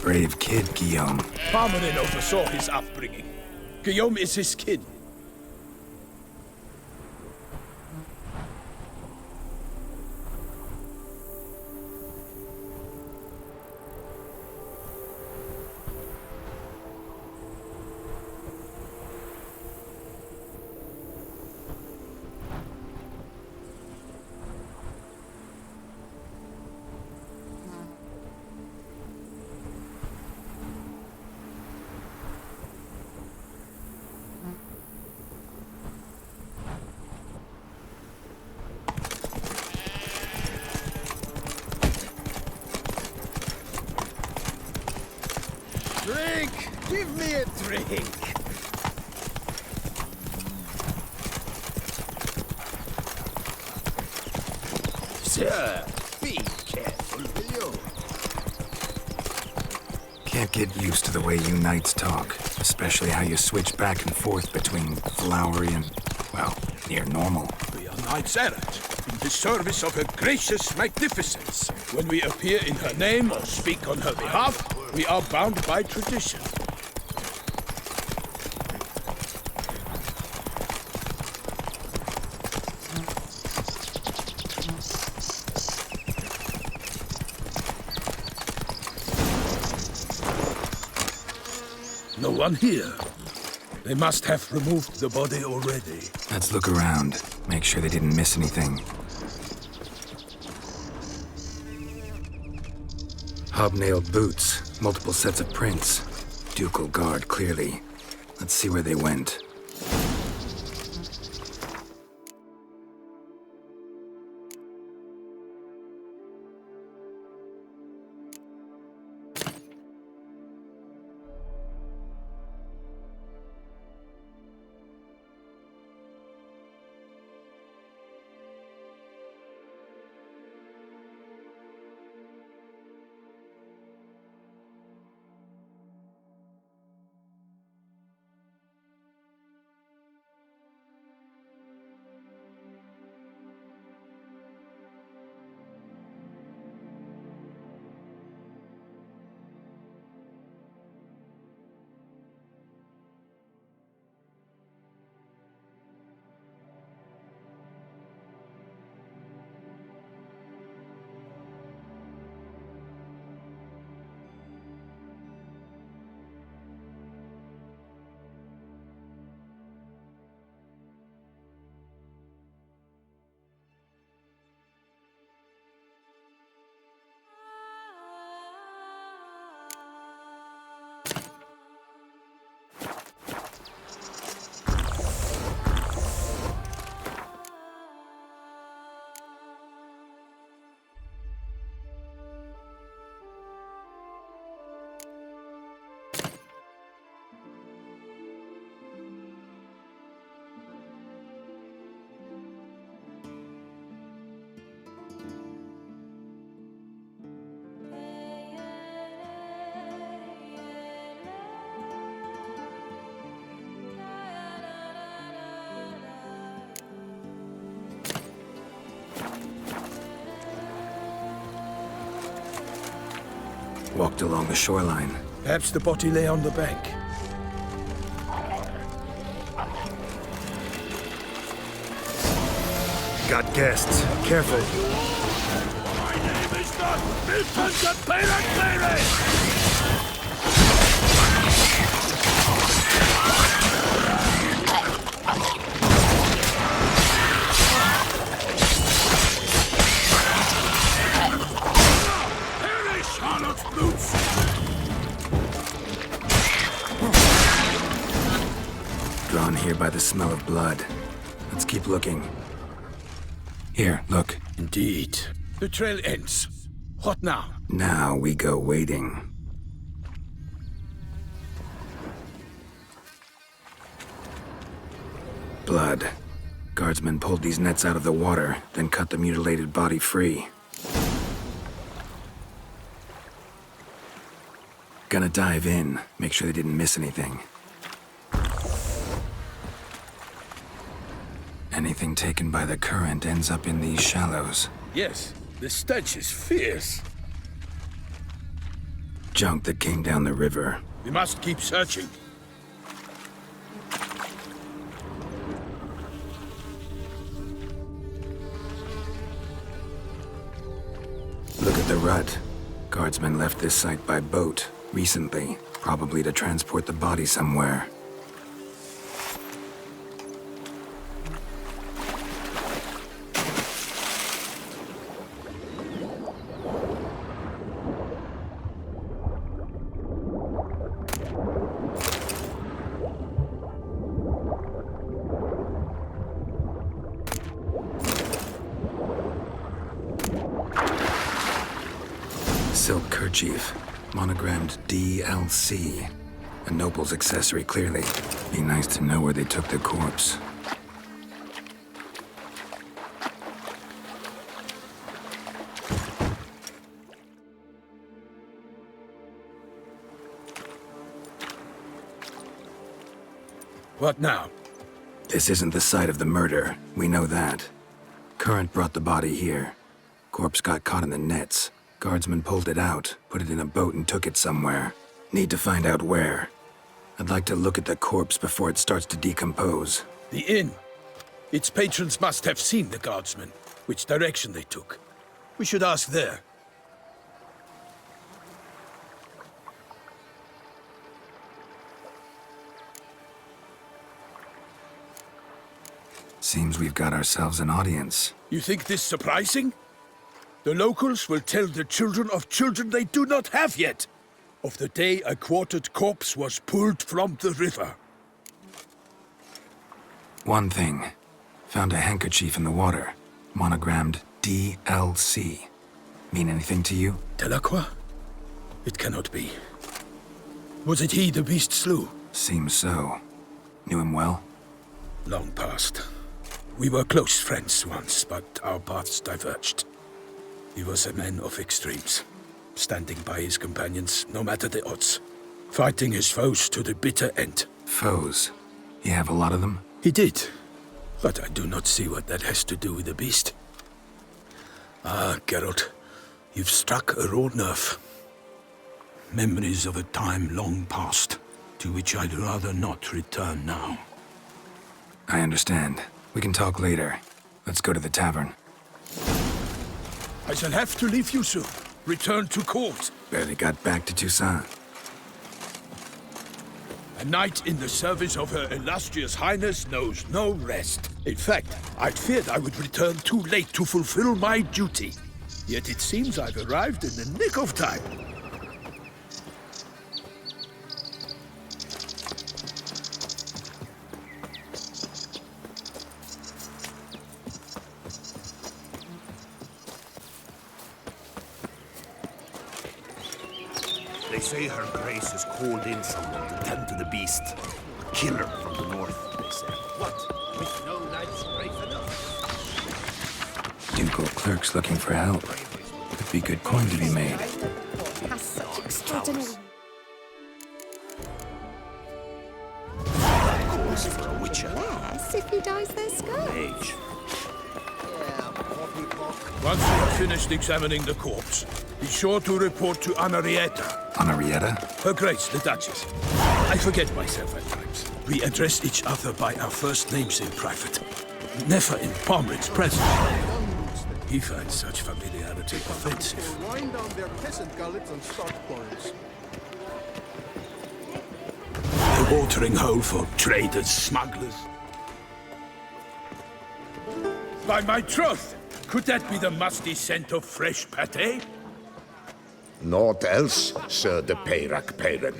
Brave kid, Guillaume. Parmanin oversaw his upbringing. Guillaume is his kin. Drink! Give me a drink! Sir, be careful, will you? Can't get used to the way you knights talk, especially how you switch back and forth between flowery and, well, near normal. We are knights errant, in the service of her gracious magnificence. When we appear in her name or speak on her behalf, we are bound by tradition. No one here. They must have removed the body already. Let's look around, make sure they didn't miss anything. Hobnailed boots, multiple sets of prints. Ducal guard, clearly. Let's see where they went. walked along the shoreline. Perhaps the body lay on the bank. Got guests. Careful. My name is not Milton the Pirate Cleary! Perish, Charlotte's boots! Drawn here by the smell of blood. Let's keep looking. Here, look. Indeed. The trail ends. What now? Now we go waiting. Blood. Guardsmen pulled these nets out of the water, then cut the mutilated body free. Gonna dive in, make sure they didn't miss anything. Anything taken by the current ends up in these shallows. Yes, the stench is fierce. Junk that came down the river. We must keep searching. Look at the rut. Guardsmen left this site by boat recently, probably to transport the body somewhere. Silk kerchief, monogrammed DLC. A noble's accessory, clearly. Be nice to know where they took the corpse. What now? This isn't the site of the murder. We know that. Current brought the body here. Corpse got caught in the nets. Guardsmen pulled it out, put it in a boat and took it somewhere. Need to find out where. I'd like to look at the corpse before it starts to decompose. The inn. Its patrons must have seen the guardsmen, which direction they took. We should ask there. Seems we've got ourselves an audience. You think this surprising? The locals will tell the children of children they do not have yet, of the day a quartered corpse was pulled from the river. One thing. Found a handkerchief in the water. Monogrammed DLC. Mean anything to you? Delacroix? It cannot be. Was it he the beast slew? Seems so. Knew him well? Long past. We were close friends once, but our paths diverged. He was a man of extremes, standing by his companions no matter the odds, fighting his foes to the bitter end. Foes? You have a lot of them? He did, but I do not see what that has to do with the beast. Ah, Geralt, you've struck a raw nerve. Memories of a time long past, to which I'd rather not return now. I understand. We can talk later. Let's go to the tavern. I shall have to leave you soon. Return to court. Barely got back to Toussaint. A knight in the service of Her Illustrious Highness knows no rest. In fact, I'd feared I would return too late to fulfill my duty. Yet it seems I've arrived in the nick of time. They say Her Grace has called in someone to tend to the beast. A killer from the north, they say. What? With no knights brave enough? Ducal clerks looking for help. Could be good coin to be made. Has such extraordinary... Of course, for a witcher. Yes, if he dyes their scourge. Age. Once we have finished examining the corpse, Be sure to report to Anarietta. Anarietta? Her Grace, the Duchess. I forget myself at times. We address each other by our first names in private. Never in Pomrick's presence. He finds such familiarity offensive. Wind down their peasant gullets and start quarrels. A watering hole for traders, smugglers. By my troth, could that be the musty scent of fresh pate? Naught else, Sir de Peyrac Peyran.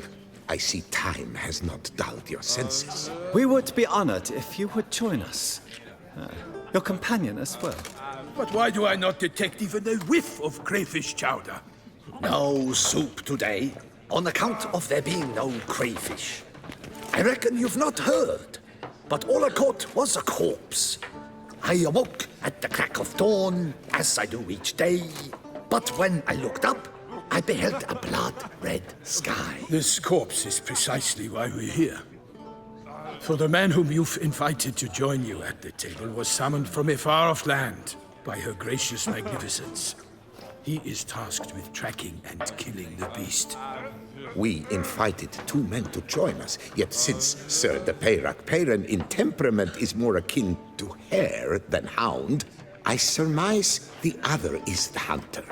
I see time has not dulled your senses. We would be honored if you would join us. Your companion as well. But why do I not detect even a whiff of crayfish chowder? No soup today, on account of there being no crayfish. I reckon you've not heard, but all I caught was a corpse. I awoke at the crack of dawn, as I do each day, but when I looked up, I beheld a blood-red sky. This corpse is precisely why we're here. For the man whom you've invited to join you at the table was summoned from a far-off land by her gracious magnificence. He is tasked with tracking and killing the beast. We invited 2 men to join us, yet since Sir de Peyrac Peyran in temperament is more akin to hare than hound, I surmise the other is the hunter.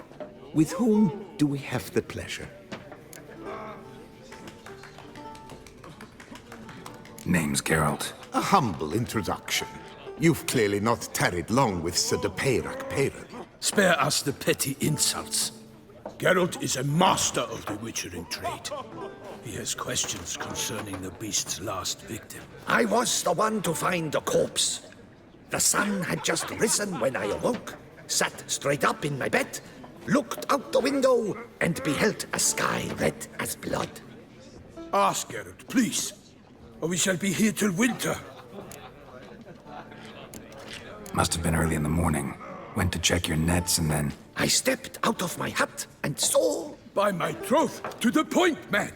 With whom do we have the pleasure? Name's Geralt. A humble introduction. You've clearly not tarried long with Sir de Peyrac Peyran. Spare us the petty insults. Geralt is a master of the witchering trade. He has questions concerning the beast's last victim. I was the one to find the corpse. The sun had just risen when I awoke, sat straight up in my bed, looked out the window, and beheld a sky red as blood. Ask Geralt, please, or we shall be here till winter. Must have been early in the morning. Went to check your nets and then... I stepped out of my hut and saw... By my troth, to the point, man.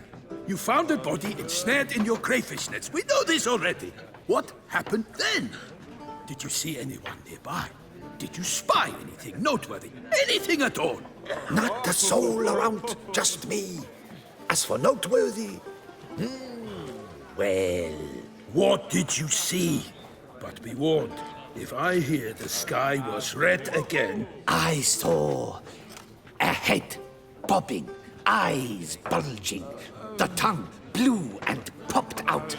You found a body ensnared in your crayfish nets. We know this already. What happened then? Did you see anyone nearby? Did you spy anything noteworthy? Anything at all? Not a soul around, just me. As for noteworthy... well... What did you see? But be warned, if I hear the sky was red again... I saw a head bobbing, eyes bulging, the tongue blew and popped out.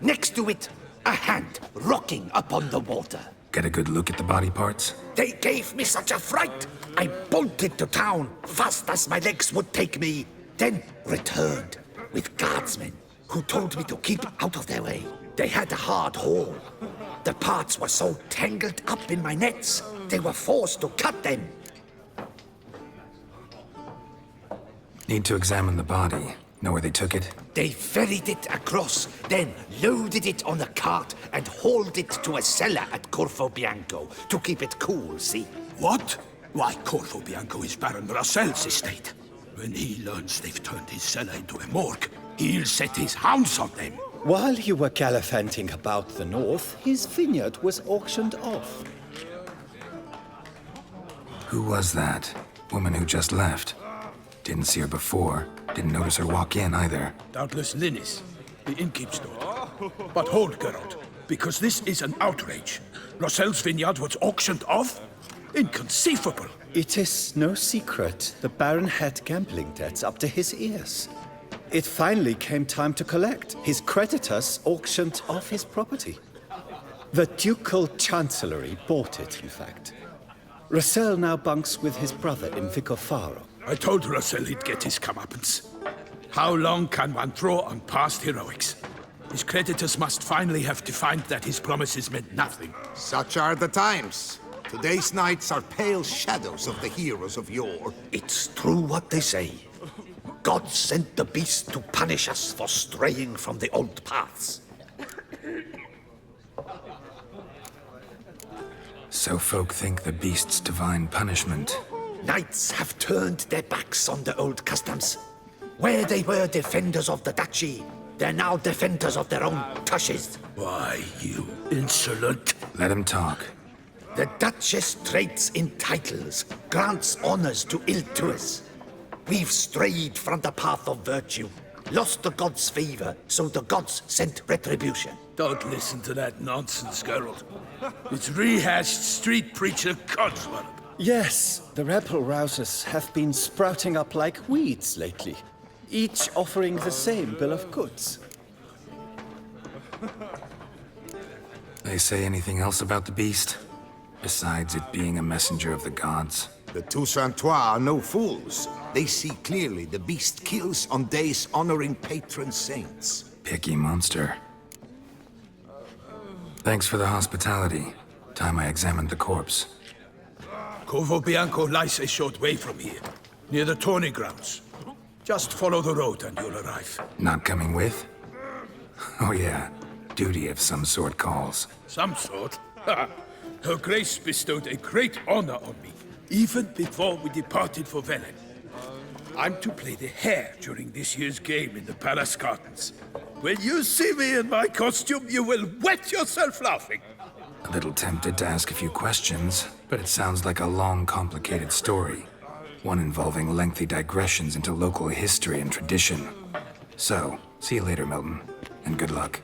Next to it, a hand rocking upon the water. Get a good look at the body parts? They gave me such a fright. I bolted to town, fast as my legs would take me, then returned with guardsmen who told me to keep out of their way. They had a hard haul. The parts were so tangled up in my nets, they were forced to cut them. Need to examine the body. Know where they took it? They ferried it across, then loaded it on a cart and hauled it to a cellar at Corvo Bianco to keep it cool, see? What? Why, Corvo Bianco is Baron Russell's estate. When he learns they've turned his cellar into a morgue, he'll set his hounds on them. While you were gallivanting about the north, his vineyard was auctioned off. Who was that? Woman who just left. Didn't see her before. Didn't notice her walk in either. Doubtless Linnis, the innkeep's daughter. But hold, Geralt, because this is an outrage. Russell's vineyard was auctioned off? Inconceivable. It is no secret the Baron had gambling debts up to his ears. It finally came time to collect. His creditors auctioned off his property. The Ducal Chancellery bought it, in fact. Russell now bunks with his brother in Vicofaro. I told Russell he'd get his comeuppance. How long can one draw on past heroics? His creditors must finally have defined that his promises meant nothing. Such are the times. Today's knights are pale shadows of the heroes of yore. It's true what they say. God sent the beast to punish us for straying from the old paths. So folk think the beast's divine punishment. Knights have turned their backs on the old customs. Where they were defenders of the duchy, they're now defenders of their own tushes. Why, you insolent... Let him talk. The Duchess trades in titles, grants honors to ill-doers. We've strayed from the path of virtue, lost the gods' favor, so the gods sent retribution. Don't listen to that nonsense, Geralt. It's rehashed street preacher codswallop. Yes, the rebel rousers have been sprouting up like weeds lately, each offering the same bill of goods. They say anything else about the beast? Besides it being a messenger of the gods? The Toussaintois are no fools. They see clearly the beast kills on days honoring patron saints. Picky monster. Thanks for the hospitality. Time I examined the corpse. Corvo Bianco lies a short way from here, near the tourney grounds. Just follow the road and you'll arrive. Not coming with? Oh yeah, duty of some sort calls. Some sort? Her Grace bestowed a great honor on me, even before we departed for Velen. I'm to play the hare during this year's game in the palace gardens. When you see me in my costume, you will wet yourself laughing. A little tempted to ask a few questions, but it sounds like a long, complicated story. One involving lengthy digressions into local history and tradition. So, see you later, Milton, and good luck.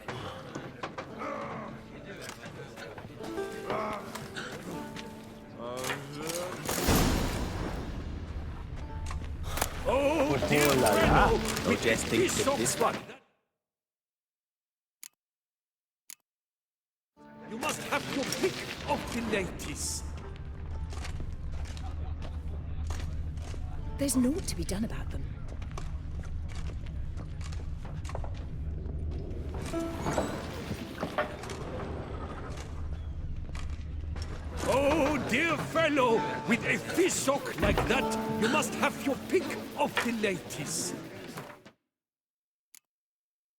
Oh, dear fellow, No jesting with this one. You must have your pick of the ladies. There's naught to be done about them. Oh, dear fellow, with a fishhook like that, you must have your pick of the ladies.